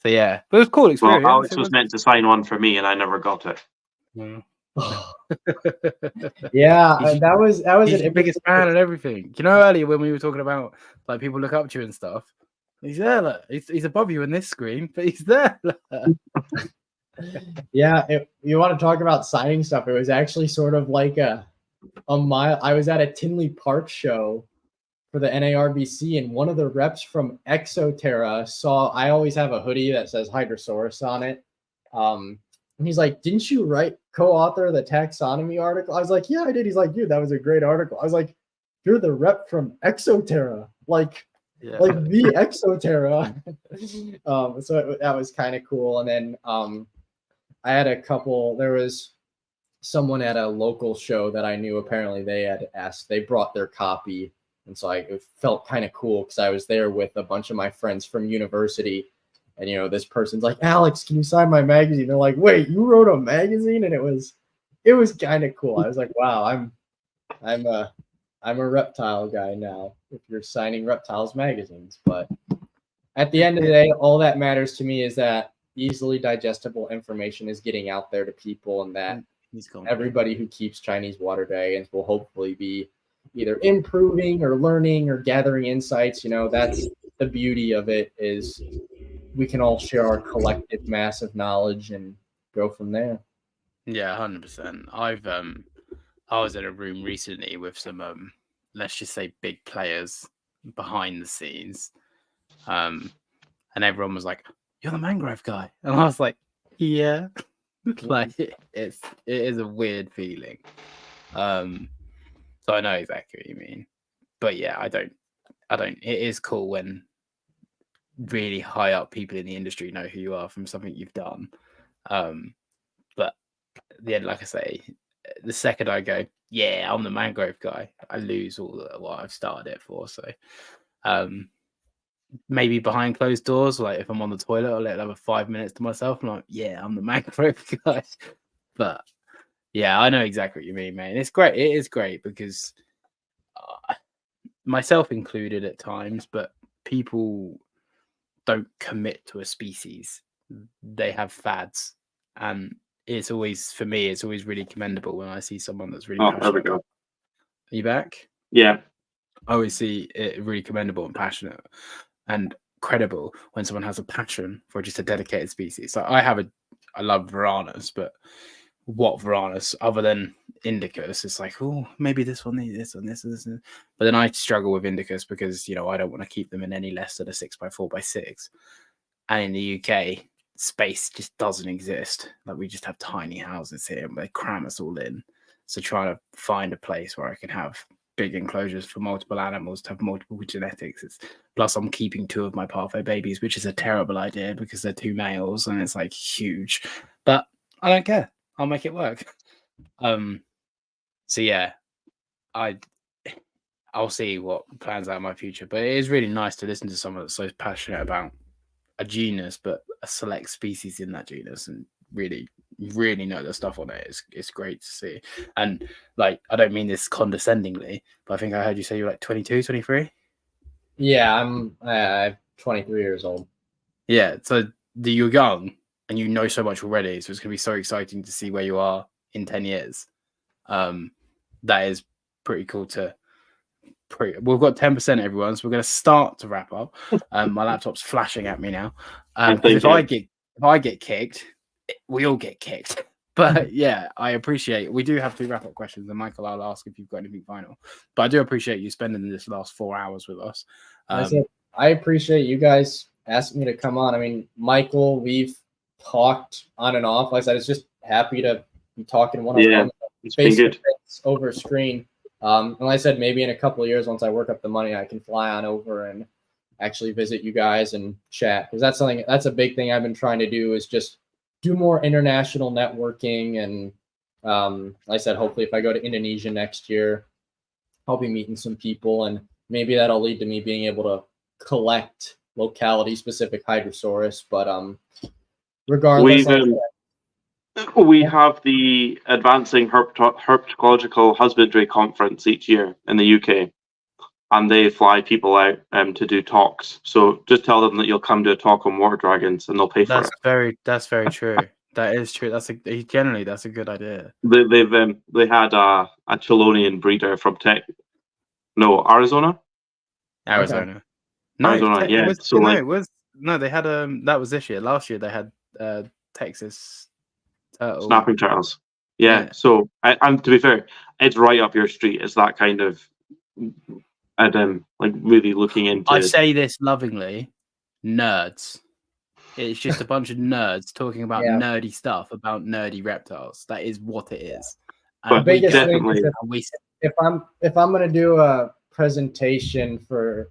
A: yeah, but it was a cool experience.
B: Well, Alex was meant to sign one for me, and I never got it.
C: Yeah, that was
A: he's the biggest fan and everything. You know, earlier when we were talking about like people look up to you and stuff, he's there. Look. He's above you in this screen, but he's there.
C: Yeah, you want to talk about signing stuff? It was actually sort of like a mile. I was at a Tinley Park show for the NARBC, and one of the reps from Exoterra saw. I always have a hoodie that says Hydrosaurus on it. And he's like, "Didn't you co-author the taxonomy article?" I was like, "Yeah, I did." He's like, "Dude, that was a great article." I was like, "You're the rep from Exoterra, like the Exoterra." So that was kind of cool. And then I had a couple. There was someone at a local show that I knew. Apparently, they had asked. They brought their copy, and so it felt kind of cool because I was there with a bunch of my friends from university. And, you know, this person's like, "Alex, can you sign my magazine?" They're like, "Wait, you wrote a magazine?" And it was kind of cool. I was like, wow, I'm a reptile guy now if you're signing reptiles magazines. But at the end of the day, all that matters to me is that easily digestible information is getting out there to people, and that everybody who keeps Chinese water dragons will hopefully be either improving or learning or gathering insights. You know, that's the beauty of it, is we can all share our collective mass of knowledge and go from there.
A: Yeah, 100%. I was in a room recently with some let's just say big players behind the scenes, and everyone was like, "You're the mangrove guy," and I was like, "Yeah." Like it is a weird feeling. So I know exactly what you mean, but yeah, I don't. It is cool when really high up people in the industry know who you are from something you've done. But at the end, like I say, the second I go, "Yeah, I'm the mangrove guy," I lose all what I've started it for. So maybe behind closed doors, like if I'm on the toilet, I'll let it have 5 minutes to myself. I'm like, "Yeah, I'm the mangrove guy." But yeah, I know exactly what you mean, man. It's great. It is great because myself included at times, but people don't commit to a species. They have fads, and it's always, for me, it's always really commendable when I see someone that's really passionate.
B: There we go.
A: Are you back?
B: Yeah.
A: I always see it really commendable and passionate and credible when someone has a passion for just a dedicated species. So I love Varanus, but what Varanus other than Indicus? It's like, oh, maybe this one, this one, this. But then I struggle with Indicus because, you know, I don't want to keep them in any less than a 6x4x6. And in the UK, space just doesn't exist. Like we just have tiny houses here and they cram us all in. So trying to find a place where I can have big enclosures for multiple animals to have multiple genetics. Plus I'm keeping 2 of my parfait babies, which is a terrible idea because they're 2 males and it's like huge. But I don't care. I'll make it work. So yeah, I'll see what plans out in my future. But it is really nice to listen to someone that's so passionate about a genus, but a select species in that genus, and really know their stuff on it. It's great to see. And like, I don't mean this condescendingly, but I think I heard you say you're like 22, 23.
C: Yeah, I'm 23 years old.
A: Yeah, so you're young and you know so much already. So it's gonna be so exciting to see where you are in 10 years. That is pretty cool to. We've got 10%, everyone, so we're going to start to wrap up. My laptop's flashing at me now. If I get kicked, we all get kicked. But yeah, I appreciate. We do have 2 wrap-up questions, and Michael, I'll ask if you've got anything final. But I do appreciate you spending this last 4 hours with us.
C: I appreciate you guys asking me to come on. I mean, Michael, we've talked on and off. Like I said, it's just happy to be talking one-on-one, face-to-face over screen. And like I said, maybe in a couple of years, once I work up the money, I can fly on over and actually visit you guys and chat. Because that's a big thing I've been trying to do, is just do more international networking. And like I said, hopefully if I go to Indonesia next year, I'll be meeting some people, and maybe that'll lead to me being able to collect locality specific Hydrosaurus. But regardless,
B: we have the Advancing Herpetological Husbandry Conference each year in the UK, and they fly people out to do talks. So just tell them that you'll come to a talk on water dragons, and they'll pay for it.
A: That's very true. That is true. That's a good idea.
B: They had a Chelonian breeder from Arizona.
A: Okay.
B: Arizona, yeah.
A: They had that was this year. Last year they had Texas.
B: Snapping turtles. Yeah. So, and to be fair, it's right up your street. It's that kind of, like really looking into.
A: I say this lovingly, nerds. It's just a bunch of nerds talking about nerdy stuff about nerdy reptiles. That is what it is.
C: And the biggest thing is if I'm gonna do a presentation for,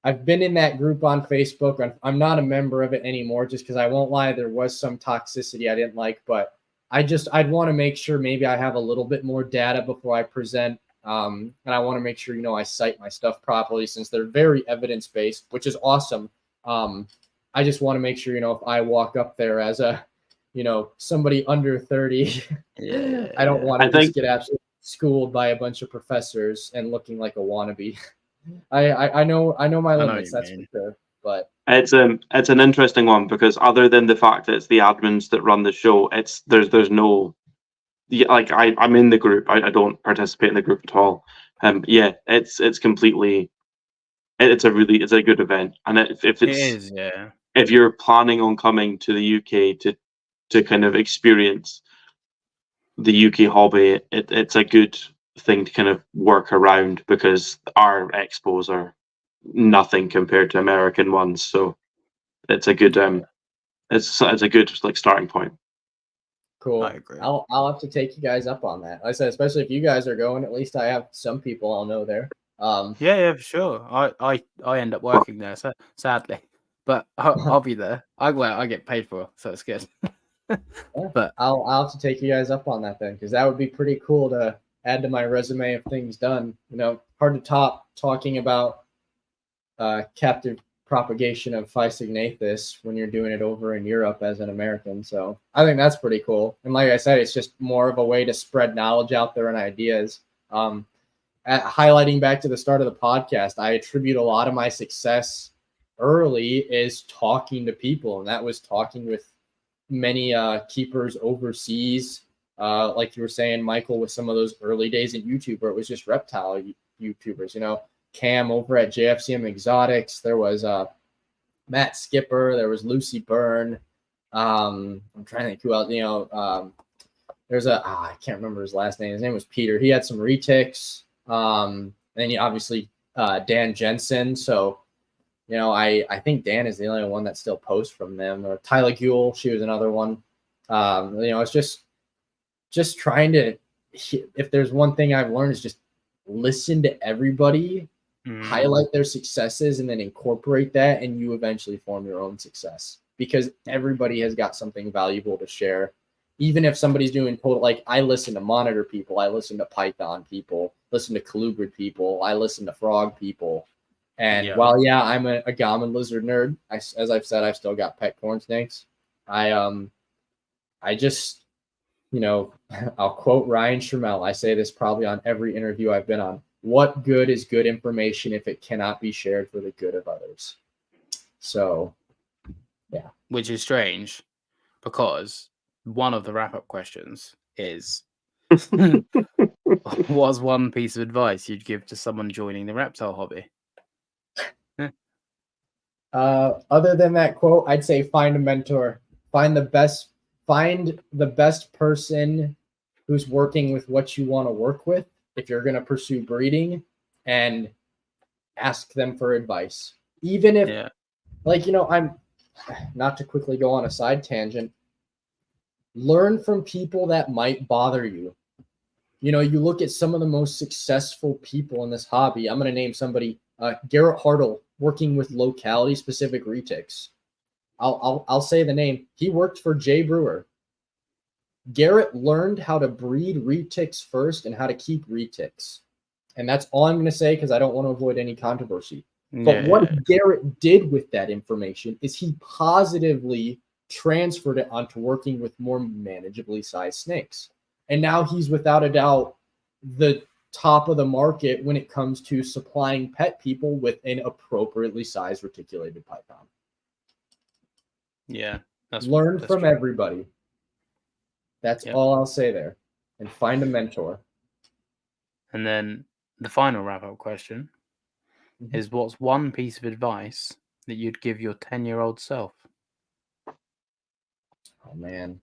C: I've been in that group on Facebook. I'm not a member of it anymore, just because I won't lie, there was some toxicity I didn't like, but I'd want to make sure maybe I have a little bit more data before I present. And I want to make sure, I cite my stuff properly, since they're very evidence-based, which is awesome. I just want to make sure, if I walk up there as a, somebody under 30, I don't want to just get absolutely schooled by a bunch of professors and looking like a wannabe. I know my limits, that's for sure. But
B: it's an interesting one, because other than the fact that it's the admins that run the show, there's no, like I'm in the group. I don't participate in the group at all. It's completely, it's a good event, and if you're planning on coming to the UK to kind of experience the UK hobby, it's a good thing to kind of work around, because our expos are nothing compared to American ones. So it's a good it's a good like starting point.
C: Cool. I agree. I'll have to take you guys up on that. Like I said, especially if you guys are going, at least I have some people I'll know there.
A: Yeah, for sure. I end up working there, so sadly, but I'll be there. I get paid for, so it's good. But
C: I'll have to take you guys up on that then, because that would be pretty cool to add to my resume of things done. Hard to top talking about captive propagation of Physognathus when you're doing it over in Europe as an American. So I think that's pretty cool. And like I said, it's just more of a way to spread knowledge out there and ideas. Highlighting back to the start of the podcast, I attribute a lot of my success early is talking to people, and that was talking with many keepers overseas. Like you were saying, Michael, with some of those early days in YouTube where it was just reptile YouTubers, Cam over at JFCM Exotics. There was Matt Skipper. There was Lucy Byrne. I'm trying to think who else, there's I can't remember his last name. His name was Peter. He had some retics. And obviously Dan Jensen. So I think Dan is the only one that still posts from them, or Tyler Guel, she was another one. It's just trying to, if there's one thing I've learned is just listen to everybody, highlight their successes, and then incorporate that, and you eventually form your own success, because everybody has got something valuable to share. Even if somebody's doing total, like I listen to monitor people, I listen to Python people, listen to colubrid people, I listen to frog people. And while I'm a Agamin lizard nerd, as I've said, I've still got pet corn snakes. I just, I'll quote Ryan Schrammel. I say this probably on every interview I've been on. What good is good information if it cannot be shared for the good of others? So, yeah.
A: Which is strange, because one of the wrap-up questions is, what's one piece of advice you'd give to someone joining the reptile hobby?
C: Other than that quote, I'd say find a mentor. Find the best person who's working with what you want to work with if you're going to pursue breeding, and ask them for advice. Even if, I'm not to quickly go on a side tangent, learn from people that might bother you. You look at some of the most successful people in this hobby. I'm going to name somebody, Garrett Hartle, working with locality-specific retics. I'll say the name. He worked for Jay Brewer. Garrett learned how to breed retics first and how to keep retics. And that's all I'm going to say, because I don't want to avoid any controversy. But what Garrett did with that information is he positively transferred it onto working with more manageably sized snakes. And now he's without a doubt the top of the market when it comes to supplying pet people with an appropriately sized reticulated python.
A: Yeah.
C: Learn from
A: true.
C: everybody. That's all I'll say there. And find a mentor.
A: And then the final wrap-up question is, what's one piece of advice that you'd give your 10-year-old self?
C: Oh, man.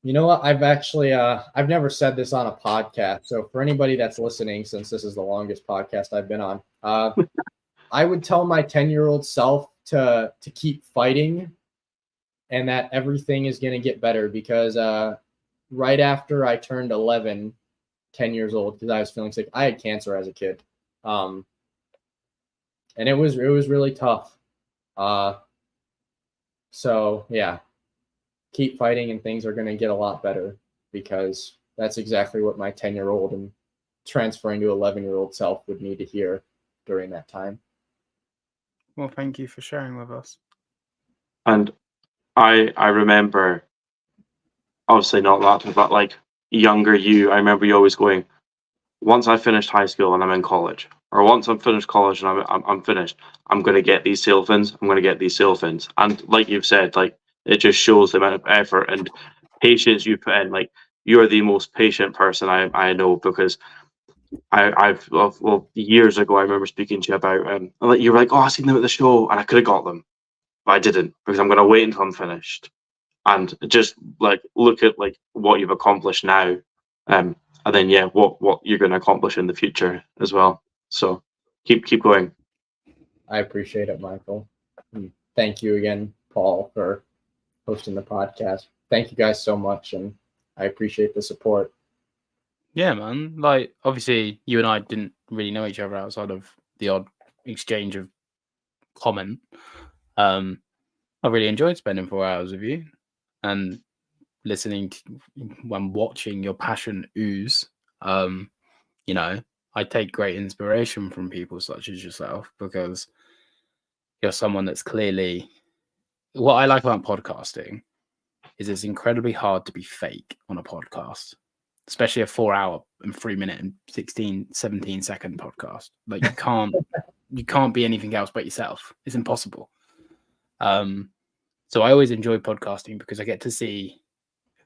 C: You know what? I've actually, I've never said this on a podcast. So for anybody that's listening, since this is the longest podcast I've been on, I would tell my 10-year-old self to keep fighting, and that everything is going to get better, because right after I turned 11, 10 years old, because I was feeling sick, I had cancer as a kid. And it was really tough. So yeah. Keep fighting and things are going to get a lot better, because that's exactly what my 10-year-old and transferring to 11-year-old self would need to hear during that time.
A: Well, thank you for sharing with us.
B: And I remember, obviously not that, but like younger you, I remember you always going, once I finished high school and I'm in college, or once I'm finished college and I'm finished, I'm going to get these sail fins. I'm going to get these sail fins. And like you've said, like, it just shows the amount of effort and patience you put in. Like, you're the most patient person I know, because I've years ago, I remember speaking to you about, like, you were like, oh, I seen them at the show and I could have got them, but I didn't, because I'm going to wait until I'm finished. And just like, look at like what you've accomplished now. And then, what you're going to accomplish in the future as well. So keep going.
C: I appreciate it, Michael. And thank you again, Paul, for hosting the podcast. Thank you guys so much, and I appreciate the support.
A: Yeah, man. Like, obviously, you and I didn't really know each other outside of the odd exchange of comment. I really enjoyed spending 4 hours with you and listening to, when watching your passion ooze. I take great inspiration from people such as yourself, because you're someone that's clearly, what I like about podcasting is it's incredibly hard to be fake on a podcast, especially a 4 hour and 3 minute and 17 second podcast. Like, you can't be anything else but yourself. It's impossible. So I always enjoy podcasting because I get to see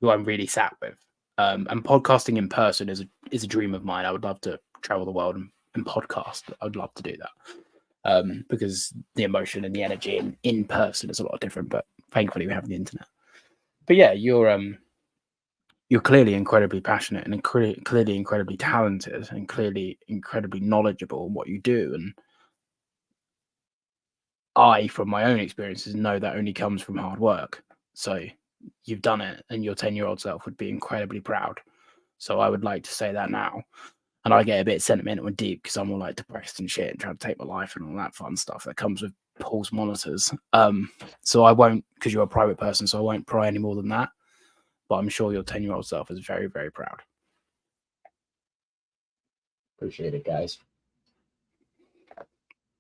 A: who I'm really sat with. And podcasting in person is a dream of mine. I would love to travel the world and podcast. I would love to do that. Because the emotion and the energy in person is a lot different, but thankfully we have the internet. But yeah, you're you're clearly incredibly passionate and clearly incredibly talented and clearly incredibly knowledgeable in what you do. And I, from my own experiences, know that only comes from hard work. So you've done it, and your 10-year-old self would be incredibly proud. So I would like to say that now. And I get a bit sentimental and deep because I'm all like depressed and shit and trying to take my life and all that fun stuff that comes with pulse monitors. So I won't, because you're a private person, so I won't pry any more than that. But I'm sure your 10-year-old self is very, very proud.
C: Appreciate it, guys.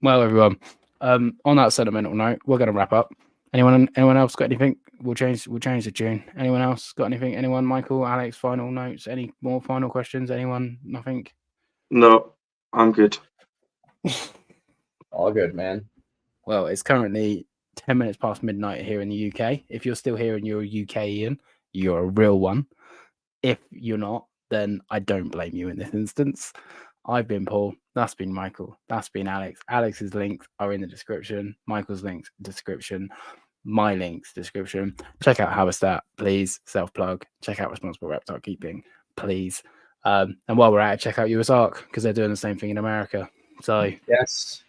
A: Well, everyone, on that sentimental note, we're going to wrap up. Anyone else got anything? We'll change the tune. Anyone else got anything? Anyone? Michael, Alex, final notes? Any more final questions? Anyone? Nothing?
B: No, I'm good.
C: All good, man.
A: Well, it's currently 10 minutes past midnight here in the UK. If you're still here and you're a UKian, you're a real one. If you're not, then I don't blame you in this instance. I've been Paul. That's been Michael. That's been Alex. Alex's links are in the description. Michael's links, description. My links, description. Check out HabiStat, please. Self-plug. Check out Responsible Reptile Keeping, please. And while we're at it, check out US Arc because they're doing the same thing in America. So
C: yes,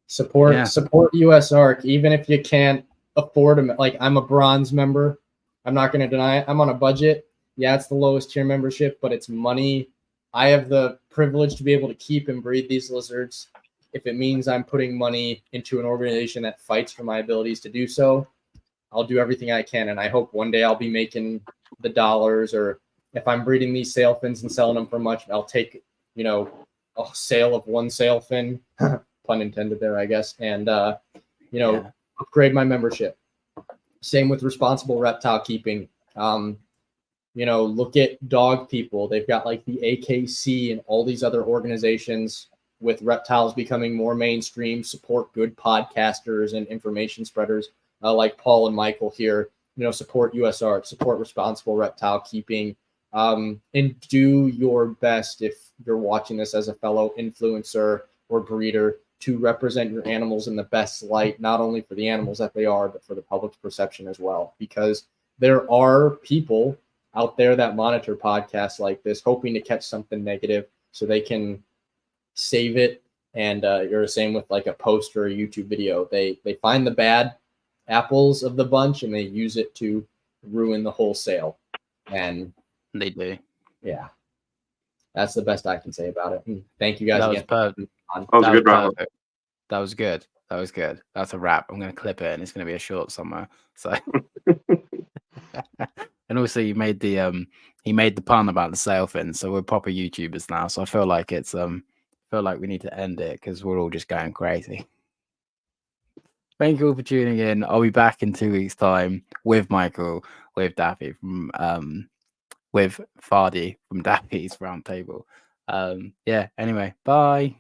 C: support US Arc, even if you can't afford them. Like, I'm a bronze member. I'm not going to deny it. I'm on a budget. Yeah, it's the lowest tier membership, but it's money. I have the privilege to be able to keep and breed these lizards. If it means I'm putting money into an organization that fights for my abilities to do so, I'll do everything I can. And I hope one day I'll be making the dollars, or if I'm breeding these sailfins and selling them for much, I'll take, a sale of one sailfin, pun intended there, I guess, and, upgrade my membership. Same with Responsible Reptile Keeping. Look at Dog People. They've got like the AKC and all these other organizations with reptiles becoming more mainstream. Support good podcasters and information spreaders like Paul and Michael here. Support US Art, support Responsible Reptile Keeping, and do your best if you're watching this as a fellow influencer or breeder to represent your animals in the best light, not only for the animals that they are, but for the public's perception as well. Because there are people out there that monitor podcasts like this, hoping to catch something negative so they can save it. And you're the same with like a post or a YouTube video. They find the bad apples of the bunch and they use it to ruin the whole sale. And
A: they do.
C: Yeah. That's the best I can say about it. And thank you guys again.
B: That was a good wrap.
A: That was good. That's a wrap. I'm going to clip it and it's going to be a short somewhere. So and also he made the pun about the sailfin, so we're proper YouTubers now. So I feel like we need to end it because we're all just going crazy. Thank you all for tuning in. I'll be back in 2 weeks' time with Michael, with Daffy with Fardy from Daffy's Roundtable. Anyway, bye.